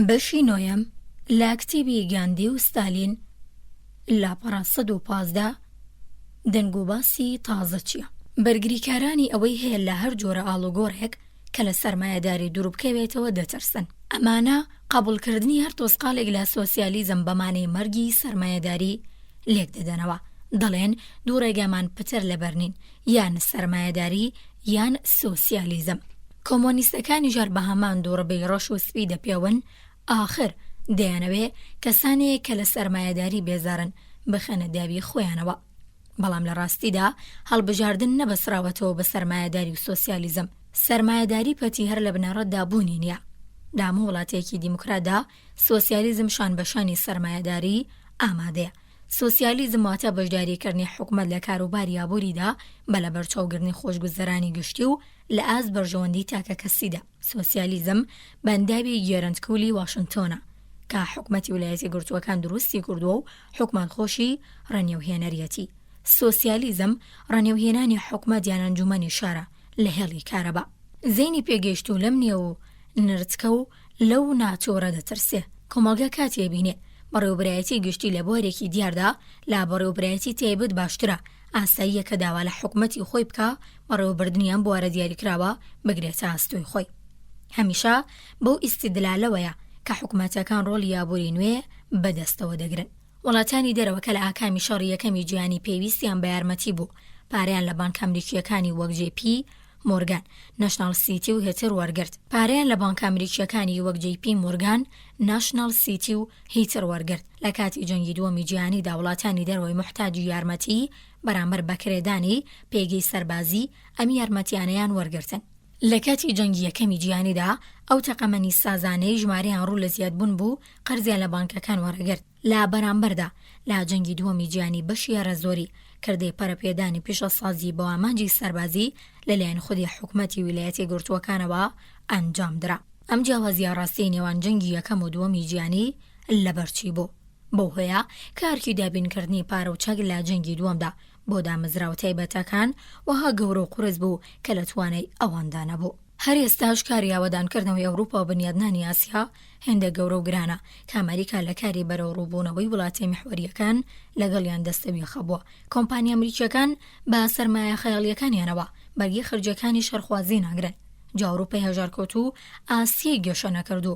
بەشی نۆیەم لە کتێبی گاندی و ستالین لاپەڕە 115 دەنگ و باسی تازە چییە؟ بەرگریکارانی ئەوەی هەیە لە هەر جۆرە ئاڵوگۆڕێک کە لە سەرمایەداری دووربکەوێتەوە دەترسن. ئەمانە قبولکردنی هەر تۆسقالێک لە سۆسیالیزم بەمانەی مەرگی سەرمایەداری لێک دەدەنەوە. دەڵێن دوو ڕێگامان پتر لەبەرنین، یان سەرمایەداری یان سۆسیالیزم. کۆمۆنیستەکانی ژار بە هەمان دووڕبەی ڕەش و سپی دەپێون، ئاخر دەیانەوێ کەسانەیە کە لە سەرمایەداری بێزارن بخەنە داوی خۆیانەوە. بەڵام لە ڕاستیدا هەڵبژاردن نەبەسراوەتەوە بە سەرمایەداری و سۆسیالیزم. سەرمایەداری پەتی هەر لە بنەڕەتدا بوونی نییە. لە هەموو وڵاتێکی دیموکراتدا سۆسیالیزم شان بەشانی سەرمایەداری ئامادەیە. سۆسیالیزم واتە بەشداریکردنی حکومەت لە کاروباری ئابووریدا بە لە بەرچاوگرتنی خۆشگوزەرانی گشتی و لە ئاز بەرژەوەندی تاکە کەسیدا. سۆسیالیزم بەنداوی گێرندکولی واشنتۆنە کە حوکمەتی ویلایەتە گرتووەکان دروستی کردووە و حکومەتخۆشی ڕەنێوهێنەریەتی. سۆسیالیزم ڕەنێوهێنانی حکومەت یان ئەنجومەنی شارە لە هێڵی کارەبا. زەینی پێگەیشت و لەم نییە و نردکە و لەو ناچۆرە دەترسێ. کۆمەڵگە کاتێ بینێ بەڕێوەبرایەتی گشتی لە بۆرێکی دیاردا لا بەڕێوەبرایەتی تێبت باشترە ئاساییە کە داوا لە حکومەتی خۆی بکە بەڕێوەبردنیان بوارە دیاریکراوە بگرێتە ئاستۆی خۆی. هەمیشە بەو ئیستیدلالەوەیە کە حکومەتەکان ڕۆڵی یابووری نوێ بەدەستەوە دەگرن. وڵاتانی دەرەوە کە لە ئاکامی شەڕی یەکەمی جیهانی پێویستیان بە یارمەتی بوو پارەیان لە بانک ئەمریکیەکانی وەک JP مۆرگان، ناشنال سیتی و هێتر وەرگرت. پارەیان لە بانک ئەمریکیەکانی وەک JP مۆرگان، ناشنال سیتی و هیتر وەرگرت. لە کاتی جەنگی دووەمی جیهانیدا وڵاتانی دەرەوەی محتاجی یارمەتی بەرامبەر بەکرێدانی پێگەی سەربازی ئەم یارمەتیانەیان وەرگرتن. لە کاتی جەنگی یەکەمی جیهانیدا ئەو تەقەمەنی سازانەی ژمارەیان ڕوو لە زیادبوون بوو قەرزیان لە بانکەکان وەرەگرت. لا بەرامبەردا لا جەنگی دووەمی جیهانی بەشی یارە کردەی پەرەپێدانی پیشەسازی بۆ ئامانجی سەربازی لەلایەن خودی حوکمەتی ویلایەتە گرتووەکانەوە ئەنجامدرا. ئەم جیاوازیە ڕاستی نێوان جەنگی یەکەم و دووەمی جیهانی لەبەرچی بوو. بەو هۆیە کارکی دابینکردنی پارە و چەک لە جەنگی دووەمدا بۆ دامەزراوە تایبەتەکان وەها گەورە و قورس بوو کە لە توانای ئەواندا نەبوو. هەر ئێستاش کاری ئاوەدانکردنەوەی ئەوروپا و بنیادنانی ئاسیا هێندە گەورە و گرانە کە ئەمریکا لە کاری بەرەو ڕووبوونەوەی وڵاتی میحوەریەکان لەگەڵیان دەستەوی خەبووە. کۆمپانیا ئەمریکیەکان بە سەرمایە خەیاڵیەکانیانەوە بەرگی خرجەکانی شەرخوازی ناگرن. جا ئەوروپای هەژارکەوت و ئاسیای گەشە نەکردو.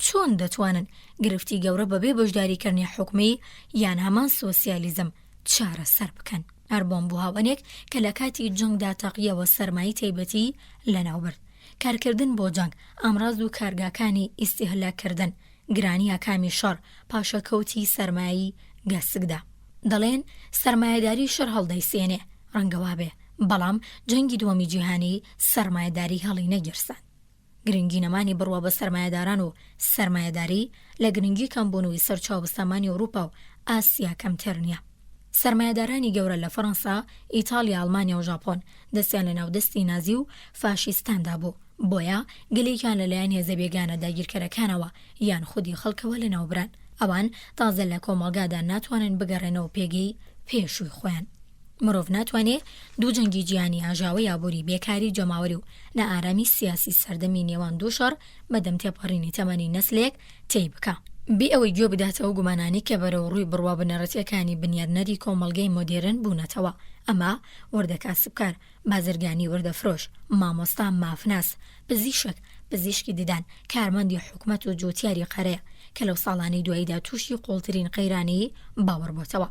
چۆن دەتوانن گرفتی گەورە بەبێ بەشداریکردنی حکومی یان هەمان سۆسیالیزم چارەسەر بکەن؟ هەر بۆم بوو هاوەنێک کە لە کاتی جەنگدا تەقیەوە سەرمایی تایبەتی لەناوبرد. کارکردن بۆ جەنگ، ئامراز و کارگاکانی ئیستیهلاککردن، گرانی ئاکامی شەڕ، پاشەکەوتی سەرمایی گەسکدا. دەڵێن سەرمایەداری شەڕ هەڵدەیسێنێ، ڕەنگەوا بێ، بەڵام جەنگی دووەمی جیهانی سەرمایەداری هەڵی نەگیرسان. گرنگی نەمانی بڕوا بە سەرمایەداران و سەرمایەداری لە گرنگی کەمبوونەوەی سەرچاو سامانی ئەوروپا و ئاسیا کەمتر نییە. سەرمایەدارانی گەورە لە فەڕەنسا، ئیتالیا، ئەڵمانیا و ژاپۆن دەستیان لە ناودەستی نازی و فاشیستاندا بوو. بۆیە گەلێکیان لەلایەن هێزە بێگانە داگیرکەرەکانەوە یان خودی خەڵکەوە لە ناوبران. ئەوان تازە لە کۆمەڵگادا ناتوانن بگەڕێنەوە پێگەی پێشووی خۆیان. مرۆڤ ناتوانێت دوو جەنگی جیهانی ئاژاوەی ئابووری، بێکاری جەماوەری و نائارامی سیاسی سەردەمی نێوان دوو شەڕ بەدەم تێپەڕینی تەمەنی نەسلێک تێی بکە. بێ ئەوەی گوێ بداتەوە گومانانی کە بەرەو ڕووی بڕوا بنەڕەتیەکانی بنیادنەری کۆمەڵگەی مۆدێرن بوونەتەوە. ئەمە وردە کاسبکار، بازرگانی وردەفرۆش، مامۆستا، مافناس، پزیشک، پزیشکی ددان، کارمەندی حکومەت و جوتیاری قەرەیە کە لەو ساڵانی دواییدا تووشی قوڵترین قەیرانی باوەڕ بۆتەوە.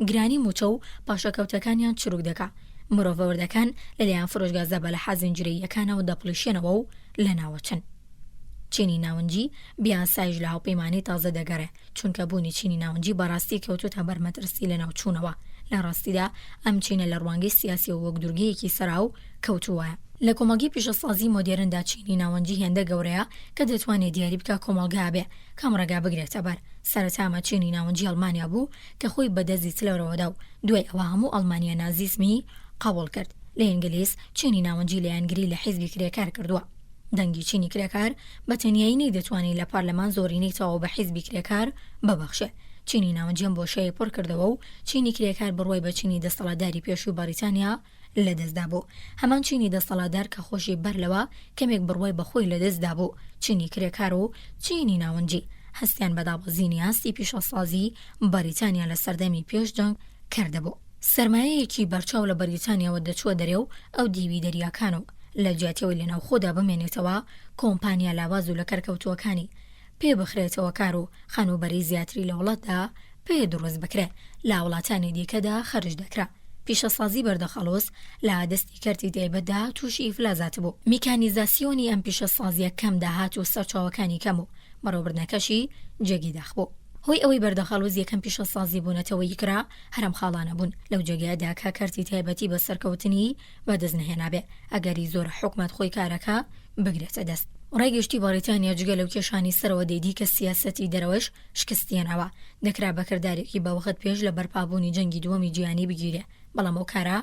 گرانی موچە و پاشەکەوتەکانیان چروک دەکا. مرۆڤە وردەکان لەلایەن فرۆشگازە بە لە حەزینجرەیەکانەوە دەپڵیشێنەوە و لە ناوەچن. چینی ناونجی بیاسایش لە هاوپەیمانی تازە دەگەڕێ، چونکە بوونی چینی ناونجی بەڕاستی کەوتوتە بەرمەترسی لە ناوچوونەوە. لە ڕاستیدا ئەم چینە لە ڕوانگەی سیاسی و وەک دوورگەیەکی سەراو کەوتووایە. لە کۆمەڵگەی پیشەسازی مۆدێرندا چینی ناونجی هێندە گەورەیە کە دەتوانێت دیاری بکە کۆمەڵگا بێ کەم ڕێگا بگرێتە بەر. سەرەتامە چینی ناونجی ئەڵمانیا بوو کە خۆی بەدەستی لەوەدا و دوای ئەوە هەموو ئەڵمانیا نازیسمی قبول کرد. لە ئینگلیس چینی ناونجی لە یانگری لە حیزبی کرێکار کردووە. دەنگی چینی کرێکار بە تەنیایی نەیدەتوانێت لە پارلەمان زۆرینەی تەواو بە حیزبی کرێکار ببەخشێت. چینی ناونجیم بۆ شەیە پڕ کردەوە و چینی کرێکار بڕوای بە چینی دەسەڵاتداری پێشوو بەریتانیا لەدەستدا بوو. هەمان چینی دەسەڵاتدار کە خۆشی بەر لەوە کەمێک بڕوای بەخۆی لەدەستدا بوو، چینی کرێکار و چینی ناوەنجی هەستیان بە دابەزینی هەستی پیشەسازی بەریتانیا لە سەردەمی پێش جەنگ کردەبوو. سەرمایەیەکی بەرچاو لە بەریتانیاوە دەچووە دەرێ و ئەو دیوی دەریاکان و لە جیاتیەوەی لەناوخۆدا بمێنێتەوە کۆمپانیا لاواز و لە کەرکەوتووەکانی پێ بخرێتەوە کار و خانوبەری زیاتری لە وڵاتدا پێ دروست بکرێ، لا وڵاتانی دیکەدا خەرج دەکرا. پیشەسازی بەردەخەڵۆس لە دەستی کەرتی تایبەتدا تووشی ئیفلازات بوو. میکانیزاسیۆنی ئەم پیشەسازیە کەم داهات و سەرچاوەکانی کەم و بەڕێوەبردنەکەشی جێگی داخبوو. هۆی ئەوەی بەردەخەڵۆز یەکەم پیشەسازی بوونەتەوەی کرا هەرم خاڵانە بوون لەو جێگەیەدا کە کەرتی تایبەتی بە سەرکەوتنی بەدەست نەهێنابێ ئەگەری زۆرە حوکمەت خۆی کارەکە بگرێتە دەست. ڕێگەشتی بەریتانیا جگە لەو کێشانی سەرەوە دەیدی کە سیاسەتی دەرەوەش شکستیانەوە دەکرا بەکردارێکی بەوەخت پێش لە بەرپابوونی جەنگی دووەمی جیهانی بگیرێ، بەڵام ئەو کارە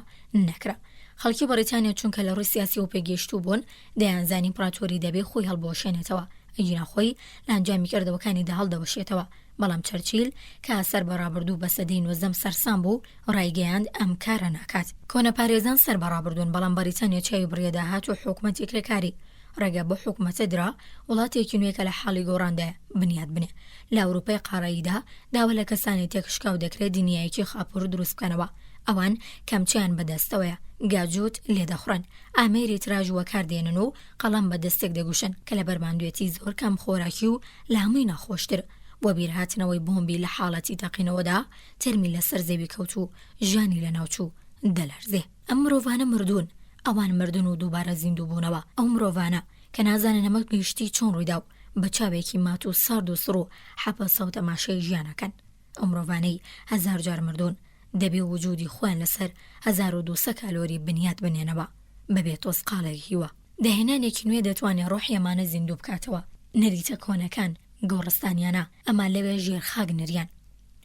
نەکرا. خەڵکی بەریتانیا چونکە لە ڕووی سیاسی و پێگەشتوو بوون دەیانزانی ئیمپراتۆری دەبێ خۆی هەڵبۆشێنێتەوە، ئەگینا خۆی لە ئەنجامی کردەوەکانیدا هەڵدەوەشێتەوە. بەڵام چەرچیل کە سەر بەڕابردوو بە سەدەی نۆزەم سەرسام بوو ڕایگەیاند ئەم کارە ناکات. کۆنەپارێزان سەر بەڕابردوون، بەڵام بەریتانیا چاوی بڕێداهات و حوکمەتی کرێکاری ڕێگە بە حوکمەتە درا وڵاتێکی نوێکە لە حاڵی گۆڕاندایە بنیاد بنێ. لە ئەوروپای قارەییدا داوا لە کەسانی تێکشکاو دەکرێت دنیایەکی خاپوور دروست بکەنەوە، ئەوان کەمچیان بەدەستەوەیە، گاجوت لێدەخڕن، ئامێری تراژوە کاردێنن و قەڵەم بە دەستێک دەگوشن کە لە بەرماندوێتی زۆر کەم خۆراکی و لە هەمووی ناخۆشتر بۆ بیرهاتنەوەی بۆمبی لە حاڵەتی تەقینەوەدا تەرمی لەسەر زەوی کەوت و ژانی لە ناوچوو دەلەرزێ. ئەم مرۆڤانە مردوون، ئەوان مردن و دووبارە زیندوو بوونەوە. ئەو مرۆڤانە کە نازانن ئەمە گشتی چۆن ڕوویدا و بە چاوێکی مات و سارد و سڕ و حەپە سەو تەماشای ژیانەکەن. ئەو مرۆڤانەی هەزار جار مردوون دەبێ وجودی خۆیان لەسەر 1200 کالۆری بنیاد بنێنەوە بەبێ تۆسقاڵێکی وە. داهێنانێکی نوێ دەتوانێت ڕۆحی ئەمانە زیندوو بکاتەوە. نەریتە کۆنەکان گۆڕستانیانە ئەما لەوێ ژێرخاک نریان.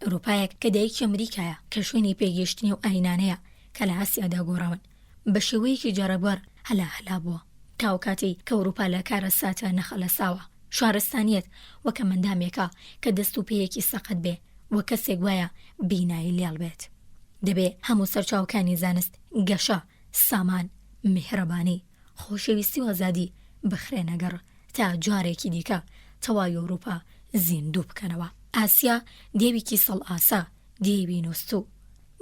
ئەوروپایەک کە دایکی ئەمریکایە کە شوێنی پێگەشتنی و ئاینانەیە کە لە ئاسیادا گۆڕاون بە شێوەیەکی جارەبوار هەلا بووە تاو کاتی کە ئەوروپا لە کارە ساتە نەخەلەساوە. شارستانیەت وەکە مندامێکە کە دەست و پێیەکی سەقەت بێ وە کەسێک وایە بینایی لێڵ بێت. دەبێ هەموو سەرچاوەکانی زانست، گەشە، سامان، میهرەبانی، خۆشەویستی و ئازادی بخرێنەگەڕ تا جارێکی دیکە تەواوی ئەوروپا زیندوو بکەنەوە. ئاسیا دێویکی سەڵ ئاسا، دێوی نوستوو،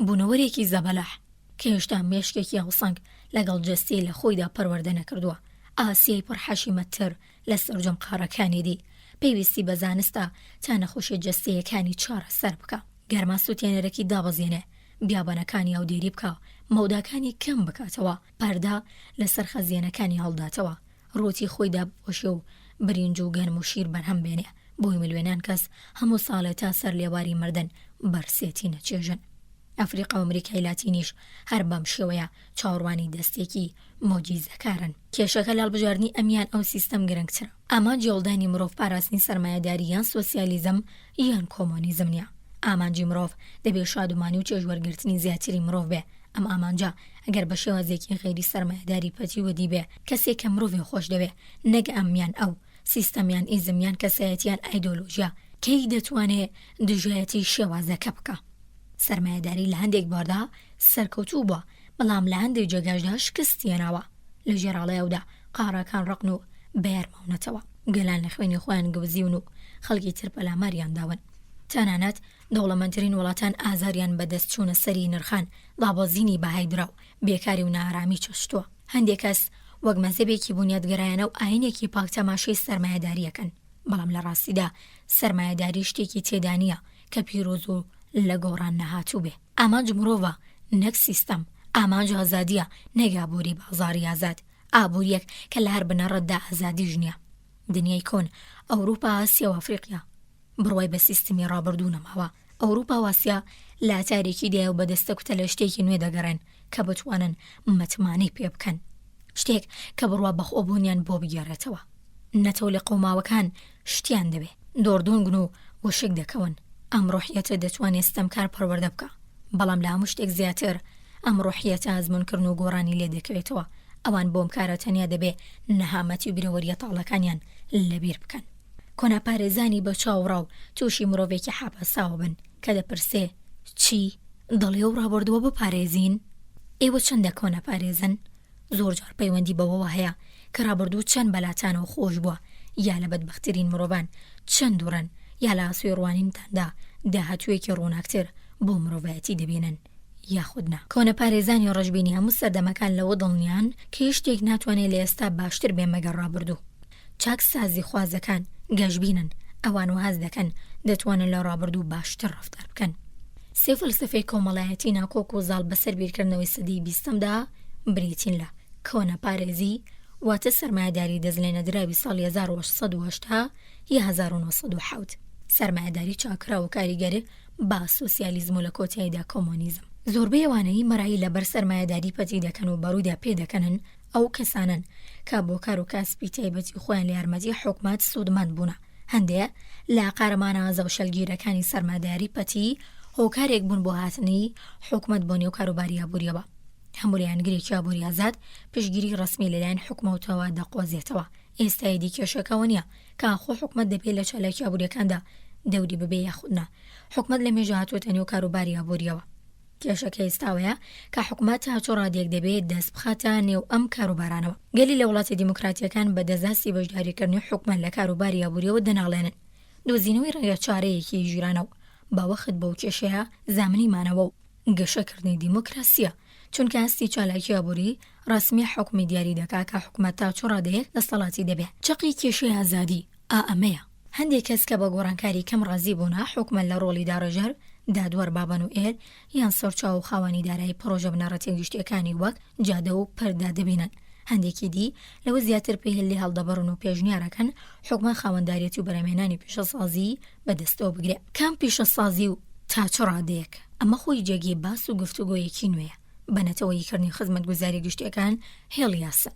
بوونەوەرێکی زەبەلەح کە هێشتا مێشکێکی هەڵسەنگ لەگەڵ جەستەی لە خۆیدا پەروەردە نەکردووە. ئاسیای پڕحەشیمەتتر لە سەرجەم قارەکانی دی پێویستی بە زانستە تا نەخۆشیە جەستەیەکانی چارە سەر بکە، گەرما سووتێنەرەکی دابەزێنێ، بیابانەکانی ئەودێری بکە، مەوداکانی کەم بکاتەوە، پەردا لەسەر خەزیێنەکانی هەڵداتەوە، ڕۆتی خۆیدا بپۆشێ و برنج و گەرم و شیر بەرهەم بێنێ بۆی ملیۆنان کەس هەموو ساڵێ تا سەر لێواری مردن بەرسێتی نەچێژن. ئەفریقا و ئەمریکای لاتینیش هەر بەم شێوەیە چاوەڕوانی دەستێکی مۆجیزەکارن. کێشەکە لاڵبژاردنی ئەمیان ئەو سیستەم گرنگترە. ئامان جێڵدانی مرۆڤ پاراستنی سەرمایەداری یان سۆسیالیزم یان کۆمۆنیزم نییە. ئامانجی مرۆڤ دەبێت شادومانی و چێژوەرگرتنی زیاتری مرۆڤ بێ. ئەم ئامانجا ئەگەر بە شێوازێکی غێری سەرمایەداری پەتی وەدی بێ کەسێک کە مرۆڤی خۆش دەوێ نەک ئەمیان ئەو سیستەمیان ئیزمیان کەسایەتیان ئایدۆلۆژیا کەی دەتوانێت دژایەتی شێوازەکە بکە. سەرمایەداری لە هەندێک باردا سەرکەوتوو بووە، بەڵام لە هەندێک جێگاشدا شکستیانەوە. لە ژێراڵەیەودا قارەکان ڕقن و بەیارماونەتەوە، گەلان لە خوێنی خۆیان گەوزیون و خەڵکی تر پەلاماریان داون. تەنانەت دەوڵەمەندترین وڵاتان ئازاریان بەدەست چوونە سەری نرخان، دابەزینی بەهایدرا و بێکاری و نارامی چەشتووە. هەندێک کەس وەک مەزەبێکی بنیادگەرایانە و ئاینێکی پاک تەماشەی سەرمایەداریەکەن، بەڵام لە ڕاستیدا سەرمایەداری شتێکی تێدا نییە کە پیرۆز و لە گۆڕان نەهاتوو بێ. ئامانج مرۆڤە نەک سیستەم، ئامانج ئازادیە نەگابووری بازاری ئازاد، ئابووریەک کە لە هەر بنەڕەتدا ئازادیش نییە. دنیای کۆن ئەوروپا، ئاسیا و ئەفریقیا بڕوای بە سیستمی ڕابردوو نەماوە. ئەوروپا و ئاسیا لاتارێکی دایە و بەدەستە کوتە لە شتێکی نوێ دەگەڕێن کە بتوانن مەتمانەی پێ بکەن، شتێک کە بڕوا بەخۆبوونیان بۆ بگێڕێتەوە. نەتەوە لە قەوماوەکان شتیان دەبێ دۆردۆنگن و وشک دەکەون. ئەم ڕۆحیەتە دەتوانێت ستەمکار پەروەردە بکە، بەڵام لە هەموو شتێک زیاتر ئەم ڕۆحیەتە ئازمونکردن و گۆڕانی لێ دەکەوێتەوە. ئەوان بۆم کارە تەنیا دەبێ نەهامەتی و بیرەوەریە تاڵەکانیان لەبیر بکەن. کۆناپارێزانی بە چاوەڕا و تووشی مرۆڤێکی حاپەساوە بن کە دەپرسێ چی دڵێ و ڕابردووە بپارێزین؟ ئێوە چەندە کۆنە پارێزن؟ زۆر جار پەیوەندی بەوەوە هەیە کە ڕابردوو چەند بەلاتانەوە خۆش بووە، یا لە بەدبەختترین مرۆڤان چەند دووڕن، یا لە ئاسوێڕوانیمتاندا داهاتوویەکی ڕووناکتر بۆ مرۆڤایەتی دەبێنن یاخودنا. کۆنە پارێزانی ڕەشبینی هەموو سەردەمەکان لەوە دڵنیان کە شتێک ناتوانێت لە ئێستا باشتر بێ مەگەر ڕابردوو. چاک سازی خوازەکان گەشببینن، ئەوان وهاز دەکەن دەتوانن لە ڕابردوو باشتر ڕەفتار بکەن. سێ فەلسفەی کۆمەڵایەتی ناکۆک و زاڵ بەسەر بیرکردنەوەی سەدەی 20دا بریتین لە کۆنە پارێزی، واتە سەرمایەداری دەستلێنە دراوی ساڵی 1880 یا 1970، سەرمایەداری چاکرا و کاریگەری با سۆسیالیزم و لە کۆتاییدا کۆمۆنیزم. زۆربەی ئەوانەی مەرایی لەبەر سەرمایەداری پەتی دەکەن و بەڕوودا پێدەکەنن ئەو کەسانن کە بۆ کار و کاسبی تایبەتی خۆیان لە یارمەتی حوکمەت سوودمەند بوونە. هەندێک لە قارەمانە ئازە و شەلگیرەکانی سەرمایەداری پەتی هۆکارێک بوون بۆ هاتنی حوکمەت بۆ نێو کاروباری ئابووریەوە. هەموو لایەنگرێکی ئابووری ئازاد پشتگیری ڕسمی لەلایەن حکومەتەوە دەقۆزێتەوە. ئێستای دیکێشەکەەوە نییە کە خۆ حکومەت دەبێت لە چالاکی ئابووریەکاندا دەوری ببێ یاخودنا. حکومەت لە مێژە هاتووەتە نێو کاروباری ئابووریەوە. کێشەکە ئێستاوەیە کە حکومەت هاچۆڕادێک دەبێت دەست بخاتە نێو ئەم کاروبارانەوە. گەلی لە وڵاتی دیموکراتیەکان بە دەزاستی بەشداریکردنی حکومەت لە کاروباری ئابووریەوە دەناڵێنن. دۆزینەوەی ڕێگە چارەیەکی ژیرانە و باوەخت بەو کێشەیە زامنیمانەوە و گەشەکردنی دیموکراسیە، چونکە هەستی چالاکی ئابووری ڕسمی حکومی دیاری دەکا کە حکومەت تاچۆڕادەیەک دەسەڵاتی دەبێت. چقی کێشەی ئازادی ئەمەیە. هەندێک کەس کە بە گۆڕانکاری کەم ڕازی بوونا حکومەت لە ڕۆڵی داڕەژەر، دادوەر بابەن و ئێر یان سەرچاو و خاوەنی دارایی پرۆژە بنەڕەتی گشتیەکانی وەک جادە و پەردا دەبینن. هەندێکی دی لەوە زیاتر پێهێلی هەڵدەبڕن و پێشنیارەکەن حکومەت خاوەنداریەتی و بەرهەمهێنانی پیشەسازی بەدەستەوە بگرێت. کام پیشەسازی و تاچۆڕادەیەک ئەمە خۆی جێگی باس و گفتوگۆیەکی نوێیە. بەنەتەوەیکردنی خزمەتگوزاری گشتیەکان هێڵیاسن.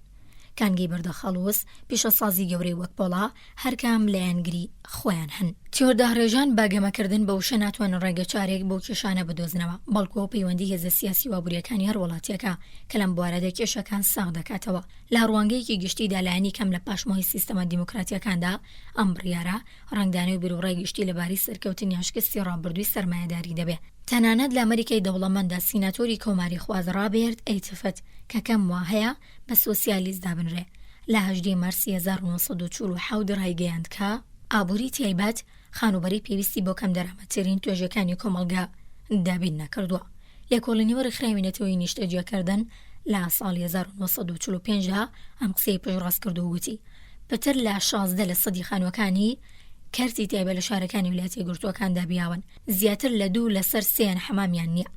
کانگەی بەردەخەڵوس پیشەسازی گەورەی وەک پۆڵا هەرکام لایەنگری خۆیان هەن. تیۆرداڕێژان باگەمەکردن بە وشە ناتوانن ڕێگە چارێک بۆ کێشانە بدۆزنەوە، بەڵکو پەیوەندی هێزە سیاسی و ئابووریەکانی هەر وڵاتیەکە کە لەم بوارەدا کێشەکان ساغ دەکاتەوە. لە ڕوانگەیەکی گشتی دالایانی کەم لە پاشمەوەی سیستەمە دیموکراتیەکاندا ئەم بڕیارە ڕنگدانەی و بیرۆڕای گشتی لەباری سەرکەوتنی یاشکستی ڕابردووی سەرمایەداری دەبێت. تەنانەت لە ئەمریکای دەوڵەمەندە سیناتۆری کۆماری خواز ڕابێرد ئەیتفت کە کەم وا هەیە بە سۆسیالیست دابنرێ لە 18 مارسی 1947 ڕایگەیاند کە ئابووری تایبەت خانوبەری پێویستی بۆ کەم دەرامەترین توێژەکانی کۆمەلگا دابین نەکردووە. لێکۆڵینەوە ڕێکخراوێنێتەوەی نیشتەجێکردن لە ساڵی 1945 ئەم قسەی پێشڕاست کردو و وتی پتر لە 16 لە سەدی خانووەکانی کارتی تایبەت لە شارەکانی ویلایەتە یەکگرتووەکاندا بیاون، زیاتر لە 2 لەسەر 3 حەمامیان نییە.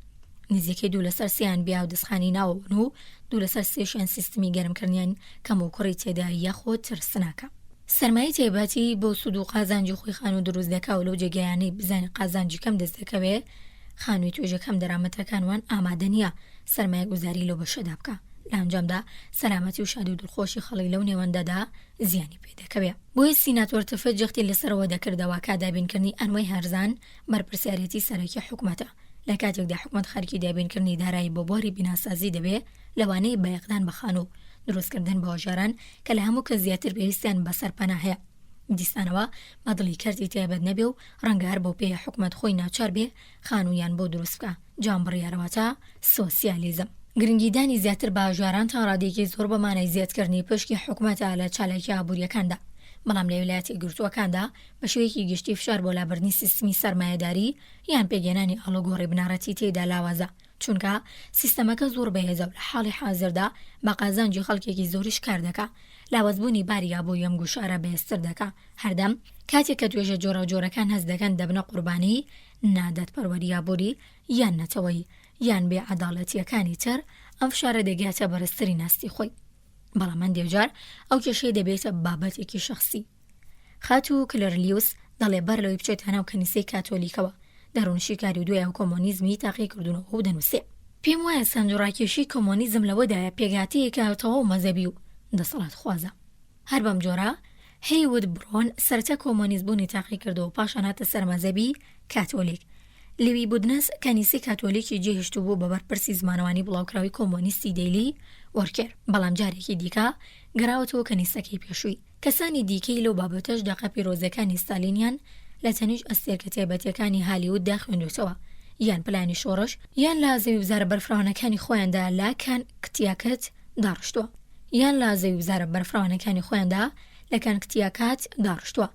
نزیکەی 2 لەسەر 3 بیا و دەستخانی ناوەون و 2 لەسەر 3 سیستمی گەرمکردنیان کەم و کوڕی تێدا یاخۆ ترسناکە. سەرمایە تایبەتی بۆ سوود و قازانجی خۆی خانوو دروست دەکا و لەو جێگەیانەی بزانێت قازانجی کەم دەست دەکەوێت خانووی توێژەکەم دەرامەتەکانوان ئامادە نییە سەرمایە گوزاری لەو بەشەدا بکە. لە ئەنجامدا سەلامەتی و شادی و دڵخۆشی خەڵک لەو نێوەندەدا زیانی پێدەکەوێت. بۆیە سیناتۆر تفت جەختی لەسەرەوە دەکردەوە کە دابینکردنی ئەنوەی هەرزان بەرپرسیارەتی سەرەکی حکومەتە. لە کاتێکدا حکومەت خەرکی دابینکردنی دارایی بۆ بۆری بیناسازی دەبێت لەوانەی بەیەقدان بەخانوو دروستکردن بە هۆژاران کە لە هەموو کە زیاتر پێویستیان بەسەر پەنا هەیە. دیسانەوە مەدڵی کارتی تایبەت نەبێ و ڕەنگە هەر بۆ پێی حکومەت خۆی ناچار بێ خانوویان بۆ دروست بکە. جان بڕیارەوەتە سۆسیالیزم. گرنگیدانی زیاتر بە هەژاران تا ڕادێکی زۆر بەمانای زیادکردنی پشکی حکومەتە لە چالاکی ئابووریەکاندا. بەڵام لە ویلایەتە یەکگرتووەکاندا بە شێوەیەکی گشتی فشار بۆ لابردنی سیستمی سەرمایەداری یان پێگەێنانی ئاڵۆگۆڕی بنەڕەتی تێدا لاوازە، چونکە سیستەمەکە زۆر بەهێزە و لە حاڵی حازردا بە قازانجی خەڵکێکی زۆریش کار دەکا. لاوازبوونی باری ئابووری ئەم گوشارە بەهێزتر دەکا. هەردەم کاتێک کە توێژە جۆرە جۆرەکان هەست دەکەن دەبنە قوربانی نادەتپەروەری ئابووری یان نەتەوەی یان بێعەداڵەتیەکانی تر، ئەم فشارە دەگاتە بەرزتری ناستی خۆی. بەڵام هەندێک ئەو کێشەی دەبێتە بابەتێکی شەخسی. خاتو کلەرلیوس دەڵێ بەر لەوەی بچێتە ناو کەنیسەی کاتۆلیکەوە دەڕۆنشی کاری و دوای ئەو کۆمۆنیزمی تاقی کردوونەوە و دەنووسێ پێم وایە سنجڕاکێشی کۆمۆنیزم لەوەدایە پێگاتەیەکە تەواو مەزەبی و دەسەڵات خوازە. هەر بەم جۆرە هەیوود برۆن سەرەتا کۆمۆنیزبوونی تاقی کردەوە پاشان هاتە سەر مەزەبی کاتۆلیک. لێوی بودنەس کەنیسەی کاتۆلیکی جێهێشتوو بوو بە بەرپرسی زمانەوانی بڵاوکراوی کۆمۆنیستی دەیلی وەرکێر. بەڵام جارێکی دیکە گەراوەتەوە کەنیسەکەی پێشووی. کەسانی دیکەی لەو بابەتەش داقە پیرۆزەکانی ستالینیان لە تەنیش ئەستێرکە تایبەتیەکانی هالیووددا خوێندوتەوە یان پلانی شۆڕش یان لە زەوی وزارە بەرفراوانەکانی خۆیاندا لا کان کتیاکەت داڕشتووە یان لە زەوی وزارە بەرفراوانەکانی خۆیاندا لە کان کتیاکات داڕشتووە.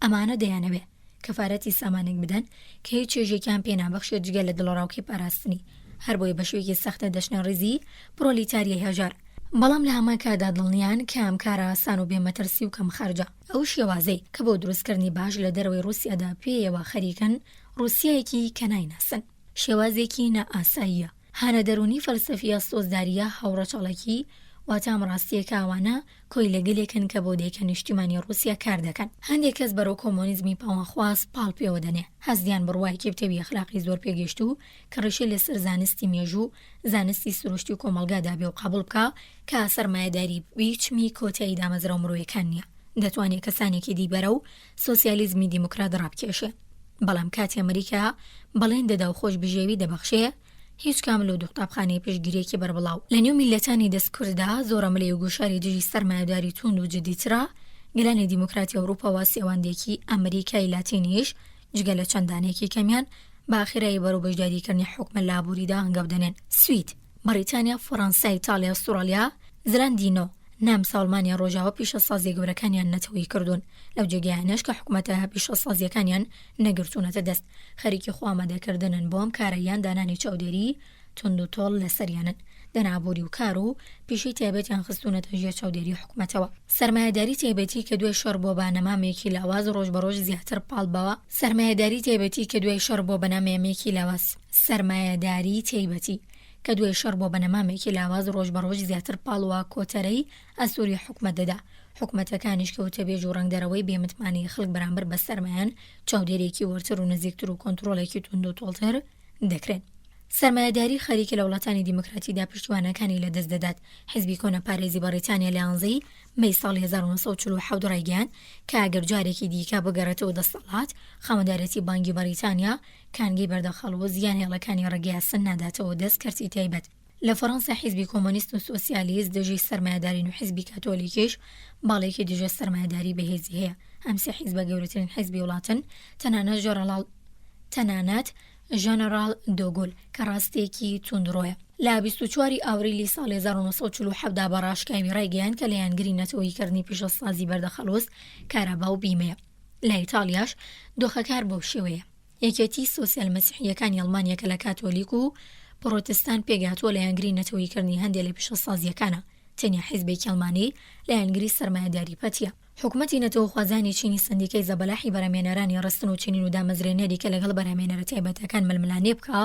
ئەمانە دەیانەوێ کەفارەتی سامانێک بدەن کە هیچ چێژێکیان پێ نابەخشێت جگە لە دڵڕاوکەی پاراستنی، هەر بۆیە بە شێوەیەکی سەختە دەچنە ڕێزی پرۆلیتاریای هەژار. بەڵام لە هەمان کادا دڵنیان کە ئەم کارە ئاسان و بێمەترسی و کەم خەرجە. ئەو شێوازەی کە بۆ دروستکردنی باش لە دەرەوەی رووسیادا پێیەوە خەریکن رووسیایەکی کە نایناسن، شێوازێکی نائاساییە، هانە دەرونی فەلسەفیە سۆزداریە هەوڕەچەڵێکی واتە ئەمڕاستیەکە ئەوانە کۆی لەگەلێکن کە بۆ دەیکە نیشتیمانی رووسیا کار دەکەن. هەندێک کەس بەرەو کۆمۆنیزمی پاوانخواست پاڵ پێوە دەنێ، هەستیان بڕوای کتێبی ئەخلاقی زۆر پێگەشت و کە ڕێشەی لەسەر زانستی مێژوو زانستی سروشتی و کۆمەڵگادا بێ و قبول بکە کە سەرمایەداری بیچمی کۆتایی دامەزرا و مرۆڤیەکان نییە، دەتوانێت کەسانێکی دیبەرە و سۆسیالیزمی دیموکرات ڕابکێشێ. بەڵام کاتی ئەمریکا بەڵێن دەدا و خۆش بژێوی دەبەخشێ هیچ کام لەو دوو قوتابخانەی پشتگیریەکی بەربڵاو لە نێو میلەتانی دەستکووردا زۆر ئەمەلەی و گوشاری دژی سەرمایەداری توند و جدیترا گەلانی دیموکراتی ئەوروپا و سێوەندێکی ئەمریکای لاتینیش جگە لە چەندانێکی کەمیان باخیرایی بەرەو بەشداریکردنی حوکمە لابووریدا هەنگاو دەنێن. سوید، بەریتانیا، فەڕەنسا، ئیتالیا، ئەسترالیا، زراندینۆ، نام ساڵمانیا ڕۆژاوە پیشەسازی گەورەکانیان نەتەوەی کردوون، لەو جێگایانەش کە حکومەتە پیشەسازیەکانیان نەگرتوونەتە دەست، خەریکی خۆ ئامادەکردنن بۆم کارەیان دانانی چاودێری تند و تۆڵ لەسەریانن، دەنابووری و کار و پیشەی تایبەتیان خستوونەتە ژێر چاودێری حکومەتەوە. سەرمایەداری تایبەتی کە دوای شەڕ بۆ بەنەمامێکی لاواز ڕۆژ بەڕۆژ زیاتر پاڵبەوە. سەرمایەداری تایبەتی کە دوای شەڕ بۆ بەنامێکی لاواز سەرمایەداری تایبەتی کە دوای شەڕ بۆ بەنەمامێکی لاواز ڕۆژ بەڕۆژ زیاتر پاڵوە کۆتەرەی ئەسووری حکومەت دەدا. حکومەتەکانیش کەوتە بێژ و ڕەنگدەرەوەی بێمتمانی خەڵک بەرامبەر بە سەرمایان چاودێرێکی وەرتر و نزیکتر و کۆنتڕۆڵێکی تند و تۆڵتر دەکرێن. سەرمایەداری خەریکە لە وڵاتانی دیموکراتیدا پشتیوانەکانی لە دەست دەدات. حیزبی کۆنەپارێزی بەریتانیا لە 11 مەی ساڵی 1947 ڕایگەیاند کە ئەگەر جارێکی دیکە بگەڕێتەوە دەسەڵات، خاوەندارەتی بانکی بەریتانیا کانگەی بەردەخەڵ و زیان هێڵەکانی ڕێگەیاسن ناداتەوە دەست کەرتی تایبەت. لە فەڕەنسا حیزبی کۆمۆنیست و سۆسیالیست دژی سەرمایەدارین و حیزبی کاتۆلیکیش باڵێکی دژە سەرمایەداری بەهێزی هەیە. ئەم سێ حیزبە گەورەترین حیزبی وڵاتن، تەنانەت ژەنەرال دۆگۆل کە ڕاستێکی توندڕۆیە. لە 24 ئاوریلی ساڵی 1947دا بە ڕاشکاوی ڕایگەیاند کە لە یانگری نەتەوەیکردنی پیشەسازی بەردەخەڵۆز کارەبا و بیمەیە. لە ئیتالیاش دۆخەکار بەو شێوەیە. یەکێتی سۆسیال مەسیحیەکانی ئەڵمانیا کە لە کاتۆلیک و پڕۆتستان پێگاتووە لە یانگری نەتەوەیکردنی هەندێک لە پیشەسازیەکانە، تەنیا حیزبێکی ئەڵمانی لە یانگری سەرمایەداری پەتیە. حکومەتی نەتەوەخوازانی چینی سندیکەی زەبەلاحی بەرامێنەرانی ڕستن و چینین و دامەزرێنەری کە لەگەڵ بەرامێنەرە تایبەتەکان ململانێ بکە،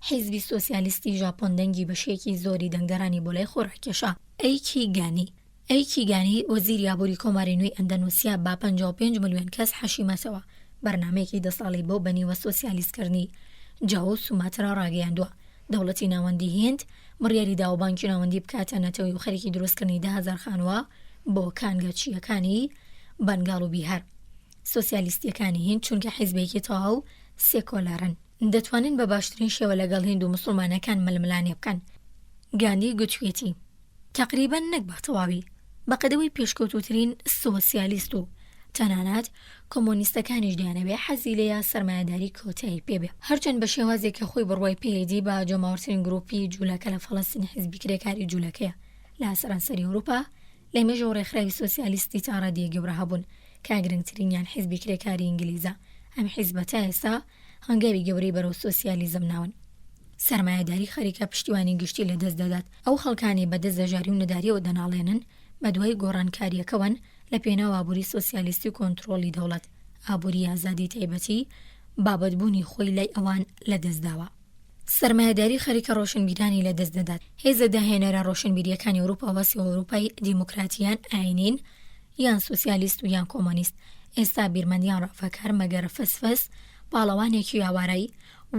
حیزبی سۆسیالیستی ژاپۆن دەنگی بەشێکی زۆری دەنگدەرانی بۆ لای خۆڕاکێشا. ئەیکی گانی وەزیری ئابووری کۆماری نوێی ئەندەنوسیا با 55 ملیۆن کەس حەشیمەتەوە. بەرنامەیەکی 10 ساڵی بۆ بەنیوە سۆسیالیستکردنی جاوە و سوماترا ڕاگەیاندووە. دەوڵەتی ناوەندی هێند بڕیاری دا و بانکی ناوەندی بکاتە نەتەوەی و خەریکی دروستکردنی 10,000 خانووە بۆ کانگەچیەکانی بەنگاڵ و بیهار. سۆسیالیستیەکانی هێند چونکە حیزبێکی تەواو سێکۆلارن، دەتوانن بە باشترین شێوە لەگەڵ هێند و موسڵمانەکان ململانێ بکەن. گاندی گوتوێتی تقریبا نەک بە تەواوی بەقەدەوەی پێشکەوتوترین سۆسیالیست و تەنانەت کۆمۆنیستەکانیش دەیانەوێ حەزی لە سەرمایەداری کۆتایی پێبێ، هەرچەند بە شێوازێک کە خۆی بڕوای پێدی بە جەماوەترین گروپی جوولەکە لە فەڵەستین حیزبی کرێکاری جوولەکەیە. لە سەرانسەری ئەوروپا لە مێژە ڕێکخراوی سۆسیالیستی تا ڕادیە گەورە هەبوون کە گرنگترینیان حیزبی کرێکاری ئینگلیزە. ئەم حیزبە تا ئێستا هەنگاوی گەورەی بەرەو سۆسیالیزم ناون. سەرمایەداری خەریکە پشتیوانی گشتی لە دەست دەدات. ئەو خەڵکانی بەدەست دەژاری و نەداریەوە دەناڵێنن بە دوای گۆڕانکاریەکەون لە پێناو ئابووری سۆسیالیستی و کۆنتڕۆڵی دەوڵەت. ئابووری ئازادی تایبەتی بابەتبوونی خۆی لای ئەوان لە دەستداوە. سەرمایەداری خەریکە ڕۆشنبیرانی لە دەست دەدات. هێزە داهێنەرە ڕۆشنبیریەکانی ئەوروپا واسی ئەوروپای دیموکراتیان ئاینین یان سۆسیالیست و یان کۆمۆنیست ئێستا بیرمەندیان ڕافەکار مەگەرە فەسفەس پاڵەوانێکی یاوارایی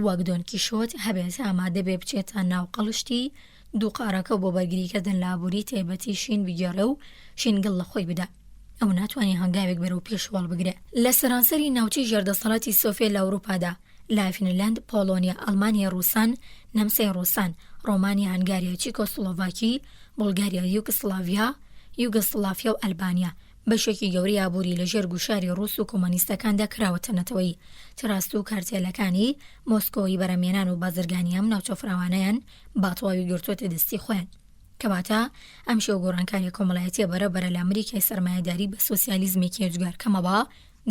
وەک دۆن کیشۆت هەبێت ئامادە بێ بچێتە ناو قەڵشتی دووقارەکە بۆ بەرگریکردن لە ئابووری تایبەتی شین بگێڕێ و شینگڵ لە خۆی بدە. ئەو ناتوانێت هەنگاوێک بەرەو پێشوەڵ بگرێت. لە سەرانسەری ناوچەی ژێردەسەڵاتی سۆڤێت لە ئەوروپادا لە فینلاند، پۆڵۆنیا، ئەڵمانیا، رووسان، نەمسای رووسان، ڕۆمانیا، هەنگاریا، چیکۆسلۆڤاکی، بولگاریا، یوگسڵاڤیا و ئەلبانیا بەشێکی گەورەی ئابووری لەژێر گوشاری ڕووس و کۆمۆنیستەکاندا کراوەتە نەتەوەی تراست و کارتێلەکانی مۆسکۆی بەرەمێنان و بازرگانی ئەم ناوچە فراوانەیان باتڵاوی گرتووەتە دەستی خۆیان کەواتە ئەم شێوە گۆڕانکاری کۆمەڵایەتیە بەرەبەرە لە ئەمریکای سەرمایەداری بە سۆسیالیزمێکی هێجگار کەمەوە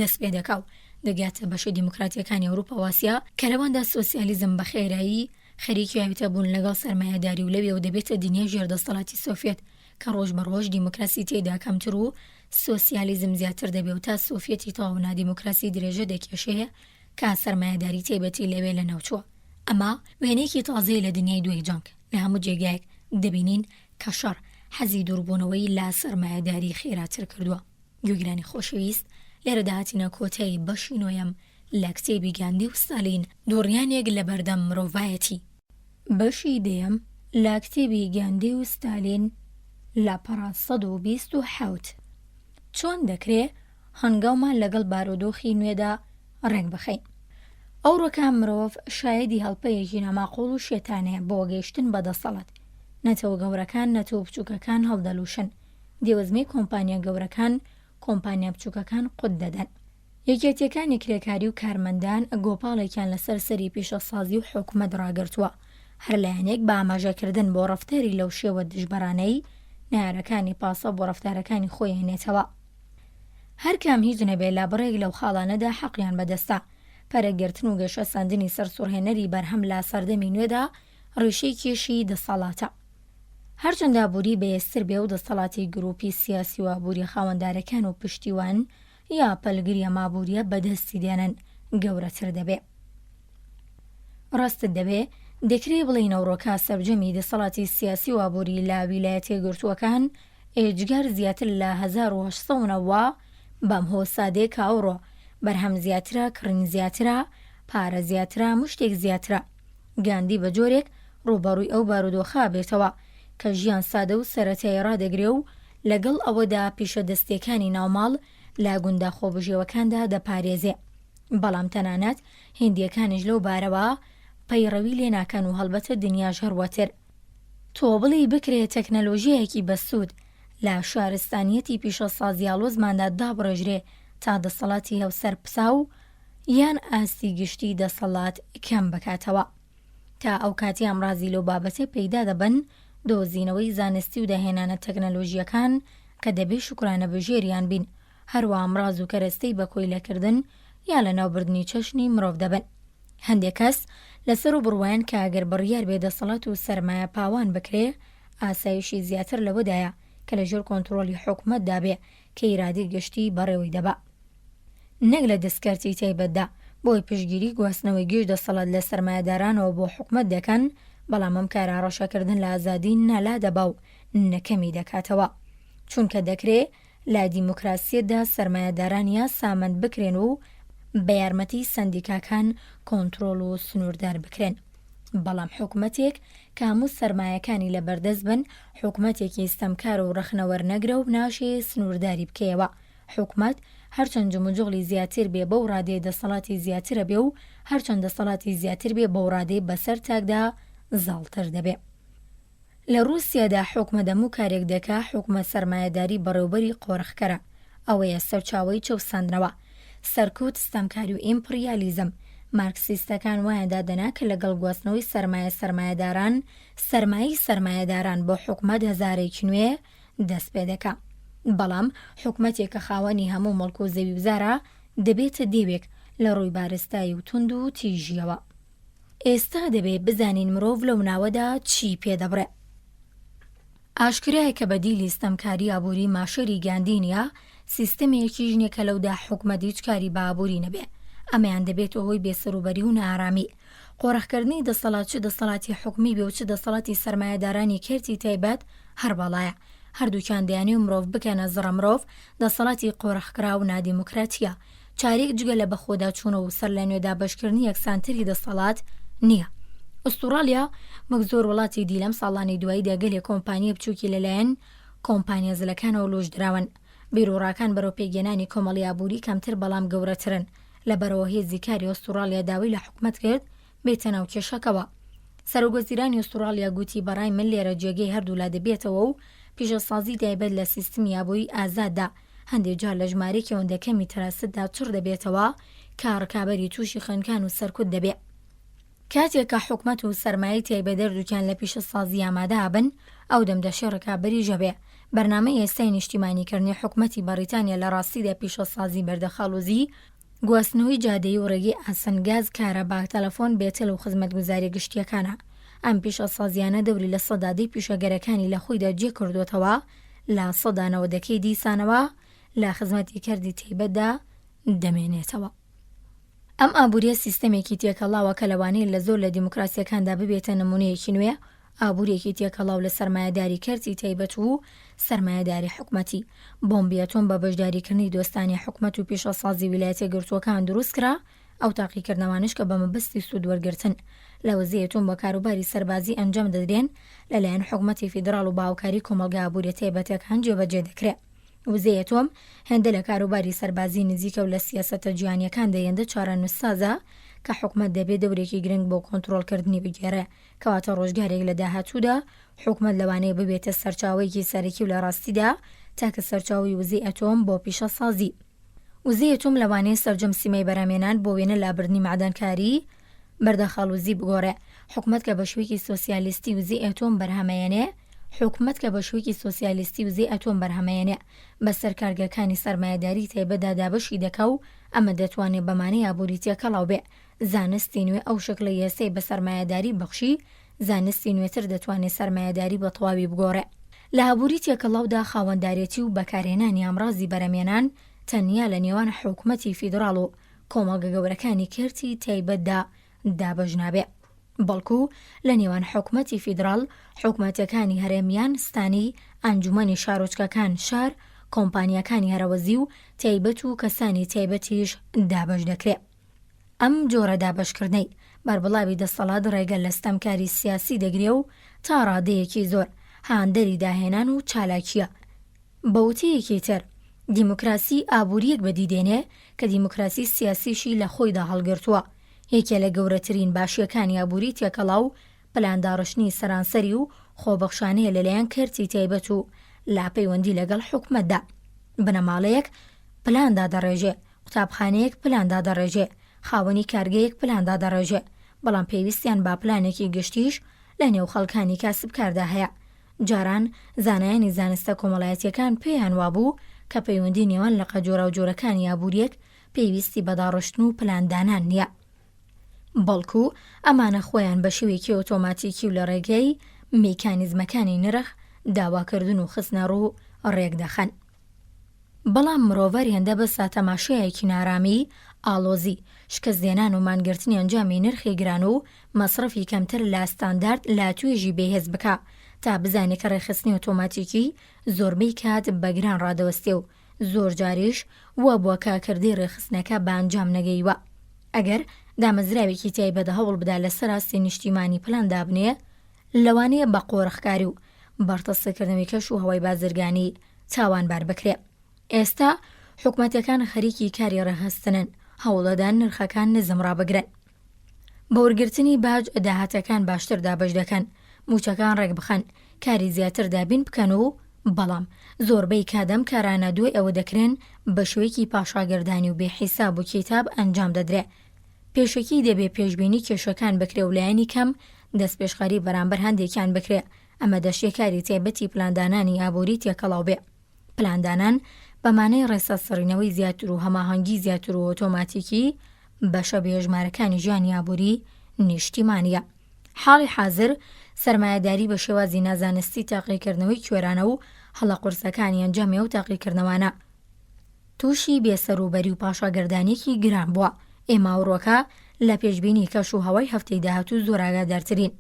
دەست پێ دەکا و دەگاتە بەشە دیموکراتیەکانی ئەوروپا و ئاسیا کە لەواندا سۆسیالیزم بە خێرایی خەریکی هاوتە بوون لەگەڵ سەرمایەداری و لەوێ و دەبێتە دنیای ژێردەسەڵاتی سۆڤێت کە ڕۆژ بە ڕۆژ دیموکراسی تێدا کەمتر و سۆسیالیزم زیاتر دەبێت و تا سۆڤێتی تەواو نادیموکراسی درێژە دەکێشەیە کە سەرمایەداری تێبەتی لەوێ لە ناوچووە. ئەمە وێنەیەکی تازەی لە دنیای دوای جەنگ لە هەموو جێگایەک دەبینین کە شەڕ حەزی دووربوونەوەی لا سەرمایەداری خێراتر کردووە. گوێگرانی خۆشەویست، لێرە داهاتینە کۆتایی بەشی نۆیەم لە کتێبی گاندی و ستالین دووڕیانێک لە بەردەم مرۆڤایەتی. بەشی دێم لە کتێبی گاندی و ستالین لە پەڕە 127 چۆن دەکرێت هەنگاومان لەگەڵ بارودۆخی نوێدا ڕێنگ بخەین. ئەو ڕۆکە مرۆڤ شایەدی هەڵپەیەکی نەماقۆڵ و شێتانەیە بۆ گەیشتن بەدەسەڵات. نەتەوە گەورەکان نەتەوە بچووکەکان هەڵدەلووشن، دێوەزمەی کۆمپانیا گەورەکان کۆمپانیا بچووکەکان قوت دەدەن. یەکێتیەکانی کرێکاری و کارمەندان گۆپاڵێکیان لەسەر سەری پیشەسازی و حوکمەت ڕاگرتووە، هەر لایەنێک بە ئاماژەکردن بۆ ڕەفتاری لەو شێوە دژبەرانەی نارەکانی پاسە بۆ ڕەفتارەکانی خۆیانێتەوە. هەر کام هیچ نەبێت لە بڕێک لەو خاڵانەدا حەقیان بەدەستە. پەرەگرتن و گەشە ساندنی سەر سوڕهێنەری بەرهەم لە سەردەمی نوێدا ڕێشەی کێشی دەسەڵاتە. هەرچەندە ئابووری بەهێزتر بێ و دەسەڵاتی گروپی سیاسی و ئابووری خاوەندارەکان و پشتیوان یا پەلگریە مابووریە بەدەستی دێنن گەورەتر دەبێ. ڕاستت دەبێ دەکرێ بڵێن ئەوڕۆکە سەرجەمی دەسەڵاتی سیاسی و ئابووری لە ویلایەتە گرتووەکان ئێجگار زیاتر لە 1890 بەم هۆسادەیە کە ئەوڕۆ بەرهەم زیاترە، کڕین زیاترە، پارە زیاترە، مشتێک زیاترە. گاندی بە جۆرێک ڕووبەڕووی ئەو بارودۆخە بێتەوە کە ژیان سادە و سەرەتایی ڕادەگرێ و لەگەڵ ئەوەدا پیشەدەستیەکانی ناوماڵ لە گوندە خۆبژێوەکاندا دەپارێزێ. بەڵام تەنانەت هێندیەکانیش لەو بارەوە پەیڕەوی لێ ناکەن و هەڵبەتە دنیاش هەروەتر. تۆ بڵێ بکرێت تەکنەلۆژیایەکی بەسوود لە شارستانیەتی پیشەسازی ئاڵۆزماندا دابڕێژرێ تا دەسەڵاتی هەوسەر پسا و یان ئاستی گشتی دەسەڵات کەم بکاتەوە. تا ئەو کاتی ئامرازی لەو بابەتێ پەیدا دەبن دۆزینەوەی زانستی و داهێنانە تەکنەلۆژیەکان کە دەبێ شکرانە بەژێریان بین، هەروە ئامراز و کەرەستەی بە کۆیلەکردن یا لە ناوبردنی چەشنی مرۆڤ دەبن. هەندێک کەس لەسەر و بڕوایان کە ئەگەر بڕیار بێ دەسەڵات و سەرمایە پاوان بکرێ ئاسایشی زیاتر لەوەدایە کە لەژێر کۆنتڕۆلی حوکمەتدا بێ کە ئیرادی گشتی بەڕێوەی دەبا. نەک لە دەستکارتی تایبەتدا بۆی پشتگیری گواستنەوەی گەشت دەسەڵات لە سەرمایەدارانەوە بۆ حوکمەت دەکەن، بەڵام ئەم کارە ڕەشەکردن لە ئازادی نالا دەبا و نەکەمی دەکاتەوە، چونکە دەکرێ لە دیموکراسیەدا سەرمایەداران یا سامەند بکرێن و بە یارمەتی سەندیکاکان کۆنتڕۆڵ و سنووردار بکرێن. بەڵام حوکمەتێک کە هەموو سەرمایەکانی لە بەردەست بن حوکمەتێکی ستەمکار و ڕەخنەوەرنەگرە و ناشێ سنوورداری بکەیەوە. حوکمەت هەرچەند جموجغلی زیاتر بێ بەو ڕادەیە دەسەڵاتی زیاترە بێ و هەرچەند دەسەڵاتی زیاتر بێ بەو ڕادەی بەسەر تاکدا زاڵتر دەبێ. لە رووسیادا حوکمە دەموو کارێک دەکا حوکمە سەرمایەداری بەڕێوەبەری قۆڕخکەرە، ئەوەیە سەرچاوەی چەوساندنەوە، سەرکوت ستەمکاری و ئیمپریالیزم. مارکسیستەکان وایان دادەنا کە لەگەڵ گواستنەوەی سەرمایەداران سەرمایی سەرمایەداران بۆ حوکمەت هەزارێکی نوێ دەست پێ دەکا. بەڵام حوکمەتێک کە خاوەنی هەموو مەڵک و زەوی وزارە دەبێتە دێوێک لە ڕووی بارستایی و تند و تیژیەوە. ئێستا دەبێت بزانین مرۆڤ لەو ناوەدا چی پێدەبڕێ. ئاشکرایە کە بەدیلی ستەمکاری ئابووری ماشەری گاندی نیە، سیستەمێکی ژنێکە لەودا حوکمەت هیچ کاری بە ئابووری نەبێ. ئەمەیان دەبێت ئەوەی بێسەروبەری و نائارامی. قۆڕەخکردنی دەسەڵات چ دەسەڵاتی حوکمی بێ و چ دەسەڵاتی سەرمایەدارانی کێرتی تایبەت هەر بەڵایە. هەردووکیان دەیانێ و مرۆڤ بکەنە زڕە مرۆڤ دەسەڵاتی قۆڕەخکرا و نادیموکراتیە. چارێک جگە لە بەخۆدا چوونە و سەر لە نوێدا بەشکردنی یەکسانتری دەسەڵات نییە. ئوستورالیا وەک زۆر وڵاتی دی لەم ساڵانی دواییدا گەلێک کۆمپانیە بچووکی لەلایەن کۆمپانیا زلەکانەوە لۆژ دراون. بیرۆڕاکان بەرەو پێگەێنانی کۆمەڵی ئابووری کەمتر بەڵام گەورەترن. لەبەرەوە هێزی کاری ئوستورالیا داوای لە حوکمەت کرد بێتە ناو کێشەکەوە. سەرۆکوەزیرانی ئوستورالیا گوتی بەڕای من لێرە جێگەی هەردوولا دەبێتەوە و پیشەسازی تایبەت لە سیستمی ئابووری ئازاددا هەندێک جار لە ژمارەیەکی ئەوەندەکەمی تراستدا چڕ دەبێتەوە کە ڕکابەری تووشی خەنکان و سەرکوت دەبێت. کاتێک کە حوکمەت و سەرمایەی تایبە دەردووکیان لە پیشەسازی ئامادە بن، ئەو دەمدەشی ڕکابەری ژەبێ. بەرنامەی ئێستای نیشتیمانیکردنی حوکمەتی بەریتانیا لە ڕاستیدا پیشەسازی بەردەخەڵوزی، گواستنەوەی جادەیی و ڕێگەی ئاسەنگاز، کارەبا، تەلەفۆن، بێتەل و خزمەتگوزاری گشتیەکانە. ئەم پیشەسازیانە دەوری لە سەدادەی پیشەگەرەکانی لە خۆیدا جێ کردوتەوە لە سەدانەوەدەکەی دیسانەوە لە خزمەتی کردی تایبەتدا دەمێنێتەوە. ئەم ئابووریە سیستەمێکی تێکەڵاوە کە لەوانەیە لە زۆر لە دیموکراسیەکاندا ببێتە نمونەیەکی نوێ، ئابووریەکی تێکەڵاو لە سەرمایەداری کەرتی تایبەت و سەرمایەداری حوکمەتی. بۆمبی ئەتۆم بە بەشداریکردنی دۆستانی حوکمەت و پیشەسازی ویلایەتە گرتووەکان دروست کرا، ئەو تاقیکردنەوانش کە بە مەبەستی سوود وەرگرتن لە وەزەی ئەتۆم بە کاروباری سەربازی ئەنجام دەدرێن لەلایەن حوکمەتی فیدراڵ و باوکاری کۆمەلگا ئابووریە تایبەتەکان جێبەجێ دەکرێت. وزەی ئەتۆم هێندە لە کاروباری سەربازی نزیکە و لە سیاسەتە جیهانیەکان دەیەندە چارەنووسسازە کە حوکمەت دەبێت دەورێکی گرنگ بۆ کۆنتڕۆڵکردنی بگێڕێ، کەواتە ڕۆژگارێک لە داهاتوودا حوکمەت لەوانەیە ببێتە سەرچاوەیەکی سەرەکی و لە ڕاستیدا تاکە سەرچاوی وزەی ئەتۆم بۆ پیشەسازی. وزەی ئەتۆم لەوانەیە سەرجەم سیمەی بەرامێنان بۆ وێنە لابردنی معدەنکاری بەردەخەڵوزی بگۆڕێ. حوکمەت کە بە شوێکی سۆسیالیستی وزەی ئەتۆم بەرهەمەیەنێ بەسەر کارگەکانی سەرمایەداری تایبەتدا دابەشی دەکا و ئەمە دەتوانێت بەمانەی ئابووری تێکەڵاو بێ. زانستی نوێ ئەو شکلە یاسای بە سەرمایەداری بەخشی، زانستی نوێتر دەتوانێت سەرمایەداری بە تەواوی بگۆڕێ. لە ئابووری تێکەڵاودا خاوەنداریەتی و بەکارهێنانی ئامرازی بەرەمێنان تەنیا لە نێوان حوکمەتی فیدراڵ و کۆمەڵگە گەورەکانی کردی تایبەتدا دابەش نابێ، بەڵکو لە نێوان حوکمەتی فیدراڵ، حوکمەتەکانی هەرێمیان، ستانی، ئەنجومەنی شارۆچکەکان شار، کۆمپانیەکانی هەرەوەزی و تایبەت و کەسانی تایبەتیش دابەش دەکرێت. ئەم جۆرە دابەشکردنەی بەربڵاوی دەسەڵات ڕێگە لە ستەمکاری سیاسی دەگرێ و تا ڕادەیەکی زۆر هاندەری داهێنان و چالاکیە. بەوتەیەکی تر، دیموکراسی ئابووریەک بەدیدێنێ کە دیموکراسی سیاسیشی لە خۆیدا هەڵگرتووە، یەکێ لە گەورەترین باشیەکانی ئابووری تێکەڵاو پلانداڕشتنی سەرانسەری و خۆبەخشانەیە لەلایەن کەرتی تایبەت و لاپەیوەندی لەگەڵ حوکمەتدا. بنەماڵەیەک پلاندا دەڕێژێ، قوتابخانەیەک پلاندا دەڕێژێ، خاوەنی کارگەیەک پلاندا دەڕێژێ، بەڵام پێویستیان با پلانێکی گشتیش لە نێو خەڵکانی کاسبکاردا هەیە. جاران زانایانی زانستە کۆمەڵایەتیەکان پێیان وابوو کە پەیوەندی نێوان لە قەجۆرە و جۆرەکانی ئابووریەک پێویستی بەداڕشتن و پلاندانان نییە، بەڵکو ئەمانە خۆیان بە شێوەیەکی ئۆتۆماتیکی و لە ڕێگەی میکانیزمەکانی نرخ، داواکردن و خستنەڕوو ڕێک دەخەن. بەڵام مرۆڤەر هێندە بە ساتەماشایەکی نارامی، ئالۆزی، شکستدێنان و مانگرتنی ئەنجامی نرخی گران و مەسرفی کەمتر لە ستاندارد لا توێژی بێهێز بکە تا بزانێت کە ڕێخستنی ئۆتۆماتیکی زۆربەی کات بەگران ڕادەوەستێ و زۆر جاریش وە بووە کاکردی ڕێخستنەکە بە ئەنجام نەگەیوە. ئەگەر دامەزراوێکی تایبەت هەوڵ بدا لەسەر ئاستی نیشتیمانی پلان دابنێ، لەوانەیە بە قۆڕخکاری و بەرتەسەکردنەوەی کەش و هەوای بازرگانی تاوانبار بکرێ. ئێستا حکومەتەکان خەریکی کاری ڕێخستنن، هەوڵەدان نرخەکان نزم ڕابگرن. بە وەرگرتنی باج داهاتەکان باشتر دابەش دەکەن، موچەکان ڕێک بخەن، کاری زیاتر دابین بکەن و بەڵام زۆربەی کادەم کارانە دوای ئەوە دەکرێن بە شوەیەکی پاشاگردانی و بێحیساب و کتاب ئەنجام دەدرێ. پێشەکی دەبێ پێشبینی کێشەکان بکرێ و لایەنی کەم دەست پێشخەری بەرامبەر هەندێکیان بکرێ. ئەمە دەشێکاری تایبەتی پلاندانانی ئابووری تێکەڵاو بێ. پلاندانان بەمانەی ڕێسەسڕینەوەی زیاتر و هەماهەنگی زیاتر و ئۆتۆماتیکی بەشە بێژمارەکانی ژیانی ئابووری نیشتیمانیە. حاڵی حاضر سەرمایەداری بە شێوازی نازانستی تاقیکردنەوەی کوێرانە و هەڵە قورسەکانی ئەنجامێ و تاقیکردنەوانە تووشی بێسەروبەری و پاشاگردانێکی گران بووە. ئێماوڕۆکە لە پێشبینی کەش و هەوای هەفتەی داهاتوو زۆر ئاگادارترین.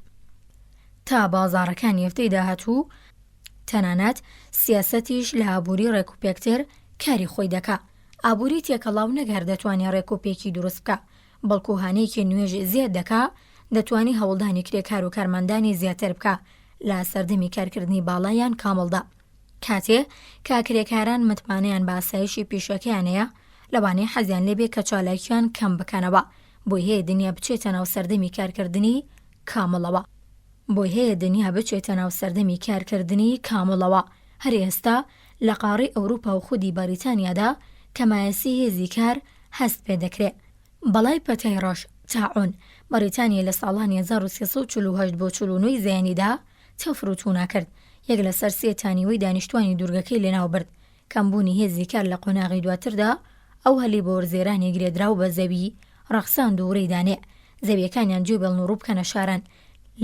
تا بازاڕەکانی هەفتەی داهاتوو تەنانەت سیاسەتیش لە ئابووری ڕێکوپێکتر کاری خۆی دەکا. ئابووری تێکەڵاو نەگەر دەتوانێت ڕێکوپێکی دروست بکە، بەڵکو هانەیەکی نوێژ زیاد دەکا، دەتوانی هەوڵدانی کرێکار و کارمەندانی زیاتر بکە لە سەردەمی کارکردنی باڵایان کامڵدا. کاتێ کاکرێکاران متمانەیان بە ئاسایشی پیشەکەیانەیە، لەوانەیە حەزیان لێبێ کە چالاکیان کەم بکەنەوە، بۆی هەیە دنیا بچێتە ناو سەردەمی کارکردنی کامڵەوە. هەر ئێستا لە قاڕی ئەوروپا و خودی بەریتانیادا کە مایەسی هێزی کار هەست پێ دەکرێت. بەڵای پەتەی ڕەش تاوان بەریتانیا لە ساڵانی 1348 بۆ 49 زیانیدا تەفروتونا کرد. یەک لە سەر سێ تانیوەی دانیشتوانی دوورگەکەی لەناو برد. کەمبوونی هێزی کار لە قۆناغی دواتردا ئەو هەلی بۆ وەرزێرانی گرێدراو بە زەوی ڕەخساند و ڕێی دانێ. زەویەکانیان گوێ بێڵن و ڕوو بکەنە شاران.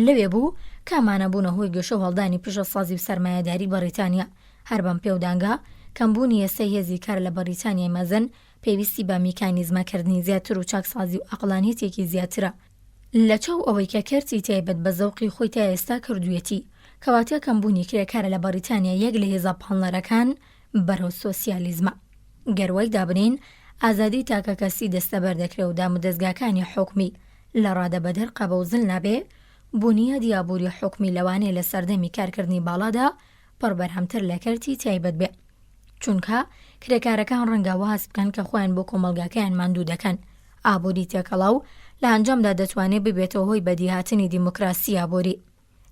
لەوێ بوو کامانە بوونە هۆی گەشە و هەڵدانی پیشەسازی و سەرمایەداری بەریتانیا. هەر بەم پێودانگا کەمبوونی ئێستای هێزی کار لە بەریتانیای مەزن پێویستی بە میکانیزمەکردنی زیاتر و چاکسازی و عەقڵانیەتێکی زیاترە. لە چاو ئەوەی کە کەرتی تایبەت بە زەوقی خۆی تا ئێستا کردوویەتی، کەواتە کەمبوونی کرێکارە لە بەریتانیا یەک لە هێزە پاڵنەرەکان بەرەو سۆسیالیزمە. گەروای دابنین ئازادی تاکە کەسی دەستەبەر دەکرێت و دامودەستگاکانی حوکمی لە ڕادەبەدەر قەبەوزل نابێ. بوونیە دیابووری حوکمی لەوانەیە لە سەردەمی کارکردنی باڵادا پڕبەرهەمتر لە کەرتی تایبەت بێ، چونکە کرێکارەکان ڕەنگە واز بکەن کە خۆیان بۆ کۆمەڵگاکەیان ماندوو دەکەن. ئابووری تێکەڵاو لە ئەنجامدا دەتوانێت ببێتەوە هۆی بەدیهاتنی دیموکراسی ئابووری.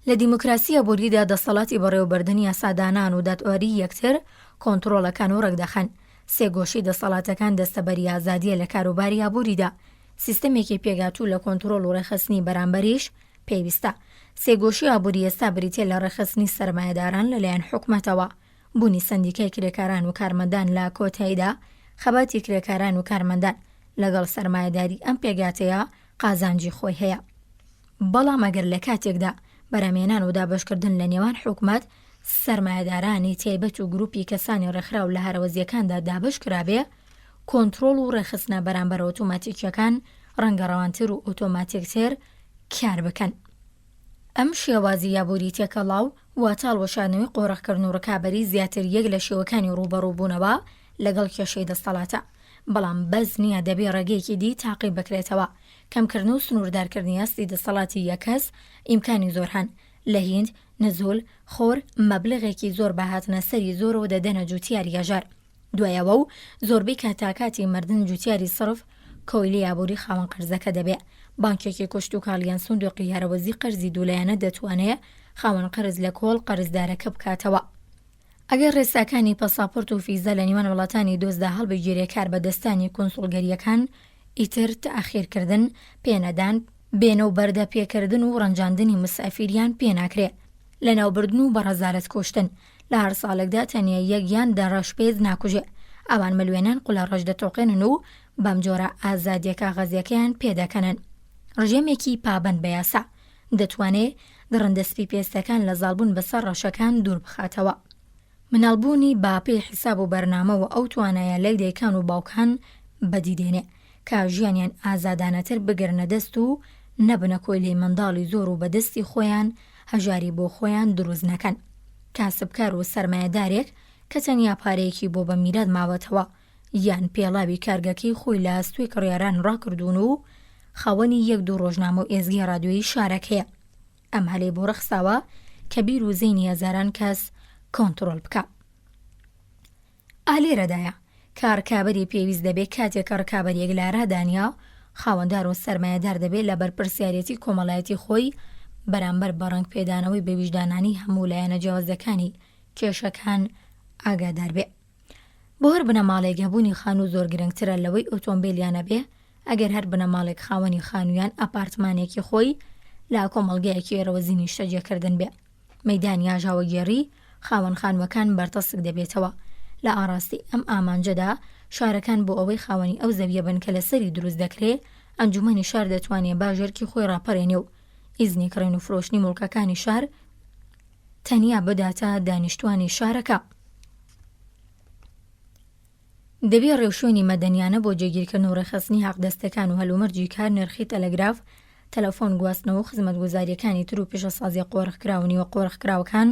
لە دیموکراسی ئابووریدا دەسەڵاتی بەڕێوەبردننی یاسادانان و دادوەری یەکتر کۆنتڕۆڵەکان و ڕێکدەخەن. سێگۆشی دەسەڵاتەکان دەستەبەری ئازادیە لە کاروباری ئابووریدا. سیستەمێکی پێگاتوو لە کۆنتڕۆڵ و ڕێخستنی بەرامبەریش پێویستە. سێگۆشی ئابووری ئێستا بریتێ لە ڕێخستنی سەرمایەداران لەلایەن حوکمەتەوە. بوونی سندیکای کرێکاران و کارمەندان لە کۆتاییدا خەباتی کرێکاران و کارمەندان لەگەڵ سەرمایەداری ئەم پێگاتەیە قازانجی خۆی هەیە. بەڵام ئەگەر لە کاتێکدا بەرامێنان و دابەشکردن لە نێوان حکومەت سەرمایەدارانی تایبەت و گروپی کەسانی ڕێکخراو لە هەرەوەزیەکاندا دابش کرابێ، کۆنتڕۆڵ و ڕێخستنە بەرامبەر ئۆتۆماتیکیەکان ڕەنگە ڕەوانتر و ئۆتۆماتیکتر کار بکەن. ئەم شێوازی یابووری تێکەڵاو واتاڵ وەشانەوەی قۆڕەخکردن و ڕکابەری زیاتر یەک لە شێوەکانی ڕوبەڕووبوونەوە لەگەڵ کێشەی دەسەڵاتە. بەڵام بەس نییە دەبێ ڕێگەیەکی دی تاقیب بکرێتەوە. کەمکردن و سنووردارکردنی هەستی دەسەڵاتی یەکەس ئیمکانی زۆر هەن. لە هیند نزول خۆر مەبلغێکی زۆر بەهاتنە سەری زۆرەوە دەدەنە جوتیاری هەژار. دوایەوە و زۆربەی کاتاکاتی مردن جوتیاری سرف کۆیلی یابووری خاوەن قەرزەکە دەبێ. بانکێکی کوشت و کاڵیان سندوقی هەرەوەزی قەرزی دوولایەنە دەتوانێت خاوەن قەرز لە کۆڵ قەرزدارەکە بکاتەوە. ئەگەر ڕێساکانی پەساپۆرت و فیزە لە نیوان وڵاتانی دۆزدا هەڵبگیرێ کار بەدەستانی کۆنسوڵگەریەکان ئیتر تەئەخیرکردن پێنەدان بێنە و بەردە پێکردن و ڕەنجاندنی مسافیریان پێناکرێ. لە ناوبردن و بەڕەزارەت کوشتن لە هەر ساڵێکدا تەنیا یەکیان دەڕەشپێز ناکوژێ. ئەوان ملوێنان قوڵە ڕەش دەتۆقێنن و بەم جۆرە ئازادیە کاغەزیەکەیان پێدەکەنن. ڕژێمێکی پابەند بە یاسا دەتوانێت دڕندەسپی پێستەکان لە زاڵبوون بەسەر ڕەشەکان دوور بخاتەوە. مناڵبوونی باپی حیساب و بەرنامەوە ئەو توانایە لای دایکان و باوکان بەدیدێنێ کە ژیانیان ئازادانەتر بگرنە دەست و نەبنە کۆیلەی منداڵی زۆر و بەدەستی خۆیان هەژاری بۆ خۆیان دروست نەکەن. کاسبکار و سەرمایەدارێک کە تەنیا پارەیەکی بۆ بە میرات ماوەتەوە یان پێڵاوی کارگەکەی خۆی لە ئەستوی کڕیاران ڕاکردوون و خاوەنی یەک دوو ڕۆژنامە و ئێزگی رادیۆیی شارەکەیە. ئەم هەلەی بۆ ڕەخساوە کە بیر و زەینی هەزاران کەس کۆنتڕۆل بکە. ئالێرەدایە کارکابەری پێویست دەبێت کاتێک کە ڕکابەریەک لارادانیا خاوەندار و سەرمایەدار دەبێت لە بەرپرسیارەتی کۆمەڵایەتی خۆی بەرامبەر بە ڕەنگ پێدانەوەی بە ویژدانانی هەموو لایەنە جیاوازەکانی کێشەکان ئاگادار بێ. بۆ هەر بنەماڵێک هەبوونی خان و زۆر گرنگترە لەوەی ئۆتۆمبیلیانە بێ. ئەگەر هەر بنەماڵێک خاوەنی خانوویان ئەپارتمانێکی خۆی لا کۆمەڵگەیەکی ئێرەوەزی نیشتەجێکردن بێ. مەیدانی ئاژاوەگێڕی خاوەن خانوەکان بەرتەسک دەبێتەوە. لە ئاراستی ئەم ئامانجەدا شارەکان بۆ ئەوەی خاوەنی ئەو زەویە بن کە لەسەری دروست دەکرێت ئەنجومەنی شار دەتوانێت باژێرکی خۆی ڕاپەڕێنێ و ئیزنی کڕین و فرۆشتنی مڵکەکانی شار تەنیا بداتە دانیشتوانی شارەکە. دەبێت ڕێوشوێنی مەدەنیانە بۆ جێگیرکردن و ڕێخستنی حەقدەستەکان و هەلومەرجی کار نرخی تەلەگراف تەلەفۆن گواستنەوە و خزمەتگوزاریەکانی تر و پیشەسازی قۆڕخکراونی و قۆڕخکراوەکان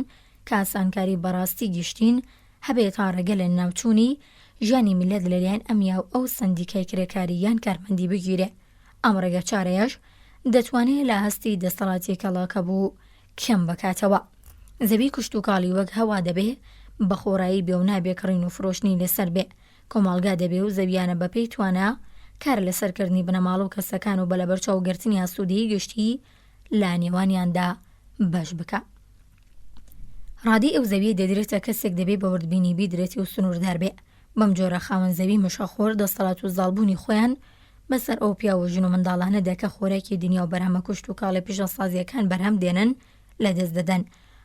کە ئاسانکاری بەڕاستی گشتین هەبێت تا ڕێگە لە ناوچوونی ژیانی میلەت لەلایەن ئەمیا و ئەو سندیکای کرێکاری یان کارمەندی بگیرێ. ئەم ڕێگە چارەیەش دەتوانێت لە هەستی دەسەڵاتی کەڵاکە بوو کەم بکاتەوە. زەوی کوشت و کاڵی وەک هەوا دەبێ بە خۆڕایی بێ و نابێ کڕین و فرۆشتنی لەسەر بێ. کۆمەڵگا دەبێ و زەویانە بەپێی توانە کار لەسەرکردنی بنەماڵ و کەسەکان و بەلەبەرچاوگرتنی ئاسوودەیی گشتی لە نێوانیاندا بەش بکە. ڕادی ئەو زەویە دەدرێتە کەسێک دەبێ بەوردبینی بیدرێتی و سنووردار بێ. بەم جۆرە خاوەن زەوی مشەخۆر دەسەڵات و زاڵبوونی خۆیان بەسەر ئەو پیاوە ژن و منداڵانە دەکە خۆراکی دنیا و بەرهەمە کوشت و کاڵە پیشەسازیەکان بەرهەم دێنن لە دەست دەدەن.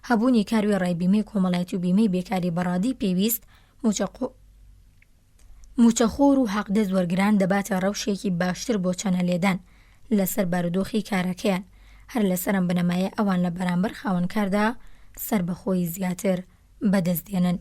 هەبوونی کاروی ڕایبیمەی کۆمەڵایەتی و بیمەی بێکاری بەڕادی پێویست موچەخۆر و حەقدەست وەرگران دەباتە ڕەوشێکی باشتر بۆ چەنە لێدان لەسەر بارودۆخی کارەکەیان. هەر لەسەرم بنەمایە ئەوان لە بەرامبەر خاوەنکاردا سەر بەخۆی زیاتر بەدەست دێنن.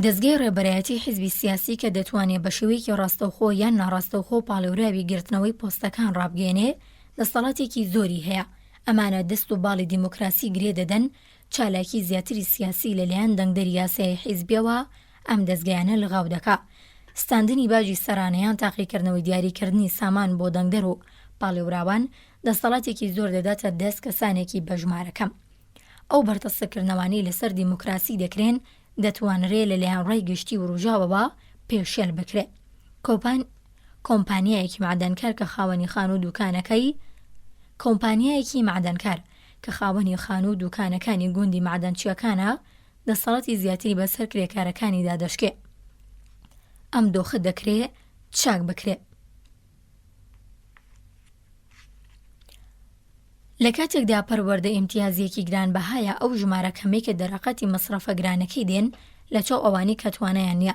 دەستگای ڕێبەرایەتی حیزبی سیاسی کە دەتوانێت بە شێوەیەکی ڕاستەوخۆ یان ناڕاستەوخۆ پاڵێوراوی گرتنەوەی پۆستەکان ڕابگەێنێ دەسەڵاتێکی زۆری هەیە. ئەمانە دەست و باڵی دیموکراسی گرێ دەدەن چالاکی زیاتری سیاسی لەلایەن دەنگدەری یاسای حیزبیەوە ئەم دەستگایانە لەغاو دەکا. ستاندنی باجی سەرانەیان تاقیکردنەوەی دیاریکردنی سامان بۆ دەنگدەر و پاڵێوراوان دەسەڵاتێکی زۆر دەداتە دەست کەسانێکی بەژمارەکەم. ئەو بەرتەسەکردنەوانی لەسەر دیموکراسی دەکرێن دەتوانرێت لەلایەن ڕای گشتی و ڕووژاوەوە پێشێل بکرێت. کۆمپانیایەکی معدەنکار کە خاوەنی خان و دوکانەکانی گوندی معدەنچیەکانە دەسەڵاتی زیاتری بەسەر کرێکارەکانیدا دەشکێ. ئەم دۆخە دەکرێت چاک بکرێت. لە کاتێکدا پەروەردە ئیمتیازیەکی گرانبەهایە ئەو ژمارە کەمەی کە دەرەقەتی مەسرەفە گرانەکەی دێن لە چاو ئەوانی کە توانایان نییە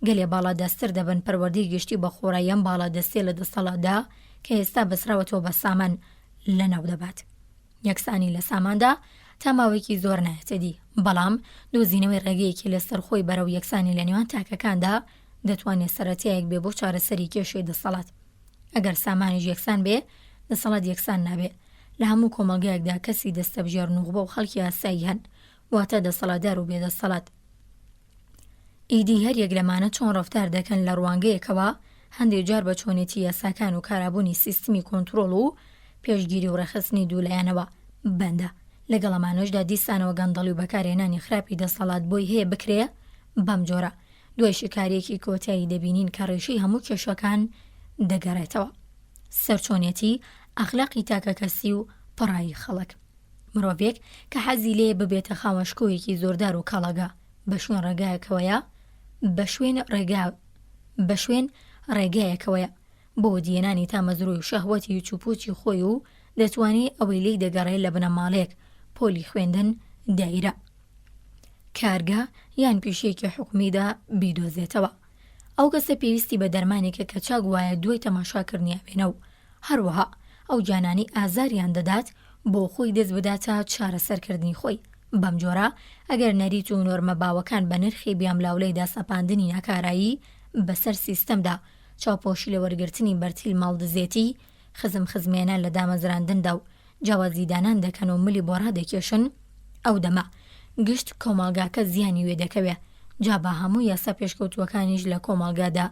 گەلێ باڵادەستر دەبن پەروەردەی گشتی بە خۆڕاییان باڵادەستێ لە دەسەڵاتدا کە ئێستا بەسراوەتەوە بە سامان لەناو دەبات. یەکسانی لە ساماندا تا ماوەیەکی زۆر نایەتەدی، بەڵام دۆزینەوەی ڕێگەیەکی لەسەر خۆی بەرەو یەکسانی لە نێوان تاکەکاندا دەتوانێت سەرەتایەک بێ بۆ چارەسەری کێشەی دەسەڵات. ئەگەر سامانیش یەکسان بێ دەسەڵات یەکسان نابێ. لە هەموو کۆمەلگایەکدا کەسی دەستەبژێر نوغبە و خەڵکی ئاسایی هەن واتە دەسەڵاتدار و بێدەسەڵات. ئیدی هەر یەک لەمانە چۆن ڕەفتار دەکەن لە ڕوانگەیەکەوە هەندێک جار بە چۆنێتی یاساکان و کارابوونی سیستمی کۆنتڕۆڵ و پێشگیری و ڕێخستنی دوولایەنەوە بەندە. لەگەڵ ئەمانەشدا دیسانەوە گەندەڵی و بەکارهێنانی خراپی دەسەڵات بۆی هەیە بکرێ بەم جۆرە. دوای شکارێکی کۆتایی دەبینین کە ڕێژەی هەموو کێشەکان دەگەڕێتەوە. سەرچۆنێتی ئەخلاقی تاکە کەسی و پڕایی خەڵک. مرۆڤێک کە حەزی لێ ببێتە خاوەشکۆیەکی زۆردار و کاڵەگا بە شوێن ڕێگایەکەوەیە بۆ دیێنانی تا مەزروی و شەهوەتی و چوپۆچی خۆی و دەتوانێت ئەوەی لی دەگەڕێت لە بنەماڵێک پۆلی خوێندن دایرە کارگا یان پیشەیەکی حوکمیدا بیدۆزێتەوە. ئەو کەسە پێویستی بە دەرمانێکە کە چاک وایە دوای تەماشاکردنیە بێنە و هەروەها ئەو جانانی ئازاریان دەدات بۆ خۆی دەست بداتە چارەسەرکردنی خۆی. بەم جۆرە ئەگەر نەریت و نۆرمە باوەکان بە نرخی بیاملاولەیدا سەپاندنی ناکارایی بەسەر سیستەمدا چاوپۆشی لە وەرگرتنی بەرتیل ماڵدزێتی خزمێنە لە دامەزراندندا و جیاوازیدانان دەکەن و ملی بۆ ڕادەکێشن ئەو دەما گشت کۆمەڵگاکە زیانی وێ دەکەوێ جا بە هەموو یاسا پێشکەوتوەکانیش لە کۆمەڵگادا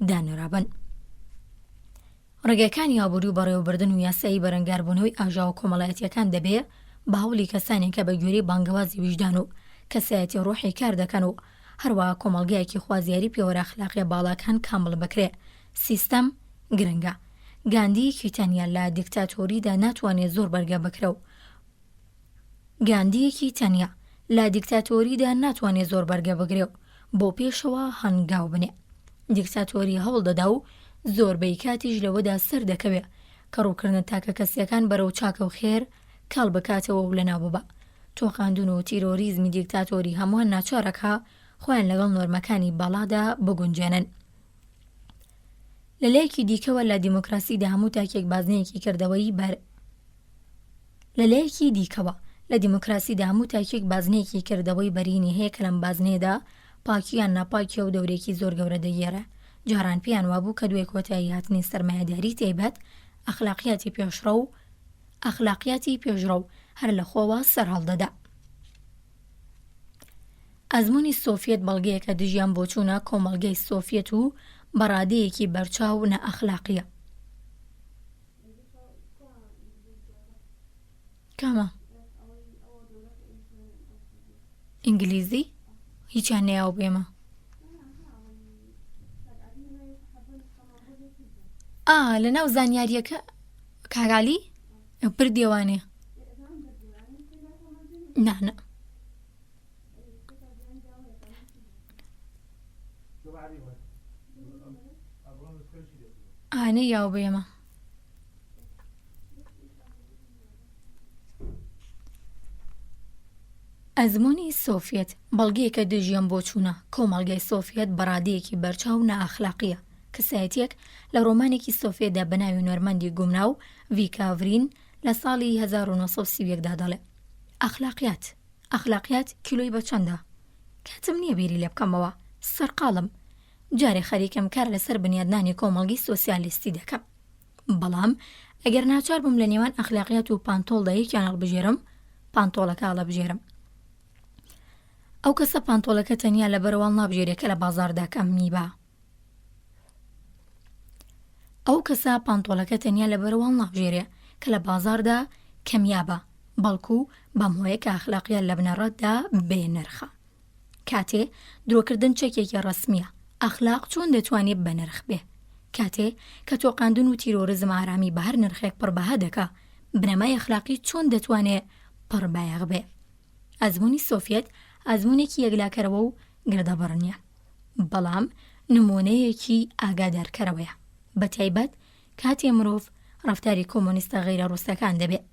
دانرابن. ڕێگەکانی ئابووری و بەڕێوەبردن و یاسایی بەرەنگاربوونەوەی ئاژاو کۆمەڵایەتیەکان دەبێ بە هەوڵی کەسانێک کە بە گوێرەی بانگەوازی ویژدان و کەسایەتی ڕۆحی کار دەکەن و هەروەها کۆمەڵگایەکی خوازیاری پێوەرە ئەخلاقیە باڵاکان کامل بکرێ. سیستەم گرنگە. گاندی کتێبی لە دیکتاتۆریدا ناتوانێت زۆر بەرگە بکرێ و گاندیەکی تەنیا لە دیکتاتۆریدا ناتوانێت زۆر بەرگە بگرێ و بۆ پێشەوە هەنگاو بنێ. دیکتاتۆری هەوڵ دەدا و زۆربەی کاتیش لەوەدا سەر دەکەوێت کە ڕووکردن تاکە کەسیەکان بەرەو چاکە و خێر کاڵ بکاتەوە و لەناو ببە. تۆقاندون و تیرۆریزمی دیکتاتۆری هەمووان ناچارەکە خۆیان لەگەڵ نۆرمەکانی بەڵادا بگونجێنن. لەلایەکی دیکەوە لە دیموکراسیدا هەموو تاکێک بازنەیەکی کردەوەی بەرینی هەیە کە لەم بازنێدا پاکیان ناپاکیە و دەورێکی زۆر گەورە دەگێرە. جاران پێیان وابوو کە دوای کۆتایی هاتنی سەرمایەداری تایبەت ئەخلاقیاتی پێشڕە و هەر لە خۆوە سەر هەڵدەدا. ئەزموونی سۆڤیەت بەڵگەیەکە دژیان بۆ چوونە کۆمەڵگەی سۆڤیەت و بەڕادەیەکی بەرچاو نەئەخلاقیە. کامە؟ ئینگلیزی؟ هیچیان نەیاو بێمە. لە ناو زانیاریەکە کاگالی؟ بردیوانێ نانە ئانە یاو بێمە ئەزمموی سۆڤێت بەڵگەیەکە دژیان بۆ چوونە کۆمەڵگەی سۆڤێت بەڕادەیەکی بەرچاو نائەخلاقیە کەسایەتێک لە ڕۆمانێکی سۆڤێتدا بەناوی نۆرمەندی گومناو ڤیکاڤرین لە ساڵی 1930دا دەڵێ ئەخلاقیات کیلۆی بە چەندە؟ کاتم نییە بیری لێ بکەمەوە سەرقاڵم جارێ خەریکم کار لەسەر بنیادنانی کۆمەڵگی سۆسیالیستی دەکەم بەڵام ئەگەر ناچار بم لە نێوان ئەخلاقیات و پانتۆڵدا یەکیان هەڵبژێرم پانتۆڵەکە هەڵەبژێرم ئەو کەسە پانتۆڵەکە تەنیا لە بەرەوەڵ نابژێرێت کە لە بازاڕدا کەمی بە ئەو کەسە پانتۆڵەکە تەنیا لە بەرەوەڵ نابژێرێ کە لە بازاڕدا کەمیابە بەڵکو بەم هۆیە کە ئەخلاقیات لە بنەڕەتدا بێنرخە کاتێ درۆکردن چەکێکی ڕەسمیە ئەخلاق چۆن دەتوانێت بە نرخ بێ کاتێ کە تۆقاندن و تیرۆریزم ئارامی بە هەر نرخێک پڕبەها دەکا بنەمای ئەخلاقی چۆن دەتوانێت پڕبایەغ بێ ئەزمموی سۆڤێت ئەزممونێکی یەکلاکەرەوە و گردەبڕنیە بەڵام نمونەیەکی ئاگادارکەرەوەیە بە تایبەت کاتێ مرۆڤ ڕەفتاری کۆمۆنیستە غەیرە ڕووسەکان دەبێت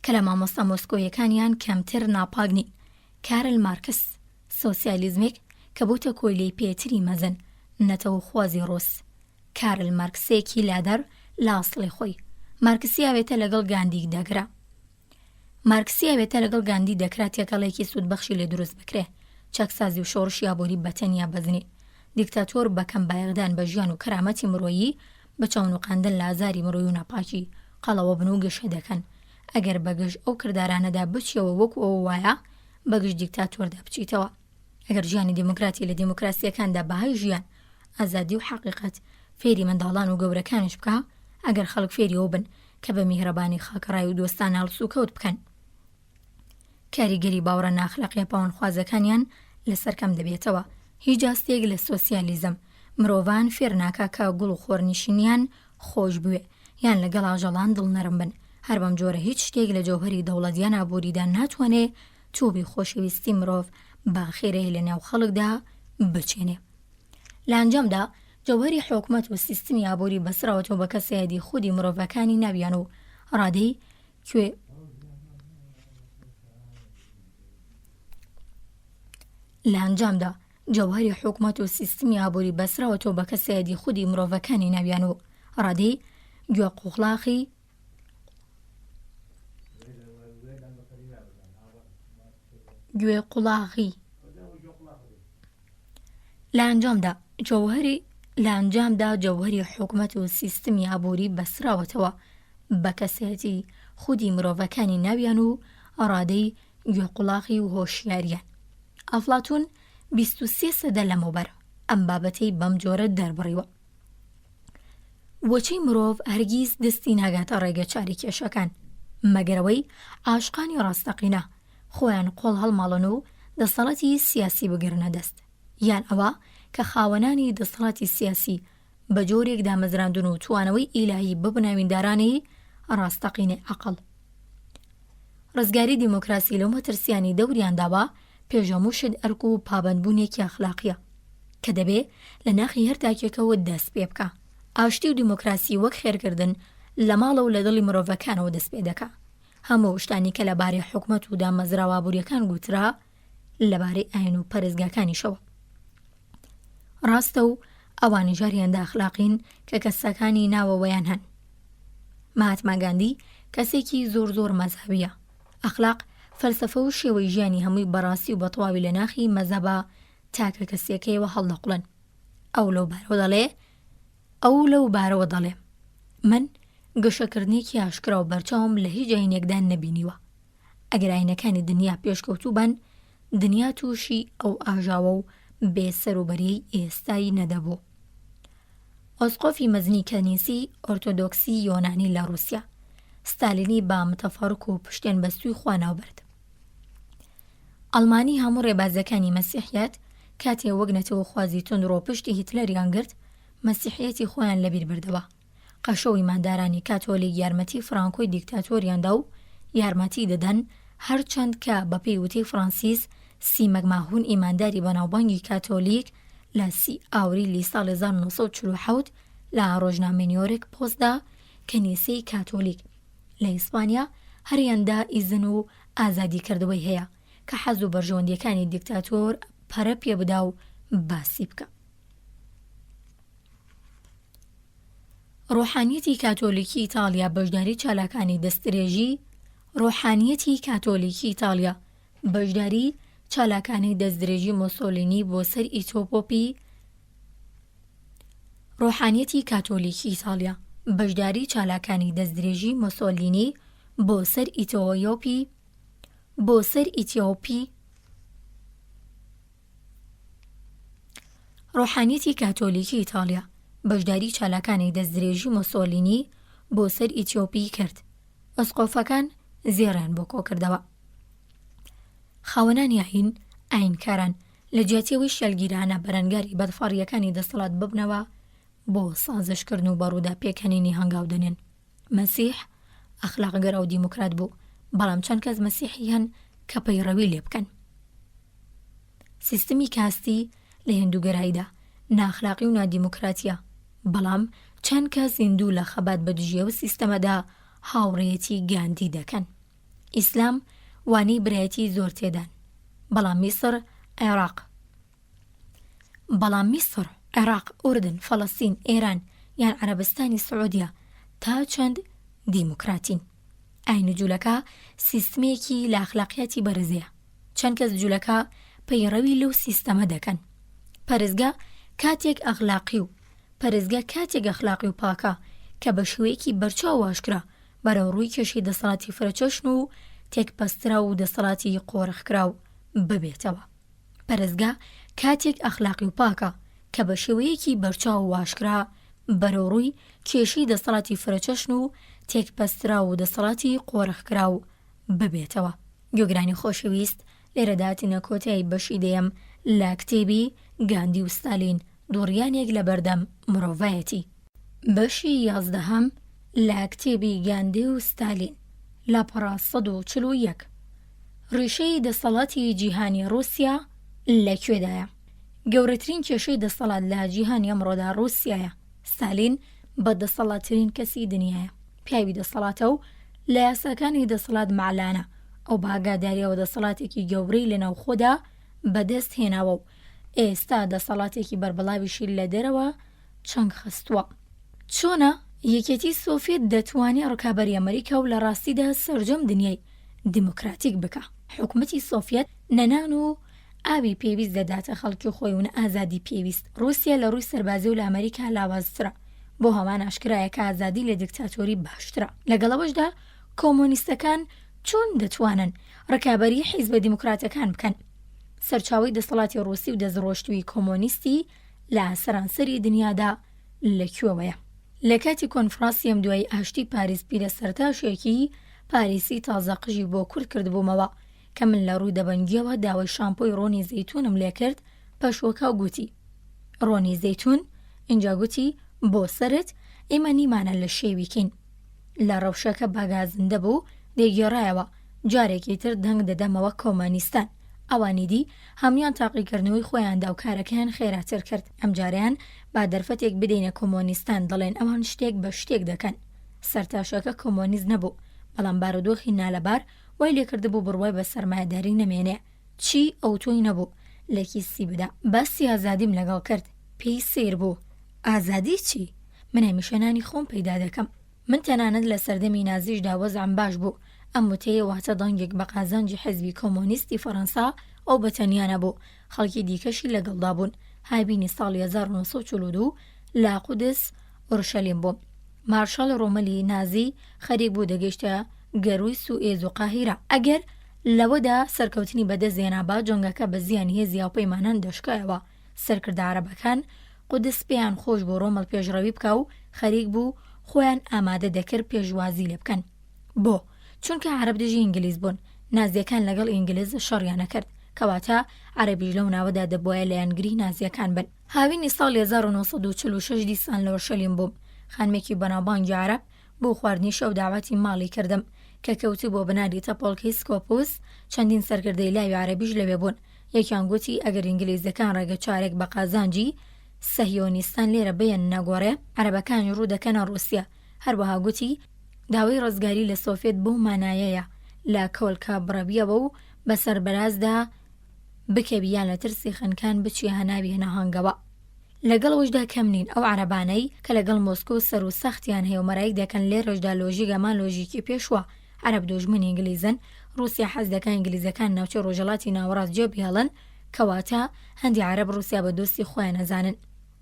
کە لە مامۆستا مۆسکۆیەکانیان کەمتر ناپاک نین کارل مارکس سۆسیالیزمێک کە بووتە کۆیلەی پێتری مەزن نەتەوە خوازی ڕۆس کارل مارکسێکی لادەر لە ئاستڵی خۆی مارکسی ئاوێتە لەگەڵ گاندی دەگرا مارکسی ئاوێتە لەگەڵ گاندی دەکرات تێکەڵێکی سوودبەخشی لێ دروست بکرێ چەکسازی و شۆڕشی ئابووری بەتەنیا بەزنی دیکتاتۆر بەکەم بایەغدان بە ژیان و کەرامەتی مرۆیی بە چاون و قاندن لە ئازاری مرۆی و ناپاکی قەڵەوە بن و گەشە دەکەن ئەگەر بەگەشت ئەو کردارانەدا بچیەوە وەکو ئەوە وایە بەگشت دیکتاتۆردا بچیتەوە ئەگەر ژیانی دیموکراتی لە دیموکراسیەکاندا بەهای ژیان ئازادی و حەقیقەت فێری منداڵان و گەورەکانش بکە ئەگەر خەڵک فێریەوە بن کە بە میهرەبانی خاکەڕای و دۆستان هەڵسوکەوت بکەن کاریگەری باوەڕە ناخلاقیە پاوەندخوازەکانیان لەسەرکەم دەبێتەوە هیچ جاستێک لە سۆسیالیزم مرۆڤان فێر ناکا کە گوڵ و خۆرنشینیان خۆش بوێ یان لەگەڵ ئاژەڵان دڵنەرم بن هەر بەم جۆرە هیچ شتێک لە جەوهەری دەوڵەتیان ئابووریدا ناتوانێ تووبی خۆشەویستی مرۆڤ باخێرەی لە ناو خەڵکدا بچێنێ لە ئەنجامدا جەوهەری حوکمەت و سیستمی ئابووری بەسراوەتەوە بە کەسایەتی خودی مرۆڤەکانی ناویان و ڕادەی کوێ لە ئەنجامدا جەوهەری حوکمەت و سیستمی ئابووری بەسراوەتەوە بە کەسایەتی خودی مرۆڤەکانی ناویان و ڕادەی گوێقوڵاقی لە ئەنجامدا جەوهەری حوکمەت و سیستمی ئابووری بەسراوەتەوە بە کەسایەتی خودی مرۆڤەکانی ناویان و ڕادەی گوێقوڵاقی و هۆشیاریان ئەفلاتون 23% لەمەوبەر ئەم بابەتەی بەم جۆرە دەربڕیوە وەچەی مرۆڤ هەرگیز دەستی ناگاتە ڕێگە چاری کێشەکان مەگەرەوەی عاشقانی ڕاستەقینە خۆیان قۆڵ هەڵماڵن و دەسەڵاتی سیاسی بگرنە دەست یان ئەوە کە خاوەنانی دەسەڵاتی سیاسی بە جۆرێک دامەزراندون و توانەوەی ئیلاهی ببناویندارانی ڕاستەقینە عەقڵ ڕزگاری دیموکراسی لەو مەترسیانی دەوریانداوە پێشەموشت ئەرک و پابەندبوونێکی ئەخلاقیە کە دەبێ لە ناخی هەر تاکێکەوە دەست پێ بکە ئاشتی و دیموکراسی وەک خێرکردن لە ماڵە و لە دڵی مرۆڤەکانەوە دەست پێ دەکا هەموو شتانی کە لەبارەی حوکمەت و دامەزراوە ئابووریەکان گوترا لەبارەی ئاین و پەرێزگاکانیشەوە ڕاستە و ئەوانی ژاریاندا ئەخلاقین کە کەسەکانی ناوەوەیان هەن ماهاتما گاندی کەسێکی زۆر مەزهەبیە ئەخلاق فەلسەفە و شێوەی ژیانی هەمووی بەڕاستی و بەتەواوی لە ناخی مەزەبە تاکە کەسێکەوە هەڵدەقڵن ئەو لەو بارەوە دەڵێ من گەشەکردنێکی ئاشکرا و بەرچاوم لە هیچ ئاینێکدا نەبینیوە ئەگەر ئاینەکانی دنیا پێشکەوتوو بن دنیا تووشی ئەو ئاژاوە و بێسەروبەریەی ئێستایی نەدەبوو ئۆسقۆفی مەزنی کەنیسی ئۆرتۆدۆکسی یۆنانی لە رووسیا ستالینی با متەفەڕق و پشتێن بەستووی خواناوبرد ئەڵمانی هەموو ڕێبازەکانی مەسیحیەت کاتێ وەک نەتەوە خوازی تونڕۆ پشتی هیتلەریان گرت مەسیحیەتی خۆیان لەبیر بردەوە قەشەوی مادارانی کاتۆلیک یارمەتی فرانکۆی دیکتاتۆریاندا و یارمەتی دەدەن هەرچەند کە بەپێی وتەی فرانسیس سیمەک ماهون ئیمانداری بەناوبانگی کاتۆلیک لە 30 ئاوریلی ساڵی 1947 لە ڕۆژنامەی نیویۆرک پۆستدا کەنیسەی کاتۆلیک لە ئیسپانیا هەریاندا ئیزن و ئازادی کردەوەی هەیە کە حەز و بەرژەوەندیەکانی دیکتاتۆر پەرە پێ بدا و باسی بکە. ڕۆحانیەتی کاتۆلیکی ئیتالیا بەشداری چالاکانی دەستدرێژی ڕۆحانیەتی کاتۆلیکی ئیتالیا بەشداری چالاکانی دەستدرێژی مۆسۆلینی بۆ سەر ئیتۆپۆپی ڕۆحانیەتی کاتۆلیکی ئیتالیا بەشداری چالاکانی دەستدرێژی مۆسۆلینی بۆ سەر ئیتیۆپی ڕۆحانیەتی کاتۆلیکی ئیتالیا بەشداری چالاکانی دەستدرێژی مۆسۆلینی بۆ سەر ئیتیۆپی کرد. ئەسقۆفەکان زێڕیان بۆ کۆکردەوە. خاوەنانی ئاینکاران لە جیاتیەوەی شەلگیرانە بەرەنگاری بەدفەڕیەکانی دەسەڵات ببنەوە بۆ سازشکردن و بەڕوودا پێکەنینی هەنگاو دەنێن. مەسیح ئەخلاقگەر و دیموکرات بوو، بەڵام چەند کەس مەسیحی هەن کە پەیڕەوی لێ بکەن. سیستمی کاستی لە هندوگەراییدا ناخلاقی و نادیموکراتیە، بەڵام چەند کەس هیندوو لە خەبات بەدژیەوە سیستەمەدا هاوڕێیەتی گاندی دەکەن. ئیسلام وانەی برایەتی زۆر تێدان، بەڵام میسر، عێراق، ئوردن، فەڵەستین، ئێران یان عەرەبستانی سعودیە تا چەند دیموکراتین. ئاینە جوولەکە سیستمێکی لە ئەخلاقیەتی بەرزەیە. چەند کەس جوولەکە پەیڕەوی لەو سیستەمە دەکەن. پەرزگا کاتێک ئەخلاقی و پاکە کە بە شێوەیەکی بەرچاو واشکرا بەرەو ڕووی کێشەی دەسەڵاتی فرەچەشن و تێکپەسترا و دەسەڵاتی قۆڕخکراو ببێتەوە. پەرزگا کاتێک ئەخلاقی و پاکە کە بە شێوەیەکی بەرچاو واشکرا بەرەو ڕووی کێشەی دەسەڵاتی فرەچەشن و تێکپەسترا و دەسەڵاتی قۆڕخکراو ببێتەوە. گوێگرانی خۆشەویست، لێرەداتینە کۆتایی بەشی دەیەم لە کتێبی گاندی و ستالین دووڕیانێک لە بەردەم مرۆڤایەتی. بەشی 11 لە کتێبی گاندی و ستالین لە پەڕا 141 ڕیشەی دەسەڵاتی جیهانی رووسیا لەکوێدایە؟ گەورەترین کێشەی دەسەڵات لە جیهانی ئەمڕۆدا رووسیایە. ستالین بە دەسەڵاتترین کەسی دنیایە. پیاوی دەسەڵاتە و لە یاساکانی دەسەڵات مەعلانە. ئەو باگاداریەوە دەسەڵاتێکی گەورەی لە ناوخۆدا بەدەست هێناوە و ئێستا دەسەڵاتێکی بەربەڵاویشی لە دەرەوە چەنگ خستووە. چۆنە یەکێتی سۆڤیەت دەتوانێت ڕکابەری ئەمریکا و لە ڕاستیدا سەرجەم دنیای دیموکراتیک بکە؟ حوکمەتی سۆڤیەت نەنان و ئاوی پێویست دەداتە خەڵکی خۆی و ئازادی پێویست. رووسیا لە ڕووی سەربازی و لە ئەمریکا لاوازترە، بۆ هەمان ئاشکرایە کە ئازادی لە دیکتاتۆری باشترە. لەگەڵەوەشدا کۆمۆنیستەکان چۆن دەتوانن ڕکابەری حیزبە دیموکراتەکان بکەن؟ سەرچاوی دەسەڵاتی ڕووسی و دەستڕۆشتووی کۆمۆنیستی لە سەرانسەری دنیادا لەکوێوەیە؟ لە کاتی کۆنفرانسی ئەم دوای ئاشتی پاریس پیرە سەرتاشێکی پاریسی تازە قژی بۆ کورت کردبوومەوە کە من لە ڕووی دەبەنگیەوە داوای شامپۆی ڕۆنی زەیتونم لێ کرد. پەشۆکە گوتی ڕۆنی زەیتون؟ اینجا گوتی بۆ سەرت ئێمە نیمانە لە شێویکین. لە ڕەوشەکە باگازندە بوو دێگێڕایەوە. جارێکی تر دەنگ دەدەمەوە کۆمۆنیستان. ئەوانی دی هەمویان تاقیکردنەوەی خۆیاندا و کارەکەیان خێراتر کرد. ئەم جاریان با دەرفەتێک بدەینە کۆمۆنیستان دەڵێن ئەوان شتێک بە شتێک دەکەن. سەرتاشەکە کۆمۆنیست نەبوو، بەڵام بارودۆخی نالەبار وای لێکردبوو بڕوای بە سەرمایەداری نەمێنێ. چی ئەو تۆی نەبوو لەکی سی بدا. باسی ئازادیم لەگەڵ کرد، پێی سیر بوو. ئازادی چی؟ من هەمیشەنانی خۆم پەیدا دەکەم. من تەنانەت لە سەردەمی نازیشدا وەزعم باش بوو. ئەم وتەیە واتە دەنگێک بە قازانجی حیزبی کۆمۆنیستی فەڕەنسا ئەو بەتەنیا نەبوو، خەڵکی دیکەشی لەگەڵدا بوون. هابینی ساڵی 1942 لە قودس ئۆرشەلیم بوو. مارشال ڕۆمەلی نازی خەریک بوو دەگەیشتە گەروی سوئێز و قاهیرە. ئەگەر لەوەدا سەرکەوتنی بەدەستێنابا جەنگەکە بە زیانی هێزی هاوپەیمانان دەشکایەوە. سەرکردە عەرەبەکان قودس پێیان خۆش بۆ ڕۆمەڵ پێشڕەوی بکە و خەریک بوو خۆیان ئامادە دەکرد پێشوازی لێ بکەن. بۆ چونکە عەرەب دژی ئینگلیز بوون، نازیەکان لەگەڵ ئینگلیز شەڕیانە کرد، کەواتە عەرەبیش لەو ناوەدا دەبوایە لەیانگری نازیەکان بن. هاوینی ساڵی 1946 دیسان لە ئۆرشەلیم بووم. خانمێکی بەناوبانگی عەرەب بۆ خواردنی شەو داواتی ماڵی کردم کە کەوتی بۆ بناری تەپۆڵکەی سکۆپوس چەندین سەرکردەی لاوی عەرەبیش لەوێ بوون. یەکیان گوتی ئەگەر ئینگلیزەکان ڕێگە چارێک بە قازانجی سەهیۆنیستان لێرە بێن نەگۆڕێ عەرەبەکانی ڕوو دەکەنە ڕووسیا. هەروەها گوتی داوای ڕزگاری لە سۆڤێت بۆ مانایەیە لە کۆلکە بڕەبیەوە و بەسەر بەرازدا بکەبیان لە ترسی خنکان بچی هەناوی هەنەهانگەوە. لەگەڵەوەشدا کەم نین ئەو عەرەبانەی کە لەگەڵ مۆسکۆ سەر و سەختیان هەیە و مەرایک دەکەن لێرەشدا لۆژیگەمان لۆژیکی پێشوە. عەرەب دووژمنی ئینگلیزن، رووسیا حەز دەکات ئینگلیزەکان ناوچەی ڕۆژهەڵاتی ناوەڕاست جێبهێڵن، کەواتە هەندی عەرەب رووسیا بە دۆستی خۆیان نەزانن.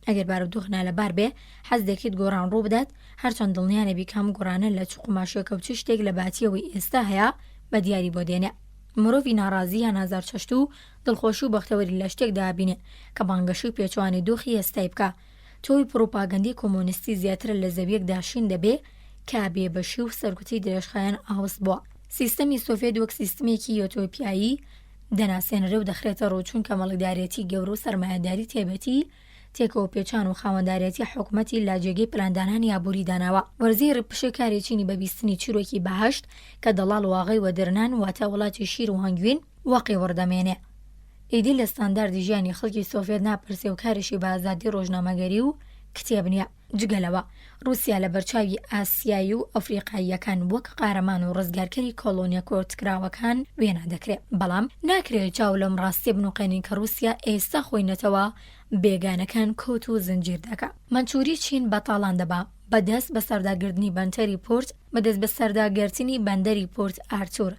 ئەگەر بارودۆخ لەبار بێ حەز دەکەیت گۆڕان ڕوو بدات، هەرچەند دڵنیانە بیکەم گۆڕانە لە چ قوماشێکە و چ شتێک لە باتیەوەی ئێستا هەیە بە دیاری بۆ دێنێ. مرۆڤی ناڕازی یان ئازارچەشت و دڵخۆشی و بەختەوەری لە شتێک دابینێ کە بانگەشی و پێچوانی دۆخی ئێستای بکە. تۆی پرۆپاگەندی کۆمۆنیستی زیاتر لە زەویەکدا شین دەبێ کە بێبەشی و سەرکوتی درێژخایەن ئاوس بووە. سیستەمی سۆڤێت وەک سیستەمێکی یۆتۆپیایی دەناسێنرێ و دەخرێتە ڕووچوون کە مەڵکدارێتی گەورە و سەرمایەداری تێبەتی تێکەوە پێچان و خاوەندارێتی حوکمەتی لاجێگەی پلاندانانی ئابووری داناوە. وەرزی ڕپشەکاری چینی بە بیستنی چیرۆکی بەهەشت کە دەڵاڵ واغی وەدرنان واتە وڵاتی شیر و هەنگوین وەقی وەردەمێنێ. ئیدی لە ستانداردی ژیانی خەڵکی سۆڤێت ناپرسێ و کارشی بە ئازادی ڕۆژنامەگەری و کتێب نییە. جگەلەوە رووسیا لە بەرچاوی ئاسیایی و ئەفریقاییەکان وەک قارەمان و ڕزگارکەری کۆلۆنیە کۆرتکراوەکان وێنە دەکرێت. بەڵام ناکرێت چاو لەم ڕاستی بنووقێنین کە رووسیا ئێستا خۆی نەتەوە بێگانەکان کۆت و زنجیر دەکات. مەنچوری چین بەتاڵان دەبا بەدەست بە سەرداگرتنی بەندەری پۆرت بەدەست بە سەرداگرتنی بەندەری پۆرت ئارتور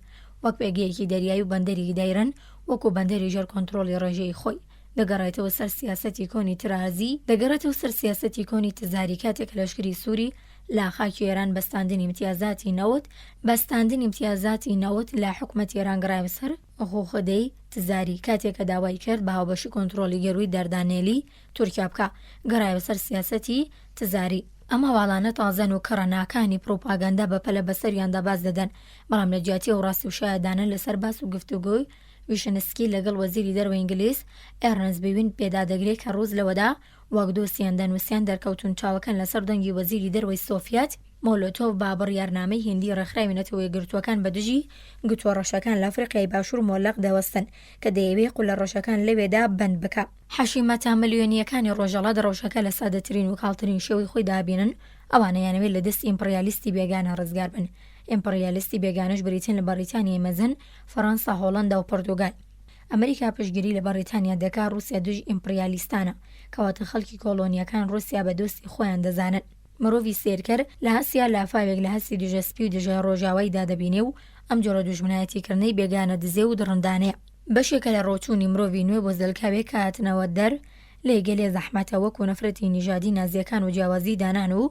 وەک پێگەیەکی دەریایی و بەندەری دایرن وەکو بەندەری ژێر کۆنتڕۆلی ڕێژەی خۆی. دەگەڕێتەوە سەر سیاسەتی کۆنی ترازی، دەگەڕێتەوە سەر سیاسەتی کۆنی تزاری کاتێک لەشکری سووری لا خاکی ئێران بەستاندنی امتیازاتی نەوت لە حوکمەتی ئێران گەڕایە سەر خۆخۆدەی تزاری کاتێک کە داوای کرد بە هاوبەشی کۆنتڕۆلی گەروی دەردانێلی تورکیا بکە گەڕایە سەر سیاسەتی تزاری. ئەمە واڵانە تازەن و کڕەناکانی پرۆپاگەندا بەپەلە بەسەریاندا باز دەدەن. بەڵام لە جیاتی و ڕاستی و شایەدانە لەسەر باس و گفتوگۆی ویشنسکی لەگەڵ وەزیری دەرەوەی ئینگلیز ئێرنز بوین پێدادەگرێت کە ڕۆژ لەوەدا وەک دۆسیان دەنووسیان دەرکەوتون چاوەکان لەسەر دەنگی وەزیری دەرەوەی سۆڤێت مۆلۆتۆڤ بابڕ یارنامەی هیندی ڕێکخراوێنێتەوە گرتوەکان بە دژی گوتوە ڕەشەکان لە ئەفریقای باشوور مۆلەق دەوەستن کە دەیەوێت قولە ڕەشەکان لەوێدا بند بکە. حەشیمەتە ملیۆنیەکانی ڕۆژهەڵات ڕەوشەکە لە سادەترین و کاڵترین شێوەی خۆی دابینن. ئەوانەیانەوێت لە دەست ئیمپریالیستی بێگانە ڕزگار بن. ئیمپریالیستی بێگانەش بریتین لە بەریتانیای مەزن، فەڕەنسا، هۆڵەندا و پۆرتوگال. ئەمریکا پشگیری لە بەریتانیا دەکات رووسیا دوژ ئیمپریالیستانە کەواتە خەڵکی کۆلۆنیەکان رووسیا بە دۆستی خۆیان دەزانن. مرۆڤی سێرکەر لە هەسیا لافاوێک لە هەستی دژەسپی و دژە ڕۆژاوای دادەبینێ و ئەم جۆرە دوژمنایەتیکردنەی بێگانە دزێ و دڕندانەیە. بەشێکە لە ڕۆچوونی مرۆڤی نوێ بۆ زەلکاوێک کاتنەوە دەر لێگەلێ زەحمەتە وەکو نەفرەتی نیژادی نازیەکان و جیاوازی دانان و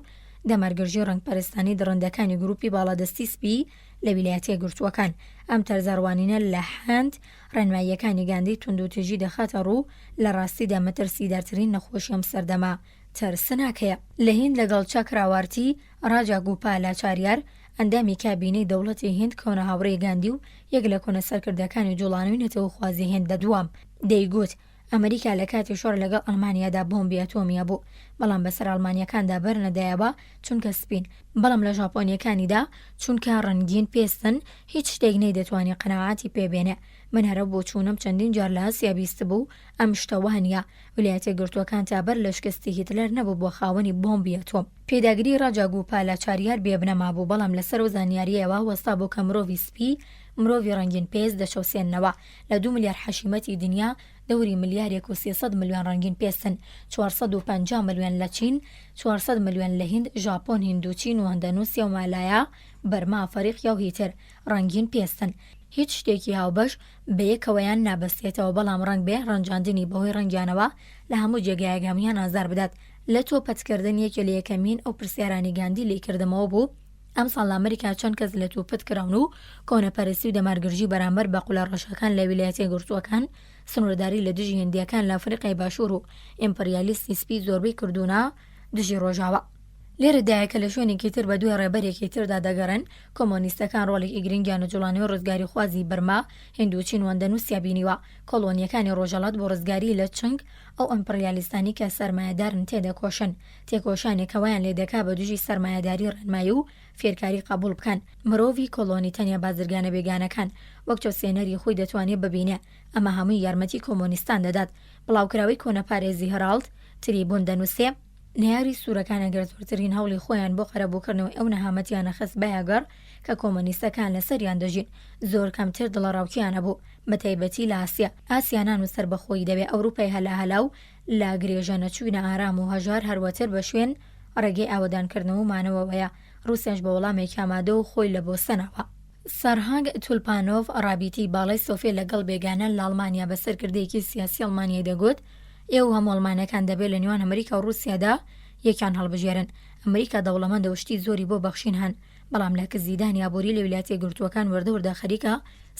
دەمەرگرژی ڕەنگپەرستانی دڕندەکانی گروپی باڵادەستی سپی لە ویلایەتە گرتووەکان. ئەم تەرزاڕوانینە لە هەند ڕێنماییەکانی گاندی توندوتیژی دەخاتە ڕوو لە ڕاستیدا مەترسی دارترین نەخۆشی ئەم سەردەما تەرسناکەیە. لە هیند لەگەڵ چاکراوارتی ڕاجا گوپالاچاریار ئەندامی کابینەی دەوڵەتی هیند کۆنە هاوڕێی گاندی و یەک لە کۆنە سەرکردەکانی جوڵانووینەتەوە خوازی هیند دووەم دەیگوت ئەمریکا لە کاتی شۆڕ لەگەڵ ئەڵمانیادا بۆمبی ئەتۆمیە بوو بەڵام بەسەر ئەڵمانیەکاندا بەرنەدایەوە چونکە سپین، بەڵام لە ژاپۆنیەکانیدا چونکە ڕەنگین پێستن هیچ شتێک نەیدەتوانی قەناعاتی پێبێنێ. من هەرە بۆ چوونم چەندین جار لە هەسیا بیست بوو ئەم شتەوانە ویلایەتە گرتووەکان تابەر لە شکستی هیتلەر نەبوو بۆ خاوەنی بۆمبی ئەتۆم. پێداگری ڕاجا گوپالاچاریار بێبنەما بوو بەڵام لەسەر و زانیاریەوە وەستا بوو کە مرۆڤی سپی مرۆڤی ڕەنگین پێست دەچەوسێننەوە. لە 2 ملیار حەشیمەتی دنیا دەوری ملیارێک و 300 ملیۆن ڕەنگین پێستن، 450 ملیۆن لە چین، 400 ملیۆن لە هیند، ژاپۆن، هیندوچین و هەندەنووسیا و مالایە، بەرما، فەریقیا و هیتر ڕەنگین پێستن. هیچ شتێکی هاوبەش بە یەکەوەیان نابەستێتەوە بەڵام ڕەنگ بێ ڕەنجاندنی بەهۆی ڕەنگیانەوە لە هەموو جێگایەکەمیان ئازار بدات. لە تۆ پەتکردن یەکێ لە یەکەمین ئەو پرسیارانی گاندی لێ کردمەوە بوو ئەم ساڵ لە ئەمریکا چەند کەس لە تووپت کراون و کۆنەپەرستی و دەمارگرژی بەرامبەر بە قولە ڕەشەکان لە ویلایەتە گرتووەکان سنوورداری لە دژی هێندیەکان لە ئەفریقای باشوور و ئیمپریالیستی سپی زۆربەی کردوونە دژی ڕۆژاوە. لێرەدایە کە لە شوێنێکی تر بە دوای ڕێبەرێکی تردا دەگەڕن کۆمۆنیستەکان ڕۆڵێکی گرنگیان و جوڵانی و ڕزگاری خوازی بەرما هندوچین وەندەنووسیا بینیوە کۆلۆنیەکانی ڕۆژهەڵات بۆ ڕزگاری لە چنگ ئەو ئەمپریالیستانی کە سەرمایەدارن تێدەکۆشن تێکۆشانێکەوەیان لێ دەکا بە دوژی سەرمایەداری ڕێنمایی و فێرکاری قبول بکەن مرۆڤی کۆلۆنی تەنیا بازرگانە بێگانەکان وەک چاوسێنەری خۆی دەتوانێت ببینێ ئەمە هەمووی یارمەتی کۆمۆنیستان دەدات بڵاوکراوی کۆنەپارێزی هەراڵد تریبون دەنووسێ نیاری سوورەکانە گەر زۆرترین هەوڵی خۆیان بۆ قەرەبووکردنەوەی ئەو نەهامەتیانە خست بەیەگەڕ کە کۆمۆنیستەکان لەسەریان دەژین زۆر کەمتر دڵەڕاوکیانە بوو بە تایبەتی لە ئاسیانان و سەربەخۆی دەبێ ئەوروپای هەلاهەلا و لا گرێژە نەچوونە ئارام و هەژار هەروەتر بە شوێن ڕێگەی ئاوەدانکردنەوە و مانەوەیە رووسیاش بە وەڵامێکی ئامادە و خۆی لە بۆ سەنەوە سەرهانگ تولپانۆڤ ڕابیتی باڵای سۆفێ لەگەڵ بێگانە لە ئەڵمانیا بە سەرکردەیەکی سیاسی ئەڵمانیای دەگوت ئێوە هەموو ئەڵمانەکان دەبێت لە نێوان ئەمریکا و رووسیادا یەکیان هەڵبژێرن ئەمریکا دەوڵەمەندە و شتی زۆری بۆ بەخشین هەن بەڵام لە کزیدانی ئابووری لە ویلایەتە یەکگرتووەکان وەردەوردا خەریکە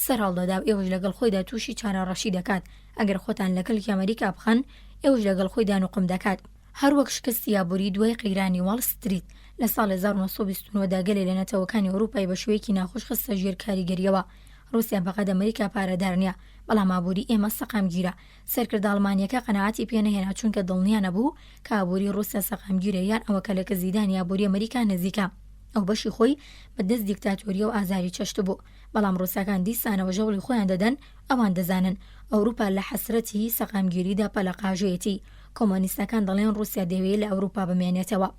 سەر هەڵدەدا و ئێوەش لەگەڵ خۆیدا تووشی چارەڕەشی دەکات ئەگەر خۆتان لە کەلکی ئەمریکا بخەن ئێوەش لەگەڵ خۆی دانوقم دەکات هەروەک شکستی ئابووری دوای قەیرانی واڵ ستریت لە ساڵی 1929دا گەلێ لە نەتەوەکانی ئەوروپای بە شوەیەکی ناخۆش خستە ژێر کاریگەریەوە رووسیا بەقەد ئەمریکا پارەدار نییە بەڵام ئابووری ئێمە سەقامگیرە سەرکرد ئەڵمانیەکە قەنەعاتی پێنەهێنا چونکە دڵنیا نەبوو کە ئابووری رووسیا سەقامگیرە یان ئەوە کە لە کەزیدانی ئابووری ئەمریکا نزیکە ئەو بەشی خۆی بەدەست دیکتاتۆریە و ئازاری چەشت بوو بەڵام رووسەکان دیسانەوە ژەوڵی خۆیان دەدەن ئەوان دەزانن ئەوروپا لە حەسرەتی سەقامگیریدا پەلەقاژەیەتی کۆمۆنیستەکان دەڵێن رووسیا دەوێت لە ئەوروپا بمێنێتەوە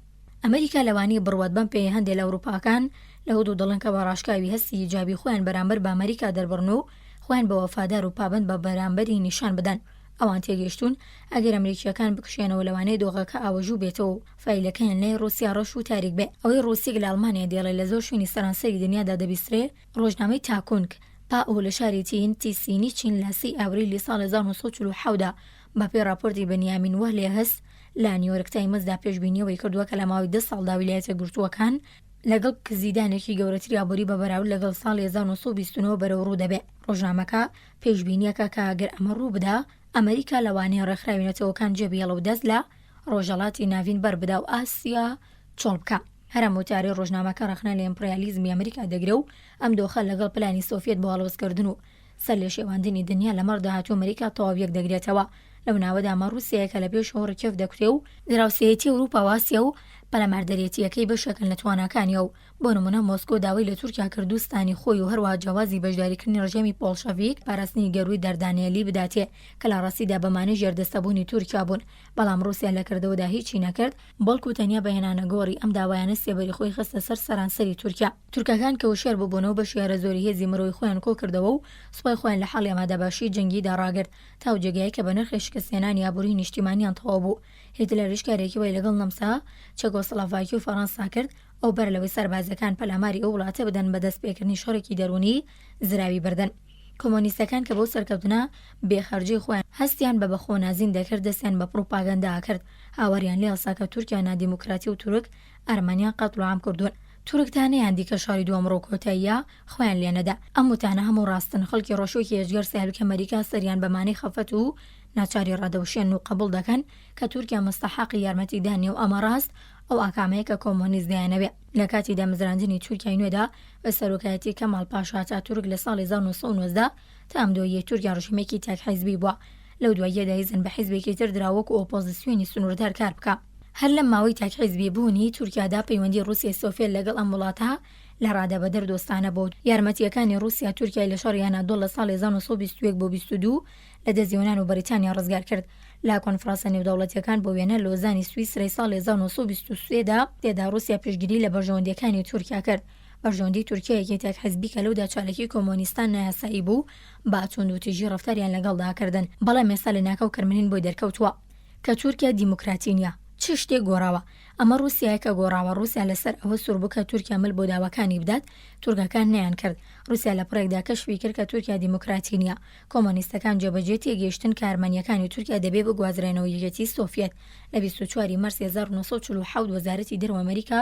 ئەمریکا لەوانی بڕوات بەم پێی هەندێک لە ئەوروپاکان لە هەدوو دڵن کە بە ڕاشکاوی هەستی ئیجابی خۆیان بەرامبەر بە ئەمریکا دەربڕن و خۆیان بە وەفادار و پابند بە بەرامبەری نیشان بدەن ئەوان تێگەیشتون ئەگەر ئەمریکیەکان بکشێنەوە لەوانەیە دۆغەکە ئاوەژوو بێتەوە فیلەکەیان لای رووسیا ڕەش و تاریک بێ ئەوەی رووسیک لە ئەڵمانیا دێڵێ لە زۆر شوێنی سەرانسەری دنیادا دەبیسترێ ڕۆژنامەی تاکونک پاو لە شاری تینی چین لە 3 ئاوریلی ساڵی 1940دا بەپێی راپۆرتی بەنیامین وەهلێ هەست لە نیویۆرک تایمزدا پێشبینیەوەی کردووە کە لە ماوەی 10 ساڵدا ویلایەتە یەکگرتووەکان لەگەڵ کزیدانێکی گەورەتری ئابووری بە بەراورد لەگەڵ ساڵی 1929 بەرەو ڕوو دەبێت ڕۆژنامەکە پێشبینیەکە کە ئەگەر ئەمە ڕوو بدا ئەمریکا لەوانەیە ڕێکخراوێنێتەوەکان جێبیێڵە و دەست لە ڕۆژهەڵاتی ناوین بەربدا و ئاسیا چۆڵ بکە هەرموتاری ڕۆژنامەکە ڕخنە لە ئیمپریالیزمی ئەمریکا دەگرە و ئەم دۆخە لەگەڵ پلانی سۆڤێت بۆ هەڵوەستکردن و سەر لە شێواندنی دنیا لە مەڕ داهاتوو ئەمریکا تەواو یەک دەگرێتەوە لەو ناوەدا مە رووسیایە لە پێشەوە ڕکێف دەکرێ و دراوسەیەتی ئەوروپا و ئاسیا و پەلەماردەرێتیەکەی بەشێکن لە تواناکانیە و بۆ نمونە مۆسکۆ داوای لە تورکیا کردوستانی خۆی و هەروەها جیاوازی بەشداریکردنی ڕژێمی پۆڵشەڤیک پاراستنی گەروی دەردانیێلی بداتێ کە لە ڕاستیدا بەمانەی ژێردەستەبوونی تورکیا بوون بەڵام رووسیا لە کردەوەدا هیچی نەکرد بەڵکو تەنیا بەهێنانەگۆڕی ئەم داوایانە سێبەری خۆی خستە سەر سەرانسەری تورکیا تورکەکان کە وشێر ببوونەوە بە شێرە زۆری هێزی مرۆی خۆیان کۆ کردەوە و سوپای خۆیان لە حەڵی ئامادەباشی جەنگیدا ڕاگرت تا و جێگەیە کە بە نرخی شکستێنانی ئابووری نیشتیمانیان تەواو بوو هیتلەریش کارێکی وای لەگەڵ نەمسا چەکۆسڵاڤاکی و فەڕەنسا کرد ئەو بەر لەوەی سەربازەکان پەلاماری ئەو وڵاتە بدەن بە دەستپێکردنی شەڕێکی دەرونی زراوی بردن کۆمۆنیستەکان کە بۆ سەرکەوتنە بێخەرجی خۆیان هەستیان بە بەخۆنازین دەکرد دەستیان بە پڕۆپاگەندا کرد هاوەریان لێ هەڵسا کە تورکیا نادیموکراتی و تورک ئەرمەنیان قەتڵ عام کردوون تورکتانەیان دیکە شاری دووەم کۆتاییە خۆیان لێنەدا ئەم وتانە هەموو ڕاستن خەڵکی ڕۆژۆکی هێژگەر ساحلکە ئەمریکا سەریان بەمانەی خەفەت و ناچاری ڕادەوشێن و قبول دەکەن کە تورکیا مستەحەقی یارمەتیدانی و ئەمە ڕاست ئەو ئاکامەیە کە کۆمۆنیست دەیانەوێت لە کاتی دامەزراندنی تورکیای نوێدا بە سەرۆکایەتی کەمال پاشا ئاتاتورک لە ساڵی 1990 تا ئەم دۆیە تورکیا ڕژیمێکی تاک حیزبی بووە لەو دواییەدا هیزن بە حیزبێکی تر دراوەک و ئۆپۆزیسیۆنی سنووردار کار بکە هەر لەم ماوەی تاک حیزبی بوونی تورکیادا پەیوەندی رووسیای سۆڤێت لەگەڵ ئەم وڵاتە لە ڕادەبەدەر دۆستانە بۆ یارمەتیەکانی رووسیا تورکیای لە شەڕیانە دۆ لە ساڵی 1921 بۆ 22 لە دەست یۆنان و بەریتانیا ڕزگار کرد لا کۆنفرانسە نێودەوڵەتیەکان بۆ وێنە لۆزانی سویسرەی ساڵی 1923دا تێدا رووسیا پێشگیری لە بەرژەوەندیەکانی تورکیا کرد بەرژەوەندی تورکیایەکی تاک حیزبی کە لەودا چالێکی کۆمۆنیستان نایاسایی بوو با چۆند و تیژی ڕەفتاریان لەگەڵداکردن بەڵام ئێستا لە ناکەو کەرمنین بۆی دەرکەوتووە کە تورکیا دیموکراتی نییە چ شتێک گۆڕاوە ئەمە رووسیایە کە گۆڕاوە رووسیا لەسەر ئەوە سوور بوو کە تورکیا مل بۆ داواکانی بدات تورکەکان نەیان کرد رووسیا لە پڕێکدا کەشفی کرد کە تورکیا دیموکراتی نییە کۆمۆنیستەکان جێبەجێ تێگەیشتن کە ئەرمەنیەکانی تورکیا دەبێ بگوازرێنەوە یەکێتی سۆڤێت لە 24 مەرسی 1947 وەزارەتی دەرەوە ئەمریکا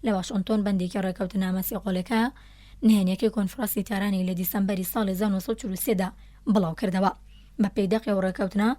لە واشنتۆن بەندێکی ڕێکەوتنامە سێقۆڵەکە نهێنیەکەی کۆنفرانسی تارانی لە دیسەمبەری ساڵی 1943دا بڵاو کردەوە بە پەیدەقی و ڕێکەوتنە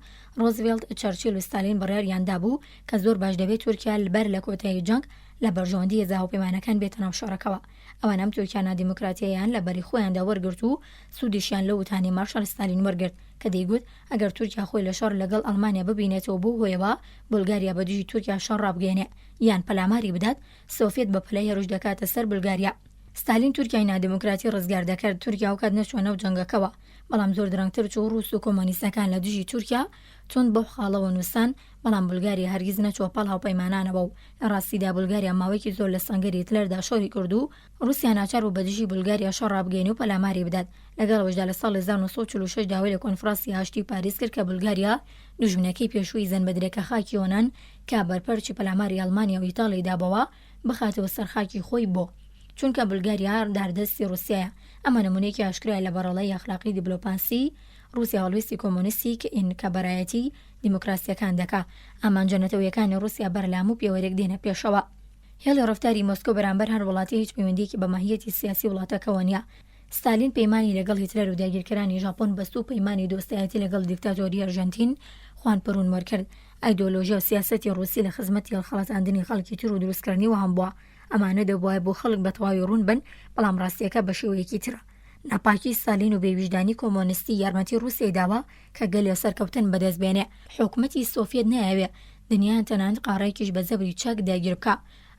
ڕۆزڤێلت چەرچیل و ستالین بڕیاریاندا بوو کە زۆر باش دەبێت تورکیا لەبەر لە کۆتایی جەنگ لە بەرژەوەندی هێزە هاوپەیمانەکان بێتە ناو شۆڕەکەوە. ئەوان ئەم تورکیانە دیموکراتیەیان لە بەری خۆیاندا وەرگرت و سوودیشیان لە وتانی مارشال ستالین وەرگرت کە دەیگوت ئەگەر تورکیا خۆی لە شەڕ لەگەڵ ئەڵمانیا ببینێتەوە بۆ هۆیەوە بولگاریا بە دژی تورکیا شەڕ ڕابگەێنێ یان پەلاماری بدات، سۆڤێت بە پلەی هەڕوش دەکاتە سەر بولگاریا. ستالین تورکیای نادیموکراتی ڕزگار دەکرد، تورکیا وکات نەچوە نەو جەنگەکەوە، بەڵام زۆر درەنگتر چوو ڕووس و کۆمۆنیستەکان لە دژی تورکیا تۆند بەو خاڵەوە نووسان، بەڵام بولگاریا هەرگیز نەچوە پاڵ هاوپەیمانانەوە و لە ڕاستیدا بولگاریا ماوەیەکی زۆر لە سەنگەری هیتلەردا شۆری کرد و رووسیا ناچار بوو بە دژی بولگاریا شەڕ ڕابگەێنێ و پەلاماری بدات. لەگەڵەوەشدا لە ساڵی 1946 داوای لە کۆنفرانسی هاشتی پاریس کرد کە بولگاریا دووژمنەکەی پێشووی زەن بە درێکە خاکی یۆنان کە بەرپەرچی پەلاماری ئەڵمانیا و ئیتاڵی دابەوە بخاتەوە سەر خاکی خۆی بۆ، چونکە بولگاریا داردەستی رووسایە. ئەمە نمونەیەکی ئاشکرای لە بەڕەڵەی ئەخلاقی دیبلۆماسی رووسیا هەڵوێستی کۆمۆنیستی کە بەرایەتی دیموکراسیەکان دەکا. ئامانجە نەتەوەیەکانی رووسیا بەرلام و پێوەرێک دێنە پێشەوە. هێڵی ڕەفتاری مۆسکۆ بەرامبەر هەر وڵاتی هیچ پەیوەندیەکی بە ماهیەتی سیاسی وڵاتەکەوە نییە. ستالین پەیمانی لەگەڵ هیتلەر و داگیرکەرانی ژاپۆن بەست و پەیمانی دۆستایەتی لەگەڵ دیکتاتۆری ئەرژەنتین خوان پەروون وەرکرد. ئایدۆلۆژیا و سیاسەتی رووسی لە خزمەتی هەڵخەڵەتاندنی خەڵکی تر و دروستکردنیەوە هەم بووە. ئەمانە دەبوایە بۆ خەڵک بە تەواوی ڕوون بن، بەڵام ڕاستیەکە بە شێوەیەکی ترە. ناپاکی ستالین و بێویژدانی کۆمۆنیستی یارمەتی رووسیای داوە کە گەلێ سەرکەوتن بەدەست بێنێ. حوکمەتی سۆڤێت نایەوێ دنیایان تەنانەت قاڕێکیش بە زەبری چاک داگیر بکە.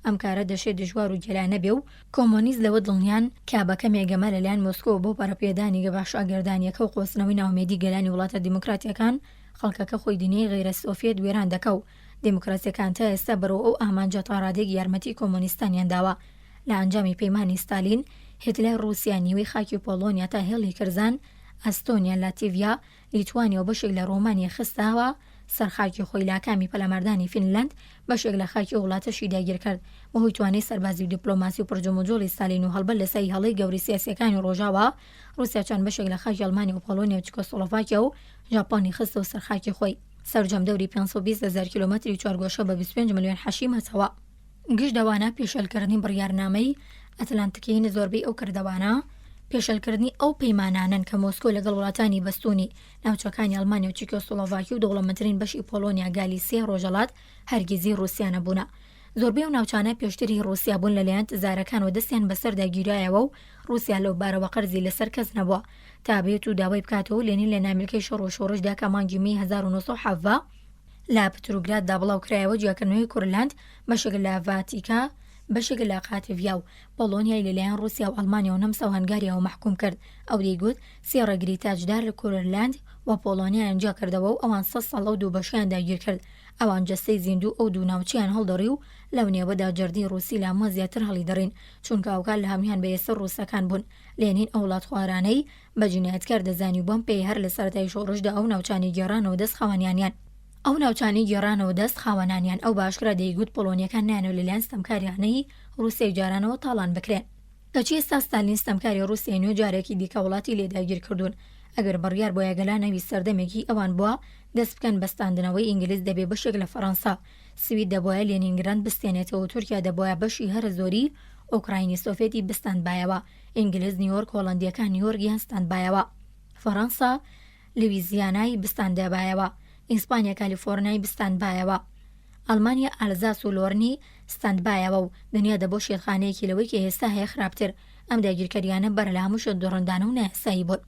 ئەم کارە دەشێت دژوار و گەلانە بێ و کۆمۆنیست لەوە دڵنیان کابەکە مێگەمە لەلایەن مۆسکۆ بۆ پەرەپێدانی گەباش ئاگەردانیەکە و قۆسنەوەی ناومێدی گەلانی وڵاتە دیموکراتیەکان خەڵکەکە خۆی دنیای غەیرە سۆڤێت وێران دەکە و دیموکراسیەکان تا ئێستا بەرەو ئەو ئامانجە تاڕادێک یارمەتی کۆمۆنیستانیان داوە. لە ئەنجامی پەیمانی ستالین هیتلەر رووسیا نیوەی خاکی پۆلۆنیا تا هێڵی کرزان، ئەستۆنیا، لاتیڤیا، لیتوانیا و بەشێک لە ڕۆمانیا خستاوە سەرخاکی خۆی لاکامی پەلامەردانی فینلاند بەشێک لە خاکی وڵاتەشی داگیر کرد بەهۆی توانای سەربازی و دیپلۆماسی و پرجەمەجۆڵی ستالین و هەڵبەت لەسەری هەڵەی گەوری سیاسیەکانی ڕۆژاوە رووسیا چەند بەشێک لە خاکی ئەڵمانیا و پۆلۆنیا و چکۆسلۆڤاکیا و ژاپۆنی خستە و سەرخاکی خۆی. سەرجەم دەوری 520,000 کیلۆمەتری چوارگۆشە بە 25 ملیۆن حەشیم هەتەوە. گشت دەوانە پێشەلکردنی بڕیارنامەی ئەتلانتیکین زۆربەی ئەو کردەوانە پێشەلکردنی ئەو پەیمانانن کە مۆسکۆ لەگەڵ وڵاتانی بەستوونی ناوچەکانی ئەڵمانیا و چکۆسلۆڤاکی و دەوڵەمەندترین بەشی پۆلۆنیا گالیسیە ڕۆژەڵات هەرگیزی رووسیا نەبوونە. زۆربەی ئەو ناوچانە پێشتری رووسیا بوون لەلایەن تزارەکان و دەستیان بەسەردا گیرایەوە و رووسیا لەو بارەوە قەرزی لەسەر کەس نەبووە تا بێت و داوای بکاتەوە لێنین لە نامیلکەی شەڕ و شۆڕشدا کە مانگی مەی 1970 لە پتروگراد بڵاو کرایەوە جیاکردنەوەی کورلاند بەشێک لە ڤاتیکا بەشێک لە قاتیڤیا و پۆلۆنیای لەلایەن رووسیا و ئەڵمانیا و نەمسا و هەنگاریاوە محکوم کرد. ئەو دەیگوت سێ ڕێگری تاجدار لە کورلاند و پۆلۆنیا ئەنجا کردەوە و ئەوان 100 ساڵ ئەو دوو بەشیان داگیر کرد. ئەوان جەستەی زیندوو ئەو دوو ناوچیان هەڵدەڕی و لەو نێوەدا جەردی رووسی لامۆ زیاتر هەڵی دەڕین چونکە ئەوکار لە هەمویان بەیەسەر رووسەکان بوون. لێنین ئەو وڵات خوارانەی بە جینایەتکار دەزانی و بۆم پێی هەر لە سەرەتای شۆڕشدا ئەو ناوچانی گێڕانەوە دەست خاوەنیانیان. ئەو ناوچانی گێڕانەوە دەست خاوەنانیان ئەو باشکرا دەیگوت پۆلۆنیەکان نایانەوە لەلایەن ستەمکاریانەی رووسیای جارانەوە تاڵان بکرێن. کەچی ئێستا ستالین ستەمکاری رووسیای نوێ جارێکی دیکە وڵاتی لێداگیر کردوون. ئەگەر بڕیار بۆ یەگەلانەوی سەردەمێکی ئەوان بووە دەست بکەن بەستاندنەوەی ئینگلیز دەبێ بەشێک لە فەڕەنسا، سوید دەبوایە لێنینگراند بستێنێتەوە و تورکیا دەبوایە بەشی هەرە زۆری ئۆکراینی سۆڤێتی بستاندبایەوە، ئینگلیز نیویۆرک هۆڵەندیەکان نیویۆرگیان ستاندبایەوە، فەڕەنسا لویزیانای بستاندەبایەوە، ئیسپانیا کالیفۆرنیای بستاندبایەوە، ئەڵمانیا ئالزاس و لۆرنی ستاندبایەوە و دنیا دەبۆ شێتخانەیەکی لەوەی کە ئێستا هەیە خراپتر. ئەم داگیرکاریانە بەر لە هەموو شت دۆڕەندانە و نایاسایی بوون.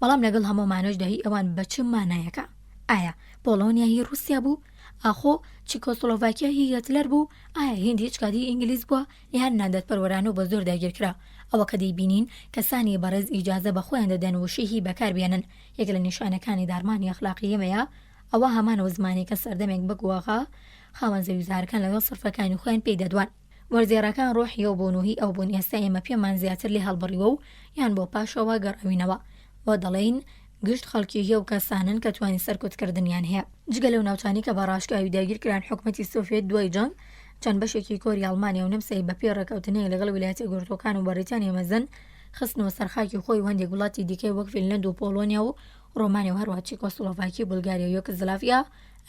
بەڵام لەگەڵ هەمومانەشدا هی ئەوان بە چ مانایەکە؟ ئایا پۆلۆنیا هی رووسیا بوو؟ ئاخۆ چکۆسلۆڤاکیا هی هیتلەر بوو؟ ئایا هیند هیچ کاتی ئینگلیز بووە؟ یان نادەتپەروەرانە و بە زۆر داگیرکرا؟ ئەوە کە دەیبینین کەسانی بەڕێز ئیجازە بە خۆیان دەدەن وشەی هی بەکاربێنن. یەک لە نیشانەکانی دارمانی ئەخلاقی ئێمەیە ئەوە هەمانەوە زمانی کە سەردەمێک بگووەغا خاوەن زەویزارەکان لەگەڵ سەرفەکانی خۆیان پێی دەدوان. وەرزێڕەکان ڕۆحی و بۆنوهی ئەو بوون ئێستا ئێمە پێمان زیاتر لێ هەڵبڕیوە و یان بۆ پاشەوە گەڕەوینەوە بۆ دەڵێین گشت خەڵکی هێ و کەسانن کە توانی سەرکوتکردنیان هەیە. جگە لەو ناوچانی کە بەڕاشکاوی داگیرکران حوکمەتی سۆڤێت دوای جەنگ چەند بەشێکی کۆری ئەڵمانیا و نەمسای بەپێ ڕێکەوتنەیە لەگەڵ ویلایەتە گورتوەکان و بەریتانیا مەزن خستنەوە سەرخاکی خۆی و هەندێک وڵاتی دیکەی وەک فینلەند و پۆلۆنیا و ڕۆمانیا و هەروەها چکۆسلۆڤاکی، بولگاریا و یوگۆسلاڤیا،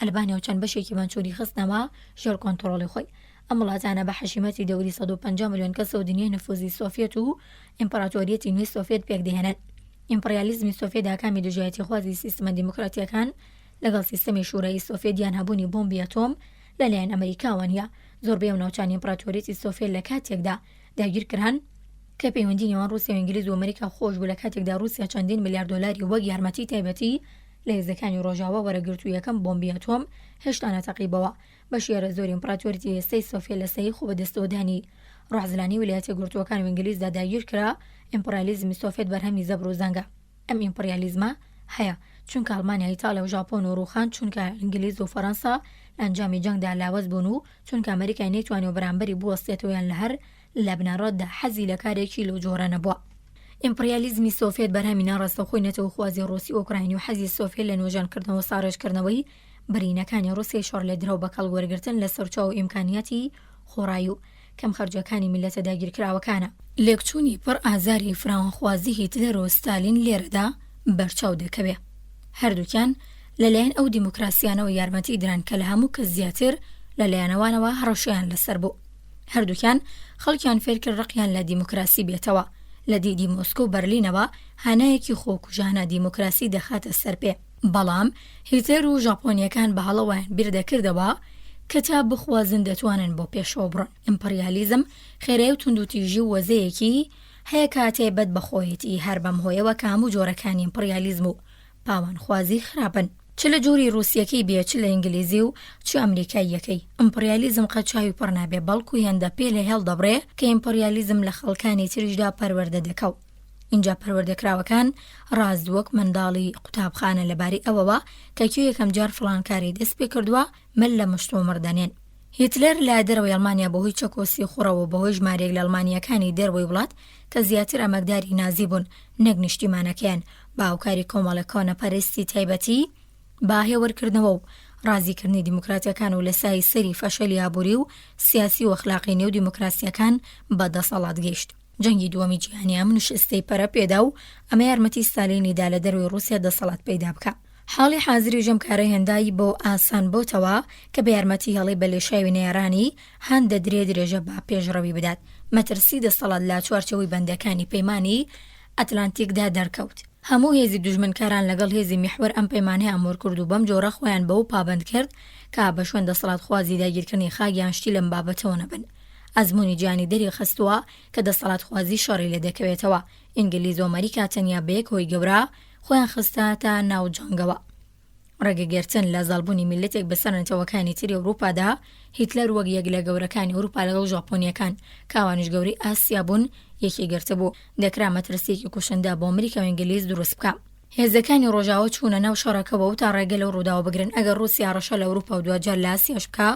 ئەلبانیا و چەند بەشێکی مانچوری خستنەوە ژێر کۆنتڕۆڵی خۆی. ئەم وڵاتانە بە حەشیمەتی دەوری 150 ملیۆن کەسە و دنیای نفوزی سۆڤێت و ئیمپراتۆریەتی نوێی سۆڤێت پێک دەهێنن. ئیمپریالیزمی سۆڤێت داکامی دژایەتی خوازی سیستەمە دیموکراتیەکان لەگەڵ سیستەمی شوورایی سۆڤێت یان هەبوونی بۆمبی ئەتۆم لەلایەن ئەمریکاوە نیە. زۆربەی ئەو ناوچانی ئیمپراتۆریەتی سۆڤێت لە کاتێکدا داگیرکران کە پەیوەندی نێوان رووسیا و ئینگلیز و ئەمریکا خۆش بوو لە کاتێکدا رووسیا چەندین ملیار دۆلاری وەک یارمەتی تایبەتی لە هێزەکانی ڕۆژاوا وەرەگرت و یەکەم بۆمبی ئەتۆم هێشتا نەتەقیبەوە. بەشی زۆری ئیمپراتۆریەتی ئێستای سۆڤێت لە سەیی خۆ بەدەستەوەدانی ڕۆحزلانی ویلایەتە گورتووەکان و ئینگلیزدا داگیرکرا. ئیمپریالیزمی سۆڤێت بەرهەمی زەبر و زەنگە. ئەم ئیمپریالیزمە هەیە چونکە ئەڵمانیا، ئیتالیا و ژاپۆن و ڕووخان چونکە ئینگلیز و فەڕەنسا لە ئەنجامی جەنگدا لاوەز بوون و چونکە ئەمریکای نەیتوانی و بەرامبەری بوەستێتەوەیان لە هەر لە بنەڕەتدا حەزی لە کارێکی لەو جۆرە نەبووە. ئیمپریالیزمی سۆڤێت بەرهەمی ناڕاستەوخۆی نەتەوە خوازی ڕۆسی ئۆکراینی و حەزی سۆڤێت لە نوێژانکردنەوە و ساڕێژکردنەوەی بەرینەکانی ڕووسیای شۆڕ لە درەوە بە کەڵوەرگرتن لە سەرچاو ئیمکانیەتی خۆڕایی و کەم خەرجەکانی میلەتە داگیرکراوەکانە. لێکچوونی پڕ ئازاری فراوانخوازی هیتلەر و ستالین لێرەدا بەرچاو دەکەوێ. هەردووکیان لەلایەن ئەو دیموکراسیانەوە یارمەتی دران کە لە هەموو کەس زیاتر لەلایەنەوانەوە هەڕەشیان لەسەر بوو. هەردووکیان خەڵکیان فێرکرد ڕقیان لە دیموکراسی بێتەوە. لە دیدی مۆسکۆ و بەرلینەوە هانایەکی خۆکوژانە دیموکراسی دەخاتە سەر پێ. بەڵام هیتلەر و ژاپۆنیەکان بە هەڵەوەیان بیردەکردەوە کە تا بخوازن دەتوانن بۆ پێشەوە بڕۆن. ئیمپریالیزم خێرای و توندوتیژی و وەزەیەکی هەیە کاتێبەت بەخۆیەتی هەر بەم هۆیەوە کە هەموو جۆرەکانی ئیمپریالیزم و پاوانخوازی خراپن، چ لە جۆری رووسیەکەی بێ، چ لە ئینگلیزی و چ ئەمریکاییەکەی. ئیمپریالیزم قەچاوی پڕ نابێ، بەڵکو هێندە پێ لە هێڵدەبڕێ کە ئیمپریالیزم لە خەڵکانی تریشدا پەروەردە دەکەو. اینجا پەروەردەکراوەکان ڕاز وەک منداڵی قوتابخانە لەباری ئەوەوە کە کێ یەکەم جار فڵانکاری دەست پێ کردووە من لە مشت و مردەنێن. هیتلەر لە دەرەوەی ئەڵمانیا بەهۆی چەکۆسی خوڕەوە بەهۆی ژمارەیەک لە ئەڵمانیەکانی دەرەوەی وڵات کە زیاتر ئەمەکداری نازی بوون نەک نیشتیمانەکەیان باوکاری کۆمەڵە کۆنەپەرستی تایبەتی باهێوەرکردنەوە و ڕازیکردنی دیموکراتیەکان و لە سای سەری فەشەلی ئابووری و سیاسی و ئەخلاقی نێو دیموکراسیەکان بەدەسەڵات گەیشت. جەنگی دووەمی جیهانیە منوشستەی پەرە پێدا و ئەمە یارمەتی ستالینیدا لە دەروی رووسیا دەسەڵات پەیدا بکە. حاڵی حازری ژەمکارە هێندایی بۆ ئاسان بۆتەوە کە بە یارمەتی هەڵی بەلێشاوی نێرانی هەندە درێژە بە پێشڕەوی بدات. مەترسی دەسەڵات لە چوارچەوەی بەندەکانی پەیمانی ئەتلانتیکدا دەرکەوت. هەموو هێزی دوژمنکاران لەگەڵ هێزی میحور ئەم پەیمانەیە ئامۆر کرد و بەم جۆرە خۆیان بەو پابند کرد کە بە شوێن دەسەڵات خوازی داگیرکردنی خاگیان شتی لەم بابەتەوە نەبن. ئەزمموی جیهانی دەری خستووە کە دەسەڵات خوازی شەڕی لێ دەکەوێتەوە. ئینگلیز و ئەمریکا تەنیا بەیەک هۆی گەورە خۆیان خستاتە ناو جەنگەوە. ڕێگەگرتن لە زاڵبوونی میلەتێک بەسەر نەتەوەکانی تری ئەوروپادا هیتلەر وەک یەک لە گەورەکانی ئەوروپا لەگەڵ ژاپۆنیەکان کاوانیش گەوری ئاسیا بوون یەکی گرتە بوو. دەکرا مەترسێکی کوشندا بۆ ئەمریکا و ئینگلیز دروست بکە. هێزەکانی ڕۆژاوە چوونە ناو شەڕەکەەوە و تا ڕێگە لەو ڕووداوە بگرن ئەگەر رووسیا ڕەشە لە ئەوروپا و دوجار لە ئاسیاش بکە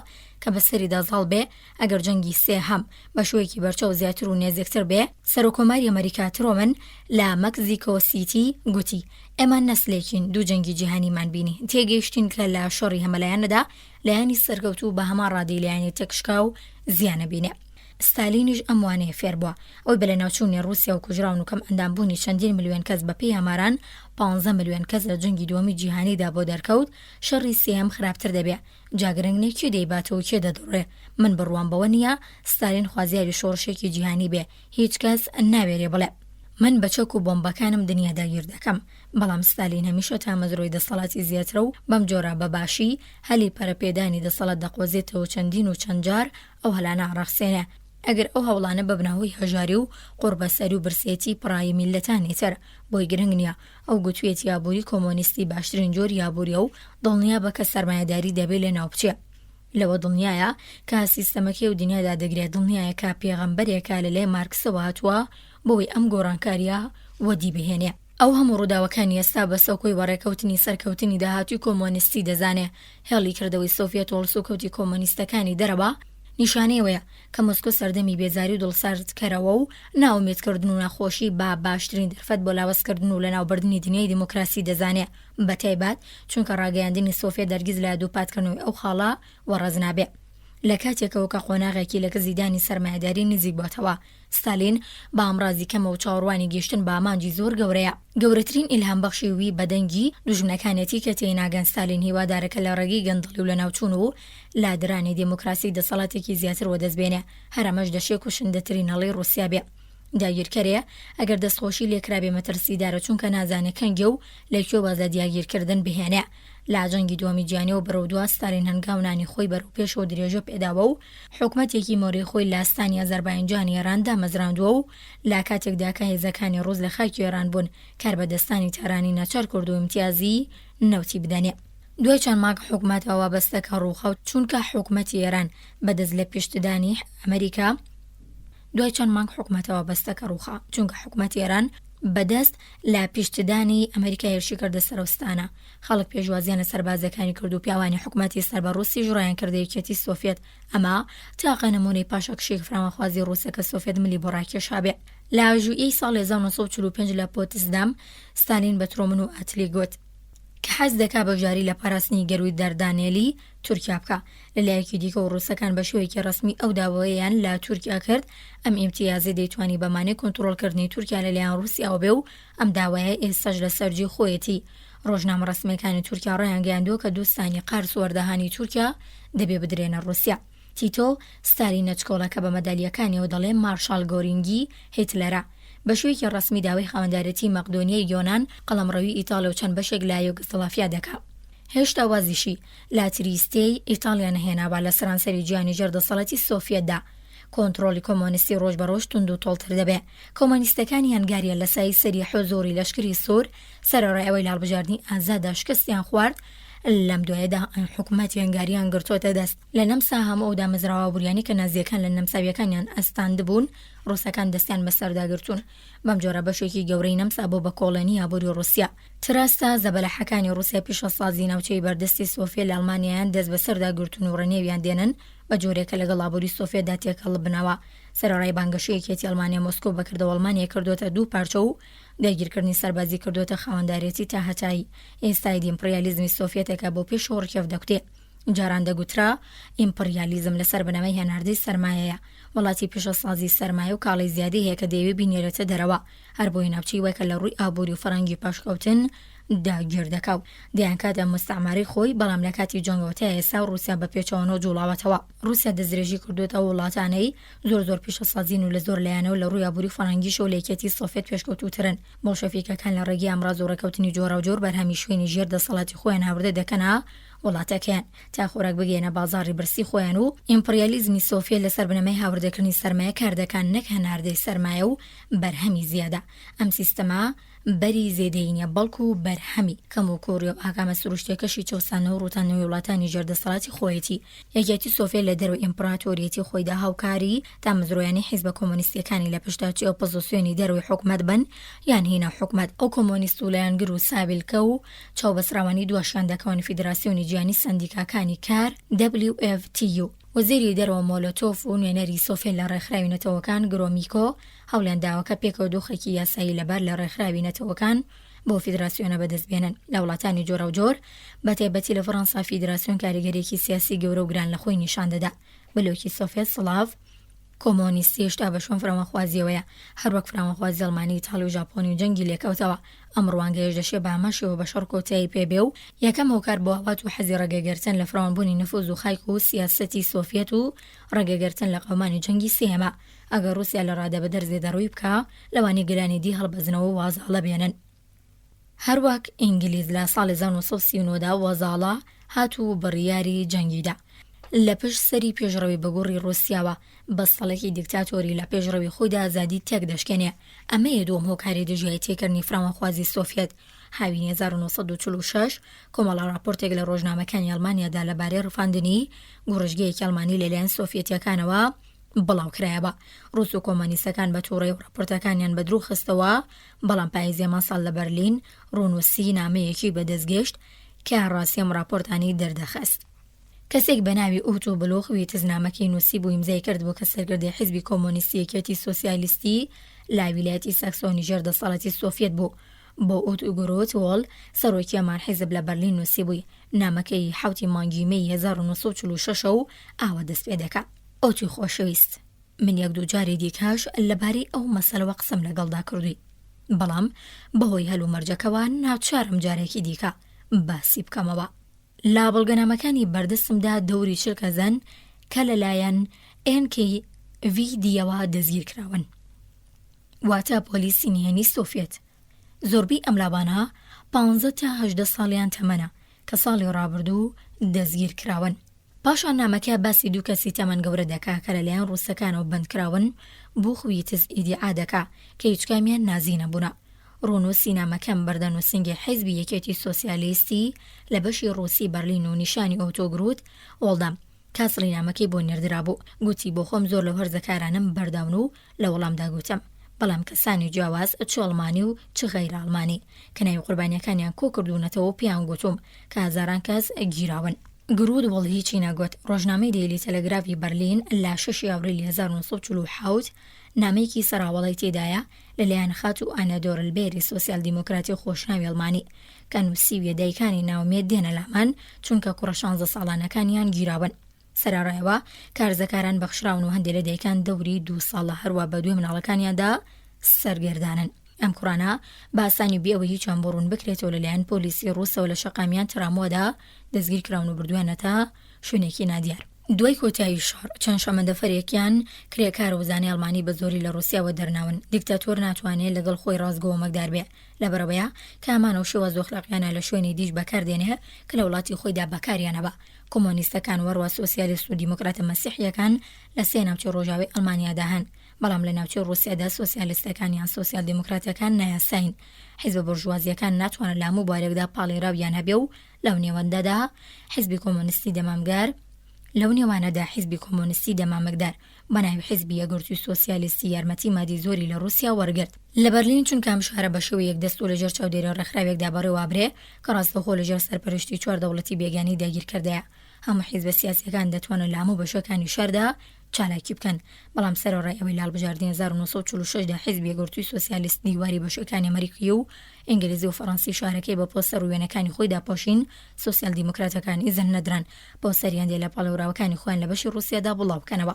کە بەسەریدا زاڵ بێ، ئەگەر جەنگی سێ هەم بە شوەیەکی بەرچەو زیاتر و نێزێکتر بێ. سەرۆکۆماری ئەمریکا ترۆمن لە مەکزیکۆ سیتی گوتی ئێمە نەسلێکین دوو جەنگی جیهانیمان بینی، تێگەیشتین کە لە شەڕی هەمەلایەنەدا لایانی سەرکەوتوو بە هەمان ڕادەی لایانی تەکشکا و زیانە بینێ. ستالینیش ئەموانەیە فێر بووە ئەوی بە لە ناوچوونی رووسیا و کوژراون و کەم ئەندامبوونی چەندین ملیۆن کەس بە پێی ئاماران 15 ملیۆن کەس لە جەنگی دووەمی جیهانیدا بۆ دەرکەوت. شەڕی سێهەم خراپتر دەبێ. جاگرنگنێ کێ دەیباتەوە کێ دەدڕێ. من بڕوان بەوە نییە ستالین خوازیاری شۆڕشێکی جیهانی بێ، هیچ کەس ناوێرێ بڵێ من بە چەک و بۆمبەکانم دنیا داگیر دەکەم. بەڵام ستالین هەمیشە تامەزرۆی دەسەڵاتی زیاترە و بەم جۆرە بەباشی هەلی پەرەپێدانی دەسەڵات دەقۆزێتەوە چەندین و چەند جار ئەو هەلانە ڕەخسێنە. ئەگەر ئەو هەوڵانە بەبناوی هەژاری و قوربەسەری و برسێتی پڕایی میلەتانی تر بۆی گرنگ نییە. ئەو گوتوێتی یابووری کۆمۆنیستی باشترین جۆری یابووریە و دڵنیا بە کە سەرمایەداری دەبێت لە ناو بچێ. لەوە دڵنیایە کە سیستەمەکەی و دنیادا دەگرێت. دڵنیایە کە پێغەمبەرێکە لە لای مارکسەوە هاتووە بۆی ئەم گۆڕانکاریە وەدی بهێنێ. ئەو هەموو ڕووداوەکانی ئێستا بە سەوکۆی وەڕێکەوتنی سەرکەوتنی داهاتوی کۆمۆنیستی دەزانێ. هێڵی کردەوەی سۆڤێت و هەڵسوکەوتی کۆمۆنیستەکانی دەرەوە نیشانەیەوەیە کە مۆسکۆ سەردەمی بێزاری و دڵساردکەرەوە و ناومێتکردن و نەخۆشی بە باشترین دەرفەت بۆ لاوەزکردن و لە ناوبردنی دنیای دیموکراسی دەزانێ. بەتایبەت چونکە ڕاگەیاندنی سۆڤێت دەرگیز لە دووپاتکردنەوەی ئەو خاڵە وەڕەز نابێ. لە کاتێکەوە کە قۆناغێکی لە کەزیدانی سەرمایەداری نزیک بۆتەوە. ستالین بە ئامرازی کەمە و چاوەڕوانی گەیشتن بە ئامانجی زۆر گەورەیە. گەورەترین ئیلهامبەخشی وی بەدەنگی دوژمنەکانێتی کە تێناگەن. ستالین هیوادارەکە لە ڕێگەی گەندەڵی و لە ناوچوون و لادرانی دیموکراسی دەسەڵاتێکی زیاتر وەدەستبێنێ. هەرەمەش دەشێ کوشندەترین هەڵی رووسیا بێ. داگیرکەرێ ئەگەر دەستخۆشی لێکرابێ مەترسیدارە چونکە نازانێت کەنگێ و لەکوێ وازە دیاگیرکردن بهێنێ. لا جەنگی دووەمی جیهانیەوە بەرەو دووە ستالین هەنگاونانی خۆی بەرەو پێشەوە درێژە پێداوە و حوکمەتێکی مۆری خۆی لە ئەستانی ئەزەربایجانی ئێراندا مەزراندووە و لا کاتێکدا کە هێزەکانی ڕووس لە خاکی ئێران بوون کاربەدەستانی تارانی ناچار کرد و امتیازی نەوتی بدەنێ. دوای چەند مانگ حکومەتەوە وابەستەکە ڕووخەوت چونکە حکومەتی ئێران بەدەست لە پێشتدانی ئەمریکا دوای چەند مانگ حکومەتەوە بەستەکە ڕووخا چونکە حکومەتی ئێران بەدەست لە پێشتدانی ئەمریکا هێرشی کردە سەرۆستانە. خەڵک پێشوازیانە سەربازەکانی کرد و پیاوانی حکومەتی سەربەڕووسی ژڕایان کردە یەکێتی سۆڤێت. ئەمە تاقە نمونەی پاشەکشێک فرامەخوازی ڕووسەکە سۆڤێت ملی بۆ ڕاکێشابێ. لە ژوئیی ساڵی 1945 لە پۆتسدام ستالین بە ترۆمن و ئەتلی گوت کە حەز دەکا بەژاری لە پاراستنی گەروی دەردانێلی تورکیا بکە. لەلایەکی دیکە و ڕووسەکان بە شێوەیەکی ڕسمی ئەو داوایان لە تورکیا کرد ئەم ئیمتیازە دەیتوانی بەمانەی کۆنتڕۆڵکردنی تورکیا لەلایەن ڕووسیاوە بێ و ئەم داوایە ئێستاش لە سەرجی خۆیەتی. ڕۆژنامە ڕسمیەکانی تورکیا ڕایان گەیاندووە کە دووستانی قارس و وەردەهانی تورکیا دەبێ بدرێنە ڕووسیا. تیتۆ ستالین نەچکۆڵەکە بە مەدالیەکانیەوە دەڵێ مارشال گۆرینگی هیتلەرە. بە شوەیەکی ڕسمی داوای خاوەندارەتی مەقدۆنیای یۆنان قەڵەمڕەوی ئیتاڵیا و چەند بەشێک لە یوگسڵافیا دەکا. هێشتا وازیشی لا تریستەی ئیتاڵیا نەهێنابا لە سەرانسەری گیانی ژێردەسەڵاتی سۆڤێتدا. کۆنتڕۆلی کۆمۆنیستی ڕۆژ بە ڕۆژ تونند و تۆڵتر دەبێ. کۆمۆنیستەکانی هەنگاریە لە سای سەری حۆزۆری لەشکری سۆر سەرەڕای ئەوەی لاڵبژاردننی ئازادا شکستیان خوارد. لەم دوایەدا حکومەتی هەنگاریان گرتوۆتە دەست. لە نەمسا هەموو ئەو دامەزراوە بوریانی کە نازیەکان لە نەمساویەکانیان ئەستاندبوون ڕووسەکان دەستیان بەسەرداگرتوون. بەم جۆرە بەشێکی گەورەی نەمسا بۆ بە کۆڵەنی ئابووری ڕووسیا. تراستە زەبەلەحەکانی ڕووسیا پیشەسازی ناوچەی بەردەستی سۆڤێت لە ئەڵمانیایان دەست بەسەرداگرتوون و ڕێنێویان دێنن بە جۆرێکە لەگەڵ ئابووری سۆڤێتدا تێکەڵ بنەوە. سەرەڕای بانگەشەیەکێتی ئەڵمانیا مۆسکۆ بەکردەوە ئەڵمانیا کردوتە دوو پارچە و داگیرکردنی سەربازی کردوتە خاوەندارێتی تا هەتایی. ئێستای ئیمپریالیزمی سۆڤێتەکە بۆ پێشەوە ڕکێف دەکوتێ. جاران دەگوترا ئیمپریالیزم لەسەر بنەمای هێناردەی سەرمایەیە. وڵاتی پیشەسازی سەرمایە و کاڵی زیادی هەیە کە دەیەوێت بینێرێتە دەرەوە هەر بۆی ناوچەی وای کە لە ڕووی ئابووری و فەڕەنگی پاشکەوتن داگیر دەکاو. دەیان کاتە مستەعماری خۆی بەڵام لە کاتی جەنگەوە تا ئێستا رووسیا بە پێچەوانەوە جوڵاوەتەوە. رووسیا دەستدرێژی کردوێتە وڵاتانەی زۆر پیشەسازین و لە زۆر لایەنەوە لە ڕووی ئابووری فەڕەنگیش و لە یەکێتی سۆڤێت پێشکەوتووترن. بۆڵشەڤیکەکان لە ڕێگەی ئامراز و ڕێکەوتنی جۆرە و جۆر بەرهەمی شوێنی ژێر دەسەڵاتی خۆیان هاوردە دەکەنە وڵاتەکەیان تا خۆراک بگەێنە بازاڕی برسی خۆیان و ئیمپریالیزمی سۆڤێت لەسەر بنەمای هاوردەکردنی سەرمایە کاردەکان نەک هەناردەی سەرمایە و بەرهەمی زیادە. ئەم سیستەمە بەری زێدەینە بەڵکو و بەرهەمی کەم و کۆڕی و ئاگامە سروشتێکەشی چەوسانەوە و ڕوتانەوەی وڵاتانی ژێردەسەڵاتی خۆیەتی. یەکێتی سۆڤێت لە دەرەوەی ئیمپراتۆریەتی خۆیدا هاوکاری تا مزرۆیانی حیزبە کۆمۆنیستیەکانی لە پشتاچی ئەو پۆزیسیۆنی دەرەوەی حکومەت بن یان هینە حکومەت. ئەو کۆمۆنیست و لایەنگر و سابیلکە و چاوبەسراوانی دواشیان دەکەون فیدراسیۆنی جیهانی سەندیکاکانی کار WFTU. وەزیری دەرەوە مۆلۆتۆف و نوێنەری سۆڤێت لە ڕێکخراوی نەتەوەکان گرۆمیکۆ هەوڵیان داوەکە پێکەوە دۆخێکی یاسایی لەبەر لە ڕێکخراوی نەتەوەکان بۆ فیدراسیۆنە بەدەستبێنن. لە وڵاتانی جۆرە و جۆر بەتایبەتی لە فەڕەنسا فیدراسیۆن کاریگەرێکی سیاسی گەورە و گران لە خۆی نیشان دەدا. بلۆکی سۆڤێت سڵاو کۆمۆنیستی هێشتا بە شوێن فرامەخوازیەوەیە هەروەک فرامەخوازی ئەڵمانی ئیتاڵی و ژاپۆنی و جەنگی لێکەوتەوە. ئەم ڕوانگەیەش دەشێ بە ئاماشەوە بە شەڕ کۆتایی پێبێ و یەکەم هۆکار بۆ هەوات و حەزی ڕێگەگرتن لە فراوانبوونی نفوذ و خایک و سیاسەتی سۆڤێت و ڕێگەگرتن لە قەومانی جەنگی سێهەمە. ئەگەر رووسیا لە ڕادە بە دەرزێدەڕووی بکە لەوانی گرانی دی هەڵبەزنەوە وازاڵە بێنن. هەروەک ئینگلیز لە ساڵی 1939دا وەزاڵە هاتوو بڕیاری جەنگیدا. لە پشت سەری پێشڕەوی بەگوڕی ڕووسیاوە بەستەڵێکی دیکتاتۆری لە پێشڕەوی خۆیدا ئازادی تێک دەشکێنێ. ئەمەیە دووەم هۆکاری دژوای تێکردنی فرامەخوازی سۆڤێت. هاوینی 1946 کۆمەڵە راپۆرتێک لە ڕۆژنامەکانی ئەڵمانیادا لەبارەی ڕفاندنی گوڕژگەیەکی ئەڵمانی لەلایەن سۆڤێتیەکانەوە بڵاوکرایەوە. ڕووس و کۆمۆنیستەکان بە تووڕێی و راپۆرتەکانیان بەدروو خستەوە بەڵام پاییزێمان ساڵ لە بەرلین ڕوونووسی نامەیەکی بەدەستگەشت کە ڕاستیم راپۆرتانی دەردەخست. کەسێک بە ناوی ئۆتۆ بلۆخوی تزنامەکەی نووسی بوو ئیمزای کرد بۆ کە سەرکردەی حیزبی کۆمۆنیستی یەکێتی سۆسیالیستی لا ویلایەتی ساکسۆنی ژێردەسەڵاتی سۆڤێت بوو. بۆ ئۆتۆ گۆرۆتۆڵ سەرۆکی ئەمان حیزب لە بەرلین نووسی بووی. نامەکەی 7 مانگی مەی 1946 و ئاوە دەست پێ دەکات. ئۆتۆی خۆشەویست، من یەک دوو جاری دیکەش لەبارەی ئەو مەسەلەوە قسەم لەگەڵدا کردووی، بەڵام بەهۆی هەلو مەرجەکەوە ناوچارم جارێکی دیکە باسی بکەمەوە. لا بەڵگەنامەکانی بەردەستمدا دەوری چرکە زەن کە لەلایەن NKVD-ەوە دەستگیر کراون. واتە پۆلیسی نهێنی سۆڤێت. زۆربەی ئەم لاوانە 15 تا 18 ساڵیان تەمەنە کە ساڵی ڕابردوو دەستگیر کراون. پاشان نامەکە باسی دوو کەسی تەمەن گەورە دەکا کە لەلایەن ڕووسەکانەوە بەندکراون بۆ خوی تز ئیدعا دەکا کە هیچکامیان نازی نەبوونە. ڕۆنووسی نامەکەم بەردەنووسنگی حیزبی یەکێتی سۆسیالیستی لە بەشی ڕووسی بەرلین و نیشانی ئۆتۆگروت وەڵدام کاسڵی نامەکەی بۆ نێردرابوو. گوتی بۆ خۆم زۆر لە هەرزەکارانم بەرداون و لە وەڵامدا گوتم بەڵام کەسانی جیاواز چ ئەڵمانی و چ غەیر ئەڵمانی کە ناوی قوربانیەکانیان کۆ کردوونەتەوە پیان گوتوم کە هەزاران کەس گیراون. گرود وەڵ هیچی ناگوت. ڕۆژنامەی دەیلی تەلەگرافی بەرلین لە 6 ئاوریلی 1947 نامەیەکی سەراوەڵی تێدایە لەلایەن خات و ئانەدۆرلبێری سۆسیال دیموکراتی خۆشناوی ئەڵمانی کە نووسیویە دایکانی ناومێت دێنە لامان چونکە کوڕە 16 ساڵانەکانیان گیراون. سەرڕایەوە کارزەکاران بەخشراون و هەندێک لە دایکان دەوری 2 ساڵە هەروە بە دوێ مناڵەکانیاندا سەرگەردانن. ئەم کوڕانە باسانی بێەوە هیچیان بۆڕوون بکرێتەوە لەلایەن پۆلیسی ڕووسەوە لە شەقامیان ترامۆدا دەستگیر کراون و بردوێنەتە شوێنێکی نادیار. دوای کۆتایی شەڕ چەند شەمەندەفەرێکیان کرێکارە وزانەی ئەڵمانی بە زۆری لە ڕووسیاوە دەرناون. دیکتاتۆر ناتوانێت لەگەڵ خۆی ڕازگۆ مەکدار بێ لەبەرەوەیە کە ئەمانە و شێوە زۆخلاقیانە لە شوێنی دیش بەکاردێنێ کە لە وڵاتی خۆیدا بەکاریانەبە. کۆمۆنیستەکان وەروە سۆسیالیست و دیموکراتە مەسیحیەکان لە سێ ناوچەی ڕۆژاوی ئەڵمانیادا هەن بەڵام لە ناوچەی ڕووسیادا سۆسیالیستەکان یان سۆسیال دیموکراتەکان نایاساین. حیزبە بورژوازیەکان ناتوانن لە هەموو بارێکدا پاڵێراویان هەبێ و لەو نێوەندەدا حیزبی کۆمۆنیستی دەمامگار لەو نێوانەدا حیزبی کۆمۆنیستی دەمامەکدار بەناوی حیزبی یەکگرتووی سۆسیالیستی یارمەتی مادی زۆری لە ڕووسیا وەرگرت. لە بەرلین چونکە ئەم شارە بە شێوەی یەکدەست و لەژێر چاودێرە ڕێکخراوێکدا بەڕێوابرێ کە ڕاستەوخۆ لەژێر سەرپەرشتی 4 دەوڵەتی بێگانی داگیرکردەیە. هەموو حیزبە سیاسیەکان دەتوانن لە هەموو بەشەکانی شاردا چالاکی بکەن بەڵام سەرەڕای ئەوەی لاڵبژاردنی 1946دا حیزبی یەکگرتووی سۆسیالیست دیواری بەشەکانی ئەمریکی و ئینگلیزی و فەڕەنسی شارەکەی بە پۆستەر و وێنەکانی خۆی داپۆشین سۆسیال دیموکراتەکانی زەن نەدران پۆستەریان دێ لە پاڵەوراوەکانی خۆیان لە بەشی ڕووسیادا بڵاو بکەنەوە.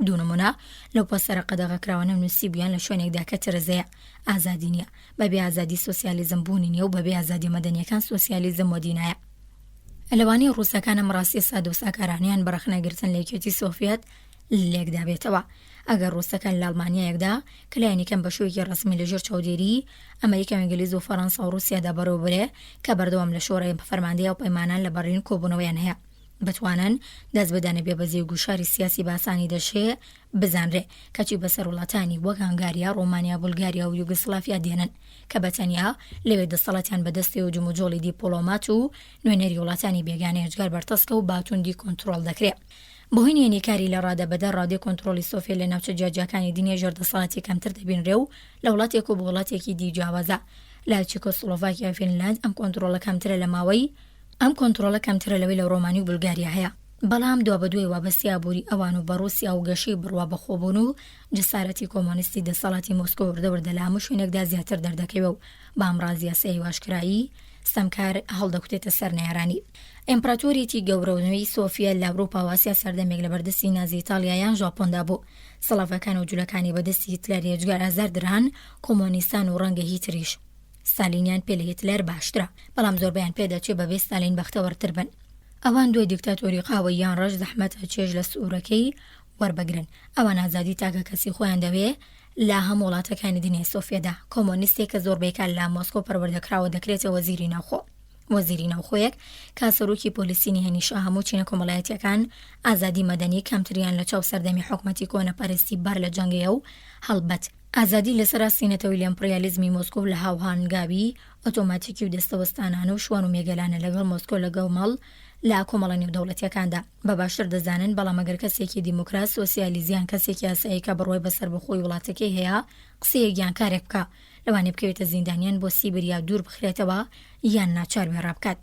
دوو نمونە لەو پۆستەرە قەدەغەکراوانە نووسی بوویان لە شوێنێکدا کە ترزەیە ئازادی نییە بەبێ ئازادی سۆسیالیزم بوونی نیە و بەبێ ئازادی مەدەنیەکان سۆسیالیزم وەدینایە. ئەلەوانی ڕووسەکانە ڕاستی سادە و ساکارانیان بەرەخنەگرتن لە یەکێتی سۆڤێت لێکدابێتەوە. ئەگەر ڕووسەکان لە ئەڵمانیایەکدا کە لایەنیکەم بە شوویەکی ڕسمی لەژێر چاودێری ئەمریکا و ئینگلیز و فەڕەنسا و ڕووسیادا بەڕێوەبرێ کە بەردەوام لە شۆڕەی فەرماندەیە و پەیمانان لە بەرلین کۆبوونەوەیان هەیە بتوانن دەست بدەنە بێبەزی و گوشاری سیاسی باسانی دەشێ بزانرێ کەچی بەسەر وڵاتانی وەک هەنگاریا، ڕۆمانیا، بولگاریا و یوگسڵافیا دێنن کە بەتەنیا لەوێ دەسەڵاتیان بەدەستی و جموجۆڵی دیپلۆمات و نوێنەری وڵاتانی بێگانەی هەجگار بەرتەسکە و باتوندی کۆنتڕۆڵ دەکرێت. بەهۆی نوێنیکاری لە ڕادەبەدە ڕادێ کۆنتڕۆلی سۆڤێت لە ناوچە جیاجیەکانی دنیا ژێردەسەڵاتی کەمتر دەبینرێ و لە وڵاتێک و بە وڵاتێکی دیجیاوازە لە چێکۆسلۆڤاکیا و فینلاند ئەم کۆنتڕۆڵە کەمترە لە ماوەی ئەم کۆنتڕۆڵە کەمترە لەوەی لە ڕۆمانی و بولگاریا هەیە. بەڵام دوا بەدوێ وابەستی ئابووری ئەوان و بەڕووسیا و گەشەی بڕوا بەخۆبوون و جەسارەتی کۆمۆنیستی دەسەڵاتی مۆسکۆ وردەوردە لە هەموو شوێنێکدا زیاتر دەردەکەوێ و بە ئامرازی یاسایی واشکرایی ستەمکار هەڵدەکوتێتە سەر نێرانی. ئیمپراتۆریەتی گەورەونەوەی سۆڤێت لە ئەوروپا و ئاسیا سەردەمێک لە بەردەستی نازی ئیتاڵیایان ژاپۆندا بوو. سڵافەکان و جوولەکانی بەدەستی هیتلەر هێجگار ئازار دران کۆمۆنیستان و ڕەنگە هیتریش. ستالینیان پێ لە هیتلەر باشترە بەڵام زۆربیان پێدەچێت بەبێ ستالین بەختەوەرتر بن. ئەوان دوای دیکتاتۆری قاوە یان ڕەش زەحمەتە چێژ لە سوورەکەی وەربگرن. ئەوان ئازادی تاکە کەسی خۆیان دەوێ لە هەموو وڵاتەکانی دنیای سۆڤێتدا. کۆمۆنیستێک کە زۆربەیەکان لە مۆسکۆ پەروەردەکراوە دەکرێتە وەزیری ناوخۆ. وەزیری ناوخۆیەک کە سەرۆکی پۆلیسی نهێنیشە هەموو چینە کۆمەڵایەتیەکان ئازادی مەدەنی کەمتریان لە چاو سەردەمی حوکمەتی کۆنەپەرستی بەر لە جەنگەیە و هەڵبەت. ئازادی لەسەر سینەتەوەی ئیمپریالیزمی مۆسکۆ لە هاوهانگاوی ئۆتۆماتیکی و دەستەوەستانانە و شوان و مێگەلانە لەگەڵ مۆسکۆ لەگەڵ مەڵ لە کۆمەڵە نێودەوڵەتیەکاندا بە باشتر دەزانن بەڵام ئەگەر کەسێکی دیموکراس سۆسیالیزیان کەسێکی یاسایی کە بڕوای بەسەر بەخۆی وڵاتەکەی هەیە قسەیەکیان کارێک بکە لەوانێ بکەوێتە زیندانیان بۆ سیبریا دوور بخرێتەوە یان ناچار وێڕا بکات.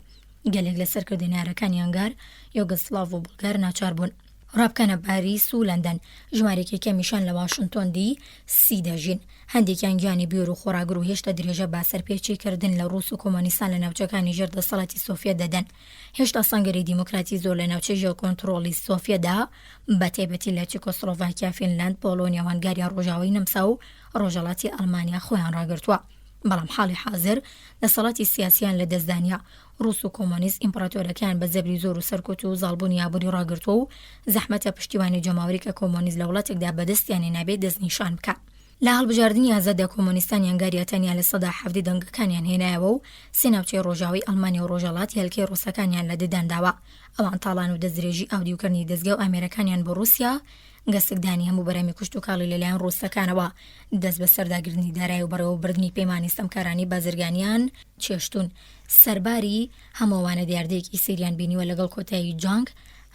گەلێک لە سەرکردنیارەکانی هەنگار یۆگسلاڤ و بولگار ناچار بوون ڕابکەنە پاریس و لەندەن. ژمارێکی کەمیشان لە واشنگتۆن دی 30 دەژین. هەندێکیان گیانی بیۆر و خۆراگر و هێشتا درێژە با سەرپێچیکردن لە ڕووس و کۆمۆنیستان لە ناوچەکانی ژێردەسەڵاتی سۆڤێت دەدەن. هێشتا سەنگەری دیموکراتی زۆر لە ناوچەی ژێرکۆنتڕۆڵی سۆڤێتدا بەتایبەتی لە چێکۆسلۆڤاکیا، فینلاند، پۆڵۆنیا و هەنگاریا ڕۆژاوای نەمسا و ڕۆژهەڵاتی ئەڵمانیا خۆیان ڕاگرتووە. بەڵام حاڵی حاضر دەسەڵاتی سیاسیان لە دەستدانیا. ڕووس و کۆمۆنیست ئیمپراتۆرەکان بە زەبری زۆر و سەرکوت و زاڵبوونی ئابووری ڕاگرتووە و زەحمەتە پشتیوانی جەماوەری کە کۆمۆنیست لە وڵاتێکدا بەدەستیانی نابێت دەستنیشان بکە. لە هەڵبژاردننی ئازادە کۆمۆنیستانیان گاریەتەنیان لە سەدا حەفتی دەنگەکانیان هێنایەوە و سێ ناوچەی ڕۆژاوی ئەڵمانیا و ڕۆژهەڵات هێلکەی ڕووسەکانیان لە دەدانداوە. ئەوان تاڵان و دەستدرێژی ئاودیوکردنی دەستگا و ئامێرەکانیان بۆ رووسیا گەسکدانی هەموو بەرەمی کوشت و کاڵی لەلایەن ڕووسەکانەوە دەست بە سەرداگرتنی دارایی و بەڕێوەبردننی پەیمانی ستەمکارانی بازرگانیان چێشتون. سەرباری هەمووانە دیاردەیەکی سریان بینیوە لەگەڵ کۆتایی جانگ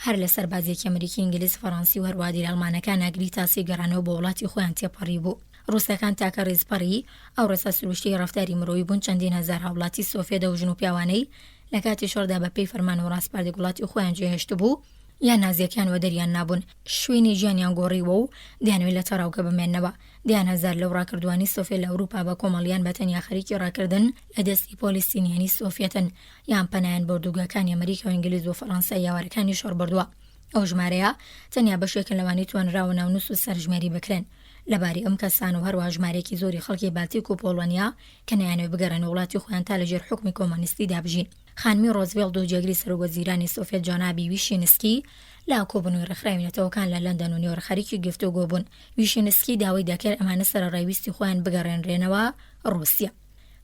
هەر لە سەربازێکی ئەمریکی، ئینگلیز، فەڕەنسی و هەروادی ئەڵمانەکان ناگری تاسی گەڕانەوە بۆ وڵاتی خۆیان تێپەڕی بوو. ڕووسەکان تاکە ڕێزپەڕی ئەو ڕێسا سروشتی ڕەفتاری مرۆڤی بوون چەندین هەزار هاوڵاتی سۆڤێت و ژن و پیاوانەی لە کاتی شۆڕدا بە پێی فەرمان و ڕاستپاردەی وڵاتی خۆیان جێهێشت بوو یان نازیەکان وە دەریان نابوون، شوێنی ژیانیان گۆڕیوە و دیانوێت لە تەڕاوکە بمێننەوە. دیان هەزار لەو ڕاکردوانی سۆڤێت لە ئەوروپا بە کۆمەڵیان بە تەنیا خەریکی ڕاکردن لە دەستی پۆلیستینیانی سۆڤێتن یان پەنایان بەردوگاکانی ئەمریکا و ئینگلیز و فەڕەنسا یاوارەکانی شۆڕ بردووە. ئەو ژمارەیە تەنیا بەشێکن لەوانی توانراوە ناونووس و سەرژمێری بکرێن. لەباری ئەم کەسان و هەروە ژمارێکی زۆری خەڵکی بالتیک و پۆڵۆنیا کە نەیانەوێت بگەڕێنە وڵاتی خۆیان تا لەژێر حوکمی کۆمۆنیستی دابژین. خانمی ڕۆزڤێڵت و جێگری سەرۆکوەزیرانی سۆڤێت جۆنابی ویشینسکی لە کۆبوونەوەی ڕێکخراوێنێتەوەکان لە لەندەن و نیوەڕخەریکی گفتوگۆ بوون. ویشینسکی داوای دەکرد ئەمانە سەرڕایویستی خۆیان بگەڕێنرێنەوە ڕووسیا.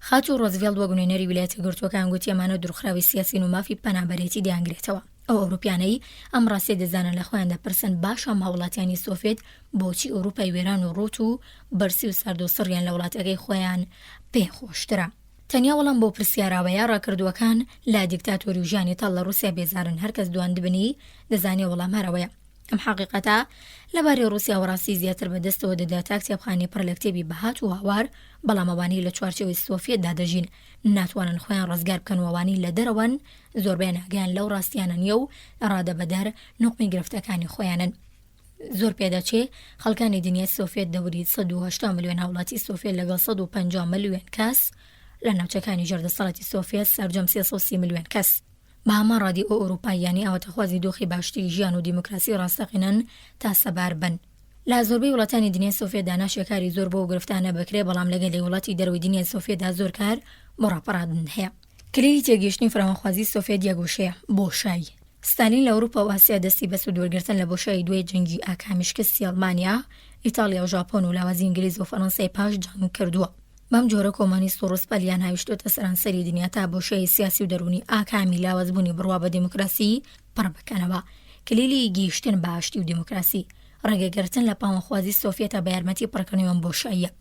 خات و ڕۆزڤێڵت وەک نوێنەری ویلایەتە گرتوەکان گوتی ئەمانە دوورخراوی سیاسی و مافی پەنابەرێتی دەیانگرێتەوە. ئەو ئەوروپیانەی ئەم ڕاستی دەزانن لە خۆیان دەپرسن باشە هاوڵاتیانی سۆڤێت بۆچی ئەوروپای وێران و ڕوت و بەرسی و سەرد و سڕیان لە وڵاتەکەی خۆیان پێخۆشترە. تەنیا وەڵام بۆ پرسیاراوەیە ڕاکردووەکان لا دیکتاتۆری و ژیانی تەڵ لە رووسیا بێزارن هەرکەس دوان دەزانێ وەڵام هەرەوەیە. ئەم حقیقەتە لەبارەی رووسیا و ڕاستی زیاتر بەدەستەوە دەدا تا کتێبخانەی پڕ لە کتێبی بەهات و هاوار بەڵام ئەوانەی لە چوارچێوەی سۆڤێتدا دەژین ناتوانن خۆیان ڕزگار بکەن وەوانی لە دەرەوەن زۆربیان ئاگیان لەو ڕاستیانە نیە و ڕادەبەدار نوقمی گرفتەکانی خۆیانن. زۆر پێدەچێ خەڵکانی دنیای سۆڤێت دەوری 180 ملیۆن هاوڵاتی سۆڤێت لەگەڵ 150 ملیۆن کەس لە ناوچەکانی ژێردەسەڵاتی سۆڤێت سەرجەم 330 ملیۆن کەس. بە هەمان ڕادی ئەوروپاییانی ئەوەتەخوازی دۆخی باشتی ژیان و دیموکراسی ڕاستەقینەن تا سەبار بن. لە زۆربەی وڵاتانی دنیای سۆڤێتدا ناشێکاری زۆر بۆ گرفتانە بکرێ بەڵام لەگەڵ وڵاتی دەروی دنیای سۆڤێتدا زۆر کار بۆ ڕاپەڕاندن هەیە. کلیلی تێگەیشتنی فراوانخوازی سۆڤێت یەکگۆشەیە بۆشایی. ستالین لە ئەوروپا و ئاسیا دەستی بە سوودوەرگرتن لە بۆشایی دوای جەنگی ئاکامیشکستی ئەڵمانیا، ئیتالیا و ژاپۆن و لاوازی ئینگلیز و فەڕەنسای پاش جەنگ کردووە. بەم جۆرە کۆمۆنیست و ڕووسپەلیان هاویشتۆتە سەرانسەری دنیا تا بۆشەی سیاسی و دەرونی ئاکامی لاوازبوونی بڕوا بە دیموکراسی پڕ بکەنەوە. کلیلی گەیشتن بە ئاشتی و دیموکراسی ڕێگەگرتن لە پاوانخوازی سۆڤێتە بە یارمەتی پڕکردنەوەم بۆشاییە.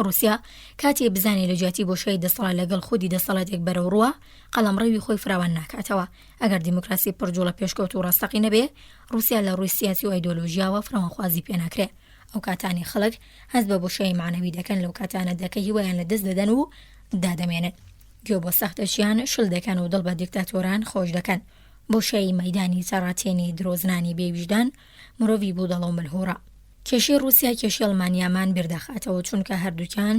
رووسیا کاتێ بزانێ لە جیاتی بۆشەی دەسەڵات لەگەڵ خودی دەسەڵاتێک بەرەو ڕوە قەڵەمڕەوی خۆی فراوان ناکاتەوە. ئەگەر دیموکراسی پڕجوڵە پێشکەوت و ڕاستەقی نەبێ رووسیا لە ڕووی سیاسی و ئایدۆلۆژیاوە فراوانخوازی پێناکرێ. ئەو کاتانی خەڵک هەست بە بۆشەی معنەوی دەکەن لەو کاتانە دەکە هیوایان لە دەست دەدەن و دادەمێنن. گوێ بۆ سەختەشیان شل دەکەن و دڵ بە دیکتاتۆران خۆش دەکەن. بۆشەی مەیدانی تەڕاتێنی درۆزنانی بێویژدان مرۆڤی بوو دەڵە و ملهوڕە. کێشەی رووسیا کێشەی ئەڵمانیامان بیردەخاتەوە چونکە هەردووکیان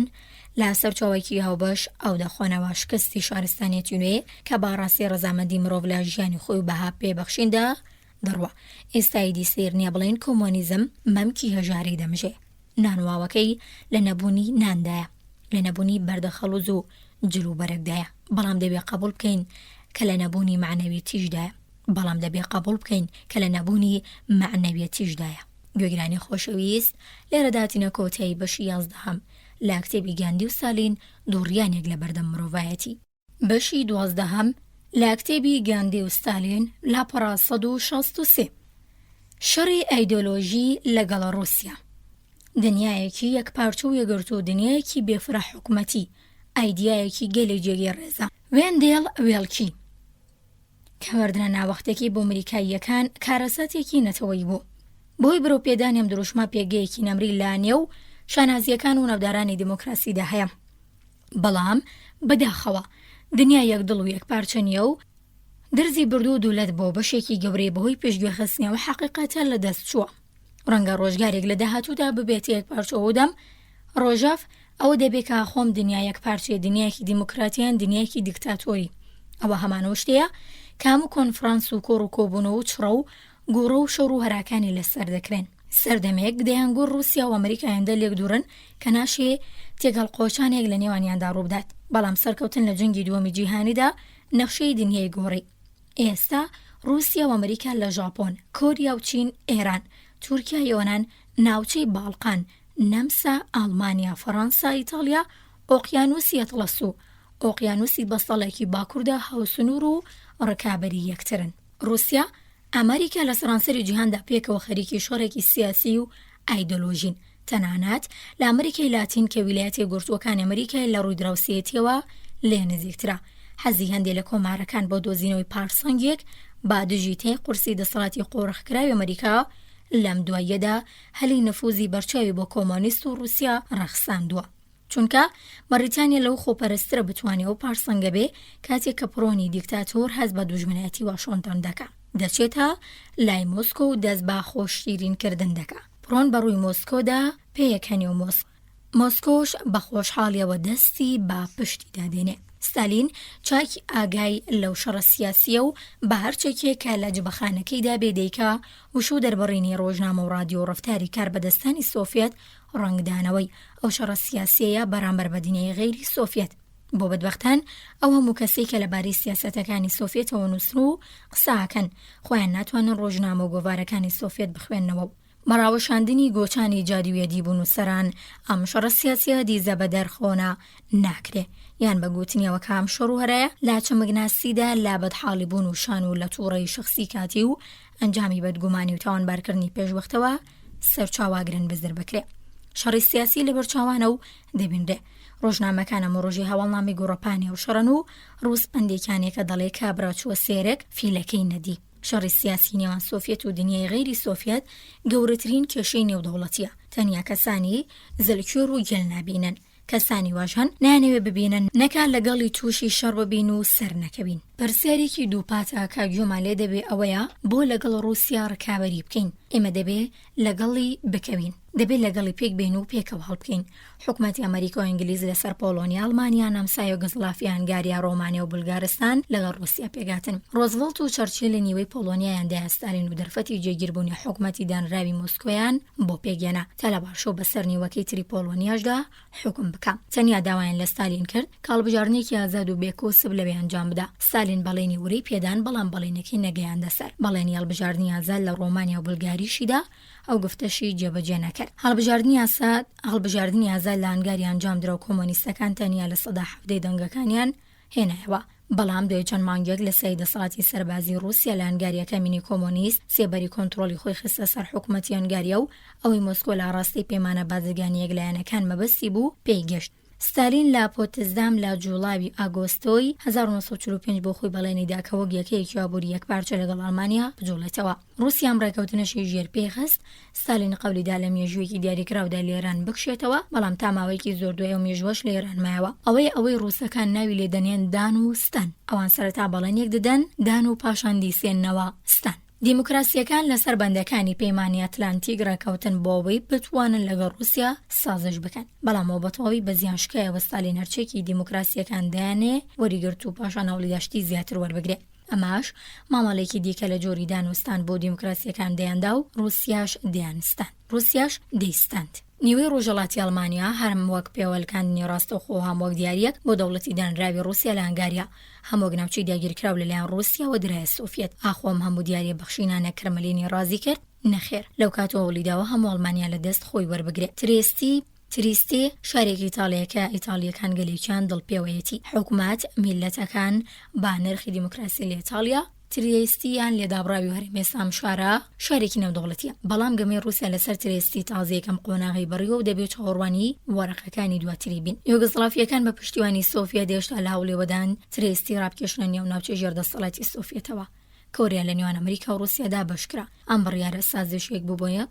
لە سەرچاوێکی هاوبەش ئەو دەخۆنەوە شکستی شارستانیەتی نوێ کە باڕاستی ڕەزامەندی مرۆڤ لە ژیانی خۆی و بەها پێبەخشیندا دەڕوە. ئێستای دیسیر نییە بڵێن کۆمۆنیزم مەمکی هەژاری دەمژێ. نانواوەکەی لە نەبوونی ناندایە، لە نەبوونی بەردەخەڵوز و جلوبەرەکدایە، بەڵام دەبێ قبول بکەین کە لە نەبوونی معنەویەتیشدایە. کە لە نەبوونی معنەویەتیشدایە. گوێگرانی خۆشەویست لێرە داتینە کۆتایی بەشی 11 لە کتێبی گاندی و ستالین دووڕیانێک لە بەردەم مرۆڤایەتی. بەشی 12 لە کتێبی گاندی و ستالین لاپەڕا 163 شەڕی ئایدۆلۆژی لەگەڵ رووسیا. دنیایەکی یەکپارچە و یەگرتو و دنیایەکی بێفرە حوکمەتی، ئایدیایەکی گەلێ جێگەی ڕێزە. وێندێڵ وێڵکی کەوەردنە ناوەختێکی بۆ ئەمریکاییەکان کارەساتێکی نەتەوەی بوو. بۆی برۆ پێدانیم دروشما پێگەیەکی نەمری لانێ و شانازیەکان و نەودارانی دیموکراسیدا هەیە. بەڵام بەداخەوە دنیا یەک دڵ و یەک پارچە نیە و درزی بردو و دوولەت بۆ بەشێکی گەورەی بەهۆی پێشگوێخستنەوە حەقیقەتە لە دەست چووە. ڕەنگە ڕۆژگارێک لە داهاتوودا ببێت یەک پارچە ودەم ڕۆژاف ئەوە دەبێت کە خۆم دنیا یەک پارچەیە، دنیایەکی دیموکراتیان دنیایەکی دیکتاتۆری. ئەوە هەمانەوە شتەیە کە هەموو کۆنفرانس و کۆڕ و کۆبوونەوە و چڕە و گۆڕە و شەڕ و هەراکانی لەسەر دەکرێن. سەردەمێک دەیانگۆڕ رووسیا و ئەمریکایاندا لێک دوورن کە ناشێ تێگەڵ قۆچانێک لە نێوانیاندا ڕووبدات. بەڵام سەرکەوتن لە جەنگی دووەمی جیهانیدا نەخشەی دنیای گۆڕی. ئێستا رووسیا و ئەمریکا لە ژاپۆن، کۆریا و چین، ئێران، تورکیا، یۆنان، ناوچەی باڵقان، نەمسا، ئەڵمانیا، فەڕەنسا، ئیتالیا، ئۆقیانوسی ئەتڵەس و ئۆقیانوسی بەستەڵێکی باکووردا هاوسنوور و ڕکابەری یەکترن. رووسیا، ئەمریکا لە سەرانسەری جیهاندا پێکەوە خەریکی شۆڕێکی سیاسی و ئایدۆلۆژین، تەنانەت لە ئەمریکای لاتین کە ویلایەتە گرتووەکانی ئەمریکای لە ڕووی دراوسێتیەوە لێ نزیکترا. حەزی هەندێک لە کۆمارەکان بۆ دۆزینەوەی پارسەنگێک با دژی تێی قورسی دەسەڵاتی قۆڕخکراوی ئەمریکا لەم دواییەدا هەلی نەفوزی بەرچاوی بۆ کۆمۆنیست و رووسیا ڕەخساندووە. چونکە بەریتانیا لەو خۆپەرسترە بتوانێت و پارسەنگە بێ کاتێک کە پڕۆنی دیکتاتۆر هەست بە دووژمنایەتی واشنتن دەکا. دەچێتە لای مۆسکۆ و دەست با خۆشتیرینکردن دەکا. پڕۆن بەڕووی مۆسکۆدا پێیەکەنی و مۆسکۆش بە خۆشحاڵیەوە دەستی با پشتی دادێنێ. ستالین چاکی ئاگای لەو شەڕە سیاسیە و بە هەرچێکێک کە لە جبەخانەکەیدا بێدەیکا وشو دەربڕینی ڕۆژنامە و رادیۆ و ڕەفتاری کاربەدەستانی سۆڤێت ڕەنگدانەوەی ئەو شەڕە سیاسیەیە بەرامبەر بە دنیای غەیری سۆڤێت. بۆ بەدبەختان ئەو هەموو کەسێک کە لەبارەی سیاسەتەکانی سۆڤێتەوە نووسن و قساکەن خۆیان ناتوانن ڕۆژنامە و گۆڤارەکانی سۆڤێت بخوێننەوە. بەڕاوەشاندنی گۆچانی جادوویەتی بوون و سەران ئەم شەڕە سیاسیە دیزە بە دەرخۆنا ناکرێ، یان بە گوتنیەوە کام شەڕ و هەرەیە لا چەمەگناسیدا لا بەدحاڵی بوون و شان و لە تووڕەی شخصی کاتی و ئەنجامی بەدگومانی و تاوانبارکردنی پێشوەختەوە سەرچاواگرن بزر بکرێ. شەڕی سیاسی لە بەرچاوانە و دەبینرێ. ڕۆژنامەکانە ڕۆژی هەواڵنامی گۆڕەپانی و شەڕن و ڕووس پندێکانێکە دەڵێ کابرا چووە سێرێک فیلەکەی نەدی. شەڕی سیاسی نێوان سۆڤێت و دنیای غەیری سۆڤێت گەورەترین کێشەی نێودەوڵەتیە. تەنیا کەسانی زەلکوێر و گەل نابینن. کەسانی واژ هەن نانەوێ ببینن نەکا لەگەڵی تووشی شەڕ ببین و سەر نەکەوین. پرسیارێکی دووپاتە کاگوێمان لێ دەبێ ئەوەیە بۆ لەگەڵ رووسیا ڕکابەری بکەین. ئێمە دەبێ لەگەڵی بکەوین. دەبێت لەگەڵی پێک بین و پێکەوە هەڵبکەین. حوکمەتی ئەمریکا و ئینگلیز لەسەر پۆلۆنیا، ئەڵمانیا، نەمسا، یوگۆسڵافیا، هەنگاریا، ڕۆمانیا و بولگارستان لەگەڵ رووسیا پێگاتن. ڕۆزڤڵت و چەرچیل لە نیوەی پۆلۆنیایاندا ستالین و دەرفەتی جێگیربوونی حوکمەتی دانراوی مۆسکۆیان بۆ پێگێنا تا لە باشۆ بەسەر نیوەکەی تری پۆلۆنیاشدا حکم بکە. تەنیا داوایان لە ستالین کرد کاڵبژارنێکی ئازاد و بێکۆسب لەوێ ئەنجام بدە. ستالین بەڵێنی وەرەی پێدان، بەڵام بەڵێنەکەی نەگەیاندە سەر. بەڵێنی هەڵبژاردننی ئازاد لە ڕۆمانیا و بولگاریشیدا ئەو گفتەشی جێبەجێ نەکرد. هەڵبژاردننی ئازاد لە هەنگاری ئەنجام درا و کۆمۆنیستەکان تەنیا لە سەدا 17 دەنگەکانیان هێنایەوە. بەڵام دوێ چەند مانگێک لە سەی دەسەڵاتی سەربازی رووسیا لە هەنگاریەکە مینی کۆمۆنیست سێبەری کۆنتڕۆلی خۆی خستە سەر حوکمەتی هەنگاریە و ئەوەی مۆسکۆ لە ڕاستی پەیمانە بازرگانی یەکلایەنەکان مەبەستی بوو پێی گەشت. ستالین لە پۆتزدام لە جوڵاوی ئاگۆستۆی 1945 بۆ خۆی بەڵێنی داکەوە یەکەیەکی ئابووری یەکپارچە لەگەڵ ئەڵمانیا بجوڵێتەوە. رووسیا ڕێکەوتنەشی ژێر پێخست. ستالین قەولیدا لە مێژوویەکی دیاریکراودا لە ئێران بکشێتەوە، بەڵام تا ماوەیەکی زۆر دوای و مێژوەش لە ئێران مایەوە. ئەوەی رووسەکان ناوی لێدەنێن دان و ستەن. ئەوان سەرەتا بەڵێنێک دەدەن دان و پاشان دیسێننەوە ستەن. دیموکراسیەکان لەسەر بەندەکانی پەیمانی ئەتلانتیک ڕێکەوتن بۆ ئەوەی بتوانن لەگەڵ رووسیا سازش بکەن. بەڵام ئەو بەتەواوی بە زیانشکایەوە ستالین هەرچێکی دیموکراسیەکان دایانێ وەریگرت و پاشان هەوڵیداشتی زیاتر وەربگرێ. ئەماش مامەڵێکی دیکە لە جۆری دانوستان بۆ دیموکراسیەکان دەیاندا و رووسیاش دەیانستان. رووسیاش دەیستاند. نیوەی ڕۆژهەڵاتی ئەڵمانیا هەرم وەک پێوەلکاندنی ڕاستەوخۆ هەمووەک دیاریەک بۆ دەوڵەتی دانراوی رووسیا لە هەنگاریا هەموو ناوچەی داگیرکراو لەلایەن رووسیاوە درایە سۆڤێت. ئاخۆم هەموو دیاریە بەخشینانە کرملینی ڕازی کرد نەخێر. لەو کاتەوە وڵیداوە هەموو ئەڵمانیا لە دەست خۆی وەربگرێت. تریستی شارێکی ئیتاڵیەکە ئیتاڵیەکان گەلێکیان دڵپێوەیەتی. حکومات میلەتەکان با نرخی دیموکراسی لە ئیتاڵیا تریستیان لێدابڕاوی و هەرێمی سام شارێکی نێودەوڵەتیە. بەڵام گەمەی رووسیا لەسەر تریستی تازەیەکەم قۆناغی بەڕیەوە و دەبێت چاوەڕوانی وەرەقەکانی دواتری بین. یوگۆسڵافیەکان بە پشتیوانی سۆڤێت هێشتا لە هەوڵێوەدان تریستی ڕابکێشنە نێو ناوچەی ژێردەسەڵاتی سۆڤێتەوە. کۆریا لە نێوان ئەمریکا و رووسیادا بەشکرا. ئەم بڕیارە سازشێک بووبووە،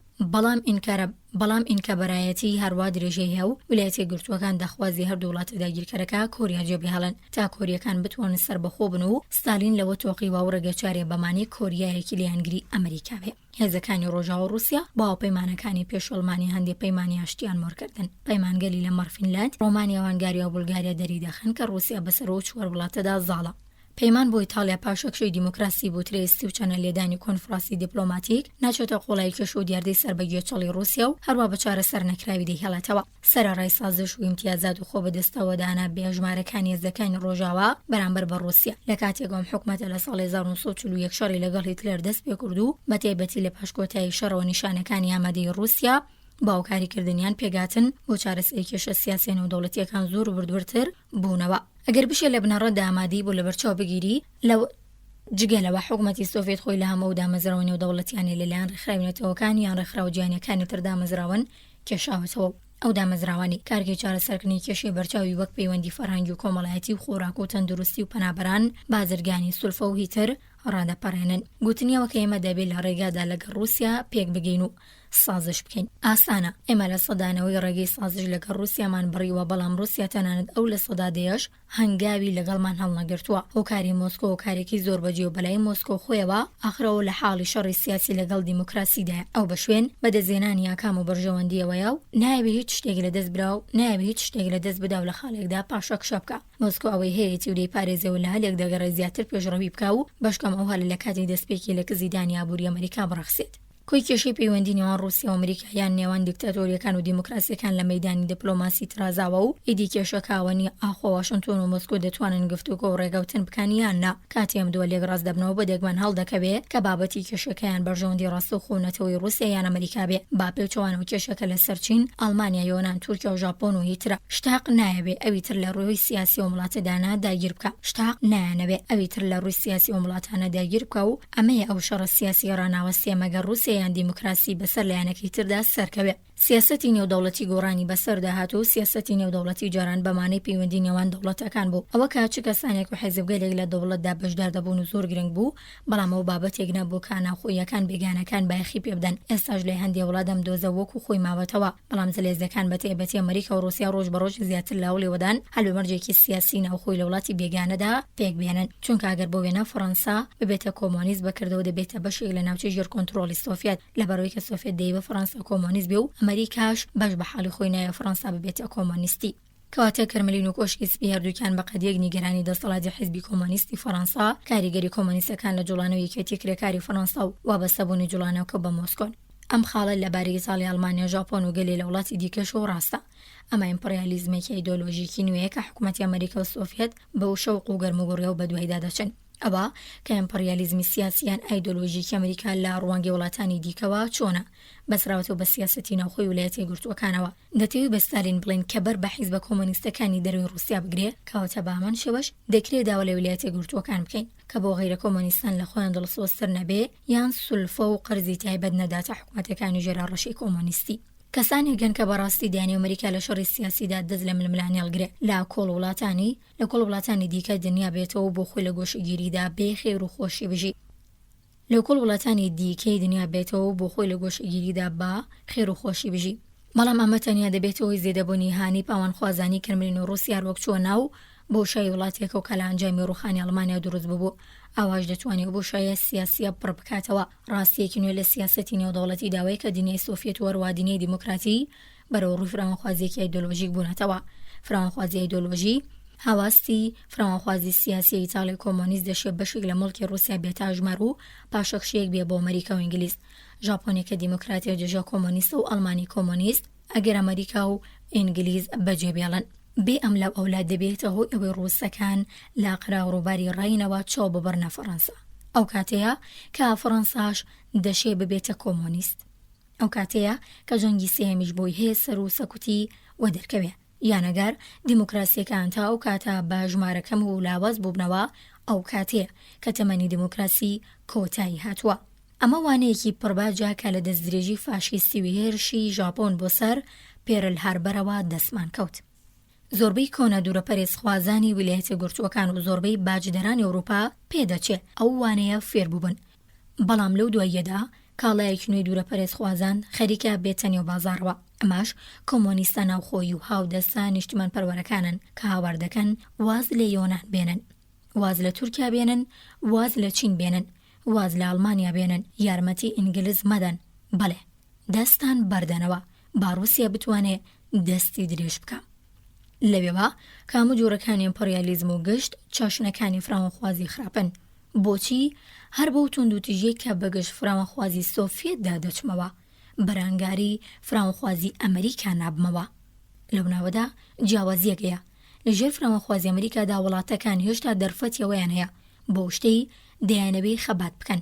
بەڵام ئینکەبەرایەتی هەروە درێژەی هەیە و ویلایەتە گرتووەکان دەخوازی هەردوو وڵاتە داگیرکەرەکە کۆریا جێبهێڵن تا کۆریەکان بتوانن سەربەخۆ بن و ستالین لەوە تۆقی و ڕێگەچارێ بەمانی کۆریایەکی لێهانگری ئەمریکا بێ. هێزەکانی ڕۆژاوە رووسیا باو پەیمانەکانی پێشەڵمانی هەندێک پەیمانی هەشتیان مۆرکردن. پەیمانگەلی لە مەرفینلاند، ڕۆمانیا و هەنگاریا و بولگاریا دەری دەخن کە رووسیا بەسەرەوە چوار وڵاتەدا زاڵە. پەیمان بۆ ئیتالیا پاشەکشەی دیموکراسی بۆ تریستی و چەنە لێدانی کۆنفراسی دیپلۆماتیک ناچێتە قۆڵای کەش و دیاردەی سەربەگوێچەڵی رووسیا و هەروە بە چارەسەر نەکراوی دەیهێڵێتەوە. سەرەڕای سازش و ئیمتیازات و خۆبەدەستەوەدانا بێژمارەکانی هێزەکانی ڕۆژاوا بەرامبەر بە رووسیا. لە کاتێکم حکومەتە لە ساڵی 1940 شەڕی لەگەڵ هیتلەر دەست پێ کرد و بەتایبەتی لە پاشکۆتایی شەڕەوە نیشانەکانی ئامادەی رووسیا باوکاریکردنیان پێگاتن بۆ چارەسەری کێشە سیاسی نێودەوڵەتیەکان زۆر بردوورتر بوونەوە. ئەگەر بشێ لە بنەڕەتدا ئامادەی بۆ لەبەرچاو بگیری لەو جگەلەوە حوکمەتی سۆڤێت خۆی لە هەموو دامەزراوە نێودەوڵەتیانی لەلایەن ڕێکخراوێنێتەوەکان یان ڕێکخراو جیهانیەکانی تر دامەزراون کێشاوەتەوە. ئەو دامەزراوانی کارگەی چارەسەرکردنی کێشەی بەرچاوی وەک پەیوەندی فەرهەنگی و کۆمەڵایەتی و خۆراک و تەندروستی و پەنابەران بازرگانی سولفە و هیتر ڕادەپەڕێنن. گوتنیەوە کە ئێمە دەبێت لە ڕێگادا لەگەڵ رووسیا پێک بگەین و سازش بکەین. ئاسانە ئێمە لە سەدانەوەی ڕێگەی سازش لەگەڵ رووسیامان بڕیوە، بەڵام رووسیا تەنانەت ئەو لە سەدادەیەش هەنگاوی لەگەڵمان هەڵنەگرتووە. هۆکاری مۆسکۆ و کارێکی زۆر بەجێ و بەلای مۆسکۆ خۆیەوە ئاخرەوە لە حاڵی شەڕی سیاسی لەگەڵ دیموکراسیدایە. ئەو بە شوێن بەدەستهێنانی یاکام و بەرژەوەندیەوەیە و نایەوێت هیچ شتێک لە دەست برا و نایەوێت هیچ شتێک لە دەست بدا و لە خاڵێکدا پاشە کشە بکە. مۆسکۆ ئەوەی هەیەی و دەیپارێزێەوە لە هەلێک دەگەڕێ زیاتر پێشڕەوی بکە و بەشکەم ئەو هەلە لە کاتی دەستپێکی لە کزیدانی ئابووری ئەمریکا بڕەخسێت. کۆی کێشەی پەیوەندی نێوان رووسیا و ئەمریکا یان نێوان دیکتاتۆریەکان و دیموکراسیەکان لە مەیدانی دیپلۆماسی ترازاوە و ئیدی کێشەکاوەنی ئاخۆ واشنتۆن و مۆسکۆ دەتوانن گفتوگۆ و ڕێگەوتن بکەن یان نا. کاتی ئەم دووە لێک ڕاست دەبنەوە بە دەگمەن هەڵدەکەوێت کە بابەتی کێشەکەیان بەرژەوەندی ڕاستە و خۆونەتەوەی رووسیا یان ئەمریکا بێ. با پێچەوانەوە کێشەکە لەسەر چین، ئەڵمانیا، یۆنان، تورکیا و ژاپۆن و هیترە. شتاق نایەوێ ئەویتر لە ڕووی سیاسی و وڵاتەدانا داگیر بکە. شتاق نایەنەوێ ئەویتر لە ڕووی سیاسی و وڵاتانە داگیر بکە و ئەمەیە ئەو شەڕە سیاسی ڕاناوەستیە مەگەر رووسیا یان دیموکراسی بەسەر لایەنەکەی تردا سەرکەوێت. سیاسەتی نێودەوڵەتی گۆڕانی بەسەردا هاتوو. سیاسەتی نێودەوڵەتی جاران بەمانەی پەیوەندی نێوان دەوڵەتەکان بوو. ئەوە کە چ کەسانێک و حیزبگەلێک لە دەوڵەتدا بەشدار دەبوون و زۆر گرنگ بوو، بەڵام ئەو بابەتێک نەبوو کە ناوخۆیەکان بێگانەکان بایەخی پێ بدەن. ئێستاش لە هەندێک وڵات ئەم دۆزە وەکو خۆی ماوەتەوە، بەڵام جلێزەکان بەتایبەتی ئەمریکا و رووسیا ڕۆژ بە ڕۆژ زیاتر لاوڵێوەدان هەلومەرجێکی سیاسی ناوخۆی لە وڵاتی بێگانەدا پێک بێنن. چونکە ئەگەر بۆ وێنە فەڕەنسا ببێتە کۆمۆنیست بەکردەوە دەبێتە بەشێک لە ناوچەی ژێر کۆنتڕۆلی سۆڤێت، لەبەرەوەی کە سۆڤێت دەیەوێت فەڕەنسا کۆمۆنیست بێ و ئەمریکاش بەش بە حاڵی خۆی نایە فەڕەنسا ببێتە کۆمۆنیستی. کەواتە کەرملین و کۆشکی سپی هەردووکیان بە قەدیەک نیگەرانی دەسەڵاتی حیزبی کۆمۆنیستی فەڕەنسا، کاریگەری کۆمۆنیستەکان لە جوڵانەوەی یەکێتی کرێکاری فەڕەنسا و وابەستەبوونی جوڵانەوەکە بە مۆسکۆن. ئەم خاڵە لەبارەی ئیتاڵیا، ئەڵمانیا، ژاپۆن و گەلێ لە وڵاتی دیکەش و ڕاستە. ئەمە ئیمپریالیزمێکی ئایدۆلۆژیکی نوێیە کە حکومەتی ئەمریکا و سۆڤێت بەو شەوق و گەرموگوڕیە و بەدوایدا دەچن. ئەوە کە ئیمپریالیزمی سیاسیان ئایدۆلۆژیکی ئەمریکا لە ڕوانگەی وڵاتانی دیکەوە چۆنە بەسراوەتەوە بە سیاسەتی ناوخۆی ویلایەتە یەکگرتووەکانەوە. دەتەوێت بە ستالین بڵێن کە بەر بە حیزبە کۆمۆنیستەکانی دەروی رووسیا بگرێ، کەواتە بە هەمان شێوەش دەکرێت داوا لە ویلایەتە یەکگرتووەکان بکەین کە بۆ غەیرە کۆمۆنیستان لە خۆیان دڵسۆزتر نەبێ یان سولفە و قەرزی تایبەت نەداتە حکومەتەکانی ژێرا ڕەشەی کۆمۆنیستی. کەسانی گەن کە بەڕاستی دانی ئەمریکا لە شەڕی سیاسیدا دەست لە ململانی هەڵگرێ لە کۆڵ وڵاتانی دیکە دنیا بێتەوە بۆ خۆی لە گۆشەگیریدا بێ خێر و خۆشی بژی. لە کۆڵ وڵاتانی دیکەی دنیا بێتەوە بۆ خۆی لە گۆشەگیریدا بە خێر و خۆشی بژی. بەڵام ئەمە تەنیا دەبێتەوەی زێدەبوونی هانی پاوانخوازانی کەرملین و رووسیا وەک چوە ناو بۆشایی وڵاتێکە و کە لە ئەنجامی ڕوخانی ئەڵمانیا دروست ببوو. ئاواش دەتوانێت بۆشایە سیاسیە پڕ بکاتەوە. ڕاستیەکی نوێ لە سیاسەتی نێودەوڵەتی داوای کە دنیای سۆڤێت وەروا دنیای دیموکراتی بەرەو ڕووی فراوانخوازیەکی ئایدۆلۆژیک بوونەتەوە. فراوانخوازی ئایدۆلۆژی هاواستی فراوانخوازی سیاسی ئیتاڵی کۆمۆنیست دەشێت بەشێک لە مڵکی رووسیا بێتاژمەر و پاشەکشەیەک بێ بۆ ئەمریکا و ئینگلیز. ژاپۆنێکە دیموکراتیە جێژە کۆمۆنیستە و ئەڵمانی کۆمۆنیست ئەگەر ئەمریکا و ئینگلیز بەجێبێڵن. بێ ئەم لەو ئەولاد دەبێتە هۆی ئەوەی ڕووسەکان لا قراوڕووباری ڕاینەوە چاو ببڕنە فەڕەنسا. ئەو کاتەیە کە فەڕەنساش دەشێ ببێتە کۆمۆنیست. ئەو کاتەیە کە جەنگی سێهەمیش بۆی هەیە سەر و سەکوتی وە دەرکەوێ. یانەگەر دیموکراسیەکان تا ئەو کاتە بە ژمارەکەم و لاواز بووبنەوە، ئەو کاتەیە کە تەمەنی دیموکراسی کۆتایی هاتووە. ئەمە وانەیەکی پڕباجە کە لە دەستدرێژی فاشیستی و هێرشی ژاپۆن بۆ سەر پێرل هاربەرەوە دەستمان کەوت. زۆربەی کۆنە دوورەپەرێزخوازانی ویلایەتە یەکگرتووەکان و زۆربەی باجدەرانی ئەوروپا پێدەچێت ئەو وانەیە فێر بووبن. بەڵام لەو دواییەدا کاڵایەکی نوێی دوورەپەرێزخوازان خەریکە بێتەنێ و بازاڕەوە. ئەماش کۆمۆنیستە ناوخۆیی و هاودەستە نیشتیمان پەروەرەکانن کە هاواردەکەن واز لە یۆنان بێنن، واز لە تورکیا بێنن، واز لە چین بێنن، واز لە ئەڵمانیا بێنن، یارمەتی ئینگلیز مەدەن. بەڵێ دەستان بەردەنەوە با رووسیا بتوانێت دەستی درێژ بکە. لەوێوە کامو جۆرەکانی ئیمپریالیزم و گشت چاشنەکانی فراوانخوازی خراپن. بۆچی هەر بەو توندوتیژەی کە بەگشت فراوانخوازی سۆڤێتدا دەچمەوە بەرانگاری فراوانخوازی ئەمریکا نابمەوە. لەو ناوەدا جیاوازیەکەیە. لەژێر فراوانخوازی ئەمریکادا وڵاتەکان هێشتا دەرفەتیەوەیان هەیە بۆ شتەی دەیانەوێ خەبات بکەن.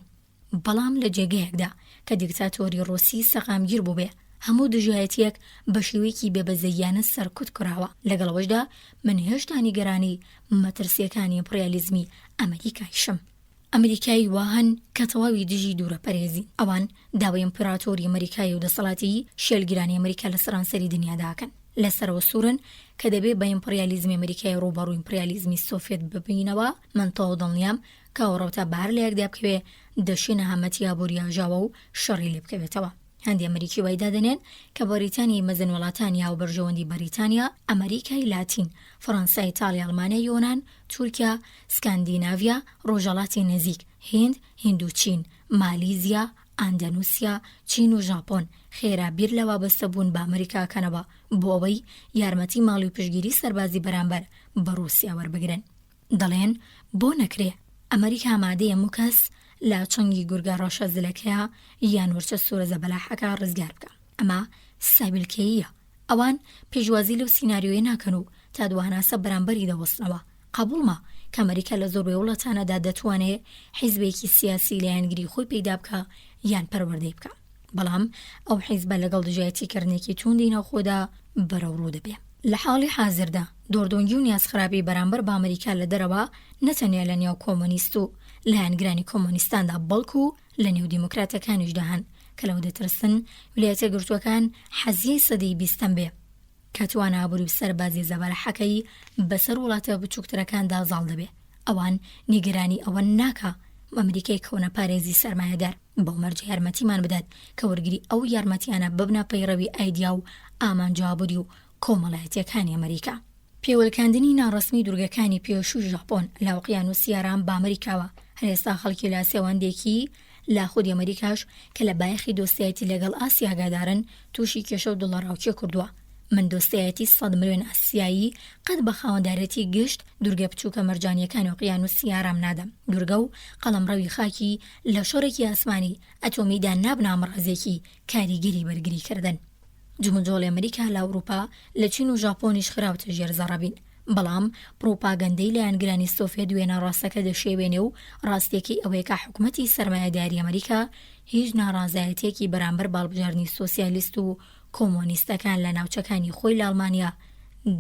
بەڵام لە جێگەیەکدا کە دیکتاتۆری ڕۆسی سەقامگیر بوو بێ، هەموو دژایەتیەک بە شێوەیەکی بێبەزەییانە سەرکوت کراوە. لەگەڵەوەشدا من هێشتا نیگەرانی مەترسیەکانی ئیمپریالیزمی ئەمریکایشم. ئەمریکایی واهن کە تەواوی دژی دوورە پەرێزی. ئەوان داوای ئیمپراتۆری ئەمریکای و دەسەڵاتی شێلگرانی ئەمریکا لە سەرانسەری دنیاداکەن. لەسەرەوە سوورن کە دەبێت بە ئیمپریالیزمی ئەمریکای ڕووبەڕووی ئیمپریالیزمی سۆڤێت ببینەوە. من تەواو دڵنیام کە ئەوڕۆتە بەهەر لە یەکدا بکەوێ دەشینە هەمەتیا بۆریاژاوە و شەڕی لێ بکەوێتەوە. هەندی ئەمریکی وای دادەنێن کە بەریتانیای مەزن وڵاتانیا و بەرژەوەندی بەریتانیا، ئەمریکای لاتین، فەڕەنسا، ئیتالیا، ئەڵمانیا، یۆنان، تورکیا، سکاندیناڤیا، ڕۆژهەڵاتی نزیک، هیند، هیندوچین، مالیزیا، ئاندەنوسیا، چین و ژاپۆن خێرا بیر لە وابەستە بوون بە ئەمریکاکەنەوە بۆ ئەوەی یارمەتی ماڵی و پشگیری سەربازی بەرامبەر بە رووسیا وەربگرن. دەڵێن بۆ نەکرێ ئەمریکا ئامادەیە هەموو کەس لە چەنگی گورگە ڕەشە زلەکەیە یان ورچە سوورەزە بەلاحەکە ڕزگار بکە. ئەمە سابیلکەییە. ئەوان پێشوازی لەو سیناریۆیە ناکەن و تا دوهاناسە بەرامبەری دەوەستنەوە. قبولمە کە ئەمریکا لە زۆربەی وڵاتانەدا دەتوانێت حیزبێکی سیاسی لە یانگری خۆی پەیدا بکە یان پەروەردەی بکە. بەڵام ئەو حیزبە لەگەڵ دژایەتیکردنێکی توندی ناوخۆدا بەرەوڕوو دەبێت. لە حاڵی حازردا دۆردۆنگی و نیازخراپی بەرامبەر بە ئەمریکا لە دەرەوە نەتەنیا لە نێو کۆمۆنیست و لایەنگرانی کۆمۆنیستاندا بەڵکو لە نێو دیموکراتەکانیشدا هەن کە لەو دەترسن ویلایەتە گرتووەکان حەزیەی سەدەی 20م بێ کە توانە ئابووری سەربازی زەبەرەحەکەی بەسەر وڵاتە بچووکترەکاندا زاڵ دەبێ. ئەوان نیگەرانی ئەوە ناکە ئەمریکای کەونە پارێزی سەرمایەدار بەو مەرجە یارمەتیمان بدات کە وەرگری ئەو یارمەتیانە ببنە پەیڕەوی ئایدیا و ئامانج ئابووری و کۆمەڵایەتیەکانی ئەمریکا. پێوەلکاندنی ناڕەسمی دوورگەکانی پێشووی ژاپۆن لە ئۆقیانوسی ئارام بە ئەمریکاوە هەرێستا خەڵکی لە ئاسیاوەندێکی لا خودی ئەمریکاش کە لە بایەخی دۆستایەتی لەگەڵ ئاسیاگادارن تووشی کێشە و دڵەڕاوچیە کردووە. من دۆستایەتی 100 ملیۆن ئاسیایی قەت بە خاوەندارەتی گشت دوورگە بچووکە مەرجانیەکانی ئۆقیانوسی ئارام نادەم. دوورگە و قەڵەمڕەوی خاکی لە شۆڕێکی ئاسمانی ئەتۆمیدا نابن ئامرازێکی کاریگەری بەرگریکردن. جمهوریەتی ئەمریکا لە ئەوروپا لە چین و ژاپۆنیش خراوتە ژێر زەڕەبین. بەڵام پرۆپاگەندەی لایەنگرانی سۆڤێت وێنە ڕاستەکە دەشێوێنێ و ڕاستیەکەی ئەوەیە کە حوکمەتی سەرمایەداری ئەمریکا هیچ ناڕازایەتێکی بەرامبەر باڵبژاردننی سۆسیالیست و کۆمۆنیستەکان لە ناوچەکانی خۆی لە ئەڵمانیا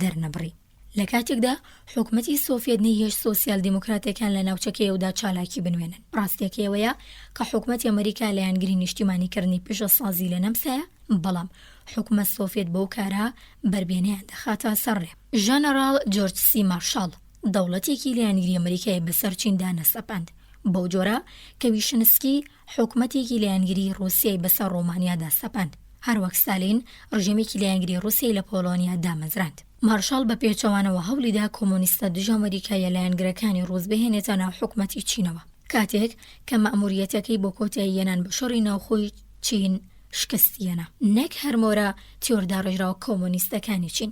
دەرنەبڕی. لە کاتێکدا حوکمەتی سۆڤێت نەیهێش سۆسیال دیموکراتەکان لە ناوچەکەیەودا چالاکی بنوێنن. ڕاستیەکەی ئەوەیە کە حوکمەتی ئەمریکا لە یانگری نیشتیمانیکردنی پیشەسازی لە نەمسایە، بەڵام حکومەت سۆڤێت بەو کارە بربێنەیان دەخاتە سەرڕێ. ژەنەڕاڵ جۆرج سی مارشال دەوڵەتێکی لە یانگری ئەمریکای بەسەر چیندا نەسەپاند. بەو جۆرە کە ویشنسکی حکومەتێکی لە یانگری ڕووسیای بەسەر ڕۆمانیادا سەپاند. هەروەک ستالین ڕژێمێکی لە یانگری ڕووسیای لە پۆلۆنیا دامەزراند. مارشال بە پێچەوانەوە هەوڵیدا کۆمۆنیستە دژ ئەمریکایە لە یانگرەکانی ڕووس بهێنێتە ناو حکومەتی چینەوە. کاتێک کە مەئموریەتەکەی بۆ کۆتایی هێنان بە شەڕی ناوخۆی چین شکستیەنە. نەک هەرمۆرە تیۆردا ڕێژراوە کۆمۆنیستەکانی چین،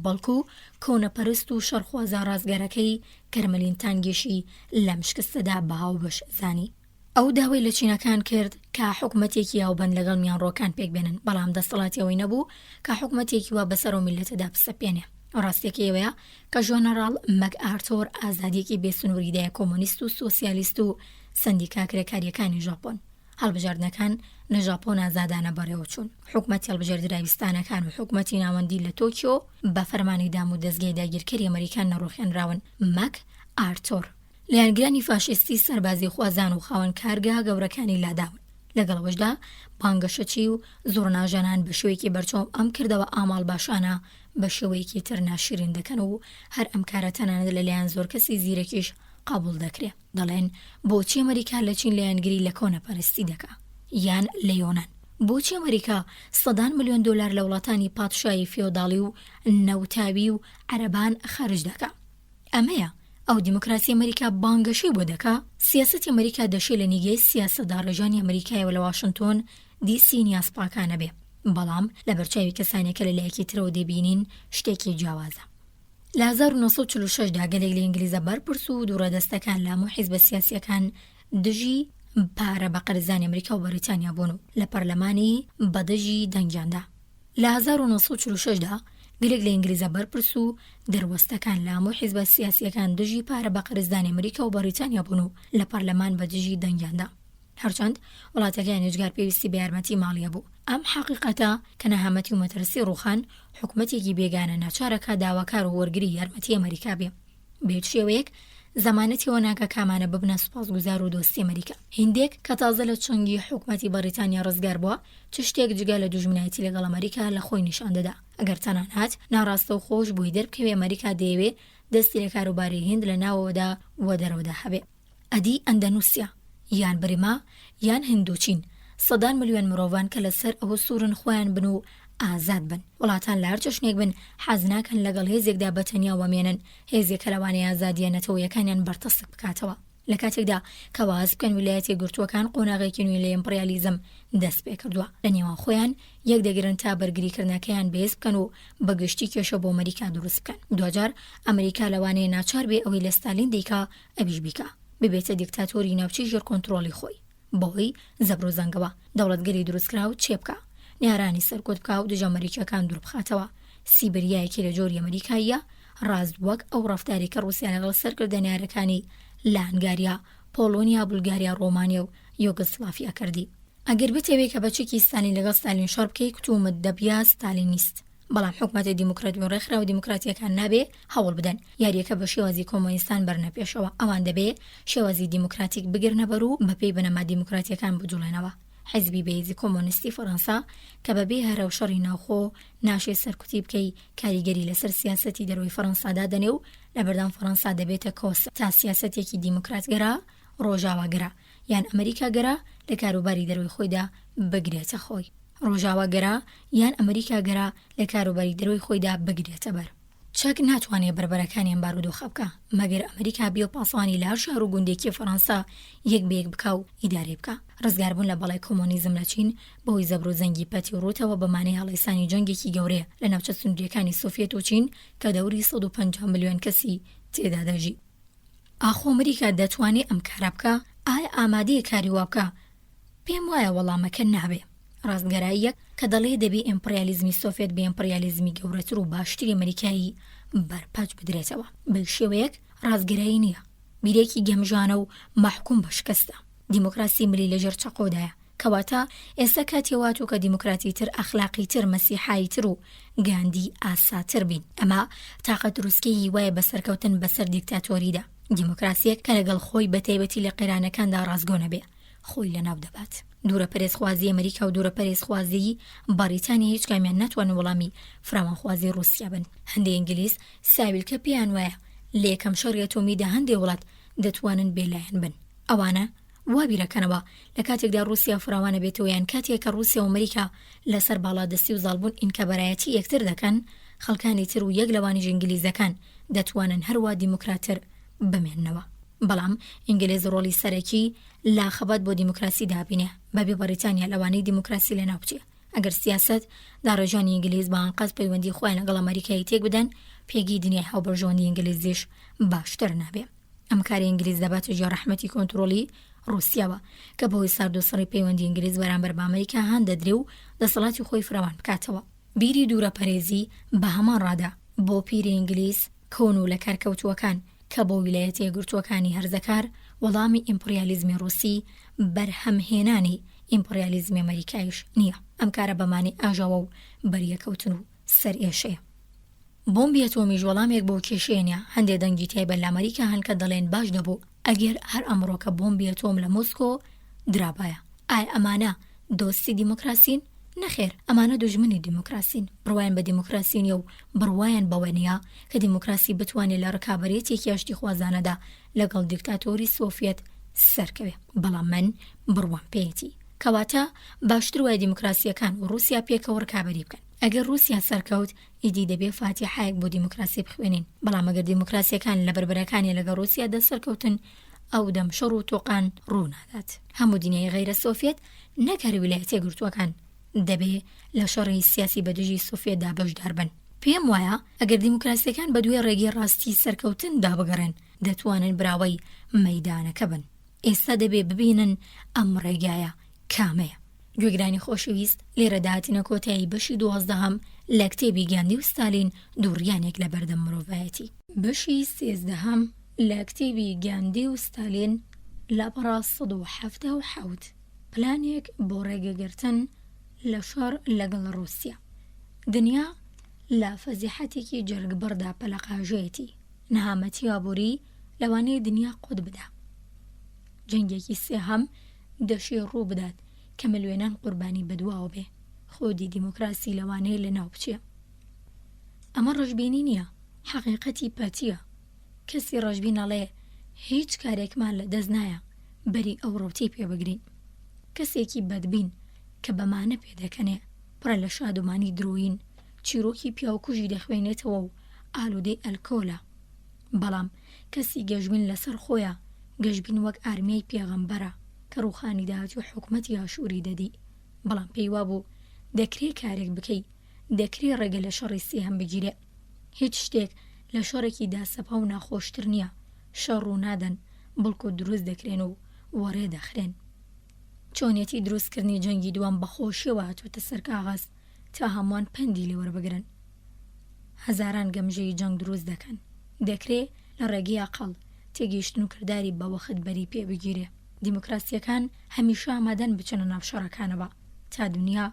بەڵکو کۆنەپەرست و شەڕخوازە ڕازگەرەکەی کەرمەلین تانگێشی لەم شکستەدا بەهاو بەش زانی. ئەو داوای لە چینەکان کرد کە حکومەتێکی یاوبەند لەگەڵ میانڕۆکان پێک بێنن، بەڵام دەسەڵاتی ئەوەی نەبوو کە حکومەتێکی وا بەسەر و میلەتەدا پسەپێنێ. ڕاستیەکەی ئەوەیە کە ژۆنەڕاڵ مەک ئارتۆر ئازادیەکی بێسنووریدایە کۆمۆنیست و سۆسیالیست و سەندیکا کرێکاریەکانی ژاپۆن. هەڵبژاردنەکان لە ژاپۆن ئازادانە بەڕێوە چوون. حکومەتی هەڵبژێردراویستانەکان و حکومەتی ناوەندی لە تۆکیۆ بە فەرمانی دام و دەستگای داگیرکەری ئەمریکان نەڕۆخێنراون. مەک ئارتۆر لە یانگرانی فاشیستی سەربازی خوازان و خاوەن کارگا گەورەکانی لاداون. لەگەڵەوەشدا بانگەشەچی و زۆرناژەنان بە شێوەیەکی بەرچۆم ئەم کردەوە ئاماڵ باشانە بە شێوەیەکی تر ناشرین دەکەن و هەر ئەم کارە تەنانەت لەلایەن زۆر کەسی زیرەکیش قبول دەکرێت. دەڵێن بۆچی ئەمریکا لە چین لە یانگری لە کۆنەپەرستی دەکا یان لە یۆنان؟ بۆچی ئەمریکا $100 ملیۆن لە وڵاتانی پادشایی فیۆداڵی و نەوتاوی و عەرەبان خەرج دەکا؟ ئەمەیە ئەو دیموکراسی ئەمریکا بانگەشەی بۆ دەکا؟ سیاسەتی ئەمریکا دەشێت لە نیگەی سیاسەتدا ڕێژانی ئەمریکایەوە لە واشنگتۆن دیسی نیازپاکانە بێ، بەڵام لە بەرچاوی کەسانێکە لە لایەکی ترەوە دەبینین شتێکی جیاوازە. لە 1946دا گەلێک لە ئینگلیزە بەرپرس و دووڕەدەستەکان لە هەموو حیزبە سیاسیەکان دژی پارە بە قەرزانی ئەمریکا و بەریتانیا بوون و لە پەرلەمانی بەدەژی دەنگیاندا. لە 1946دا گەلێک لە ئینگلیزە بەرپرس و دەروەستەکان لە هەموو حیزبە سیاسیەکان دژی پارە بە قەرزانی ئەمریکا و بەریتانیا بوون و لە پەرلەمان بەدژی دەنگیاندا. هەرچەند وڵاتەکان هێچگار پێویستی بە یارمەتی ماڵیە بوو. ئەم حەقیقەتە کە نەهامەتی و مەترسی ڕووخان حکومەتێکی بێگانە ناچارەکە داواکار و وەرگری یارمەتی ئەمریکا بێ. بێت شێوەیەک زەمانەتیەوە ناکە کامانە ببنە سوپاسگوزار و دۆستی ئەمریکا. هیندێک کە تازە لە چنگی حکومەتی بەریتانیا ڕزگار بووە چ شتێک جگە لە دووژمنایەتی لەگەڵ ئەمریکا لە خۆی نیشان دەدا. ئەگەر تەنانەت ناڕاستە و خۆش بووی دەربکەوێ ئەمریکا دەیەوێ دەستی لە کاروباری هیند لە ناوەوەدا و دەرەوەدا هەبێ. ئەدی ئەندەنوسیا یان بریما یان هندوچین سەدان ملیۆن مرۆڤان کە لەسەر ئەوە سوورن خۆیان بن و ئازاد بن. وڵاتان لە هەر چەشنێک بن حەز ناکەن لەگەڵ هێزێکدا بەتەنیا وەمێنن هێزێک کە لەوانەیە ئازادیانەتەوە یەکانیان بەرتەسک بکاتەوە. لە کاتێکدا کە واز بکەن ویلایەتە گرتووەکان قۆناغێکی نوێی لە ئیمپریالیزم دەست پێ کردووە. لە نێوان خۆیان یەک دەگرن تا بەرگریکردنەکەیان بەهێز بکەن و بەگشتی کێشە بۆ ئەمریکا دروست بکەن. دوجار ئەمریکا لەوانەیە ناچار بێ ئەوەی لە ستالین دەیکا ئەویش بیکا، ببێتە دیکتاتۆری ناوچەی ژێر کۆنتڕۆڵی خۆی. بەهۆی زەبر و زەنگەوە دەوڵەتگەری دروستکرا و چێ بکە، نیارانی سەرکۆت بکە و دژە ئەمریکیەکان دوور بخاتەوە. سیبریایەکی لە جۆری ئەمریکاییە ڕاست وەک ئەو ڕەفتاری کە ڕووسیا لەگەڵ سەرکردەنیارەکانی لە هەنگاریا، پۆلۆنیا، بولگاریا، ڕۆمانیا و یوگسڵافیا کردی. ئەگەر بتەوێت کە بەچێکی ستالین لەگەڵ ستالین شەڕ بکەی کتومت دەبیا ستالینیست. بەڵام حکومەتی دیموکراتی و ڕێکخرا و دیموکراتیەکان نابێ هەوڵ بدەن یاریەکە بە شێوازی کۆمۆنیستان بەرنەپێشەوە. ئەوان دەبێ شێوازی دیموکراتیک بگرنە بەر و بەپێی بنەما دیموکراتیەکان بجوڵێنەوە. حیزبی بەهێزی کۆمۆنیستی فەڕەنسا کە بەبێ هەرە و شەڕی ناوخۆ ناشێ سەرکوتی بکەی کاریگەری لەسەر سیاسەتی دەرەوەی فەڕەنسادا دەنێ و لە بەردەم فەڕەنسا دەبێتە کۆس تا سیاسەتێکی دیموکراتگەرا ڕۆژاواگەرا یان ئەمریکاگەرا لە کاروباری دەرەوەی خۆیدا بگرێتە خۆی. ڕۆژاواگەرا یان ئەمریکاگەرا لە کاروباری دەرەوەی خۆیدا بگرێتە بەر. چەک ناتوانێت بربەرەکانیان بارودۆخە بکە مەگەر ئەمریکا بێ و پاسەوانی لە هەر شار و گوندێکی فەڕەنسا یەک بەیەک بکە و ئیدارێ بکە. ڕزگاربوون لە بەڵای کۆمۆنیزم لە چین بەهۆی زەبر و زەنگی پەتی و ڕوتەوە بەمانەی هەڵیسانی جەنگێکی گەورەیە لە ناوچە سنووریەکانی سۆڤیەت و چین کە دەوری 150 ملیۆن کەسی تێدا دەژی. ئاخۆ ئەمریکا دەتوانێت ئەم کارە بکە؟ ئایا ئامادەیە کاری وا بکە؟ پێم وایە وەڵامەکە نابێ. ڕاستگەراییەک کە دەڵێ دەبێ ئیمپریالیزمی سۆڤیەت بە ئیمپریالیزمی گەورەتر و باشتری ئەمریکایی بەرپاچ بدرێتەوە. بە شێوەیەک ڕاستگەرایی نییە، بیرێکی گەمژانە و مەحکوم بە شکستە. دیموکراسی ملی لەژێر چەقۆدایە، کەواتە ئێستا کاتێوات و کە دیموکراتی تر، ئەخلاقی تر، مەسیحایی تر و گاندی ئاساتر بین. ئەمە تاقەت دروستکەی وایە بەسەرکەوتن بەسەر دیکتاتۆریدا. دیموکراسیەک کە لەگەڵ خۆی بەتایبەتی لە قێرانەکاندا ڕازگۆ نەبێ، خۆی لەناو دەبات. دوورە پەرێزخوازی ئەمریکا و دوورە پەرێزخوازی بەریتانیا هیچ کامیان ناتوانن وەڵامی فراوانخوازی ڕووسیا بن. هەندێک ئینگلیز ساویلکە پێیان وایە لە یەکەم شەڕی ئەتۆمیدا هەندێک وڵات دەتوانن بێلایەن بن. ئەوانە وا بیرەکەنەوە لە کاتێکدا ڕووسیا فراوانە بێتەوە یان کاتێک کە ڕووسیا و ئەمریکا لەسەر باڵادەستی و زاڵبوون ئینکەبەرایەتی یەکتر دەکەن، خەڵکانی تر و یەک لەوانیش ئینگلیزەکان دەتوانن هەروە دیموکراتر بمێننەوە. بەڵام ئینگلیز ڕۆڵی سەرەکی لا خەبات بۆ دیموکراسی دابینێ بەبێ بەریتانیا لەوانەی دیموکراسی لە ناوچێ. ئەگەر سیاسەت داڕێژانی ئینگلیز بە ئەنقەز پەیوەندی خۆیان لەگەڵ ئەمریکایی تێک بدەن، پێگی دنیای هاوبەرژەوەندی ئینگلیزیش باشتر نابێ. ئەم کاری ئینگلیز دەباتە ژێر ڕەحمەتی کۆنتڕۆلی ڕووسیاوە کە بەهۆی ساردوسەڕی پەیوەندی ئینگلیز بەرامبەر بە ئەمریکا هەن دەدرێ و دەسەڵاتی خۆی فراوان بکاتەوە. بیری دوورە پەرێزی بە هەمان ڕادا بۆ پیری ئینگلیز کۆن و لە کارکەوتووەکان کە بۆ ویلایەتە یەکگرتووەکانی هەرزەکار وەڵامی ئیمپریالیزمی ڕووسی بەرهەمهێنانی ئیمپریالیزمی ئەمریکایش نییە. ئەم کارە بەمانی ئاژاوە و بەریەکەوتن و سەر ئێشەیە. بۆمبی ئەتۆمیش وەڵامێک بۆ کێشێنە. هەندێک دەنگی تایبەت لە ئەمریکا هەن کە دەڵێن باش دەبوو ئەگەر هەر ئەمڕۆکە بۆمبی ئەتۆم لە مۆسکۆ درابایە. ئایا ئەمانە دۆستی دیموکراسین؟ نەخێر، ئەمانە دووژمنی دیموکراسین. بڕوایان بە دیموکراسی نیە و بڕوایان بەوە نیە کە دیموکراسی بتوانێت لە ڕکابەرێتێکی ئاشتی خوازانەدا لەگەڵ دیکتاتۆری سۆڤیەت سەرکەوێ. بەڵام من بڕوام پێیەتی کەواتە باشتر وایە دیموکراسیەکان و ڕووسیا پێکەوە ڕکابەری بکەن. ئەگەر ڕووسیا سەرکەوت ئیدی دەبێ فاتیحایەک بۆ دیموکراسی بخوێنین. بەڵام ئەگەر دیموکراسیەکان لە بربەرەکانی لەگەڵ ڕووسیادا سەرکەوتن، ئەو دەم شەڕ و تۆقان ڕوونادات. هەموو دنیای غەیرە سۆڤیەت نەکار ویلایەتە یەکگرتووەکان دەبێ لە شەڕی سیاسی بەدژی سۆڤیەتدا بەشدار بن. پێم وایە ئەگەر دیموکراسیەکان بە دوێ ڕێگەی ڕاستی سەرکەوتن دابگەڕێن، دەتوانن براوەی مەیدانەکە بن. ئێستا دەبێ ببینن ئەم ڕێگایە کامەیە. گوێگرانی خۆشەویست، لێرە داهاتینە کۆتایی بەشی 12 لە کتێبی گاندی و ستالین دووڕیانێک لە بەردەم مرۆڤایەتی. بەشی 13 لە کتێبی گاندی و ستالین لاپەڕا 177 پلانێک بۆ ڕێگەگرتن لە شەڕ لەگەڵ رووسیا. دنیا لە فەزیحەتێکی جەرگبڕدا پەلەقاژەیەتی، نەهامەتی ئابووری لەوانەیە دنیا قوت بدە. جەنگێکی سێهەم دەشێ ڕوو بدات کە ملیۆنان قوربانی بەدواوە بێ، خۆدی دیموکراسی لەوانەیە لە ناو بچێ. ئەمە ڕەشبینی نییە، حەقیقەتی پەتیە. کەسی ڕەشبین ئەڵێ هیچ کارێکمان لە دەست نایە بەری ئەو ڕوتەی پێبگرین. کەسێکی بەدبین کە بەمانە پێدەکەنێ پڕە لە شادومانی درۆین، چیرۆکی پیاوکوژی دەخوێنێتەوە و ئالوودەی ئەلکۆلە. بەڵام کەسی گەشبین لەسەر خۆیە، گەشبین وەک ئارمیای پێغەمبەرە کە ڕووخانی داهات و حوکمەتی ئاشووری دەدی. بەڵام پێی وابوو دەکرێ کارێک بکەی، دەکرێ ڕێگە لە شەڕی سێهەم بگیرێ. هیچ شتێک لە شەڕێکی داسەپا و ناخۆشتر نییە. شەڕ ڕوو نادەن، بڵکو دروست دەکرێن و وەڕێ دەخرێن. چۆنیەتی دروستکردنی جەنگی دووەم بەخۆشیەوە هاتووەتە سەر کاغەز تا هەمووان پەندی لێ وەربگرن. هەزاران گەمژەی جەنگ دروست دەکەن. دەکرێ لە ڕێگەی عەقڵ تێگەیشتن و کردداری بەوەخت بەری پێ بگیرێ. دیموکراسیەکان هەمیشە ئامادەن بچنە ناو شەڕەکانەوە تا دنیا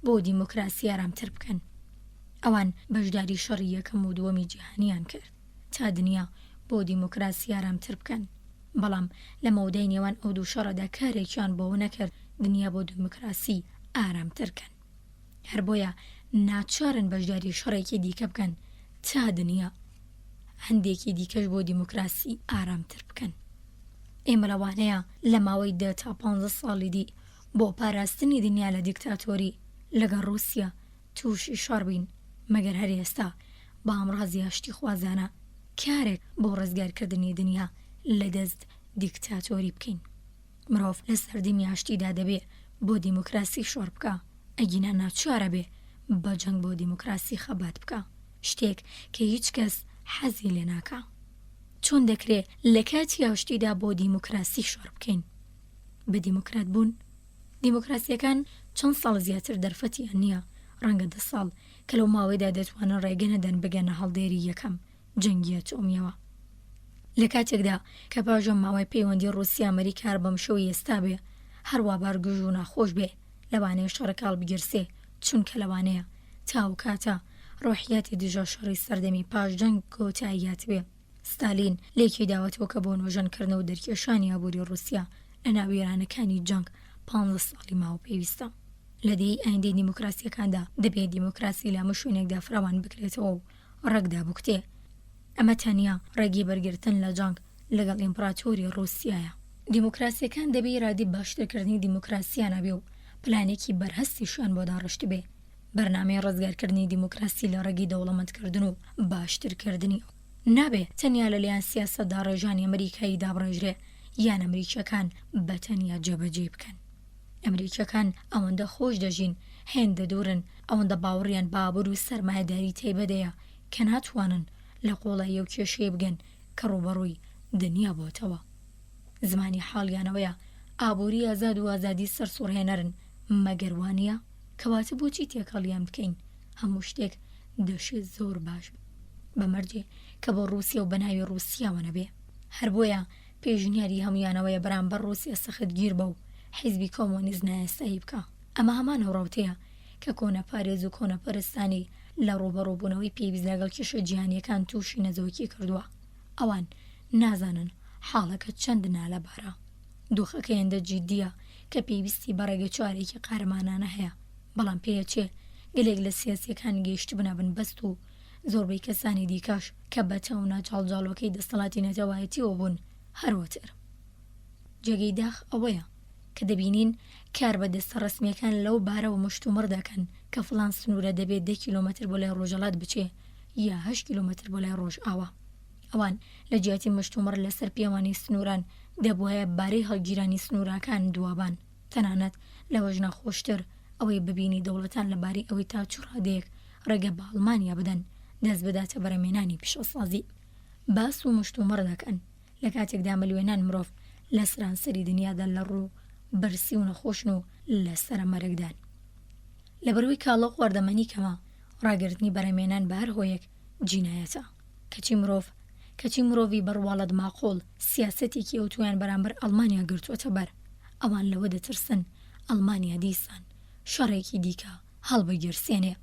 بۆ دیموکراسی ئارامتر بکەن. ئەوان بەشداری شەڕی یەکەم و دووەمی جیهانیان کرد تا دنیا بۆ دیموکراسی ئارامتر بکەن. بەڵام لە مەودای نێوان ئەو دوو شەڕەدا کارێکیان بۆەوە نەکرد دنیا بۆ دیموکراسی ئارامترکەن. هەر بۆیە ناچارن بەشداری شەڕێکی دیکە بکەن تا دنیا هەندێکی دیکەش بۆ دیموکراسی ئارامتر بکەن. ئێمە لەوانەیە لە ماوەی 10 تا 15 ساڵی دی بۆ پاراستنی دنیا لە دیکتاتۆری لەگەڵ رووسیا تووشی شەڕ بین، مەگەر هەر ئێستا بە ئامرازی هەشتی خوازانە کارێک بۆ ڕزگارکردنی دنیا لە دەست دیکتاتۆری بکەین. مرۆڤ لە سەردەمی هەشتیدا دەبێ بۆ دیموکراسی شۆڕ بکە، ئەگینا ناچارە بێ بە جەنگ بۆ دیموکراسی خەبات بکە، شتێک کە هیچ کەس حەزی لێ ناکە. چۆن دەکرێت لە کاتی هەشتیدا بۆ دیموکراسی شۆڕ بکەین؟ بە دیموکرات بوون. دیموکراسیەکان چەند ساڵ زیاتر دەرفەتیان نییە، ڕەنگە 10 ساڵ کە لەو ماوەیەدا دەتوانن ڕێگە نەدەن بگەنە هەڵدێری یەکەم جەنگی ئەتۆمیەوە. لە کاتێکدا کە پاژەم ماوەی پەیوەندی رووسیا ئەمریکا بەم شەوەی ئێستا بێ، هەروە بارگژ و ناخۆش بێ، لەوانەیە شەڕەکاڵ بگرسێ، چونکە لەوانەیە تاو کاتە ڕۆحیەتی دژە شەڕی سەردەمی پاشجەنگ کۆتاییات بێ. ستالین لێکی داوەتەوە کە بۆ نۆژەنکردن و دەرکێشانی ئابووری رووسیا لە ناو وێرانەکانی جەنگ 15 ساڵی ماوە پێویستە. لە دەی ئایندەی دیموکراسیەکاندا دەبێت دیموکراسی لە هەموو شوێنێکدا فراوان بکرێتەوە و ڕێکدا بکتێ. ئەمە تەنیا ڕێگی بەرگرتن لە جەنگ لەگەڵ ئیمپراتۆری رووسیایە. دیموکراسیەکان دەبێت ئیرادی باشترکردنی دیموکراسیانە بێ و پلانێکی بەرهەستیشان بۆ داڕشت بێ، بەرنامەی ڕزگارکردنی دیموکراسی لە ڕێگی دەوڵەمەندکردن و باشترکردنی. نابێت تەنیا لەلایەن سیاسەتدا ڕێژانی ئەمریکایی دابڕێژرێ یان ئەمریکیەکان بەتەنیا جێبەجێ بکەن. ئەمریکیەکان ئەوەندە خۆش دەژین، هێندە دوورن، ئەوەندە باوەڕیان بە ئابوور و سەرمایەداری تایبەتەیە کە ناتوانن لە قۆڵایی و کێشەیە بگەن کە ڕوبەڕووی دنیا بۆتەوە. زمانی حاڵیانەوەیە ئابووری ئازاد و ئازادی سەرسوڕهێنەرن، مەگەر وانە کەواتە بۆچی تێکەڵیان بکەین؟ هەموو شتێک دەشێت زۆر باش بەمەرجێ کە بۆ رووسیا و بەناوی رووسیاوە نەبێ. هەر بۆیە پێشنیاری هەمویانەوەیە بەرامبەر رووسیا سەختگیر بە و حیزبی کۆمۆنیست نایاسایی بکە. ئەمە هەمان هەوڕەوتەیە کە کۆنەپارێز و کۆنەپەرستانی لە ڕوبەڕووبوونەوەی پێویست لەگەڵ کێشە جیهانیەکان تووشی نەزەوەکی کردووە. ئەوان نازانن حاڵەکە چەند نالەبارە. دۆخەکەیەندە جیدیە کە پێویستی بەڕێگە چارێکی قارەمانانە هەیە، بەڵام پێیەچێ گەلێک لە سیاسیەکان گەیشت بنەبن بەست و زۆربەی کەسانی دیکەش کە بەتە و ناجاڵجاڵەکەی دەسەڵاتی نەتەوایەتیەوە بوون هەروەتر. جێگەی داخ ئەوەیە کە دەبینین کار بە دەستە ڕسمیەکان لەو بارەوە مشتومڕ دەکەن کە فڵان سنوورە دەبێت 10 کیلۆمەتر بۆ لای ڕۆژهەڵات بچێ یا 8 کیلۆمەتر بۆ لای ڕۆژئاوا. ئەوان لە جیاتی مشتومڕ لەسەر پێوانی سنووران دەبووایە بارەی هەڵگیرانی سنوورەکان دوابان. تەنانەت لەوەش ناخۆشتر ئەوەی ببینی دەوڵەتان لەبارەی ئەوەی تا چوڕادەیەک ڕێگە بە ئەڵمانیا بدەن دەست بداتە بەرەمێنانی پیشەسازی. باس و مشتومڕ دەکەن لە کاتێکدا ملیۆنان مرۆڤ لە سرانسەری دنیادا لە ڕوو بەرسی و نەخۆشن و لەسرە مەرگدان. لەبەروەی کاڵە خواردەمەنی کەمە ڕاگررتنی بەرەمێنان بە هەر هۆیەک جینایەتە، کەچی مرۆڤ کەچی مرۆڤی بەڕواڵەت ماقۆڵ سیاسەتێکی ئەوتویان بەرامبەر ئەڵمانیا گرتووەتە بەر، ئەوان لەوە دەترسن ئەڵمانیا دیسان شەڕێکی دیکە هەڵبەگیرسێنێ.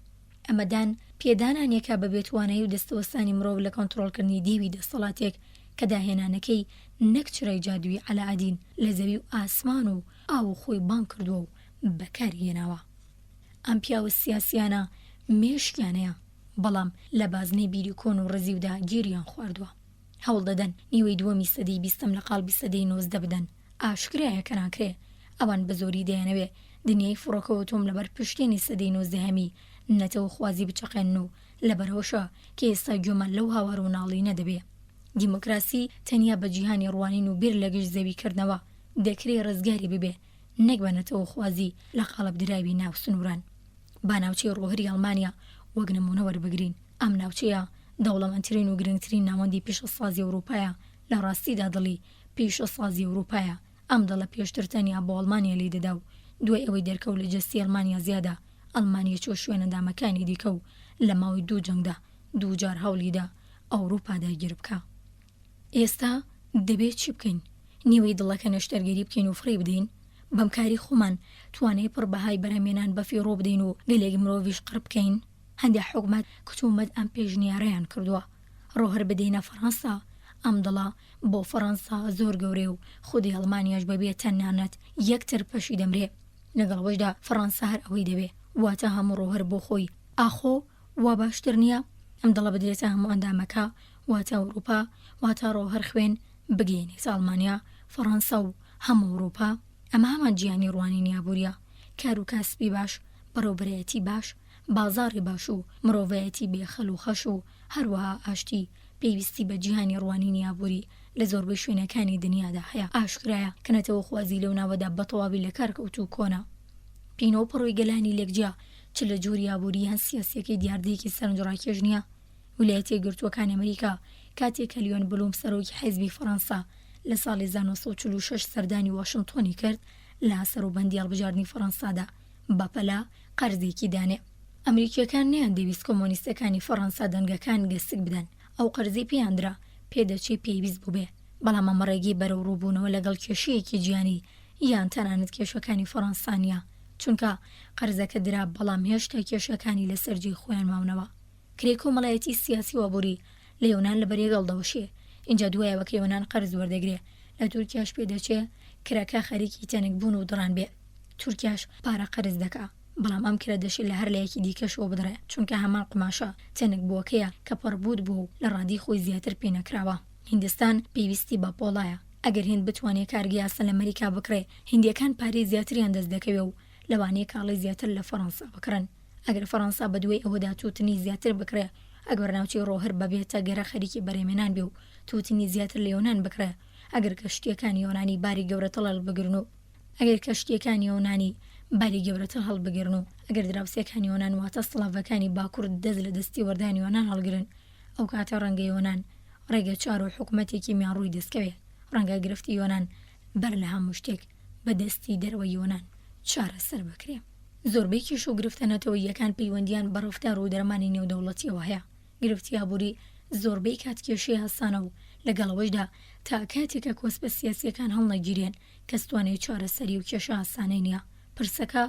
ئەمەدان پێدانانێکە بە بێتوانایی و دەستەوەستانی مرۆڤ لە کۆنتڕۆڵکردنی دێوی دەسەڵاتێک کە داهێنانەکەی نەک چرای جادووی عەلاعەدین لە زەوی و ئاسمان و ئاو و خۆی بان کردووە و بەکاری هێناوە. ئەم پیاوە سیاسیانە مێشکیانەیە، بەڵام لە بازنەی بیری کۆن و ڕزیودا گیریان خواردووە. هەوڵ دەدەن نیوەی دووەمی سەدەی بیستەم لە قاڵبی سەدەی 19 بدەن. ئاشکرایە کە ناکرێ ئەوان بە زۆری دەیانەوێ دنیای فڕۆکەوتۆم لەبەر پشتێنی سەدەی 19هەمی نەتەوە خوازی بچەقێن و لەبەرەوەشە کە ئێستا گوێمان لەو هاوار و ناڵی نەدەبێ. دیموکراسی تەنیا بە جیهانی ڕوانین و بیر لە گشت زەویکردنەوە دەکرێ ڕزگاری ببێ، نەک بە نەتەوە خوازی لە قاڵب دراوی ناو سنووران. با ناوچەی ڕۆحی ئەڵمانیا وەک نمونە وەربگرین. ئەم ناوچەیە دەوڵەمەندترین و گرنگترین ناوەندی پیشەسازی ئەوروپایە، لە ڕاستیدا دڵی پیشەسازی ئەوروپایە. ئەم دڵە پێشتر تەنیا بۆ ئەڵمانیا لی دەدا و دوای ئەوەی دەرکەوت لە جەستی ئەڵمانیا زیادە ئەڵمانیا چۆ شوێنەدامەکانی دیکە و لە ماوەی 2 جەنگدا 2 جار هەوڵیدا ئەوروپا داگیر بکە. ئێستا دەبێت چی بکەین؟ نیوەی دڵەکە نەشتەرگەری بکەین و فڕێ بدەین؟ بەم کاری خۆمان توانای پڕبەهای بەرهەمێنان بەفی ڕۆ بدەین و گەلێک مرۆڤیش قڕ بکەین؟ هەندێک حکومەت کتومەت ئەم پێشنیارەیان کردووە ڕۆهر بدەینە فەڕەنسا. ئەم دڵە بۆ فەڕەنسا زۆر گەورەی و خودی ئەڵمانیاش بەبێت تەنانەت یەکتر پەشی دەمرێ. لەگەڵەوەشدا فەڕەنسا هەر ئەوەی دەبێ واتە هەموو ڕۆهر بۆ خۆی ئاخۆ وا باشتر نییە؟ ئەم دڵە بدرێتە هەموو ئەندامەکە واتە ئەوروپا، واتە ڕۆهر خوێن بگەێنێتە ئەڵمانیا، فەڕەنسا و هەموو ئەوروپا. ئەمە هەمان گیانی ڕوانی نیابووریە، کار و کاسبی باش، بەڕێوەبەرایەتی باش، بازاڕی باش و مرۆڤایەتی بێخەل و خەش و هەروەها ئاشتی پێویستی بە جیهانی ڕوانی نیابووری لە زۆربەی شوێنەکانی دنیادا هەیە. ئاشکرایە کەنەتەوە خوازی لەو ناوەدا بەتەواوی لە کارکەوتوو کۆنا. پینۆ پڕۆی گەلانی لێکجیا چ لە جۆری یابووری هەن سیاسیەکەی دیاردەیەکی سەرنجڕاکێژ نییە. ویلایەتە یەکگرتووەکانی ئەمریکا کاتێک کە لیۆن بلوم سەرۆکی حیزبی فەڕەنسا لە ساڵی 1946 سەردانی واشنتۆنی کرد لە سەرۆبەندی هەڵبژاردنی فەڕەنسادا بەپەلا قەرزێکی دانێ. ئەمریکیەکان نیان دەویست کۆمۆنیستەکانی فەڕەنسا دەنگەکان گەستک بدەن. ئەو قەرزەی پێیاندرا پێدەچێ پێویست بوو بێ، بەڵام ئەمە ڕێگەی بەرەو ڕووبوونەوە لەگەڵ کێشەیەکی گیانی یان تەنانەت کێشەکانی فەڕەنسانیە، چونکە قەرزەکە درا بەڵام هێشتا کێشەکانی لەسەرجێ خۆیان ماونەوە. کرێ کۆمەڵایەتی سیاسی وابووری لە یۆنان لە بەرێگەڵ دەوەشێ. اینجا دوایەوە کە یۆنان قەرز وەردەگرێ لە تورکیاش پێدەچێ کرەکە خەریکی تەنک بوون و دڕان بێ. تورکیاش پارە قەرز دەکا، بەڵام ئەم کرە دەشێت لە هەر لایەکی دیکەشەوە بدڕێ، چونکە هەمان قماشە تەنک بووەکەیە کە پڕبوود بوو لە ڕادی خۆی زیاتر پێ نەکراوە. هیندستان پێویستی بە پۆڵایە. ئەگەر هند بتوانێت کارگی یاسن لە ئەمریکا بکڕێ، هندیەکان پارەی زیاتریان دەست دەکەوێ و لەوانەیە کاڵی زیاتر لە فەڕەنسا بکڕن. ئەگەر فەڕەنسا بە دوای ئەوەدا تووتنی زیاتر بکرێ، ئەگەر ناوچەی ڕۆهر بەبێتە گەرە خەریکی بەرهەمێنان بێ و تووتنی زیاتر لە یۆنان بکرێ، ئەگەر کەشتیەکانی یۆنانی باری گەورەتر هەڵبگرن و ئەگەر کەشتیەکانی یۆنانی باری گەورەتر هەڵبگرن و ئەگەر دراوسەکانی یۆنان واتە سڵاڤەکانی باکوور دەست لە دەستی وەردانی یۆنان هەڵگرن، ئەو کاتە ڕەنگە یۆنان ڕێگە چار و حوکمەتێکی میان ڕووی دەستکەوێ. ڕەنگە گرفتی یۆنان بەر لە هەموو شتێک بە دەستی دەرەوە یۆنان چارەسەر بکرێ. زۆربەی کێش و گرفتەنەتەوەییەکان پەیوەندیان بە ڕەفتار و دەرمانی نێودەوڵەتیەوە هەیە. گرفتی ئابووری زۆربەی کات کێشەی هەسانە و لەگەڵەوەشدا تا کاتێکە کۆسپە سیاسیەکان هەڵنەگیرێن کەس توانێت چارەسەری و کێشە هەسانەی نییە. پرسەکە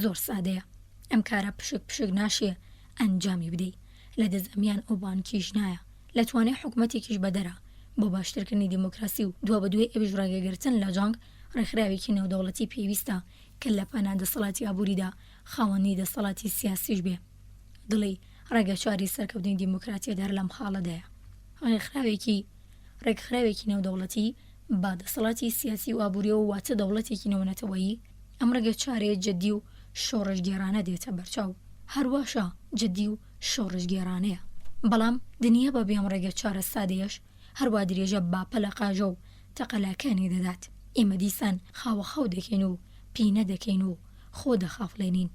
زۆر سادەیە. ئەم کارە پشک پشک ناشێ ئەنجامی بدەی. لە دەست ئەمیان ئەو بانکیش نایە، لە توانێ حکومەتێکیش بەدەرە بۆ باشترکردنی دیموکراسی و دوا بەدوێ ئەویش ڕێگەگرتن لە جەنگ ڕێکخراوێکی نێودەوڵەتی پێویستە کە لە پەنا دەسەڵاتی ئابووریدا خاوەنی دەسەڵاتی سیاسیش بێ. دڵی ڕێگە چاری سەرکەوتنی دیموکراتی دەر لەم خاڵەدایە. ڕێکخراوێکی نێودەوڵەتی با دەسەڵاتی سیاسی و ئابووریەوە واتە دەوڵەتێکی نێونەتەوەیی ئەم ڕێگە چارەیە جددی و شۆڕژگێرانە دێتە بەرچاو. هەرواشە جددی و شۆڕژگێرانەیە، بەڵام دنیا بە بێم ڕێگە چارە سادەیەش هەروە درێژە باپە لە قاژە و تەقەلاکانی دەدات. ئێمە دیسان خاوەخاو دەکەین و پینە دەکەین و خۆ دەخافڵێنین،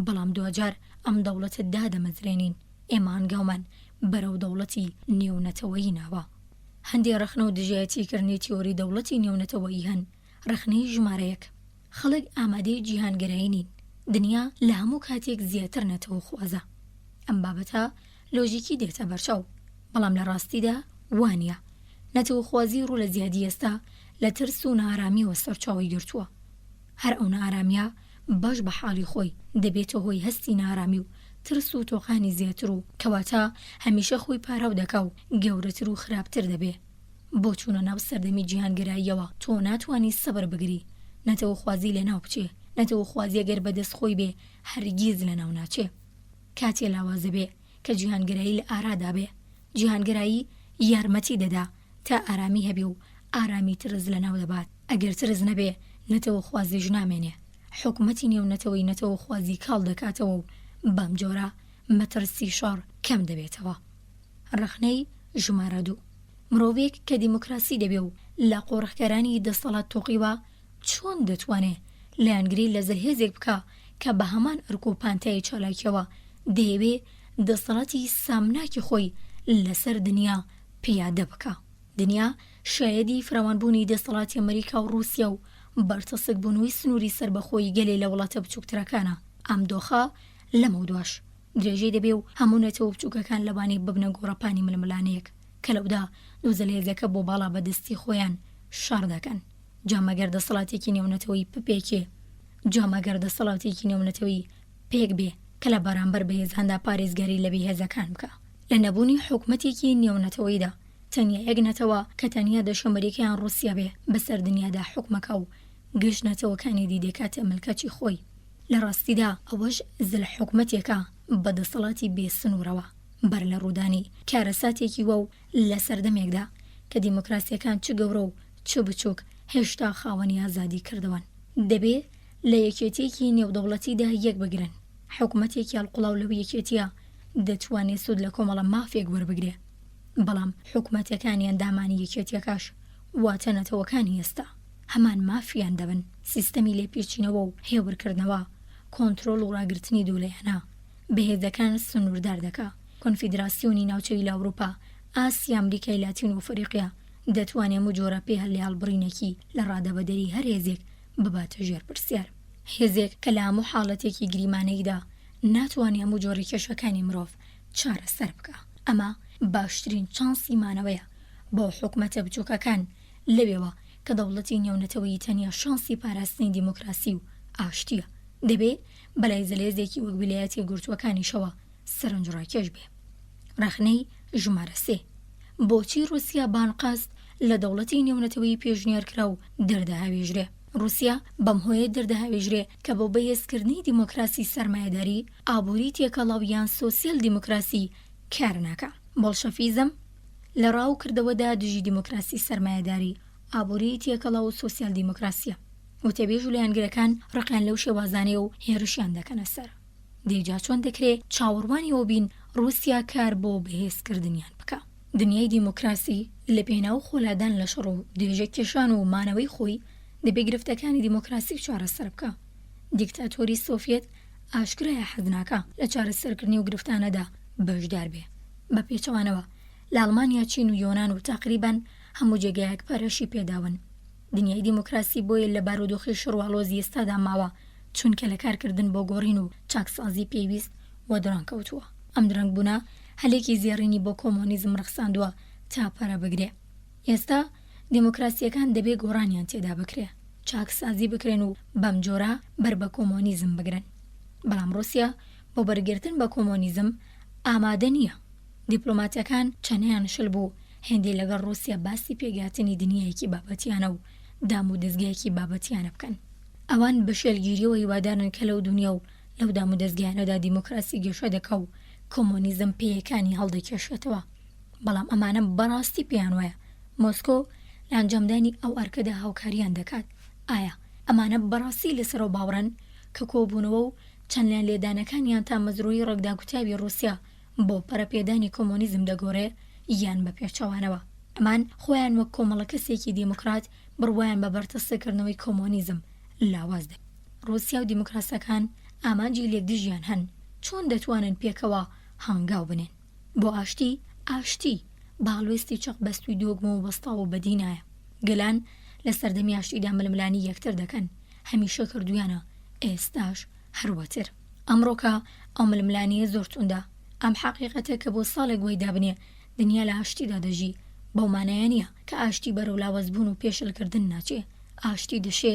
بەڵام دوجار ئەم دەوڵەتە دادەمەزرێنین. ئێمە هەنگاومان بەرەو دەوڵەتی نێونەتەوەیی ناوە. هەندێک ڕەخنە و دژایەتیکردنی تیۆری دەوڵەتی نێونەتەوەیی هەن. ڕەخنەی ژمارەیەک: خەڵک ئامادەی جیهانگەرایی نین. دنیا لە هەموو کاتێک زیاتر نەتەوە خوازە. ئەم بابەتە لۆژیکی دێتە بەرچاو، بەڵام لە ڕاستیدا وانە. نەتەوەخوازی ڕوو لە زیادی ئێستا لە ترس و نارامیەوە سەرچاوی گرتووە. هەر ئەو نارامیە باش بە حاڵی خۆی دەبێتە هۆی هەستی نارامی و ترس و تۆقانی زیاتر و کەواتە هەمیشە خۆی پاراو دەکا و گەورەتر و خراپتر دەبێ. بۆ چوونە ناو سەردەمی جیهانگراییەوە تۆ ناتوانانی سەبر بگری، نەتەوەخوازی لە ناو بچێ، نەتەوەخوازی ئەگەر بەدەست خۆی بێ هەرگیز لە ناو ناچێ. کاتێ لاوازە بێ کە جیهانگرایی لە ئارادا بێ، جیهانگرایی یارمەتی دەدا تا ئارامی هەبێ و ئارامی ترز لە ناو دەبات. ئەگەر ترز نەبێ نەتەوەخوازیش نامێنێ، حوکمەتی نێونەتەوەی نەتەوەخوازی کاڵ دەکاتەوە و بەم جۆرە مەترسی شەڕ کەم دەبێتەوە. ڕەخنەی ژمارە 2. مرۆڤێک کە دیموکراسی دەبێ و لە قۆڕەکەرانی دەسەڵات تۆقیوە چۆن دەتوانێ لایەنگری لە زەرهێزێک بکە کە بە هەمان ئەرک و پانتای چالاکیەوە دەیەوێ دەسەڵاتی سامناکی خۆی لەسەر دنیا پیادە بکە. دنیا شایەدی فراوانبوونی دەسەڵاتی ئەمریکا و رووسیا و بەرتەسک بوونەوەی سنووری سربەخۆی گەلێ لە وڵاتە بچووکترەکانە. ئەم دۆخە لەمە دوای درێژەی دەبێ و هەموو نەتەوە بچووکەکان لەبانی ببنە گۆڕەپانی ململانەیەک کە لەودا دووزەلێزەکە بۆ باڵا بەدەستی خۆیان شار دەکەن. جامەگەر دەسەڵاتێکی نێونەتەوەی پپێکێ، جامەگەر دەسەڵاتێکی نێونەتەوەی پێک بێ کە لە بەرامبەر بەهێزاندا پارێزگاری لە بێهێزەکان بکە. لە نەبوونی حوکمەتێکی نێونەتەوەیدا تەنیا یەک نەتەوە کە تەنیا دەشەمەریکیان رووسیا بێ بەسەر دنیادا حوکمەکە و گشت نەتەوەکانی دیدەکاتە ملکەتی خۆی. لە ڕاستیدا ئەوەش زل حوکمەتێکە بە دەسەڵاتی بێسنوورەوە بەر لە ڕوودانی کارەساتێکی وە و لە سەردەمێکدا کە دیموکراسیەکان چ گەورە و چ بچووک هێشتا خاوەنی ئازادی کردەوەن. دەبێ لە یەکێتێکی نێودەوڵەتیدا یەک بگرن. حوکمەتێکی هەڵقوڵاو لەو یەکێتیە دەتوانێت سود لە کۆمەڵە مافێک وەربگرێ، بەڵام حوکمەتەکانی ئەندامانی یەکێتیەکەش واتە نەتەوەکانی ئێستا هەمان مافیان دەبن. سیستەمی لێپێچینەوە و هێورکردنەوە، کۆنترۆل و ڕاگررتنی دوولەیانە بەهێزەکان سنووردار دەکا. کۆنفیدراسیۆنی ناوچەوی لە ئەوروپا، ئاسیا، ئەمریکای لاتین و فەریقیا دەتوانێت و جۆرە پێ هەڵێ هەڵبڕینێکی لە ڕادەبەدەری هەر هێزێک بباتە ژێر پرسیار. هێزێک کە لە هەموو حاڵەتێکی گریمانەیدا ناتوانێت هەموو جۆرە کێشەکانی مرۆڤ چارەسەر بکە. ئەمە باشترین چانسی مانەوەیە بۆ حوکمەتە بچووکەکان لەوێوە کە دەوڵەتی نێونەتەوەی تەنیا شانسی پاراستنی دیموکراسی و ئاشتیە. دەبێ بەلای زەلێزێکی وەک ویلایەتی گورتووەکانیشەوە سەرنجڕاکێش بێ. ڕەخنەی ژمارە 3. بۆچی رووسیا بانقاست لە دەوڵەتی نێونەتەوەی پێشنیارکرا و دەردەهاوێژرێ؟ رووسیا بەم هۆیە دەردەهاوێژرێ کە بۆ بەهێزکردنی دیموکراسی سەرمایەداری ئابووری تێکەڵاویان سۆسیال دیموکراسی کار ناکە. بۆڵشەفیزم لە ڕاو کردەوەدا دژی دیموکراسی سەرمایەداری ئابووری تێکەڵاو و سۆسیال دیموکراسیە و تێبێژ و لایەنگرەکان ڕقیان لەو شێوازانەیە و هێرشیان دەکەنە سەر. دێجا چۆن دەکرێت چاوەڕوانیەوە بین رووسیا کار بۆ بەهێزکردنیان بکە. دنیای دیموکراسی لە پێناو خۆلادان لە شەڕ و دێژە کێشان و مانەوەی خۆی دەبێ گرفتەکانی دیموکراسی چارەسەر بکە. دیکتاتۆری سۆڤیەت ئاشکرایە حەزناکە لە چارەسەرکردنی و گرفتانەدا بەشدار بێ. بە پێچەوانەوە لە ئەڵمانیا، چین و یۆنان و تقریبان هەموو جێگایەک پارەشی پێداون. دنیای دیموکراسی بۆیە لە بارودۆخی شڕواڵۆزی ئێستادا ماوە چونکە لە کارکردن بۆ گۆڕین و چاکسازی پێویست وە درەنکەوتووە. ئەم درەنگبوونە هەلێکی زیێڕینی بۆ کۆمۆنیزم ڕخساندووە تا پەرە بگرێ. ئێستا دیموکراسیەکان دەبێ گۆڕانیان تێدا بکرێ، چاکسازی بکرێن و بەم جۆرە بەر بە کۆمۆنیزم بگرن. بەڵام رووسیا بۆ بەرگرتن بە کۆمۆنیزم ئامادە نییە. دیپلۆماتەکان چەنەیان شل بوو هێندی لەگەڵ رووسیا باسی پێگاتنی دنیایەکی بابەتیانە و دام و دەستگایەکی بابەتیانە بکەن. ئەوان بە شێلگیریەوە هیوادارن کە لەو دنیا و لەو دام و دەستگایانەدا دیموکراسی گەشە دەکە و کۆمۆنیزم پێیەکانی هەڵدەکێشێتەوە. بەڵام ئەمانە بەڕاستی پێیان وایە مۆسکۆ لە ئەنجامدانی ئەو ئەرکەدا هاوکاریان دەکات. ئایا ئەمانە بەڕاستی لەسەرەوە باوڕن کە کۆبوونەوە و چەندیان لێدانەکانیان تا مەزروعی ڕێکداگوتیاوی رووسیا بۆ پەرەپێدانی کۆمۆنیزم دەگۆڕێ یان بە پێچەوانەوە؟ ئەمان خۆیان وەک کۆمەڵە کەسێکی دیموکرات بڕوایان بە بەرتەسەکردنەوەی کۆمۆنیزم لاواز دەکەن. رووسیا و دیموکراسەکان ئامانجی لێکدژیان هەن. چۆن دەتوانن پێکەوە هەنگاو بنێن؟ بۆ ئاشتی باڵوێستی چەق بەستوی دۆگمە و بەستاو و بەدینایە. گەلان لە سەردەمی ئاشتیدا ململانی یەکتر دەکەن، هەمیشە کردویانە، ئێستاش هەروەتر. ئەمڕۆکە ئەو ململانیە زۆر توندە. ئەم حەقیقەتە کە بۆ ساڵێک گوێی دابنێ دنیا لە ئاشتیدا دەژی بەو مانایە نییە کە ئاشتی بەرەو لاوەزبوون و پێشلکردن ناچێ. ئاشتی دەشێ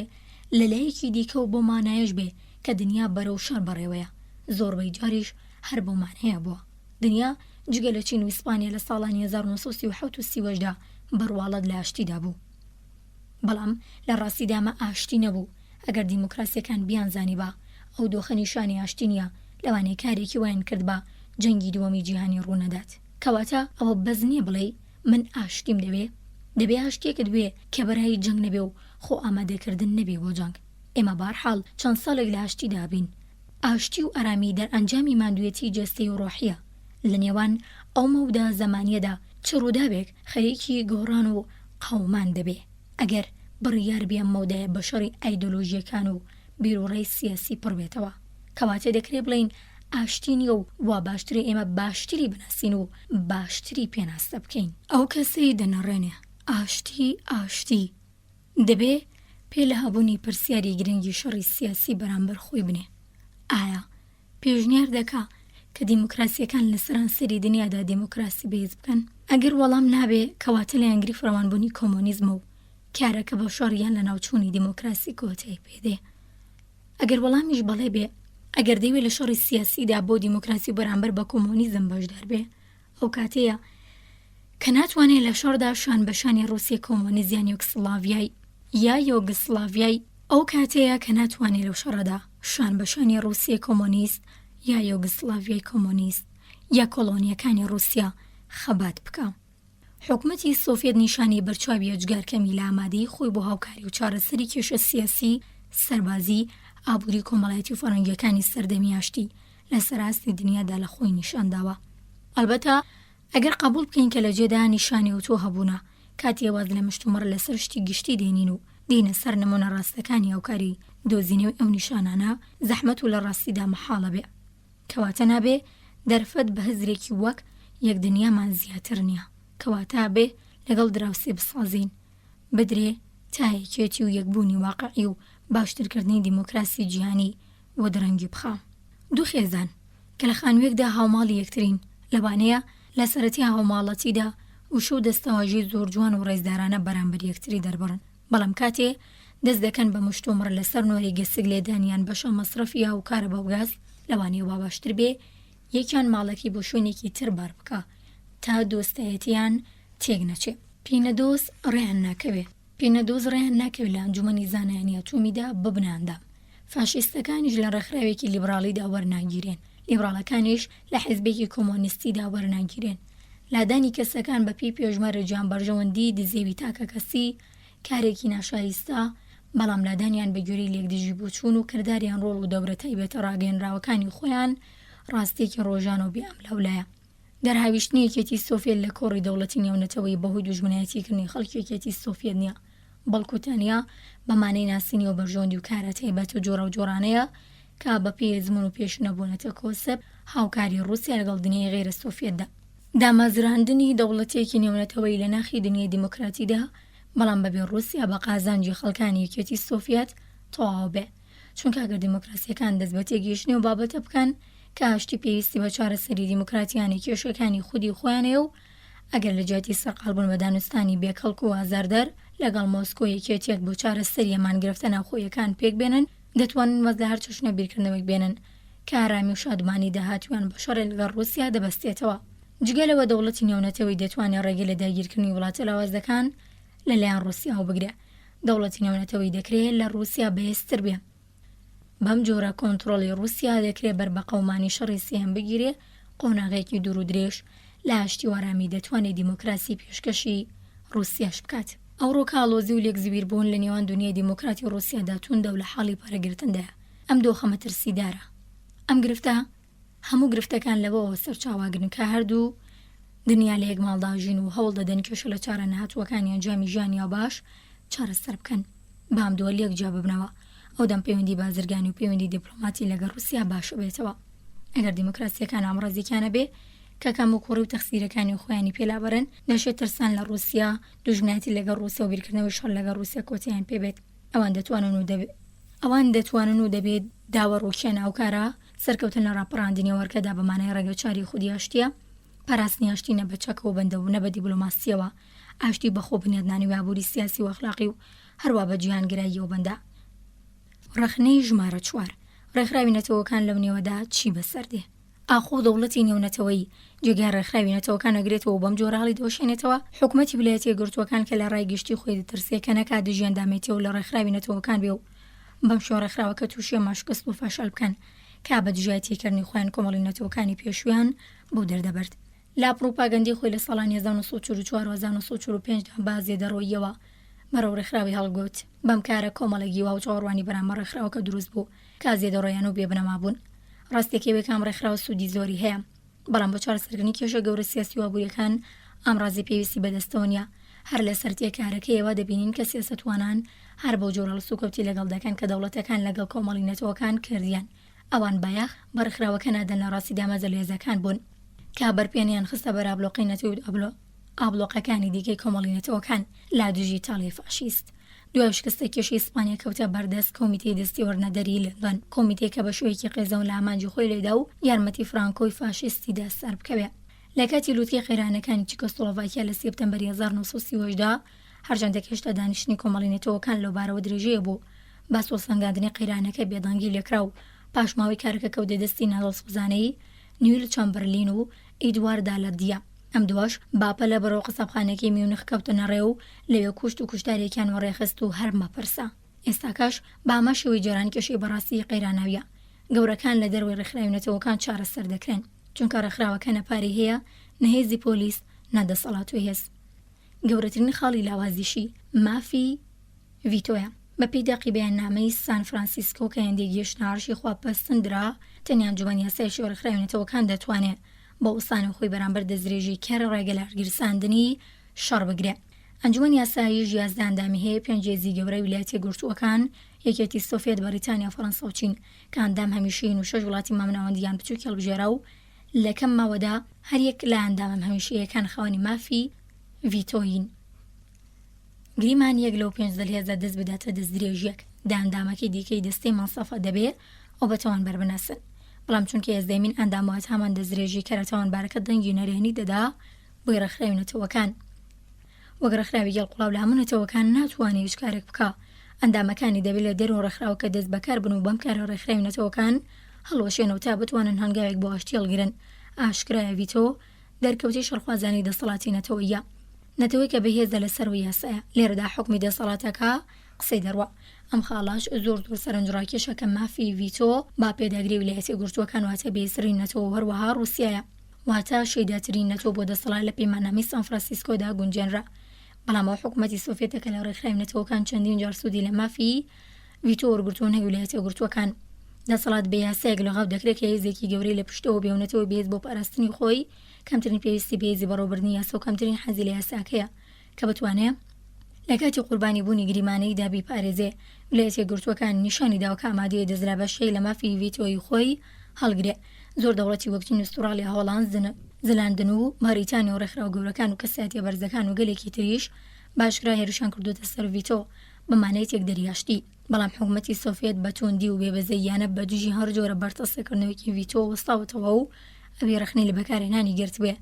لە لایەکی دیکە و بۆ مانایەش بێ کە دنیا بەرەو شەڕ بەڕێوەیە. زۆربەی جاریش هەر بەو مانایە بووە. دنیا جگە لە چین و ئیسپانیا لە ساڵانی 1937 و 38دا بەڕواڵەت لە ئاشتیدا بوو. بەڵام لە ڕاستیدامە ئاشتی نەبوو. ئەگەر دیموکراسیەکان بیانزانی بە ئەو دۆخە نیشانی ئاشتی نییە، لەوانەیە کارێکی وایان کرد بە جەنگی دووەمی جیهانی ڕوونەدات. کەواتە ئەوە بەز نییە بڵێ من ئاشتیم دەبێ ئاشتێکت بێ کە بەرای جەنگ نەبێ و خۆ ئامادەکردن نەبێ بۆ جەنگ. ئێمە بەهەرحاڵ چەند ساڵێک لە ئاشتیدا بین. ئاشتی و ئارامی دەرئەنجامی ماندوویەتی جەستەی و ڕۆحیە. لە نێوان ئەو مەودا زەمانیەدا چ ڕووداوێک خەریکی گۆڕان و قەومان دەبێ. ئەگەر بڕیار بێ مەودایە بە شەڕی ئایدۆلۆژیەکان و بیرۆڕەی سیاسی پڕبێتەوە، کەواتە دەکرێت بڵین ئاشتی نیە و وا باشترە ئێمە باشتری بناسین و باشتری پێناسە بکەین. ئەو کەسەی دەنەڕێنێ ئاشتی دەبێ پێ لە هەبوونی پرسیاری گرنگی شەڕی سیاسی بەرامبەر خۆی بنێ. ئایا پێشنیار دەکا کە دیموکراسیەکان لە سەرانسەری دنیادا دیموکراسی بێز بکەن؟ ئەگەر وەڵام نابێ کەواتە لە یانگری فراوانبوونی کۆمۆنیزم و کارەکە بە شەڕیان لە ناوچوونی دیموکراسی کۆتایی پێدێ. ئەگەر وەڵامیش بەڵێ بێ ئەگەر دەیوێت لە شەڕی سیاسیدا بۆ دیموکراسی بەرامبەر بە کۆمۆنیزم بەشدار بێ، ئەو کاتەیە کە ناتوانێت لە شەڕدا شان بەشانی ڕووسیە کۆمۆنیزیان یوگسلاڤیای یا یۆگسلاڤیای ئەو کاتەیە کە ناتوانێت لەو شەڕەدا شان بەشانی ڕووسیە کۆمۆنیست یا یۆگسلاڤیای کۆمۆنیست یا کۆلۆنیەکانی ڕووسیا خەبات بکە. حوکمەتی سۆڤێت نیشانی بەرچاوی ئەجگارکەمی لە ئامادەی خۆی بۆ هاوکاری و چارەسەری کێشە سیاسی، سەربازی، ئابووری کۆمەڵایەتی و فەڕەنگیەکانی سەردەمی ئاشتی لە سەراستی دنیادا لە خۆی نیشانداوە. ئەلبەتە ئەگەر قبول بکەین کە لە جێدا نیشانی و تۆ هەبوونە کاتی ئێواز لە مشتومڕ لەسەر شتی گشتی دێنین و دینە سەر نمونە ڕاستەکانی هاوکاری دۆزینەوەی ئەو نیشانانە زەحمەت و لە ڕاستیدا مەحاڵە بێ. کەواتە نابێ دەرفەت بە هەزرێکی وەک یەک دنیامان زیاتر نییە. کەواتە بێ لەگەڵ دراوسێ بسازین، بدرێ تایەکێتی و یەکبوونی واقعی و باشترکردنی دیموکراسی جیهانی و دەرەنگی بخە. دوو خێزان کە لە خانوویەکدا هاوماڵی یەکترین، لەوانەیە لە سەرەتی هاوماڵەتیدا وشە و دەستەواژی زۆر جوان و ڕێزدارانە بەرامبەر یەکتری دەربڕن، بەڵام کاتێ دەست دەکەن بە مشتومڕ لەسەر نۆری گەسک لێدانیان بەشە مەسرەفی یا و کارە بەوگاز، لەوانەیە وا باشتر بێ یەکیان ماڵەکی بۆ شوێنێکی تر بار بکە تا دۆستایەتیان تێک نەچێ. پینەدۆز ڕێیان ناکەوێ. پینەدۆز ڕێیان ناکەوێت لە ئەنجومەنی زانایانی ئەتۆمیدا ببناندام. فاشیستەکانیش لە ڕێکخراوێکی لیبراڵیدا وەرناگیرێن، لیبراڵەکانیش لە حیزبێکی کۆمۆنیستیدا وەرناگیرێن. لادانی کەسەکان بەپی پێژمەرە گیانبەرژەوەندی دزێوی تاکە کەسی کارێکی ناشایستە، بەڵام لادانیان بە گوێرەی لێکدژی بووچوون و کرداریان ڕۆڵ و دەورە تایبەتە ڕاگەیەنراوەکانی خۆیان ڕاستێکی ڕۆژان و بێئەملاولایە. دەرهاویشتنیەکێتی سۆڤێت لە کۆڕی دەوڵەتی نێونەتەوەی بەهۆی دووژمنایەتیکردنی خەڵکێکێتی سۆڤێت نییە، بەڵکو تەنیا بەمانەی ناسینی و بەرژەوەندی و کارە تایبەت و جۆرە و جۆرانەیە کە بە پێی زمون و پێشنەبوونەتە کۆسەب هاوکاری ڕووسیا لەگەڵ دنیای غێرە سۆڤێتدا دامەزراندنی دەوڵەتێکی نێونەتەوەی لە ناخی دنیای دیموکراتیدا، بەڵام بەبێ ڕووسیا بە قازانجی خەڵکانی یەکێتی سۆڤێت تەواو بێ. چونکە ئەگەر دیموکراسیەکان دەست بە تێگەیشتنی و بابەتە بکەن کە ئاشتی پێویستی بە چارەسەری دیموکراتیانی کێشەکانی خودی خۆیانێ و ئەگەر لە جیاتی سەرقالبوون بە دانوستانی بێکەڵک و ئازاردەر لەگەڵ مۆسکۆ یەکێتێک بۆ چارەسەری ئەمانگرفتە ناوخۆیەکان پێک بێنن، دەتوانن وەز لە هەر چەشنە بیرکردنەوەک بێنن کە ئارامی و شادمانی داهاتویان بە شەڕێ لەگەڵ ڕووسیا دەبەستێتەوە. جگەلەوە دەوڵەتی نێونەتەوەی دەتوانێت ڕێگە لە داگیرکردنی وڵاتە لاوازەکان لەلایەن ڕووسیا و بگرێ. دەوڵەتی نێونەتەوەی دەکرێت لە ڕووسیا بەهێزتر بێ. بەم جۆرە کۆنتڕۆڵی ڕووسیا دەکرێت بەر بە قەومانی شەڕی سێهم بگیرێ، قۆناغێکی دوور و درێژ لە ئاشتی و ئارامی دەتوانێت دیموکراسی پێشکەشی ڕووسیاش بکات. ئەو ڕۆکاڵۆزی و لێکزویر بوون لە نێوان دنیای دیموکراتی ڕووسیادا توندە و لە حاڵی پەرەگرتندایە. ئەم دۆخە مەترسیدارە. ئەم گرفتە هەموو گرفتەکان لەوەوە سەرچاواگرن کە هەردوو دنیا لە یەک ماڵداژین و هەوڵ دەدەن کێشە لە چارە نەهاتووەکانی ئەنجامی ژیانیا باش چارەسەر بکەن. بام دووە لێک جا ببنەوە. ئەو دەم پەیوەندی بازرگانی و پەیوەندی دیپلۆماتی لەگەڵ ڕووسیا باشە بێتەوە. ئەگەر دیموکراسیەکان ئامرازێکیانە بێ کە کەم و کوڕی و تەخسیرەکانی خۆیانی پێلابەرن، دەشێت ترسان لە ڕووسیا دووژمنایەتی لەگەڵ ڕووسیا و بیرکردنەوەی شەڕ لەگەڵ ڕووسیا کۆتاییان پێبێت. ئەوان دەتوانن و دەبێت داوە ڕۆکیە ناوکارە سەرکەوتن لە ڕاپەڕاندنی وەرکەدا بەمانای ڕێگەچاری خودی ئاشتیە، پاراستنی ئاشتی نە بە چەکە و بەندە و نە بە دیپلۆماسیەوە، ئاشتی بەخۆ بنیادنانی وابووری سیاسی و ئەخلاقی و هەروە بە جیهانگراییەوە بەندا. ڕەخنەی ژمارە 4 ڕێکخراوی نەتەوەکان لەو نێوەدا چی بەسەردێ؟ ئاخۆ دەوڵەتی نێونەتەوەی جێگای ڕێکخراوی نەتەوەکان ئەگرێتەوە بەم جۆراڵی دۆشێنێتەوە. حوکمەتی ویلایەتە یەکگرتووەکان کە لە ڕای گشتی خۆی دەترسێت کە نەکات دژیاندامێتەوە لە ڕێکخراوی نەتەوەکان بێ و بەم شێوە ڕێکخراوەکە تووشی ماشکست و فاشەل بکەن کا بە دژایەتیکردنی خۆیان کۆمەڵی نەتەوەکانی پێشویان بۆ دەردەبرد. لا پروپاگەندی خۆی لە ساڵانی 1944 و 1945 دا بازێ دەڕۆیەوە بەرەو ڕێکخراوی هەڵگوت. بەم کارە کۆمەڵێکی وا و چاوەڕوانی بەرامبەر ڕێکخراوەکە دروست بوو کە زێدەڕۆیان و بێبنەما بوون. ڕاستێکی کام ڕێکخراوە سوودی زۆری هەیە، بەڵام بۆ چارەسەرکردنی کێشە گەورە سیاسی وابووریەکان ئامرازی پێویستی بەدەستەوە نیە. هەر لە سەرەتای کارەکەیەوە دەبینین کە سیاسەتوانان هەر بۆ جۆرە لەسوکەوتی لەگەڵ دەکەن کە دەوڵەتەکان لەگەڵ کۆمەڵی نەتەوەکان کردیان. ئەوان بایەخ بە ڕێکخراوەکە نادەن لە ڕاستی دامەزە لێزەکان بوون کە بەرپێنیان خستە بەر ئابلۆقی نەتەوە ئابلۆقەکانی دیکەی کۆمەڵی نەتەوەکان لا دیژیتاڵی فاشیست. دوای شکستە کێشەی ئیسپانیا کەوتە بەردەست کۆمیتەی دەستی وەرنەدەری لەندەن، کۆمیتەی کە بە شوەیەکی قێزە و لە ئامانجی خۆی لێدا و یارمەتی فرانکۆی فاشیستیدا سەر بکەوێ. لە کاتی لوتکەی قەیرانەکانی چێکۆسلۆڤاکیا لە سێپتەمبەری 1930دا هەرچەندێک هێشتا دانیشتنی کۆمەڵی نەتەوەکان لەو بارەوە درێژەیە بوو. باسۆ سەنگاندنی قەیرانەکە بێدەنگی لێکرا و پاشماوەی کارەکە کەوتە دەستی نادڵسوزانەی نیویل چەمبەرلین و ئیدواردا لە دیە. ئەم دووەش باپە لە بەرەو قسەبخانەکەی میونخ کەوتنە ڕێ و لەوێ کوشت و کوشتارێکیان وەڕێخست و هەر مەپرسە. ئێستاکەش بامەشەوەی جێران کێشەی بەڕاستی قەیراناویە. گەورەکان لە دەروی ڕێکخراوی نەتەوەکان چارەسەر دەکرێن چونکە ڕێکخراوەکە نەپاری هەیە، نەهێزی پۆلیس، نەدەسەڵاتوی هێز. گەورەترین خاڵی لاوازیشی مافی ڤیتۆیە. بە پێی داقی بەیاننامەی سان فرانسیسکۆ کە هێندێک گەشتناڕشی خواپەستندرا تەنیا ئەنجومەنی یاسای ڕێکخراوی نەتەوەکان دەتوانێت بۆ ئوستانی خۆی بەرامبەر دەستدرێژی کەر ڕێگە لە هەرگیرساندنی شەڕ بگرێ. ئەنجومەنی یاسایی ژیاز داندامی هەیە 5 هێزی گەورەی ویلایەتە یەکگرتووەکان، یەکێتی سۆڤێت، بەریتانیا، فەڕەنسا و چین کە ئەندام هەمیشەیین و 6 وڵاتی مامناوەندیان بچووک هەڵبژێرا و لە کەم ماوەدا هەر یەک لە ئەندامە هەمیشەیەکان خاوەنی مافی ڤیتۆین. گریمان یەک لەو 5 هێزە دەست بداتە دەستدرێژیەک داندامەکەی دیکەی دەستەی ماسەفە دەبێ ئەو بەتەوان بەربناسن. بەڵام چونکە ئێزدەمین ئەندامات هەمان دەستدرێژی کەرەتەوان بارەکە دەنگی نەرێنی دەدا بۆی ڕێکخراوی نەتەوەکان. وەک ڕێکخراوی گەڵقوڵاو لە هەموو نەتەوەکان ناتوانێت هیچ کارێک بکە. ئەندامەکانی دەبێت لە دەرەوە ڕێکخراوەکە دەست بەکار بن و بەم کارە ڕێکخراوی نەتەوەکان هەڵوەشێنەوە تا بتوانن هەنگاوێک بۆ ئاشتی هەڵگرن. ئاشکرایە ڤیتۆ دەرکەوتی شەڕخوازانی دەسەڵاتی نەتەوەیە. نەتەوەی کە بەهێزە لەسەر یاسایە لێرەدا حوکمی دەسەڵاتەکە قسەی دەڕوە. ئەم خاڵاش زۆر سەرنجڕاکێشە کە مافی ڤیتۆ با پێداگری ویلایەتە یەکگرتووەکان واتە بێسرین نەتەوە هەروەها ڕووسیایە واتە شەیداترین نەتەوە بۆ دەسەڵات لە پەیماننامەی سان فرانسیسکۆدا گونجێنرا. بەڵام ئەو حوکمەتی سۆڤێتەکە لە ڕێکخراوی نەتەوەکان چەندین جار سوودی لە مافی ڤیتۆ وەرگرتووە نەک ویلایەتە یەکگرتووەکان. دەسەڵات بە یاسایەک لەغاو دەکرێت کە هێزێکی گەورەی لە پشتەوە بێونەتەوە بێز بۆ پاراستنی خۆی کەمترین پێویستی بێزی بەڕێوەبردننی یاسا و کەمترین حەزی لە یاساکەیە کە بتوانێت لە کاتی قوربانی بوونی گریمانەی دابی پارێزێ. ویلایەتە یەکگرتووەکان نیشانی داوە کە ئامادەیە دەزرا بەشەی لە مافی ڤیتۆی خۆی هەڵگرێ. زۆر دەوڵەتی وەکچین ئوستورالیا، هۆڵاند، زلاندن و ماریتانیا و ڕێکخراو گەورەکان و کەسایەتیە بەرزەکان و گەلێکی تریش باشکرا هێرشیان کردوتە سەر ڤیتۆ بەمانەی تێک دەریاشتی. بەڵام حوکمەتی سۆڤێت بە توندی و بێبەزەییانە بە دوژی هەر جۆرە بەرتەسەکردنەوەیکی ڤیتۆ وەستاوەتەوە و ئەوێ ڕەخنەی لە بەکارهێنانی گرت بێ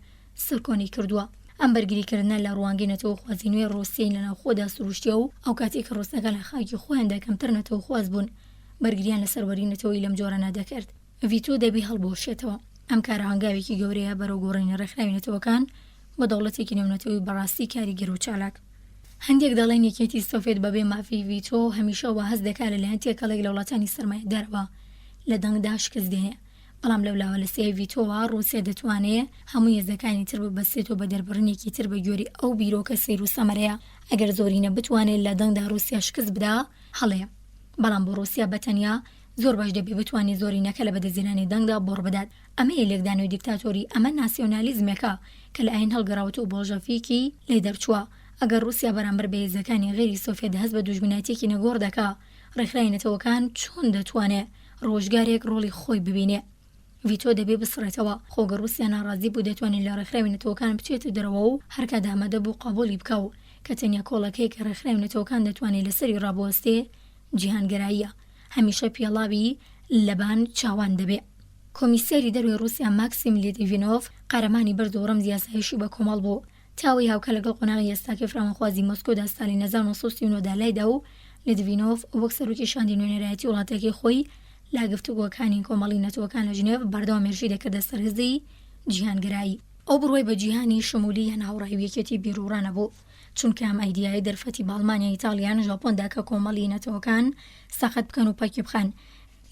سەرکۆنی کردووە. ئەم بەرگریکردنە لە ڕوانگەی نەتەوە خوازینوێ ڕۆسیای لەناوخۆدا سروشتیە و ئەو کاتێک کە ڕۆسەکە لە خاکی خۆیاندا کەمتر نەتەوە خواز بوون بەرگریان لە سەروەری نەتەوەی لەم جۆرە نادەکرد. ڤیتۆ دەبی هەڵبۆشێتەوە. ئەم کارە هەنگاوێکی گەورەیە بەرەو گۆڕینی ڕێکخراوی نەتەوەکان بە دەوڵەتێکی نێونەتەوەی بەڕاستی کاریگەر و چالاک. هەندێک دەڵێن یەکێتی سۆڤێت بەبێ مافی ڤیتۆ هەمیشەوە هەست دەکات لەلایەن تێکەڵێک لە وڵاتانی سەرمایەدارەوە لە دەنگدا شکست دێنێ. بەڵام لەولاوە لە سێ ڤیتۆوە ڕووسیا دەتوانێت هەموو هێزەکانی تر ببەستێتەوە بە دەربڕنێکی تر بە گوێری ئەو بیرۆکە سیر و سەمەرەیە. ئەگەر زۆرینە بتوانێت لە دەنگدا ڕووسیا شکست بدا هەڵەیە. بەڵام بۆ ڕووسیا بەتەنیا زۆر باش دەبێت بتوانێت زۆرینەکە لە بەدەزێنانی دەنگدا بۆڕ بدات. ئەمە لێکدانەوەی دیکتاتۆری، ئەمە ناسیۆنالیزمێکە کە لە ئاین هەڵگەڕاوەتەوە بۆژەفیکی لێ دەرچووە. ئەگەر ڕووسیا بەرامبەر بە هێزەکانی غێری سۆڤێت هەست بە دووژمنایەتێکی نەگۆڕ دەکا، ڕێکخراوی نەتەوەکان چۆن دەتوانێت ڕۆژگارێک ڕۆڵی خۆی ببینێ؟ ڤیتۆ دەبێ بسڕێتەوە. خۆگە ڕووسیا ناڕازی بوو دەتوانێت لە ڕێکخراوی نەتەوەکان بچێتە دەرەوە و هەرکە دامەدە بوو قبولی بکە و کە تەنیا کۆڵەکەی کە ڕێکخراوی نەتەوەکان دەتوانێت لەسەری ڕابوەستێ جیهانگەراییە. هەمیشە پێڵاوی لەبان چاوان دەبێ. کۆمیسیاری دەروێ ڕووسیا ماکسیم لیتڤینۆف قارەمانی بەرد و ڕەمزی یاساییشی بە کۆمەڵ بوو تاوی هاوکە لەگەڵ قۆناغی ئێستاکەی فراوانخوازی مۆسکۆدا ساڵی 1939دا لایدا و لیتڤینۆف وەک سەرۆکی شاندی نوێنەرایەتی وڵاتەکەی خۆی لا گفتوگۆکانی کۆمەڵی نەتەوەکان لە ژنێڤ بەردەوامێژی دەکردە سەرهێزی جیهانگرایی. ئەو بڕۆی بە جیهانی شمولی یان هاوڕێیەتی بیرروڕانە بوو، چونکە ئەم ئایدیای دەرفەتی باڵمانیا ئیتالیان ژاپۆندا کە کۆمەڵی نەتەوەکان سەخت بکەن و پاکی بخەن.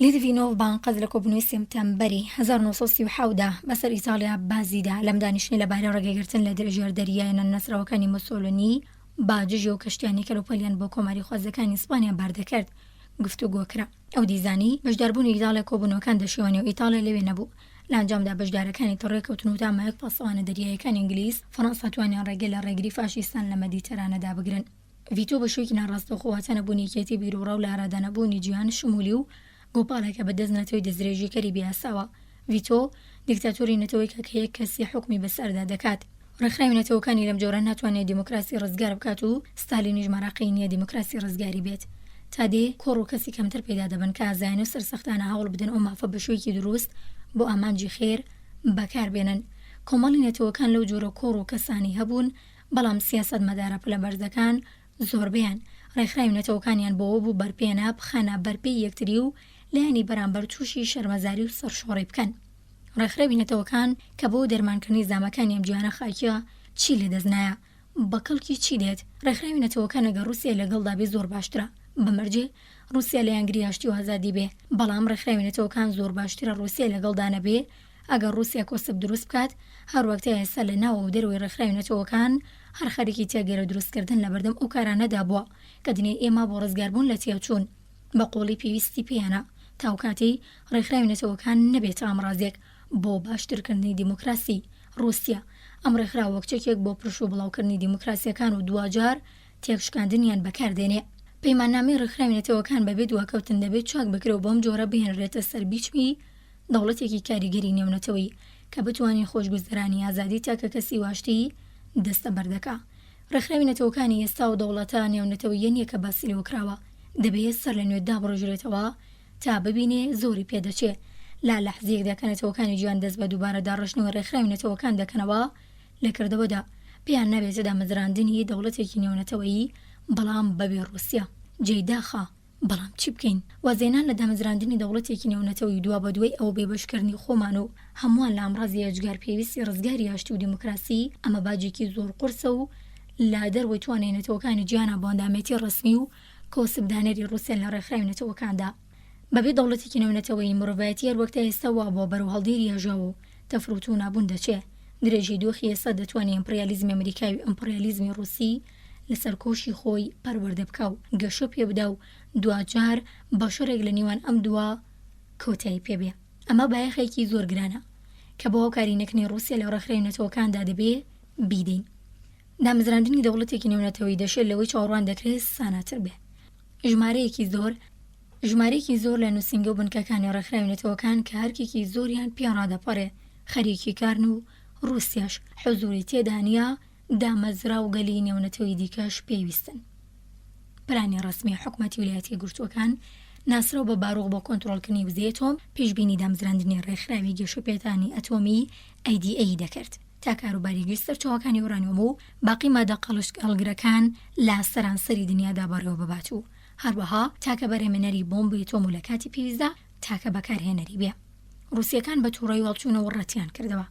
لیتڤینۆف بانقەز لە کۆبنەوەی سێپتەمبەری 1930دا بەسەر ئیتالیا بازیدا لەم دانیشتنی لەبارەی ڕێگەگرتن لە درێژێر دەریایە نەسراوەکانی مۆسۆلینی باجژ و کەشتیانی کەلوپەلیان بۆ کۆماری خوازەکانی ئیسپانیا باردەکرد گفتوگۆکرا. ئەو دیزانی بەشداربوونی ئیتالیا کۆبوونەوەکان دەشێوانێ و ئیتالیا لەوێ نەبوو. لە ئەنجامدا بەشدارەکانی تڕێکەوتن و تامایەک پاسەوانە دەریایەکانی ئینگلیز فەڕەنسا توانیان ڕێگە لە ڕێگری فاشیستان لە مەدیتەرانەدا بگرن. ڤیتۆ بە شوێکی ناڕاستەوخۆواتە نەبوونی یەکێتی بیرروڕە و لە ئارادانەبوونی جیهان شمولی و گۆپاڵێکە بەدەست نەتەوەی دەستدرێژی کەری بیاساوە. ڤیتۆ دیکتاتۆری نەتەوەی کە یەک کەسی حوکمی بەسەردا دەکات. ڕێکخراوی نەتەوەکانی لەم جۆرە ناتوانێت دیموکراسی ڕزگار بکات و ستالینیش مەراقی نییە دیموکراسی ڕزگاری بێت. تا دێ کۆڕ و کەسی کەمتر پێدا دەبن کە ئازایان و سەرسەختانە هەوڵ بدەن ئەو مافە بە شوێکی دروست بۆ ئامانجی خێر بەکاربێنن. کۆمەڵی نەتەوەکان لەو جۆرە کۆڕ و کەسانی هەبوون، بەڵام سیاسەت مەدارە پلەبەرزەکان زۆربیان ڕێکخراوی نەتەوەکانیان بۆەوە بوو بەرپێنە بخەنە بەرپێی یەکتری و لایانی بەرامبەر تووشی شەرمەزاری و سەرشۆڕی بکەن. ڕێکخراوی نەتەوەکان کە بۆ دەرمانکردنی زامەکانی ئەم جیهانە خاکیە چی لێدەستنایە؟ بە کەڵکی چی دێت؟ ڕێکخراوی نەتەوەکان ئەگەر رووسیا لەگەڵدا بێ زۆر باشترە، بەمەرجێ رووسیا لە یانگری هەشتی و ئازادی بێ، بەڵام ڕێکخراوی نەتەوەکان زۆر باشترە رووسیا لەگەڵدا نەبێ. ئەگەر رووسیا کۆسب دروست بکات هەروەک تا ئێستا لە ناوە و دەروی ڕێکخراوی نەتەوەکان هەر خەریکی تێگەرە دروستکردن لە بەردەم ئەو کارانەدا بووە کە دنیای ئێمە بۆ ڕزگاربوون لە تێوچوون بە قۆڵی پێویستی پێیانە تاوکاتی ڕێکخراوی نەتەوەکان نەبێت ئامرازێک بۆ باشترکردنی دیموکراسی. رووسیا ئەم ڕێکخراوە وەک چەکێک بۆ پرش و بڵاوکردنی دیموکراسیەکان و دوجار تێکشکاندنیان بەکاردێنێ. پەیماننامەی ڕێکخراوی نەتەوەکان بەبێ دواکەوتن دەبێت چاک بکرێ و بەم جۆرە بهێنرێتە سەر بیچمی دەوڵەتێکی کاریگەری نێونەتەوەی کە بتوانین خۆشگوزەرانی ئازادی تاکە کەسی واشتی دەستە بەردەکا. ڕێکخراوی نەتەوەکانی ئێستا و دەوڵەتە نێونەتەوەیە نییە کە باسی لێوەکراوە، دەبێت سەر لە نوێدا بڕۆژرێتەوە تا ببینێ زۆری پێدەچێ. لا لەحزەیەکدا کە نەتەوەکانی گیان دەست بە دووبارە داڕشتنەوە ڕێکخراوی نەتەوەکان دەکەنەوە لە کردەوەدا پێیان نابێتە دامەزراندنی دەوڵەتێکی نێونەتەوەیی بەڵام بەبێ رووسیا. جێداخە بەڵام چی بکەین؟ وازێنان لە دامەزراندنی دەوڵەتێکی نێونەتەوەی دوا بە دوای ئەو بێبەشکردنی خۆمان و هەمووان لە ئامڕازی ئەجگار پێویستی ڕزگاری هەشتی و دیموکراسی ئەمە باجێکی زۆر قورسە و لا دەروی توانای نەتەوەکانی جیهانە بۆ ئەندامەتی ڕسمی و کۆسبدانەری رووسیا لە ڕێکخراوی نەتەوەکاندا. بەبێ دەوڵەتێکی نێونەتەوەی مرۆڤایەتی هەروەک تا ئێستا وا بۆ بەرەو هەڵدێری هەژاو و تەفروت و نابوون دەچێ. درێژی دۆخی ئێستا دەتوانێت ئەمپریالیزمی ئەمریکای و ئەمپریالیزمی رووسی لەسەر کۆشی خۆی پەروەردە بکە و گەشە پێ بدا و دوجار بەشەرێک لە نیوان ئەم دووە کۆتایی پێبێ. ئەمە بایەخێکی زۆر گرانە کە بۆ کاری نەکنی رووسیا لە ڕێکخراوی نەتەوەکاندا دەبێ بیدەین. دامەزراندنی دەوڵەتێکی نێونەتەوەی دەشێت لەوەی چاوەڕوان دەکرێت ساناتر بێ. ژمارەیەکی زۆر لە نووسینگە و بنکەکانی ڕێکخراوی نەتەوەکان کە هەرکێکی زۆریان پێڕادەپەڕێ خەریکی کارن و رووسیاش حەزوری تێدانیا دامەزرا و گەلی نێونەتەوەی دیکەش پێویستن. پلانی ڕسمی حوکمەتی ویلایەتە یەکگرتووەکان ناسرەوە بە باڕۆغ بۆ کۆنتڕۆڵکردنی وزەی ئەتۆم پێشبینی دامەزراندنی ڕێکخراوی گەشەپێتانی ئەتۆمی ئەیدیئی دەکرد تا کاروباری گشت سەرچاوەکانی ئورانیۆم و باقی مادە قەڵشکەڵگرەکان لە سەرانسەری دنیادا بەڕێوە ببات و هەروەها تاکە بەرهێمەنەری بۆمبی ئەتۆم و لە کاتی پێویستدا تاکە بەکارهێنەری بێ. رووسیەکان بە تووڕەی هەڵچوونەوە ڕەتیان کردەوە.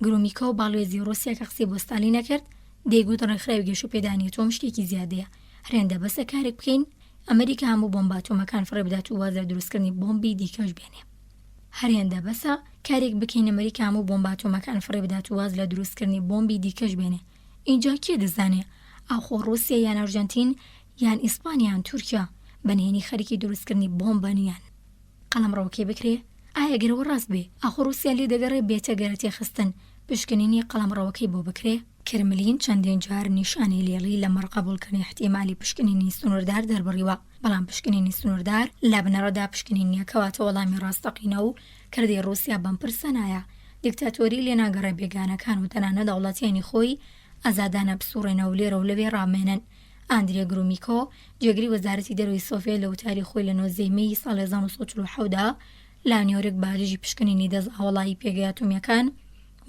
گرومیکۆ و باڵێزی رووسیا کە قسەی بۆ ستالین نەکرد دەیگوت ڕێکخراوی گەشەپێدانی ئەتۆم شتێکی زیادەیە، هەرێندە بەسە کارێک بکەین ئەمریکا هەموو بۆمبە ئەتۆمەکان فڕێ بدات و وازە دروستکردنی بۆمبی دیکەش بێنێ. هەرێندە بەسە کارێک بکەین ئەمریکا هەموو بۆمبە ئەتۆمەکان فڕێ بدات و واز لە دروستکردنی بۆمبی دیکەش بێنێ. اینجا کێ دەزانێ ئاخۆ رووسیا یان ئەرژەنتین یان ئیسپانیان تورکیا بەنهێنی خەریکی دروستکردنی بۆمبە نیان. قەڵەمڕەوەکێ بکرێ؟ ئایا گەرەوە ڕاست بێ ئاخۆ رووسیا لێ دەگەڕێ بێتە گەرەتێ خستن پشکنینی قەڵەمڕەوەکەی بۆ بکرێ؟ کرملین چەندین جار نیشانی لێڵی لە مەرقەبوولکردنی احتیمالی پشکنینی سنووردار دەربڕیوە، بەڵام پشکنینی سنووردار لە بنەڕەدا پشکنینیە کەواتە وەڵامی ڕاستەقینە و کردی رووسیا بەم پرسە نایە. دیکتاتۆری لێ ناگەڕێ بێگانەکان و تەنانە دەوڵەتیانی خۆی ئازادانە بسوڕێنە و لێرە و لەوێ ڕامێنن. ئاندرێ گرومیکۆ جێگری وەزارەتی دەروی سۆڤێت لە وتاری خۆی لە 9 مەی ساڵی 1947دا لا نیویۆرک باریژی پشکنینی دەست ئاوەڵایی پێگەی ئاتۆمیەکان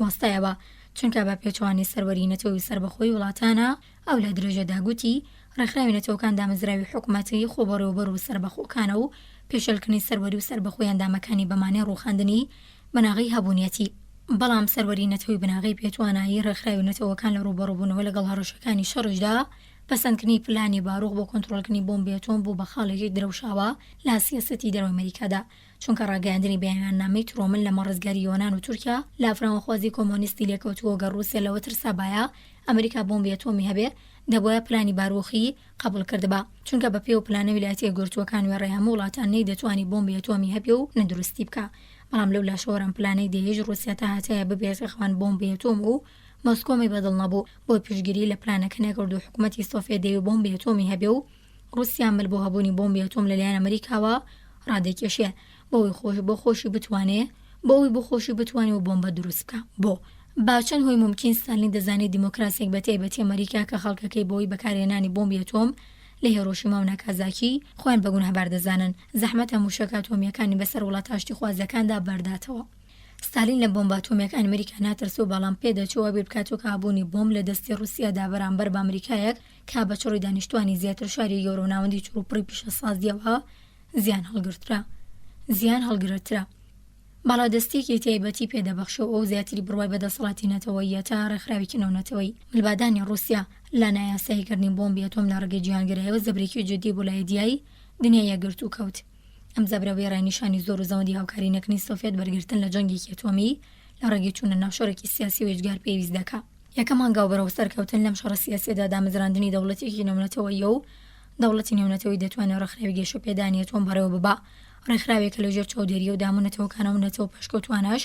وەستایەوە چونکە بە پێچوانی سەروەری نەتەوەی سربەخۆی وڵاتانە ئەو لە درێژەدا گوتی ڕێکخراوی نەتەوەکان دامەزراوی حوکمەتی خۆبەڕێوەبەر و سربەخۆکانە و پێشەلکردنی سەروەری و سربەخۆی ئەندامەکانی بەمانەی ڕووخاندنی بەناغی هەبوونیەتی. بەڵام سەروەری نەتەوەی بناغی پێتوانایی ڕێکخراوی نەتەوەکان لە ڕووبەڕووبوونەوە لەگەڵ هەڕەشەکانی شەڕشدا پەسەندکردنی پلانی باڕوخ بۆ کۆنتڕۆلکردنی بۆمبی ئەتۆم بوو بە خاڵێکی درەوشاوە لە سیاسەتی دەرەوەی ئەمریکادا، چونکە ڕاگەیاندنی بەیاننامەی ترۆمن لە مەڕزگاری یۆنان و تورکیا لە ئەفراوەخوازی کۆمۆنیستی لێکەوتووە گە ڕووسیا لەوە ترسابایە ئەمریکا بۆمبی ئەتۆمی هەبێ دەبووە پلانی باڕوخی قبول کردبا، چونکە بە پێو پلانە ویلایەتە یەکگرتووەکان وێڕێ هەموو وڵاتانەی دەتوانی بۆمبی ئەتۆمی هەبێ و نەدروستی بکە. بەڵام لەو لاشەوەرم پلانەی دەیەژ ڕووسیا تا هاتایە ببێتە خوان بۆمبی ئەتۆم و مۆسکۆمی بەدڵ نەبوو بۆ پشگیری لە پلانەکە نەکرد و حکومەتی سۆڤێت دەیە بۆمبی ئەتۆمی هەبێ و رووسیا مل بۆ هەبوونی بۆمبی ئەتۆم لەلایەن ئەمریکاوە ڕادێکێشێ بۆ خۆشی بتوانێ و بۆمبە دروست بکە. بۆ باچەند هۆی ممکن ستالین دەزانێت دیموکراسیێک بە تایبەتی ئەمریکا کە خەڵکەکەی بۆی بەکارهێنانی بۆمبی ئەتۆم لە هیرۆشیما و ناکازاکی خۆیان بەگون هەبار دەزانن زەحمەتە موشەکە ئەتۆمیەکانی بەسەر وڵات هاشتی خوازەکاندا بەرداتەوە. ستالین لە بۆمبە ئەتۆمیەکان ئەمریکا ناترسە و بەڵام پێدەچەوە بیر بکاتۆ کە هەبوونی بۆمب لە دەستی رووسیادا بەرامبەر بە ئەمریکایەک کا بە چڕی دانیشتوانی زیاتر شاری گەورە و ناوەندی چڕوپڕی پیشەسازیەوە زیان هەڵگرترا. باڵادەستێکی تایبەتی پێدەبەخشەوە ئەو زیاتری بڕوای بەدەسەڵاتی نەتەوەیە تا ڕێکخراوێکی نەوەتەوەی ملبادانی رووسیا لە نایاساییکردنی بۆمبی ئەتۆم لە ڕێگەی جیهانگرایەوە زەبرێکی جدی بۆ لای دیایی دنیای یەکگرت و کەوت. ئەم زەبرەوەی ڕێنیشانی زۆر و زەوەندی هاوکاری نەکردنی سۆڤێت بەرگرتن لە جەنگێکی ئەتۆمی لە ڕێگەی چوونە ناو شەڕێکی سیاسی و هێزگار پێویست دەکات. یەکەم هەنگاو بەرەو سەرکەوتن لەم شەڕە سیاسیەدا دامەزراندنی دەوڵەتێکی نێونەتەوەیە و دەوڵەتی نێونەتەوەی دەتوانێت ڕێکخراوی گەشەپێدانی ئەتۆم بەڕێوە ببا. ڕێکخراوێکە لەژێر چاودێریە و دامونەتەوەکانە و نەتەوە پێشکەوتوانەش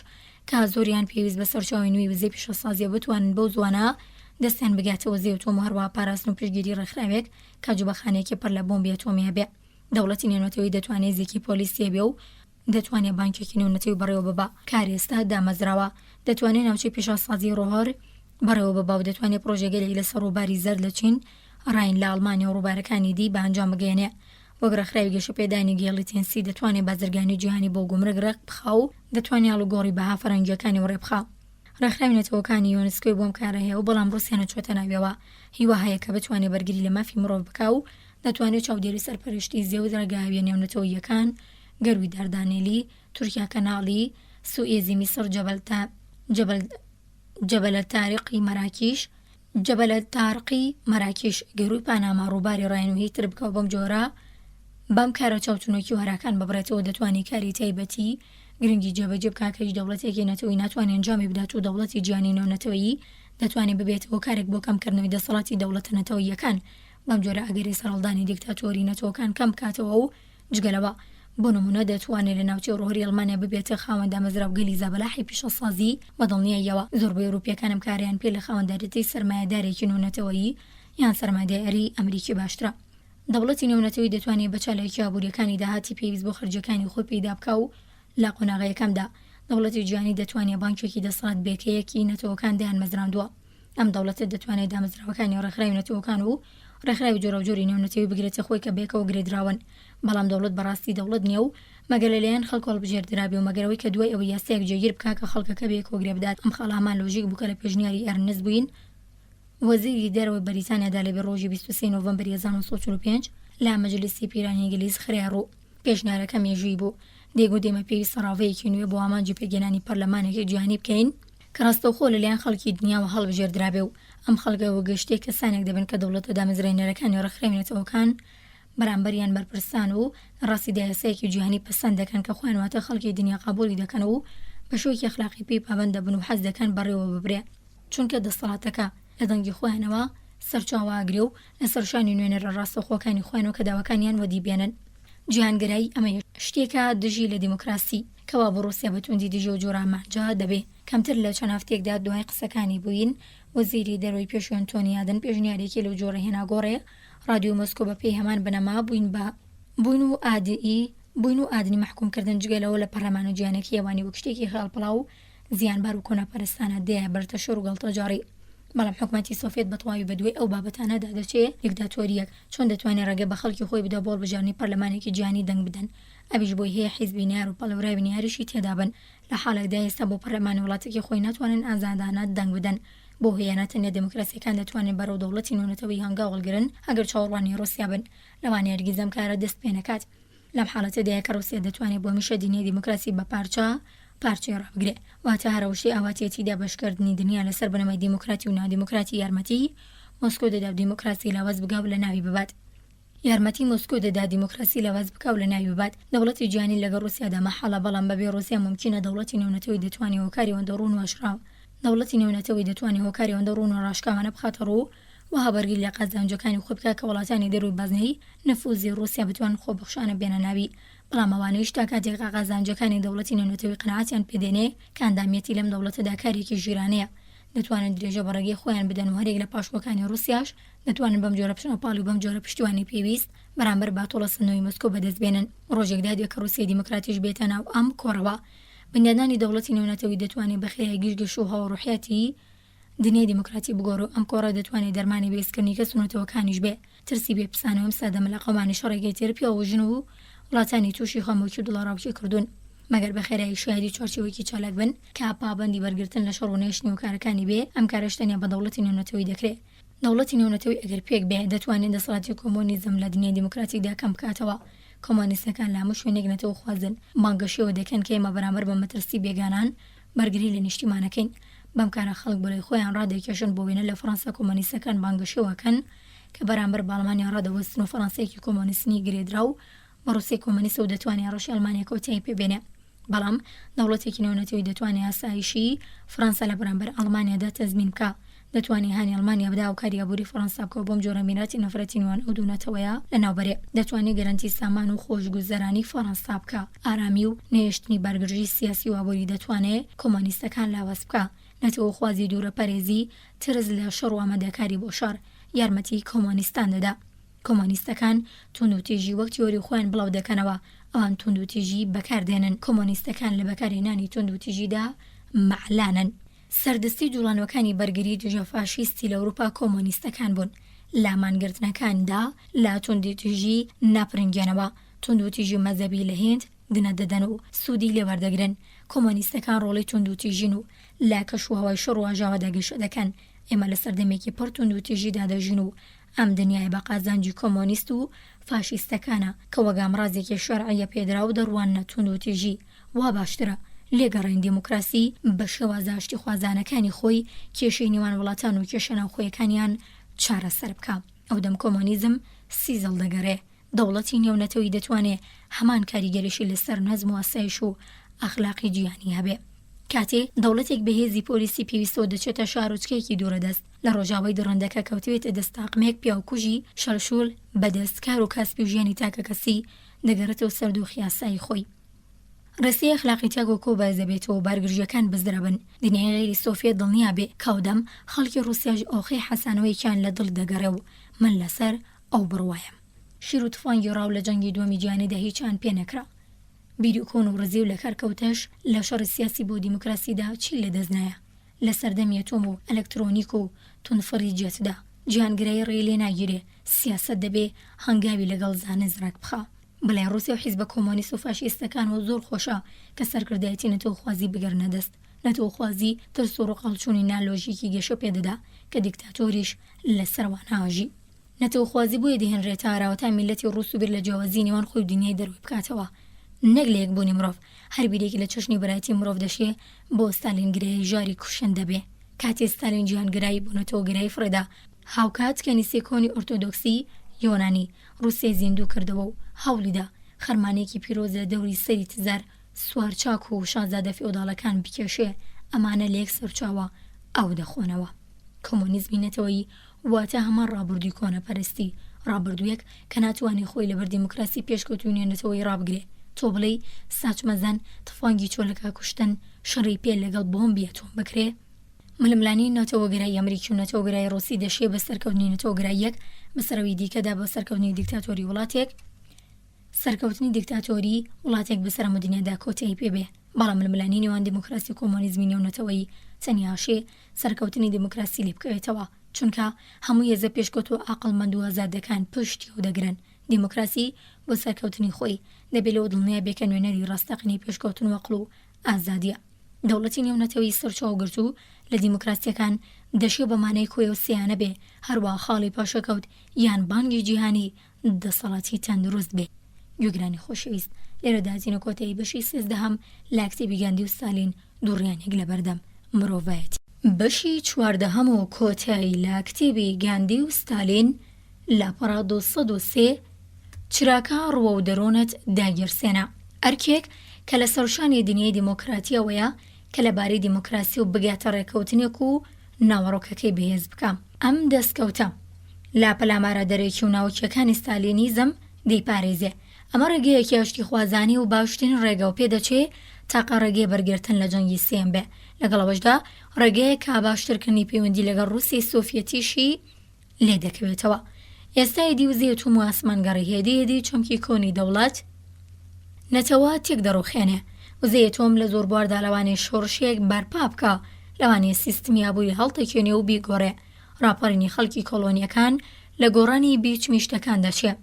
کە زۆریان پێویست بە سەرچاوی نوێی وزەی پیشەسازیە بتوانن بەو زوانە دەستیان بگاتەوە زێ ئەتۆم و هەروەها پاراستن و پشتگیری ڕێکخراوێک کە جوبەخانەیەکی پڕ لە بۆمبی ئەتۆمی هەبێ. دەوڵەتی نێونەتەوەی دەتوانێت زێکی پۆلیسی بێ و دەتوانێت بانکێکی نێونەتەوەی بەڕێوە ببا. کاری ئێستا دامەزراوە دەتوانێت ناوچەی پیشەسازی ڕۆهەر بەڕێوە ببا و دەتوانێت پرۆژەگەلێک لەسەر ڕووباری زەرد لە چین ڕاین لە ئەڵمانیا و ڕووبارەکانی دی بە ئەنجام بگەێنێ. وەک ڕێکخراوی گەشەپێدانی گێڵی تێنسی دەتوانێت بازرگانی جیهانی بۆ گومرگ ڕێک بخا و دەتوانێت هەڵوگۆڕی بەها فەرەنگیەکانی ڕێ بخا. ڕێکخراوی نەتەوەکانی یۆنسکۆی بۆم کارە هەیە و بەڵام رووسیا نەچۆتە ناویەوە. هیوا هەیە کە بتوانێت بەرگری لە مافی مرۆڤ بکا و دەتوانێت چاودێری سەرپەرشتی زێوت ڕێگاویە نێونەتەوەیەکان گەروی داردانێلی تورکیا کەناڵی سوئێزی میسر جەبەلە تارقی مەراکیش گەروی پاناما ڕووباری ڕاینوهی تر بکەوە بەم جۆرە بەم کارە چاوچونۆکی و هەراکان ببڕێتەوە دەتوانێت کاری تایبەتی گرنگی جێبەجێ بکات کە هیچ دەوڵەتێکی نەتەوەی ناتوانێت ئەنجامی بدات و دەوڵەتی جیهانی نێونەتەوەیی دەتوانێت ببێتەوە کارێک بۆ کەمکردنەوەی دەسەڵاتی دەوڵەتە نەتەوەییەکان بەم جۆرە ئەگەری سەرهەڵدانی دیکتاتۆری نەتەوەکان کەم بکاتەوە و جگەلەوە بۆ نمونە دەتوانێت لە ناوچەی ڕۆهەری ئەڵمانیا ببێتە خاوەن دامەزراو گەلی زابەلاحی پیشەسازی بەدڵنیاییەوە. زۆربەی ئەوروپیەکانم کاریان پێ لە خاوەنداریەتی سەرمایەدارێکی نێونەتەوەیی یان سەرمایەداری ئەمریکی باشترە. دەوڵەتی نێونەتەوەی دەتوانێت بە چالاکی ئابوووریەکانی داهاتی پێویست بۆ خرجەکانی خۆی پەیدا بکا و لە قۆناغەکەمدا دەوڵەتی جیهانی دەتوانێت بانکێکی دەسەڵات بێکەیەکی نەتەوەکان دەیان مەزراندووە. ئەم دەوڵەتە دەتوانێت دامەزراوەکانی ڕێکخراوی نەتەوەکان و ڕێکخراوی جۆرە و جۆری نێونەتەوەی بگرێتە خۆی کە بێکەوە گرێدراون. بەڵام دەوڵەت بەڕاستی دەوڵەت نییە و مەگەر لەلایەن خەڵک هەڵبژێردرابێ و مەگەرەوەی کە دوای ئەوەی یاسایەک جێگیر بکات کە خەڵکەکە بێکەوە گرێ بدات. ئەم خەڵە هەمان لۆژیک بوو کە لە پێشنیاری ئەرنست بووین وەزیری دەرەوەی بەریتانیادا لەبێ ڕۆژی 23 نۆڤەمبەر 1945 لە مەجلیسی پیرانی ئینگلیز خرای ڕوو. پێشنیارەکە مێژووی بوو دێگو دێمە پێویست ڕاوەیەکی نوێ بۆ ئامانجی پێگەێنانی پەرلەمانێکی جیهانی بکەین کە ڕاستەوخۆ لەلایەن خەڵکی دنیاوە هەڵبژێردرابێ و ئەم خەڵکەوە گەشتێک کەسانێک دەبن کە دەوڵەتە دامەزرێنەرەکانی ڕێکخراوی نەتەوەکان بەرامبەریان بەرپرسان و ڕاستیدا یاسایەکی جیهانی پەسەند دەکەن کە خوێنواتە خەڵکی دنیا قبولی دەکەن و بە شێوەیەکی ئەخلاقی پێی پابەند دەبن و حەز دەکەن بەڕێوە ببرێ چونکە دەسەڵاتەکە لە دەنگی خۆیانەوە سەرچاوە ئاگرێ و لە سەرشانی نوێنەرە ڕاستەوخۆکانی خوێنەوە کە داواکانیان وەدی بێنن. جیهانگرایی ئەمە شتێکە دژی لە دیموکراسی کەوا بە رووسیا بەتوندی دژی و جۆرە ئامانجا دەبێ. کەمتر لە چەند هەفتێکدا دوای قسەکانی بووین وەزیری دەرەوەی پێشوێن تۆنیادن پێشنیارێکی لەو جۆرە هێناگۆڕێ رادیۆ مۆسکۆ بە پێی هەمان بنەما بووین و ئادنی محکومکردن جگەلەوە لە پەرلەمان و جیهانێکی ئەوانی وەک شتێکی خەڵپڵاو زیانبار و کۆنەپەرستانە دەیە بەرتە شەڕ و گەڵتەجاری. بەڵام حوکمەتی سۆڤێت بەتەواوی بەدوێ ئەو بابەتانەدا دەچێت دیکتاتۆریەک چۆن دەتوانێت ڕێگە بە خەڵکی خۆی بدە بۆ بەجارنی پەرلەمانێکی جیهانی دەنگ بدەن ئەویش بۆی هەیە حیزبی نیار و پەڵەورای نیاریشی تێدا بن لە حاڵێکدا ئێستا بۆ پەرلەمانی وڵاتێکی خۆی ناتوانن ئازادانە دەنگ بدەن بۆ هەیە تەنیا دیموکراسیەکان دەتوانێت بەرەو دەوڵەتی نێونەتەوەی هەنگاو هەڵگرن ئەگەر چاوەڕوانی ڕووسیا بن لەوانەیە هەرگیز ئەم کارە دەست پێ نەکات لەم حاڵەتەدایە کە ڕووسیا دەتوانێت بۆ میشە دینی دیموکراسی بە پارچەی ڕابگرێت واتە هەرەوشەی ئاواتیەتیدا بەشکردنی دنیا لەسەر بنەمای دیموکراتی و نادیموکراتی یارمەتی مۆسکۆ دەدا دیموکراسی لاواز بگاو لە ناوی ببات یارمەتی مۆسکۆ دەدا دیموکراسی لاواز بکاو لە ناوی ببات دەوڵەتی جیهانی لەگەڵ ڕووسیادا مەحەڵە بەڵام بەبێ ڕووسیا ممکنە دەوڵەتی نێونەتەوەی دەتوانێت هۆکاری ئەوەندەڕوون و ئاشراو دەوڵەتی نێونەتەوەی دەتوانێت هۆکاری ئەوەندەڕوون و ڕاشکاوانە بخاتە ڕوو و هەبەرگیر لە قازانجەکانی خۆ بکات کە وڵاتانی دەروی بازنەی نەفوزی ڕووسیا بتوان خۆبەخشانە بێنە ناوی بەڵام ئەوانەیش تا کاتێک قازانجەکانی دەوڵەتی نێونەتەوەی قەناعەتیان پێدێنێ کە ئەندامەتی لەم دەوڵەتەدا کارێکی ژیرانەیە دەتوانن درێژە بەڕێگەی خۆیان بدەن و هەرێک لە پاشوەکانی ڕووسیاش دەتوانن بەم جۆرە پشنەپاڵ و بەم جۆرە پشتیوانی پێویست بەرامبەر باتۆڵە سنەوەی مۆسکۆ بەدەستبێنن ڕۆژێکدا دێت کە ڕووسیای دیموکراتیش بێتە ناو ئەم کۆڕەوە بنیادانی دەوڵەتی نێونەتەوەی دەتوانێت بەخێرایی گشتگەش و هەوڕوحیەتی دنیای دیموکراتی بگۆڕ و ئەم کۆڕە دەتوانێت دەرمانی بێزکردنی کە سونەتەوەکانیش بێ ترسی بێ پسانەوەم سادەمە لە قەمانی شەڕێکی تر پیاوەژن و وڵاتانی تووشی خەمۆکی دڵاڕاوکی کردوون مەگەر بەخێرایی شایدی چوارچێوەیەکی چالاک بن کە پابەندی بەرگرتن لە شەڕ و نێشتنی و کارەکانی بێ ئەم کارەشتەنیا بە دەوڵەتی نێونەتەوەی دەکرێت دەوڵەتی نێونەتەوەی ئەگەر پێک بێ دەتوانێت دەسەڵاتی کۆمۆنیزم لە دنیای دیموکراتیکدا کەم بکاتەوە کۆمۆنیستەکان لە هەموو شوێنێک نەتەوە خوازن بانگەشەوە دەکەن کە ئێمە بەرامبەر بە مەترسی بێگانان بەرگری لە نیشتیمانەکەین بەم کارە خەڵک بەڵێ خۆیان ڕادێکێشن بۆ وێنە لە فەڕەنسا کۆمۆنیستەکان بانگەشەوەکەن کە بەرامبەر باڵمانیان ڕادەوەستن و فەڕەنسایەکی کۆمۆنیستنی گرێدرا و بە ڕووسیای کۆمۆنیستە و دەتوانێت ڕەشی ئەڵمانیا کۆتایی پێبێنێ بەڵام دەوڵەتێکی نێونەتەوەی دەتوانێت ئاسایشی فەڕەنسا لە بەرامبەر ئەڵمانیادا تەزمین بکە دەتوانێت هانی ئەڵمانیا بدا و کاریابووری فەڕەنسا بکەوە بۆم جۆرە میراتی نەفرەتی نێوان ئەو دوو نەتەوەیە لەناوبەرێ دەتوانێت گەرانتی سامان و خۆشگوزەرانی فەڕەنسا بکە ئارامی و نێشتنی بەرگری سیاسی و ئابووری دەتوانێت کۆمۆنیستەکان لاواز بکە نەتەوە خوازی دوورە پەرێزی ترس لە شەڕ و ئامادەکاری بۆ شەڕ یارمەتی کۆمۆنیستان دەدا کۆمۆنیستەکان توندوتیژی وەک تیۆری خۆیان بڵاو دەکەنەوە ئەوان توندوتیژی بەکاردێنن کۆمۆنیستەکان لە بەکارهێنانی توندوتیژیدا مەعلانن سەردەستی جوڵانەکانی بەرگری دژە فاشیستی لە ئەوروپا کۆمۆنیستەکان بوون لامانگرتنەکاندا لا توندوتیژی ناپرنگێنەوە توندوتیژی مەزەبی لە هێند دنە دەدەن و سوودی لێوەردەگرن کۆمۆنیستەکان ڕۆڵی توندوتیژین و لا کەشوهەوای شەڕ و ئاژاوە دەگەشە دەکەن ئێمە لە سەردەمێکی پڕ توندوتیژیدا دەژین و ئەم دنیای بە قازانجی کۆمۆنیست و فاشیستەکانە کە وەک ئامرازێکی شەرعیە پێدرا و دەڕوانە توندوتیژی وا باشترە لێگەڕین دیموکراسی بە شێوازە ئاشتی خوازانەکانی خۆی کێشەی نێوان وڵاتان و کێشە ناوخۆیەکانیان چارەسەر بکە ئەو دەم کۆمۆنیزم سیزڵ دەگەڕێ دەوڵەتی نێونەتەوەی دەتوانێت هەمان کاریگەریشی لەسەر نەزم و ئاسایش و ئەخلاقی جیهانی هەبێ کاتێ دەوڵەتێک بەهێزی پۆلیسی پێویستەوە دەچێتە شارۆچکەیەکی دوورەدەست لە ڕۆژاوای دڕندەکە کەوتوێتە دەستاقمێک پیاوکوژی شەلشول بەدەستکار و کاسبی و ژیانی تاکە کەسی دەگەڕێتەوە سەردووخی ئاسایی خۆی ڕێسی ئەخلاقی تاگۆکۆ بەزەبێتەوە و بارگرژیەکان بزدرەبن دنیای غێری سۆڤێت دڵنیا بێ کاودەم خەڵکی ڕووسیاش ئۆخەی حەسانەوەیکیان لە دڵ دەگەڕێ و من لەسەر ئەو بڕوایم شیر و تفانگی ڕاو لە جەنگی دووەمی جیهانیدا هیچیان پێ نەکرا بیری و کۆن و ڕزی و لە کارکەوتەش لە شەڕی سیاسی بۆ دیموکراسیدا چی لەدەستنایە لە سەردەمی ئەتۆم و ئەلەکترۆنیک و تونفڕی جێتدا گیانگرایی ڕێ لێ ناگیرێ سیاسەت دەبێ هەنگاوی لەگەڵ زانست ڕێک بخە بەلای ڕووسیا و حیزبە کۆمۆنیست و فاشیستەکان و زۆر خۆشە کە سەرکردایەتی نەتەوەخوازی بگەڕنە دەست نەتەوەخوازی ترس و ڕۆقەڵچوونی نالۆژیکی گەشە پێدەدا کە دیکتاتۆریش لەسەروان هاژی نەتەوەخوازی بۆیە دەهێنرێتە ئاراوەتا میلەتی ڕووس و بیر لە جیاوازی نێوان خۆی و دنیای دەروی بکاتەوە نەک لە یەکبوونی مرۆڤ هەر بیرێکی لە چەشنی بەرایەتی مرۆڤ دەشێ بۆ ستالین گرایی ژاری کوشن دەبێ کاتێ ستالین گیانگرایی بوونەتەوە گرایی فرێدا هاوکات کەنیسەی کۆنی ئۆرتۆدۆکسی یۆنانی رووسیای زیندوو کردەوە و هەوڵیدا خەرمانێکی پیرۆزە دەوری سەری تزار سوارچاک و شازادە فێوداڵەکان بکێشێ ئەمانە لە یەک سەرچاوە ئەو دەخۆنەوە کۆمۆنیزمی نەتەوەیی واتە هەمان ڕابردووی کۆنەپەرستی ڕابردوویەک کە ناتوانێت خۆی لەبەر دیموکراسی پێشکەوتوونێنێتەوەی ڕابگرێ تۆ بڵێ ساچمەزان تفانگی چۆلەکە کوشتن شەڕی پێ لەگەڵ بۆمبی ئەتۆم بکرێ ململانی نەتەوەگرایی ئەمریکی و نەتەوەگرایی ڕووسی دەشێ بە سەرکەوتنی نەتەوەگراییەک بەسەرەوەی دیکەدا بە سەرکەوتنی دیکتاتۆری وڵاتێک سەرکەوتنی دیکتاتۆری وڵاتێک بەسەر هەموو دنیادا کۆتایی پێبێ بەڵام ململانی نێوان دیموکراسی کۆمۆنیزمی نێونەتەوەی تەنیاشێ سەرکەوتنی دیموکراسی لێ بکەوێتەوە، چونکە هەموو هێزە پێشکەوت و عاقڵمەند و ئازادەکان پشتی و دەگرن. دیموکراسی بۆ سەرکەوتنی خۆی دەبێت لەوە دڵنیا بێ کە نوێنەری ڕاستەقینەی پێشکەوتن و عەقڵ و ئازادیە. دەوڵەتی نێونەتەوەی سەرچاوگرت و لە دیموکراسیەکان دەشێ بەمانەی کۆی و سیانە بێ، هەروە خاڵی پاشەکەوت یان بانگی جیهانی دەسەڵاتی تەندروست بێ. گوێگرانی خۆشەویست، لێرە داچینە کۆتایی بەشی 13 لە کتێبی گاندی و ستالین دووڕیانێک لە بەردەم مرۆڤایەتی. بەشی 14 و کۆتایی لە کتێبی گاندی و ستالین لاپەڕا 203 چراکە ڕوە و دەرۆنت داگیرسێنە. ئەرکێک کە لە سەرشانی دنیای دیموکراتیەوەیە کە لەبارەی دیموکراسی و بگاتە ڕێکەوتنێک و ناوەڕۆکەکەی بەهێز بکەم. ئەم دەستکەوتە لا پەلامارە دەرێکی و ناوچەکانی ستالینیزم دەیپارێزێ. ئەمە ڕێگەیەکی هەشتی خوازانی و باشترین ڕێگە و پێدەچێ تاقە ڕێگەی بەرگرتن لە جەنگی سێم بێ. لەگەڵەوەشدا ڕێگەیە کا باشترکردنی پەیوەندی لەگەڵ ڕووسیای سۆڤیەتیشی لێ دەکەوێتەوە. ئێستا دیوزێت و ئاسمانگەڕی هێدی چەمکی کۆنی دەوڵەت نەتەوە تێک دەڕوخێنێ. وزەیەتۆم لە زۆر بواردا لەوانەیە شۆڕشێک بەرپا بکە، لەوانەیە سیستمی ئابووری هەڵتەکێنێ و بیگۆڕێ. راپەڕینی خەڵکی کۆلۆنیەکان لە گۆڕانی بیچ میشتەکان دەچێت.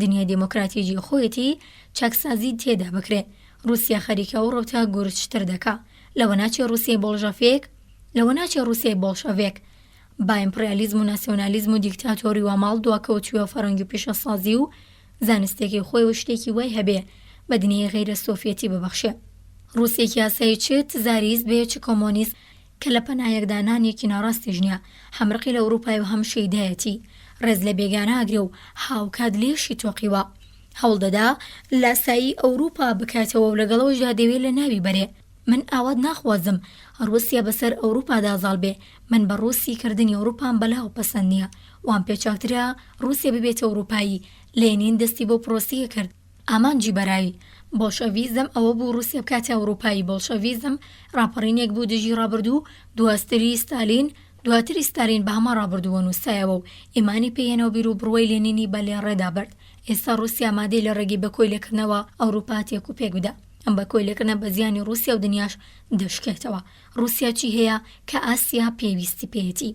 دنیای دیموکراتیجی خۆیەتی چاکسازی تێدا بکرێ. رووسیا خەریکە و ڕەوتە گورجتر دەکا. لەوە ناچێ رووسیای بۆڵژەفێک، لەوە ناچێ رووسیای بۆڵشەڤێک با ئیمپریالیزم و ناسیۆنالیزم و دیکتاتۆری و ماڵ دواکەوتووە فەڕەنگی و پیشەسازی و زانستێکی خۆی و شتێکی وای هەبێ بە دنیای غەیرە سۆڤیەتی ببەخشێ. رووسێکی یاسایی چێت زاریز بێ چ کۆمۆنیست کە لە پەنایەکدانانێکی ناڕاستی ژنیە، هەمڕقی لە ئەوروپای و هەم شەیدایەتی ڕێز لە بێگانە ئاگرێ و هاوکات لێشی تۆقیوە. هەوڵدەدا لاسایی ئەوروپا بکاتەوە و لەگەڵەوەشدا دەوێت لە ناوی بەرێ. من ئاوات ناخوازم رووسیا بەسەر ئەوروپادا زاڵ بێ. من بە ڕووسی کردنی ئەوروپان بەلاو پەسەند نییە. وان پێچاکترا رووسیا ببێتە ئەوروپایی. لێنین دەستی بۆ پرۆسیە کرد. ئامانجی بەراوی بۆڵشەڤیزم ئەوە بوو رووسیا بکاتە ئەوروپایی. بۆڵشەڤیزم ڕاپەڕینێک بوو دژی ڕابردوو دواتری ستالین بە هەمە ڕابردووە نووسایەوە و ئیمانی پێیەنەوە بیر و بڕوەی لێنینی بە لێ ڕێدا برد. ئێستا رووسیا مادەی لە ڕێگەی بەکۆی لێکردنەوە ئەوروپا تێک و پێک بدە. ئەم بەکۆی لێکردنە بە زیانی رووسیا و دنیاش دەشکێتەوە. رووسیا چی هەیە کە ئاسیا پێویستی پێیەتی؟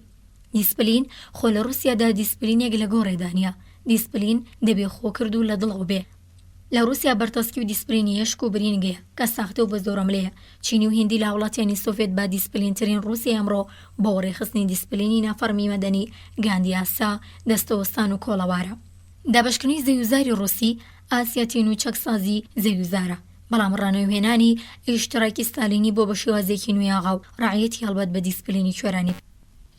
دیسپلین. خۆ لە رووسیادا دیسپلینێک لە گۆڕێدانە. دیسپلین دەبێ خۆکرد و لە دڵەوە بێ. لە رووسیا بەرتەسکی و دیسپلینی یەشک و برینگەیە کە ساختە و بە زۆرەملەیە. چینی و هیندی لە وڵاتیانی سۆڤێت با دیسپلینترین رووسیا ئەمڕۆ بۆ ڕێخستنی دیسپلینی نافەرمی مەدەنی گاندیاسا دەستەوەستان و کۆڵەوارە. دابەشکردنی زەویزاری رووسی ئاسیاتین و چەکسازی زەویزارە. بەڵام ڕانەوهێنانی ئیشتراکی ستالینی بۆ بە شێوازێکی نوێی ئاغا و ڕعەتی هەڵبەت بە دیسپلینی کوێرانی.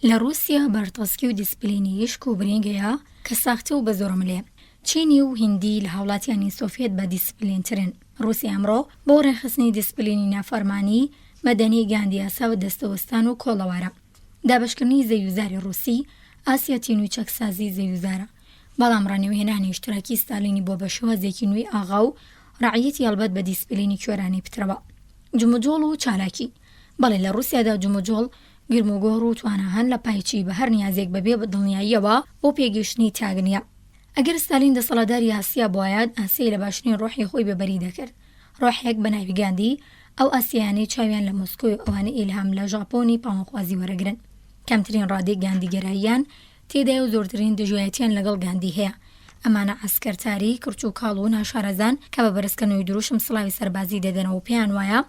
لە رووسیا بەرتەسکی و دیسپلینی یەشک و برینگەیە کە ساختە و بە زۆرەملەیە. چینی و هیندی لە هاوڵاتیانی سۆڤێت بە دیسپلینترن. رووسیا ئەمڕۆ بۆ ڕێخستنی دیسپلینی نافەرمانی مەدەنی گاندیاسا و دەستەوەستان و کۆڵەوارە. دابەشکردنی زەویزاری رووسی ئاسیاتین و چەکسازی زەویزارە. بەڵام ڕانەوهێنانی ئیشتراکی ستالینی بۆ بە شێوازێکی نوێی ئاغا و ڕعەتی هەڵبەت بە دیسپلینی کوێرانی پترەوە. جموجۆڵ و چالاکی. بەڵێ لە رووسیادا جموجۆڵ گرموگۆڕ و توانە هەن لە پایچی بە هەر نیازێک بەبێ بە دڵنیاییەوە بۆ پێگەشتنی تاگنیە. ئەگەر ستالین دەسەڵاتداری ئاسیا بوایەت ئاسیای لە باشترین ڕۆحی خۆی بەبەری دەکرد. ڕۆحێک بە ناوی گاندی ئەو ئاسیایانەی چاویان لە مۆسکۆی و ئەوانە ئیلهام لە ژاپۆنی پاڵنخوازی وەرەگرن. کەمترین ڕادەی گاندیگەراییان تێدای و زۆرترین دژوایەتیان لەگەڵ گاندی هەیە. ئەمانە ئەسکەرتاری کرچ و کاڵ و ناشارەزان کە بە بەرزکردنەوەی دروشم سڵاوی سەربازی دەدەنەوە و پێیان وایە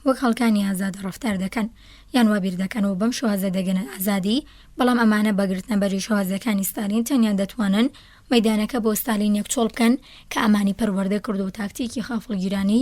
وەک خەڵکانی ئازاد ڕەفتار دەکەن یان وا بیر دەکەنەوە بەم شێوازە دەگەنە ئازادی. بەڵام ئەمانە بەگرتنە بەری شێوازەکانی ستالین تەنیان دەتوانن مەیدانەکە بۆ ستالین یەکچۆڵ بکەن کە ئەمانی پەروەردە کرد و تاکتیکی خافڵگیرانی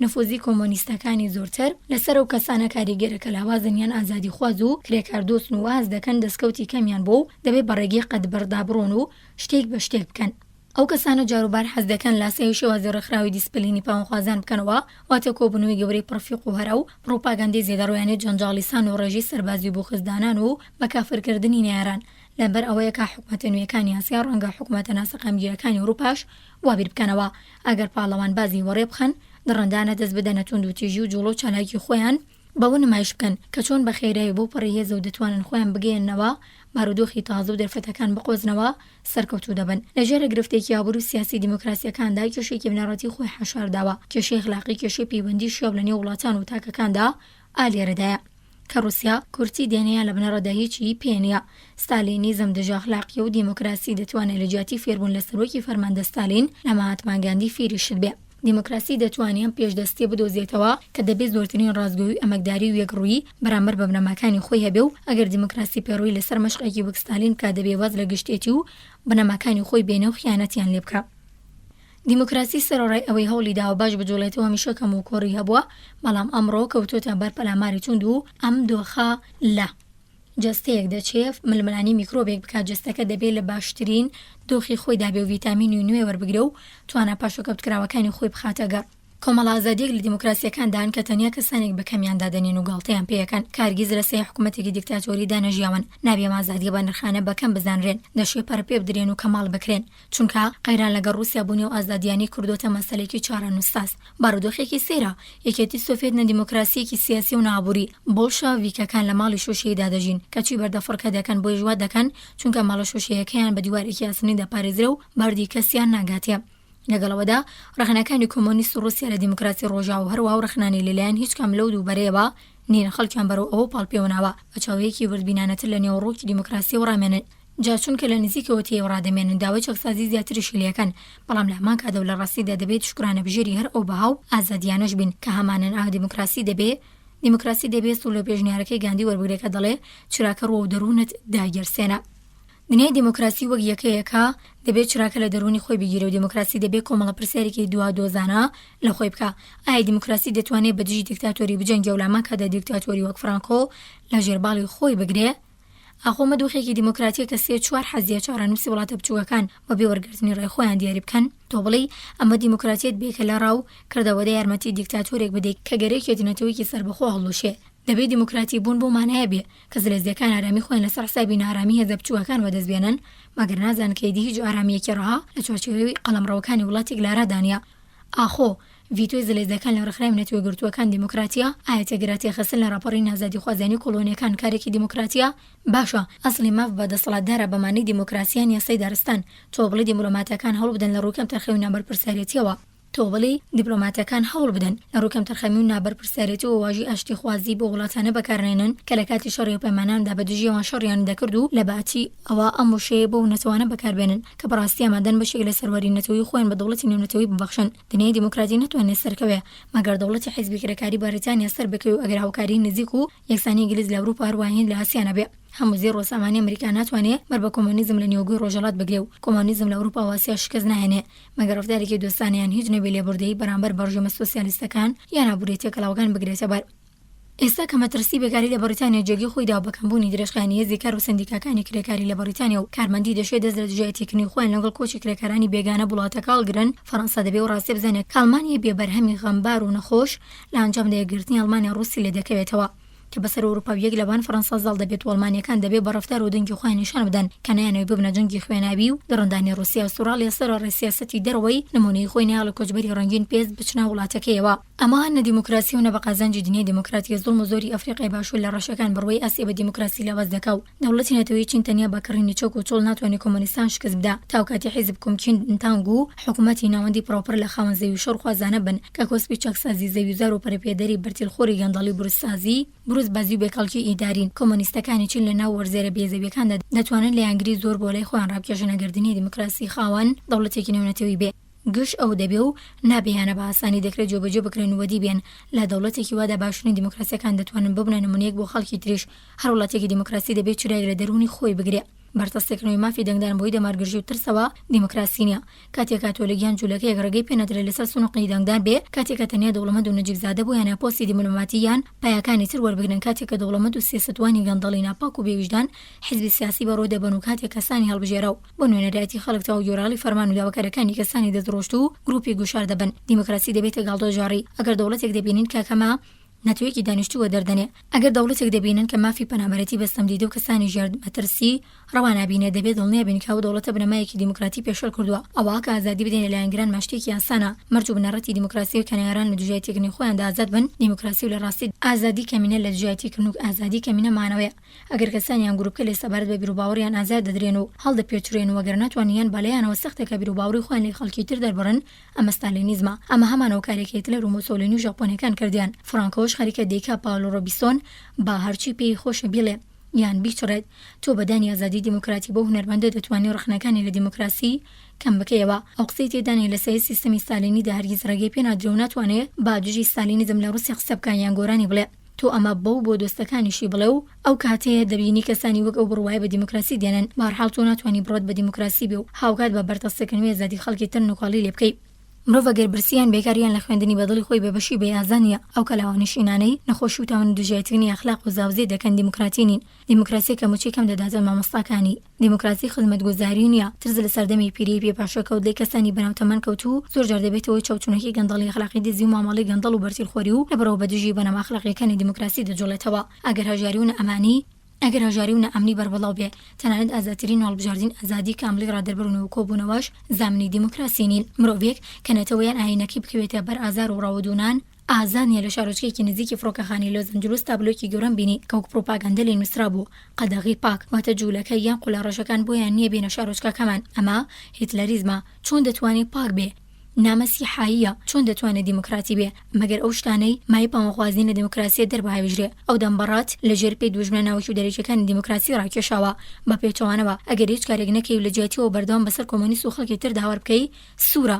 نفوزی کۆمۆنیستەکانی زۆرتر لەسەر و کەسانە کاریگەرەکە لاوازن یان ئازادی خواز و کرێکاردۆستن و واز دەکەن دەستکەوتی کەمیان بۆ دەبێت بەڕێگەی قەت بەردابڕۆن و شتێک بە شتێک بکەن. ئەو کەسانە جاروبار حەز دەکەن لاسەی شێوازی ڕێکخراوی دیسپلینی پاوەخوازان بکەنەوە واتە کۆبوونەوەی گەورەی پڕفیق و هەرە و پڕۆپاگاندەی زێدەڕۆیانەی جەنجاڵیسان و ڕێژی سەربازی بۆ خزدانان و بەکافرکردنی نێران لەبەر ئەوەیە کە حوکمەتە نوێیەکانی ئاسیا ڕەنگە حوکمەتە ناسەقامگیرەکانی ئەوروپاش وابیر بکەنەوە ئەگەر پاڵەوان بازی وەڕێ بخەن دڕندانە دەست بدەنە توند و تیژی و جوڵە و چالاکی خۆیان بەوە نمایش بکەن کە چۆن بە خێرایی بۆ پەڕێهێز و دەتوانن خۆیان بگەێننەوە بارودۆخی تازە و دەرفەتەکان بقۆزنەوە سەرکەوتوو دەبن. لەژێرە گرفتێکی ئابوور و سیاسی دیموکراسیەکاندا کێشەی بنەڕەتی خۆی حەشارداوە، کێشەی اخلاقی، کێشەی پەیوەندی شێو لە نێو وڵاتان و تاکەکاندا ئالێرەدایە کە رووسیا کورتی دێنەیە لە بنەڕەدا هیچی پێنیە. ستالینیزم دژە اخلاقی و دیموکراسی دەتوانێت لە جیاتی فێربوون لە سەرۆکی فەرماندە ستالین لە ماهاتما گاندی فێریشت بێ. دیموکراسی دەتوانێت پێشدەستی بدۆزێتەوە کە دەبێت زۆرترین ڕازگۆیی ئەمەکداری و یەکڕووی بەرامبەر بە بنەماکانی خۆی هەبێ و ئەگەر دیموکراسی پێڕووی لەسەر مەشقێکی وەک ستالین کا دەبێ واز لە گشتێتی و بنەماکانی خۆی بێنە و خیانەتیان لێ بکە. دیموکراسی سەرڕای ئەوەی هەوڵی داوە باش بجوڵێتەوە هەمیشە کەم و کۆڕی هەبووە، بەڵام ئەمڕۆ کەوتۆتە بەر پەلاماری توند و ئەم دۆخە لە جەستەیەک دەچێت ململانی میکرۆبێک بکات. جەستەکە دەبێت لە باشترین دۆخی خۆی دابێ و ڤیتامینی نوێ وەربگرە و توانە پاشۆکەوتکراوەکانی خۆی بخاتە گەڕ. کۆمەڵ ئازادیەک لە دیموکراسیەکاندان کە تەنیا کەسانێک بە کەمیان دادەنێن و گاڵتەیان پێیەکەن کارگیز لە سێ حوکمەتێکی دیکتاتۆری دانەژیاون. نابێ ئازادیە بە نرخانە بەکەم بزانرێن، دەشێ پەرە پێ بدرێن و کەماڵ بکرێن، چونکە قەیران لەگەڵ رووسیا بوونی و ئازادیانی کردوتە مەسەلێکی چارەنووساس. بارودۆخێکی سێرە، یەکێتی سۆڤێت نە دیموکراسیەکی سیاسی و نابووری. بۆڵشەڤیکەکان لە ماڵی شۆشەیەدا دەژین کەچی بەردەفڕکە دەکەن بۆی ژوا دەکەن چونکە ماڵە شۆشەیەکەیان بە دیوارێکی ئاسنی دەپارێزرە و باردی کەسیان ناگاتێ. لەگەڵەوەدا ڕەخنەکانی کۆمۆنیست و رووسیا لە دیموکراسی ڕۆژاو هەروە و ڕەخنانی لەلایەن هیچ کەم لەو دووبەرەیەوە نین خەڵکیان بەرەو ئەوە پاڵپێوناوە بە چاوەیەکی وردبینانەتر لە نێوڕۆکی دیموکراسی و ڕامێنن. جا چونکە لە نزیکەوە تێ ڕادەمێنن داوای چەکسازی زیاتریشی لەکەن، بەڵام لە هەمان کاتەوە لە ڕاستیدا دەبێت شکرانە بژێری هەر ئەو بەهاو ئازادیانەش بین کە هەمانن ئا دیموکراسی دەبێت و لە پێشنیارەکەی گاندی وەربگرێکە دەڵێ چراکە ڕۆ و دەروونت داگەرسێنە. دنیای دیموکراسی وەک یەکەیەکە دەبێت چراکە لە دەرونی خۆی بگیرە و دیموکراسی دەبێت کۆمەڵە پرسیارێکی دوا دۆزانە لە خۆی بکە. ئایا دیموکراسی دەتوانێت بە دژی دیکتاتۆری بجەنگێ و لامان کادا دیکتاتۆری وەک فرانکۆ لە ژێرباڵی خۆی بگرێ؟ ئاخۆمە دۆخێکی دیموکراتیە کە سێ چوار حەزیە چارەنووسی وڵاتە بچووکەکان بە بێوەرگرتنی ڕێی خۆیان دیاری بکەن. تۆ بڵێ ئەمە دیموکراتیت بێکە لە ڕاو کردەوەدە یارمەتی دیکتاتۆرێک بدەیت کە گەرەیەکی نەتەوەیکی سەربەخۆ هەڵوشێ. دەبێت دیموکراتی بوون بۆ مانایە بێ کە زلێزیەکان ئارامی خۆیان لەسەر حسابی نارامی هێزە بچووەکان وەدەستبێنن، مەگەر نازان کە هیچ ئارامیەکی ڕەها لە چوارچێوەی قەڵەمڕەوەکانی وڵاتێک لارادانە. ئاخۆ ڤیتۆی زلێزیەکان لە ڕێکخراوی نەتەوەی گرتووەکان دیموکراتیە؟ ئایا تێگەراتی خەسن لە راپۆڕی نازادی خوازانی کۆلۆنیەکان کارێکی دیموکراتیە؟ باشە، ئەسڵی ماف بە دەسەڵاتدارە بەمانەی دیموکراسیان یاسای دارستان. تۆ بڵێ دیپلۆماتەکان هەوڵ بدەن لە ڕووکەم تەرخەوی نابەرپرساریەتیەوە. تۆ بڵێ دیپلۆماتەکان هەوڵ بدەن لە ڕووکەم تەرخەمی و نابەرپرساریەتی و واژی ئاشتی خوازی بۆ وڵاتانە بەکارهێنن کە لە کاتی شەڕی و پەیماناندا بە دژیەوان شەڕیان دەکرد و لە باتی ئەوە ئەم وشەیە بۆ نەتوانە بەکاربێنن کە بەڕاستی ئامادەن بەشێک لە سەروەری نەتەوەی خۆیان بە دەوڵەتی نێونەتەوەی ببەخشن. دنیای دیموکراتی ناتوانێت سەرکەوێ مەگەر دەوڵەتی حیزبی کرێکاری بەریتانیا سەر بکەوێ و ئەگەر هاوکاری نزیک و یەکسانی ئینگلیز لە ئەوروپا هەروە هێند لە ئاسیانە بێ. هەموو زێر ڕۆسامانی ئەمریکا ناتوانێت بەر بە کۆمۆنیزم لە نیوەگوی ڕۆژهەڵات بگرێ و کۆمۆنیزم لە ئەوروپا و ئاسیا شکست ناهێنێ مەگەر ڕەفتارێکی دۆستانەیان هیچ نەبێ لێبوردەیی بەرامبەر بە ڕژێمە سۆسیالیستەکان یان ئابوووریەتی کەڵاوەکان بگرێتە بەر. ئێستا کە مەترسی بێکاری لە بەریتانیا جێگی خۆی دا و بەکەمبوونی درێژخایەنی هێزی کار و سندیکاکانی کرێکاری لە بەریتانیا و کارمەندی دەشێت دەست لە دژای تێکنی خۆیان لەگەڵ کۆچی کرێکارانی بێگانە وڵاتەکە هەڵگرن. فەڕەنسا دەبێ و ڕاستی بزانێت کە ئەڵمانیا بێبەرهەمی غەمبار و نەخۆش لە ئەنجام دەیەگرتنی ئەڵمانیا ڕووسی لێ دەکەوێتەوە کە بەسەر ئەوروپاییەک لەوان فەڕەنسا زاڵ دەبێت و ئەڵمانیەکان دەبێت بە ڕەفتار و دەنگی خۆیان نیشان بدەن کە نەیانەوێت ببنە جەنگی خوێناوی و دەڕەندانی رووسیا و ئەسترالیا سەرڕای سیاسەتی دەرەوەی نمونەی خۆی نەیە لە کۆچبەری ڕەنگین پێست بچنە وڵاتەکەیەوە. ئەمە هەن دیموکراسی و نە بە قازانجی دنیای دیموکراتی زوڵم و زۆری ئەفریقای باشوور لە ڕەشەکان بڕوەی ئاسیا بە دیموکراسی لاواز دەکا و دەوڵەتی نەتەوەی چین تەنیا بەکڕینی چۆک و چۆڵ ناتوانێت کۆمۆنیستان شکست بدا تا کاتی حیزب کۆمچین تانگ و حکومەتی ناوەندی پرۆپەر لە خاوەن زەوی شەڕ خوازانە بن کە کۆسپی چەکسازی زەویزار و پەرەپێدەری بەرتیلخۆری گەندەڵی بروسسازی بازی و بێکەڵکی ئیدارین. کۆمۆنیستەکانی چین لە ناو وەرزێرە بێزەویەکاندا دەتوانن لە یانگری زۆر بۆ لای خۆیان ڕابکێشن ئەگەردنی دیموکراسی خاوەن دەوڵەتێکی نێونەتەوەی بێ. گشت ئەو دەبێ و نابێیانە بە ئاسانی دەکرێت جۆبەجێ بکرێن وەدی بێن لە دەوڵەتێکی وادا باشوونی دیموکراسیەکان دەتوانن ببنە نمونەیەک بۆ خەڵکی تریش. هەر وڵاتێکی دیموکراسی دەبێت چرای لە دەرونی خۆی بگرێ. بەرتەستێکنەوەی مافی دەنگدان بۆی دەمارگرژی و ترسەوە دیموکراسی نیە. کاتێک کاتۆلیکیان جوولەکەیەک ڕێگەی پێنەدرێت لەسەر سونوقی دەنگدان بێ، کاتێکە تەنیا دەوڵەمەند و نەجیبزادە بۆ یانە پۆستی دیپلۆماتی یان پایەکانی تر وەربگرن، کاتێکە دەوڵەمەند و سیاسەتوانی گەندەڵی ناپاک و بێویژدان حیزبی سیاسی بەڕۆ دەبن و کاتێک کەسانی هەڵبژێرە و بۆ نوێنەرایەتی خەڵک تا و گۆراڵی فەرمان و داواکارەکانی کەسانی دەستڕۆشت و گروپی گوشار دەبن. دیموکراسی دەبێتە گاڵدۆژاری. ئەگەر دەوڵەتێک دەبینین کاکەمە نەتوەیەکی دانیشتووە دەردەنێ ئەگەر دەوڵەتێک دەبینن کە مافی پەنابەرەتی بەستەمدیدە و کەسانی ژێر مەترسی ڕەوانابینێ دەبێت دڵنیا بین کە ئەو دەوڵەتە بنەمایەکی دیموکراتی پێشەل کردووە ئەوە کە ئازادی بدەین لەلایەنگران ماشتێکی یاسانە مەرج و بنەڕەتی دیموکراسی و کەنایەران لە دژایەتیکردنی خۆیاندا ئازاد بن دیموکراسی و لە ڕاستی ئازادی کەمینە لە دژایەتیکردن و ئازادی کەمینە مانەوەیە ئەگەر کەسانیان گروپکە لە سەبارەت بە بیرروباوەڕیان ئازاد دەدرێن و هەڵدەپێچرێن و وەگەر ناتوانیان بەلایانەوە سەختە کە بیرروباوەڕی خۆیان لە خەڵکی تر دەربڕن ئەمە ستالینیزمە ئەمە هەمانەوە کارێکی هیتلەر و موسۆلینی و ژاپۆنیەکان کردیان فرانکۆش خەریکە دەیکا پاولۆ ڕۆبیسۆن با هەرچی پێی خۆشە بیڵێ یان بیچڕێت تۆ بەدانی ئازادی دیموکراتی بۆ هونەرمەندە دەتوانێت ڕخنەکانی لە دیموکراسی کەم بکەیەوە ئەو قسەی تێدانی لە سەر سیستەمی ستالینیدا هەرگیز ڕێگەی پێ نادرێ و ناتوانێت با دژی ستالینیزم لە ڕووسیا قسە بکە یان گۆرانی بڵێ تۆ ئەمە بۆ دۆستەکانیشی بڵێ و ئەو کاتەیە دەبینی کەسانی وەک ئەو بڕوایە بە دیموکراسی دێنن بەهەرحاڵ تۆ ناتوانانی بڕۆت بە دیموکراسی بێ و هاوکات بە بەردەستکردنی ئازادی خەڵکی تر نوقاڵی لێ بکەیت مرۆڤ ئەگەر برسیان بێکاریان لە خوێندنی بەدڵی خۆی بەبەشی بەیازانیە ئەو کەلاوانشینانەی نەخۆشی و تاوان دژایەتکردنی ئەخلاق و زاوزێ دەکەن دیموکراتی نین دیموکراسی کە موچی کەم دەداتە مامۆستاکانی دیموکراسی خزمەتگوزاری نییە ترز لە سەردەمی پیری پێ پاشەکەوت لێ کەسانی بەناوتەمەن کەوتو زۆر جار دەبێتەوەی چاوچوونەکەی گەندەڵی ئەخلاقی دزی و مامەڵی گەندەڵ و بەرتیلخۆری و لەبەرەوە بە دژی بەنەما ئەخلاقیەکانی دیموکراسی دەجوڵێتەوە ئەگەر هەژاری و نەئەمانی ئەگەر هەژاری و نەئەمنی بەربەڵاو بێ تەنانەت ئازادترین هەڵبژاردن ئازادی کاملی ڕادەربڕون و کۆبوونەوەش زامنی دیموکراسی نین مرۆڤێک کە نەتەوەیان ئاینەکەی بکەوێتە بەر ئازار و ڕاوەدونان ئازانیە لە شارۆچکێکی نزیکی فڕۆکەخانی لۆس ئەنجلوس تابلۆکی گەورەم بینی کەوک پرۆپاگاندە لێ نووسرا بوو قەدەغی پاک واتە جوولەکە یان قوڵاڕەشەکان بۆیان نییە بینە شارۆچکەکەمان ئەمە هیتلەریزمە چۆن دەتوانێت پاک بێ نامەسیحاییە چۆن دەتوانێت دیموکراتی بێ مەگەر ئەو شتانەی مای پامەخوازی لە دیموکراسی دەربهاوێژرێ ئەو دەمبەڕات لە ژێر پێی دووژمنە ناوەکی و دەرەکیەکانی دیموکراسی ڕاکێشاوە بە پێچەوانەوە ئەگەر هیچ کارێک نەکەی و لە جیاتیەوە بەردەوام بەسەر کۆمۆنیست و خەڵکی تر داوار بکەی سوورە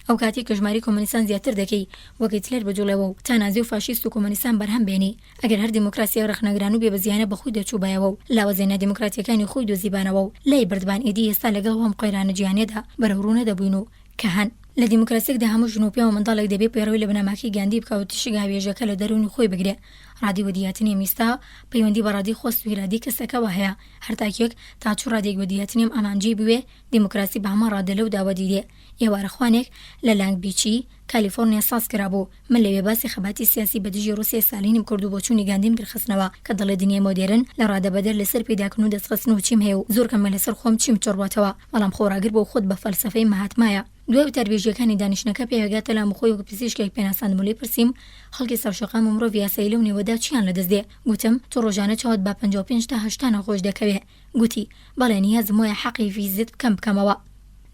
ئەو کاتی کە ژماری کۆمۆنیستان زیاتر دەکەی وەک هیتلەر بەجوڵەوە و تا نازی و فاشیست و کۆمۆنیستان بەرهەم بێنی ئەگەر هەر دیموکراسی ڕخنەگران و بێبەزیانە بەخۆی دەچووبایەوە و لاوەزێنە دیموکراتیەکانی خۆی دۆزیبانەوە و لای بردبان ئیدی ئێستا لەگەڵ هەم قۆیرانە جیانێدا بەرەوڕوونە دەبووین و کە هەن لە دیموکراسیەکدا هەموو ژنوپیا و منداڵێک دەبێت پەیڕەوی لە بنەماکی گاندی بکەوت تشک هاوێژەکە لە دەرونی خۆی بگرێ ڕادی وەدیاتنی میستا پەیوەندی بە ڕادی خۆست و هیرادی کەسەکەوە هەیە هەرتاکێک تا چوو ڕادێک وەدیاتنیم ئامانجی بوێ دیموکراسی بە هەمە ڕادە لەو داوەدیدێ ئێوارەخوانێک لە لانگ بیچی کالیفۆرنیا ساز کرابوو من لەوێ باسی خەباتی سیاسی بە دژی ڕووسیا ستالینم کرد و بۆ چوونی گاندیم درخستنەوە کە دەڵێ دنیای مۆدێرن لە ڕادەبەدەر لەسەر پیداکردن و دەستخستن و چیم هەیە و زۆر کەمە لەسەر خۆم چیم چۆڕباتەوە بەڵام خۆراگر بۆ خۆت بە فەلسەفەی مەهاتمایە دوای تەروێژیەکانی دانیشتنەکە پێوەگاتە لە مخۆی وەک پزیشکێک پێناسان مولەی پرسییم خەڵکی سەرشەقام و مرۆڤ یاسایی لەو نێوەدا چیان لەدەست دێ گوتم تۆ ڕۆژانە چاوت بە 55 تا 80 نەخۆش دەکەوێ گوتی بەڵێ نیازم وایە حەقی ڤیزیت بکەمەوە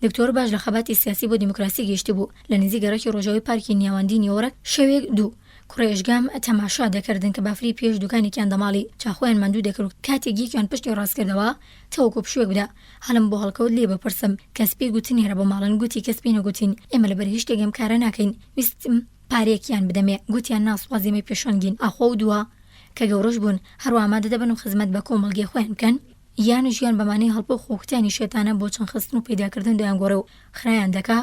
دکتۆر باش لە خەباتی سیاسی بۆ دیموکراسی گەیشتی بوو لە نزیک گەڕەکی ڕۆژاوی پارکی نیاوەندی نیوەرەک شەوێک دوو کوڕێژگام تەماشا دەکردن کە بافری پێش دوکانێکیان دەماڵی چاخۆیان ماندوو دەکرد کاتێک یەکیان پشتی ڕاستکردەوە تەوەکو پشوێک بدا هەڵم بۆ هەڵکەوت لێ بپرسم کەس پێی گوتنی هێرە بە ماڵن گوتی کەس پێی نەگوتین ئێمە لەبەر هیچ شتێکم کارە ناکەین ویستم پارێکیان بدەمێ گوتیان ناسوازیمەی پێشەنگین ئاخۆ و دووە کە گەورەش بوون هەروە ئامادە دەبن و خزمەت بە کۆمەڵگەی خۆیان بکەن یان ژیان بەمانەی هەڵپۆ خۆکتانی شێتانە بۆ چەند خستن و پیداکردن دەیانگۆڕێ و خرایان دەکا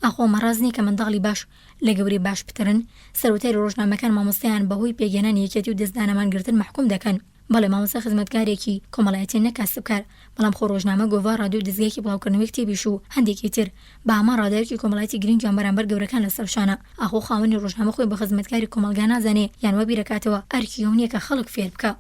ئاخۆ مەڕازنی کە منداڵی باش لە گەوری باش بترن سەرۆتای ڕۆژنامەکان مامۆستایان بەهۆی پێگەێنان یەکێتی و دەستدانەمان گرتن محکوم دەکەن بەڵێ مامۆستا خزمەتکارێکی کۆمەڵایەتی نەکاسبکار بەڵام خۆ ڕۆژنامە گۆڤا ڕادیو دەستگایەکی بڵاوکردنەوەی کتێبیش و هەندێکی تر بە ئەمە ڕادایەکی کۆمەڵایەتی گرنگیان بەرامبەر گەورەکان لەسەر شانە ئاخۆ خاوەنی ڕۆژنامە خۆی بە خزمەتکاری کۆمەلگا نازانێ یان وە بیرەکاتەوە ئەرکی ئەوە کە خەڵک فێر بکە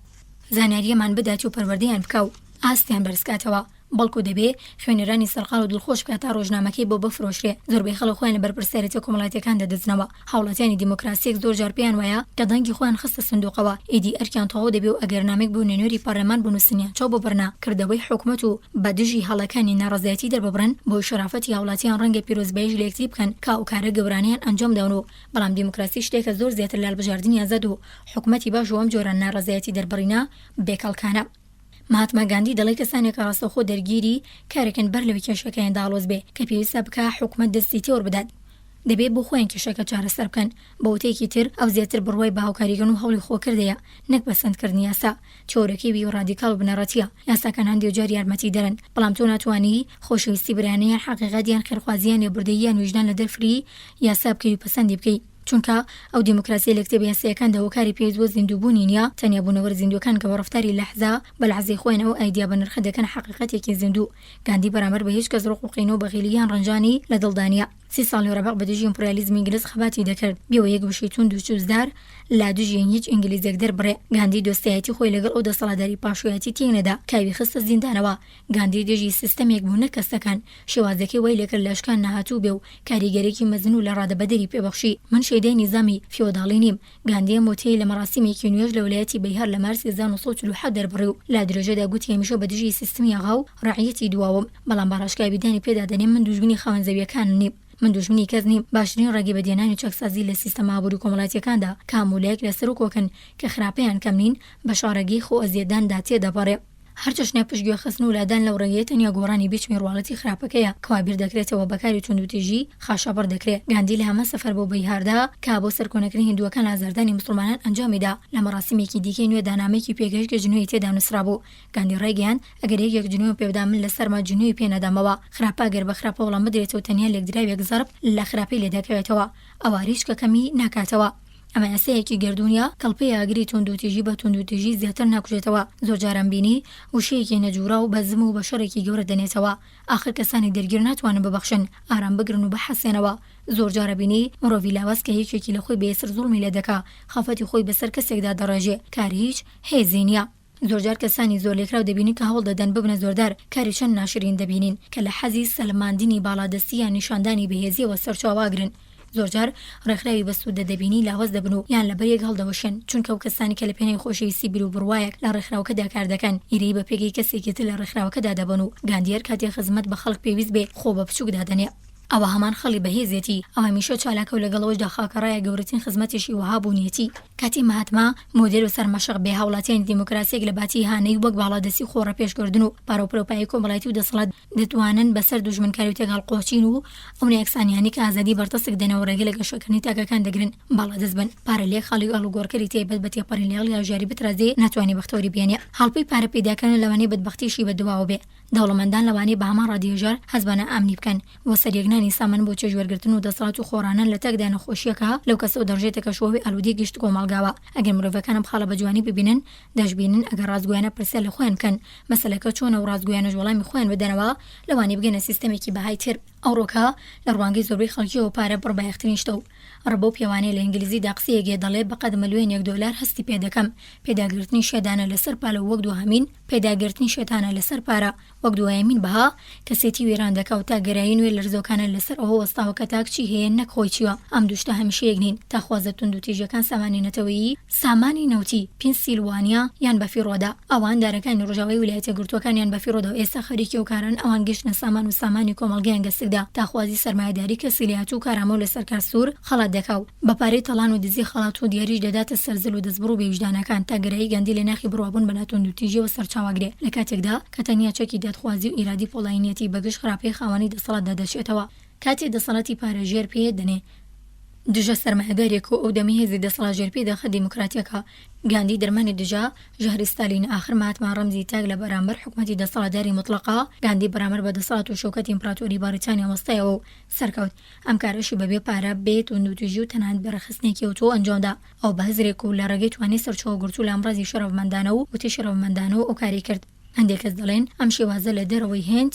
زانیاریەمان بدات و پەروەردەیان بکە و ئاستیان بەرزکاتەوە بەڵکو دەبێ خوێنەرانی سەرقاڵ و دڵخۆش بکات تا ڕۆژنامەکەی بۆ بفرۆشرێ زۆربەی خەڵک خۆیان لە بەرپرسیارەتی کۆمەڵایەتیەکان دەدەچنەوە هاوڵاتیانی دیموکراسیەک زۆر جار پێیان وایە کە دەنگی خۆیان خستە سندوقەوە ئیدی ئەرکیان تەواو دەبێ و ئەگەر نامێک بوو نێنوێری پەرلەمان بنووسنیان چاو بۆ بڕنا کردەوەی حوکمەت و بە دژی هەڵەکانی ناڕەزایەتی دەرببڕن بۆی شەرافەتی هاوڵاتیان ڕەنگە پیرۆزباییش لە یەکتری بکەن کا و کارە گەورانیان ئەنجام دەون و بەڵام دیموکراسی شتێکە زۆر زیاتر لە هەڵبژاردننی ئازاد و حوکمەتی باش و ئەم جۆرە ناڕەزایەتی دەربڕینە بێکەڵکانە مهاتما گاندی دەڵێ کەسانێک ڕاستەخۆ دەرگیری کارێکن بەر لەوەی کێشەکەیان داڵۆز بێ کە پێویستە بکە حکومەت دەستی تێوە بدات دەبێت بۆ خۆیان کێشەکە چارەسەر بکەن بە وتەیەکی تر ئەو زیاتر بڕوای باهاوکاریگەن و هەوڵی خۆکردەیە نەک بەسەندکردنی یاسا تیۆرەکەی وی و ڕادیکاڵ و بنەڕەتیە یاساکان هەندێک جار یارمەتی دەرن بەڵام تۆ ناتوانی خۆشەویستی برانەیان حەقیقەتیان خێرخوازیان لێبوردەییان وجدان لە دەرفری یاسا بکەی و پەسەندی بکەی چونکە ئەو دیموکراسی لە کتێبی یاساییەکاندا هۆکاری پێویست زیندووبوونی نییە تەنیا بوونەوەر زیندوەکان کە بە ڕەفتاری لەحزا بەلەحزەی خۆیانەوە ئایدیا بە نرخە دەکەن حەقیقەتێکی زیندوو گاندی بەرامبەر بە هیچ کەس ڕۆق و قینە و بەغیلیان ڕەنجانی لە دڵدانیە 30 ساڵی ڕەبق بە دژی ئیمپریالیزمی ئینگلیز خەباتی دەکرد بێەوە یەک وشەی توند و چوزدار لا دوژیان هیچ ئینگلیزێک دەربڕێ. گاندی دۆستایەتی خۆی لەگەڵ ئەو دەسەڵاتداری پاشوایەتی تێنەدا کاوی خستە زیندانەوە. گاندی دژی سیستەمێک بوو نە کەسەکان، شێوازەکەی وای لەکرد لەشکان نەهاتوو بێ و کاریگەرێکی مەزن و لە ڕادەبەدەری پێبەخشی. من شەیدای نیزامی فیۆداڵی نیم. گاندی مۆتەی لە مەراسیمێکی نوێژ لە ویلایەتی بەیهار لە مارسی 1947 دەربڕی و لا درۆژەدا گوتی هەمیشە بە دژی سیستەمی ئاغا و ڕەعیەتی دواوم، بەڵام بەڕاشکاویدانی پێدا دەنێم من دووژمنی خاوەن زەویەکان نیم. من دووژمنی کەس نیم. باشترین ڕێگی بەدێنانی چەکسازی لە سیستەما ئابووری کۆمەڵایەتیەکاندا کامولەیەک لەسەر و کۆکن کە خراپەیان کەم نین بە شارەگەی خۆ ئەزیێداندا تێدەپەڕێ. هەر چەشنە پشتگوێ خستن و لادان لەو ڕێگەیە تەنیا گۆڕانی بچمی ڕواڵەتی خراپەکەیە کەوا بیر دەکرێتەوە بەکاری توندوتیژی خاشەبەر دەکرێت. گاندی لە هەمە سەفەر بۆ بەیهاردا کە بۆ سەرکۆنەکردنی هیندووەکان ئازاردانی مسلمانان ئەنجامیدا لە مەراسیمێکی دیکەی نوێ دانامێکی پێگەشت کە جنووی تێدا نووسرا بوو. گاندی ڕێگەیان ئەگەر یەک جنووی پێدا من لەسەرما جنووی پێنەدامەوە خراپە گەر بە خراپە وەڵام بدرێتەوە تەنیا لێکدراوێک زەرب لە خراپەی لێدەکەوێتەوە ئەوە ریش کە کەمی ناکاتەوە. ئەمە یاسەیەکی گردونیە کەڵپەی ئاگری توندوتیژی بە توندوتیژی زیاتر ناکوژێتەوە. زۆر جاران بینی وشەیەکی نەجوورا و بەزم و بە شەڕێکی گەورە دەنێتەوە. ئاخر کەسانی دەرگیر ناتوانن ببەخشن، ئارام بگرن و بەحەسێنەوە. زۆر جارە بینی مرۆڤی لاواز کە یەکێکی لە خۆی بێسەر زوڵمی لێ دەکا، خەفەتی خۆی بەسەر کەسێکدا دەڕێژێ، کاری هیچ هێزی نییە. زۆر جار کەسانی زۆر لێکراو دەبینی کە هەوڵ دەدەن ببنە زۆردار، کاری چەند ناشرین دەبینین کە لە حەزی سەلماندنی باڵادەستی یان نیشاندانی بەهێزیەوە سەرچاواگرن. زۆر جار ڕێکخراوی بەسوودە دەبینی لاواز دەبن و یان لەبەر یەک هەڵدەوەشن، چونکە ئەو کەسانی کە لە پێناوی خۆشەویستی بیر و بڕوایەک لە ڕێکخراوەکەدا کار دەکەن ئیرەی بە پێگەی کەسێکی تر لە ڕێکخراوەکەدا دەبن و گاندیەر کاتێک خزمەت بە خەڵک پێویست بێ خۆ بە بچووک دادەنێ. ئەوە هەمان خەڵی بەهێزێتی، ئەوە هەمیشە چالاکە و لەگەڵەوەشدا خاکەڕایە گەورەترین خزمەتێکی وەها بوونیەتی. کاتی مەهاتما مۆدێل و سەرمەشق بێ هاوڵاتیانی دیموکراسیەک لە باتی هانەی وەک باڵادەستی خۆڕە پێشکردن و پارۆپرۆپایی کۆمەڵایەتی و دەسەڵات دەتوانن بەسەر دووژمنکاری و تێگەڵقۆچین و ئەو یەکسانیانی کە ئازادی بەرتەسک دەنەوە ڕێگە لە گەشەکردنی تاکەکان دەگرن باڵادەست بن. پارە لێک خەڵی ئەڵوگۆڕکەری تایبەت بە تێپەڕین لێڵ یا ژاری بترازێ ناتوانێ بەختەوەری بێنێ. هەڵپەی پارە پەیداکردن لەوانەیە بەدبەختیشی بەدواوە بێ. دەوڵەمەندان لەوانەیە بە هەمان ڕادیۆژار هەزبانە ئامنی بکەن و سەریەگنانی سامان بۆ چێژوەرگرتن و دەسەڵات و خۆڕانان لە تەکدا نەخۆشیەکە لەو کەسە و دەڕژێتەکە شۆوی ئالوودی گشت کۆمەڵگاوە. ئەگەر مرۆڤەکانم خاڵە بە جوانی ببینن دەشبینن ئەگەر ڕازگویانە پرسیار لە خۆیان بکەن مەسەلەکە چۆنە و ڕازگویانە وەڵامی خۆیان بدەنەوە لەوانەیە بگەنە سیستەمێکی بەهای تر. ئەو ڕۆکە لە ڕوانگەی زۆربەی خەڵکیەوە پارە بڕ بایەخترین شتە و ڕبە و پێوانەیە لە ئینگلیزیدا قسەیەکێ دەڵێ بەقەد ملیۆن $1 هەستی پێ دەکەم. پێداگرتنی شێدانە لەسەر پالە وەک دووهەمین پێداگرتنی شێتانە لەسەر پارە وەک دوایەمین بەها کەسێتی وێران دەکا و تا گەرایی نوێ لەرزۆکانە لەسەر ئەوە وەستاوە کە تاکچی هەیە نەک خۆی چیوە. ئەم دووشتە هەمیشەیەک نین تا خوازە توندوتیژەکان سامانی نەتەوەیی سامانی نەوتی پینسیلوانیا یان بەفیڕۆدا ئەوان دارەکانی ڕۆژاوای ویلایەتە گرتوەکانیان بەفیڕۆدا و ئێستا خەریکی و کارن ئەوان گەشتنە سامان و سامانی کۆمەڵگەیان گەستکدا تا خوازی سەرمایەداری کەسیلیات و کارامە و لەسەر کارسوور خەڵات دەکاو بە پارەی تەڵان و دزی خەڵات و دیاریش دەداتە سەرزل و دەستبڕ و بێوجدانەکان تا گەرایی گاندی لە ناخی بڕوابوون بە ناتوندوتیژیەوە سەرچاواگرێ لە کاتێکدا کە تەنیا چەکی دادخوازی و ئیرادی پۆڵاینەتی بەگشت خراپەی خاوەنی دەسەڵاتدا دەچێتەوە. کاتێ دەسەڵاتی پارێژێر پێ دەنێ دژە سەرمایهدارێک و ئەو دەمی هێزی دەسەڵاتژێر پێ دەخە دیموکراتیەکە. گاندی دەرمانی دژا ژەهری ستالین ئاخر ماتما ڕەمزی تاگ لە بەرامبەر حوکمەتی دەسەڵاتداری مطلقا. گاندی بەرامبەر بە دەسەڵات و شەوکەتی ئیمپراتۆری بەریتانیا وەستایەوە و سەرکەوت. ئەم کارەشی بەبێ پارە بێت و توندوتیژی و تەنانەت بەرەخستنێکی ئۆتۆ ئەنجامدا. ئەو بە هەزرێک و لە ڕێگەی توانی سەرچاوە گرت و لە ئەمڕازی شەرەفمەندانە و وتی شەرەفمەندانەوە ئەو کاری کرد. هەندێک کەس دەڵێن ئەم شێوازە لە دەرەوەی هێند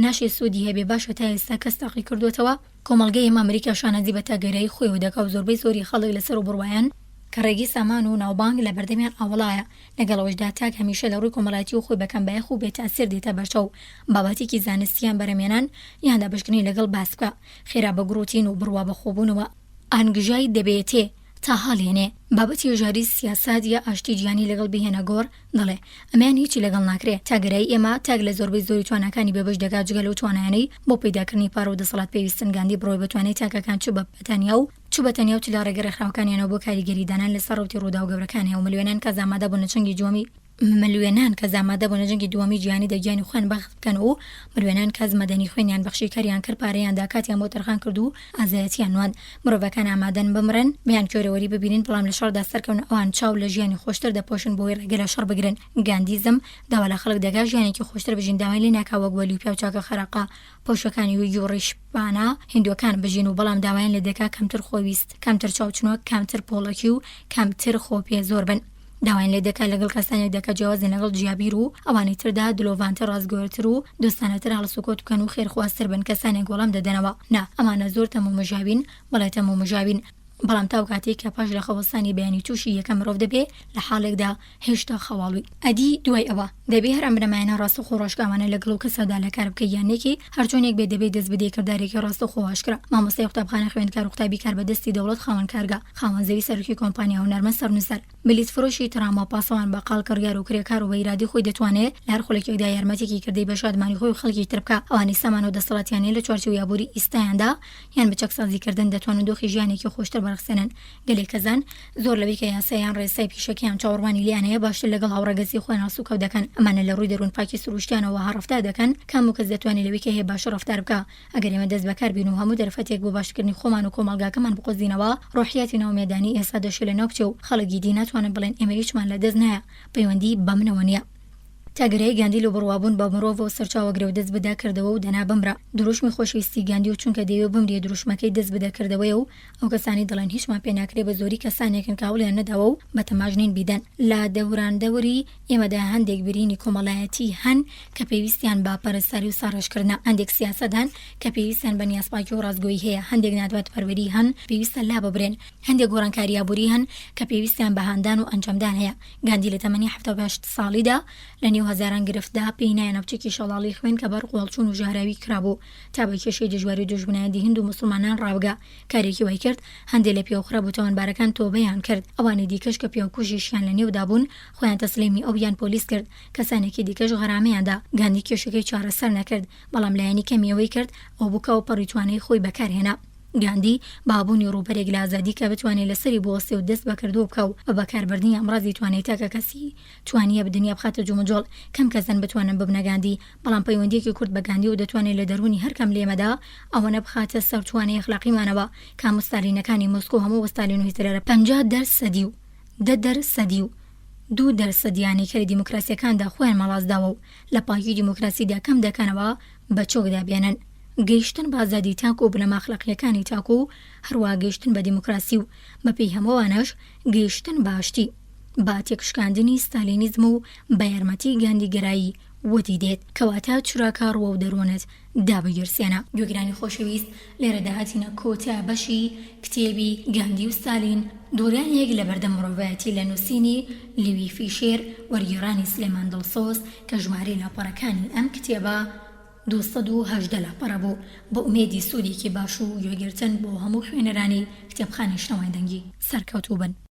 ناشێ سوودی هەبێ باشە تا ئێستا کەس تاقی کردوێتەوە. کۆمەڵگەی ئەمریکا شانەزی بە تاگەرایی خۆی دەکا و زۆربەی زۆری خەڵک لەسەر و بڕوایان کە ڕێگی سامان و ناوبانگ لە بەردەمیان ئاوڵایە. لەگەڵەوەشدا تاک هەمیشە لە ڕووی کۆمەڵایەتی و خۆی بەکەم بایەخ و بێتاسیر دێتە بەرچەو بابەتێکی زانستیان بەرەمێنان یان دابشکردنی لەگەڵ باس بکە خێرا بەگرۆتین و بڕوا بەخۆبوونەوە ئەنگژای دەبێتێ تا هەڵێنێ بابەتی ژاری سیاسەت یا ئاشتی گیانی لەگەڵ بهێنە گۆڕ دەڵێ ئەمیان هیچی لەگەڵ ناکرێت تاگەرایی ئێمە تاگ لە زۆربەی زۆری توانەکانی بێبەش دەگات جگە لەو توانایانەی بۆ پەیداکردنی پارە و دەسەڵات پێویستن. گاندی بڕۆی بەتوانێت تاکەکان چوو بە بەتەنیا و چوو بەتەنیا و چلا ڕێگە ڕێکخراوەکانیانەوە بۆ کاریگەری دانان لەسەر ڕوتی ڕوودا و گەورەکانی و ملیۆنان کە زامادە بۆ نەچەنگی جوەمی ملیۆنان کە زامادە بۆ نەجەنگی دووەمی گیانی دەگیانی خوێن بەخت بکەن و ملیۆنان کەس مەدەنی خوێنیان بەخشی کاریان کرد پارەیاندا کاتیان بۆ تەرخان کرد و ئازایەتیان نوان. مرۆڤەکان ئامادەن بمرن بیان کۆرەوەری ببینن بەڵام لە شەڕدا سەرکەون ئەوان چاو لە ژیانی خۆشتر دەپۆشن بۆی ڕێگە لە شەڕ بگرن. گاندیزم داوا لە خەڵک دەگا ژیانێکی خۆشتر بژین داوای لێ ناکا وەک وەلی و پیاوچاکە خەرەقا پۆشەکانی و یۆڕیشپانە هندوەکان بژین و بەڵام داوایان لێ دەکا کەمتر خۆویست کەمتر چاوچنۆک کەمتر پۆڵەکی و کەمتر خۆپێ زۆر بن. داوایان لێ دەکات لەگەڵ کەسانێک دەکە جیاوازن لەگەڵ جیابیر و ئەوانەی تردا دلۆڤانتە ڕازگۆرتر و دۆستانەتر هەڵسوکۆت بکەن و خێرخواستر بن کەسانێک وەڵام دەدەنەوە نا ئەمانە زۆر تەمومەژاوین بەڵێ تەمومەژاوین بەڵام تاو کاتێک کە پاش لە خەوەستانی بەیانی تووشی یەکەم مرۆڤ دەبێ لە حاڵێکدا هێشتا خەواڵووی ئەدی دوای ئەوە دەبێ هەر ئەم بنەمایانە ڕاستە خۆڕۆژکامانە لەگەڵ و کەسەدا لە کار بکە یانێکی هەرچۆنێک بێ دەبێت دەست بدەی کردارێکی ڕاستە خۆواشکرا مامۆستای قوتابخانە خوێندکار و قوتابی کار بەدەستی دەوڵەت خاوەن کارگا خاوەنزەوی سەرۆکی کۆمپانیا هونەرمەند سەرنووسەر بلیت فرۆشی تراما پاسەوان بەقال کڕگار و کرێکار و بەیرادی خۆی دەتوانێت لە هەر خولێکێکدا یارمەتێکی کردەی بە شادمانی خۆی و خەڵکی تر بکە ئەوانەی سامان و دەسەڵاتیانەیە لە چوارچێوە یابووری ئیستایاندا یان بە چەکسازیکردن دەتوانن دۆخی ژیانێکی خۆشتر بەرەخسێنن گەلێک کەزان زۆر لەوەی کە یاسایان ڕێسای پیشەکەیان چاوەڕوانی لیانەیە باشتر لەگەڵ هاوڕەگەزی خۆیان هەسوکەوت دەکەن ئەمانە لە ڕووی دەروون پاکی سروشتیانەوە هەڕەفتار دەکەن کام و کەس دەتوانێت لەوەی کە هەیە باشە ڕەفتار بکە ئەگەر ئێمە دەست بەکار بین و هەموو دەرفەتێک بۆ باشکردنی خۆمان و کۆمەڵگاکەمان بقۆزینەوە ڕۆحیەتی ناومێدانی ئێستا دەشێت لە ناو کچێ و خەڵکی دی ناتوانن بڵێن ئێمە هیچمان لە دەست نایە پەیوەندی بە منەوە نییە تاگەرەی گاندی لە بڕوابوون بە مرۆڤ و سەرچاوەگرە و دەست بدا کردەوە و دەنا بمرە دروشمی خۆشەویستی گاندی و چونکە دەیەوێت بمرێ دروشمەکەی دەست بدا کردەوەی و ئەو کەسانی دەڵێن هیچمان پێ ناکرێ بە زۆری کەسانێکن کاوڵیان نەداوە و بە تەماژنین بیدەن لە دەوری ئێمەدا هەندێک برینی کۆمەڵایەتی هەن کە پێویستیان با پەرستاری و ساڕێژکردنە هەندێک سیاسەت هەن کە پێویستیان بە نیازپاکی و ڕازگۆیی هەیە هەندێک نادوات پەروەری هەن پێویستە لا ببرێن هەندێک گۆڕانکاری یابووری هەن کە پێویستیان بە هاندان و ئەنجامدان هەیە گاندی لە تەمەنی 78 ساڵیدا لە نێو هەزاران گرفتدا پێی نایە ناوچێکی شەڵاڵی خوێن کە بەر قوڵچوون و ژاراوی کرابوو تا بە کێشەی دژواری و دووژمنایەتی هند و موسڵمانان ڕاوگا کارێکی وای کرد هەندێک لە پیاوخرا بوو تاوانبارەکان تۆبەیان کرد ئەوانەی دیکەش کە پیاوکوژیشیان لە نێودا بوون خۆیان تەسلیمی ئەویان پۆلیس کرد کەسانێکی دیکەش غەرامەیاندا گاندی کێشەکەی چارەسەر نەکرد بەڵام لایەنی کەمیەوەی کرد ئەو بووکەوە پەڕیتوانەی خۆی بەکارهێنا گاندی بابوونی ڕووبەرێک لە ئازادی کە بتوانێت لەسەری بۆستێ و دەست بەکردو بکە و بە بەکاربردنی ئەمڕازی توانێت تاکە کەسی توانیە بدنیا بخاتە جومجۆڵ کەم کەسن بتوانن ببنە گاندی بەڵام پەیوەندیەکی کورد بە گاندی و دەتوانێت لە دەرونی هەرکەم لێمەدا ئەوەنە بخاتە سەر توانای ئەخلاقیمانەوە کام ستالینەکانی مۆسکۆ هەموو ستالین و هیتلەرە 50% و 10% و 2% کەری دیموکراسیەکاندا خۆیان مەڵازداوە و لە پاکی دیموکراسیدا کەم دەکەنەوە بە چۆکدا بێنن گەیشتن بە ئازادی تاکو و بنەماخلاقیەکانی تاکو و هەروە گەیشتن بە دیموکراسی و بەپێی هەمووانەش گەیشتن باشتی با تێکشکاندنی ستالینیزم و بە یارمەتی گاندیگەرایی وەتی دێت کەواتە چوراکە ڕوە و دەرۆنت دابەگرسێنە گوێگرانی خۆشەویست لێرە داهاتینە کۆتا بەشی کتێبی گاندی و ستالین دووڕیانێک لە بەردەم مرۆڤایەتی لە نووسینی لیوی فیشێر وەرگێڕانی سلێمان دڵسۆز کە ژمارەی لاپەڕەکانی ئەم کتێبە 218 لاپەڕە بوو بە ئومێدی سوودێکی باش و گوێگرتن بۆ هەموو خوێنەرانی کتێبخانەی شنەوای دەنگی سەرکەوتوو بن.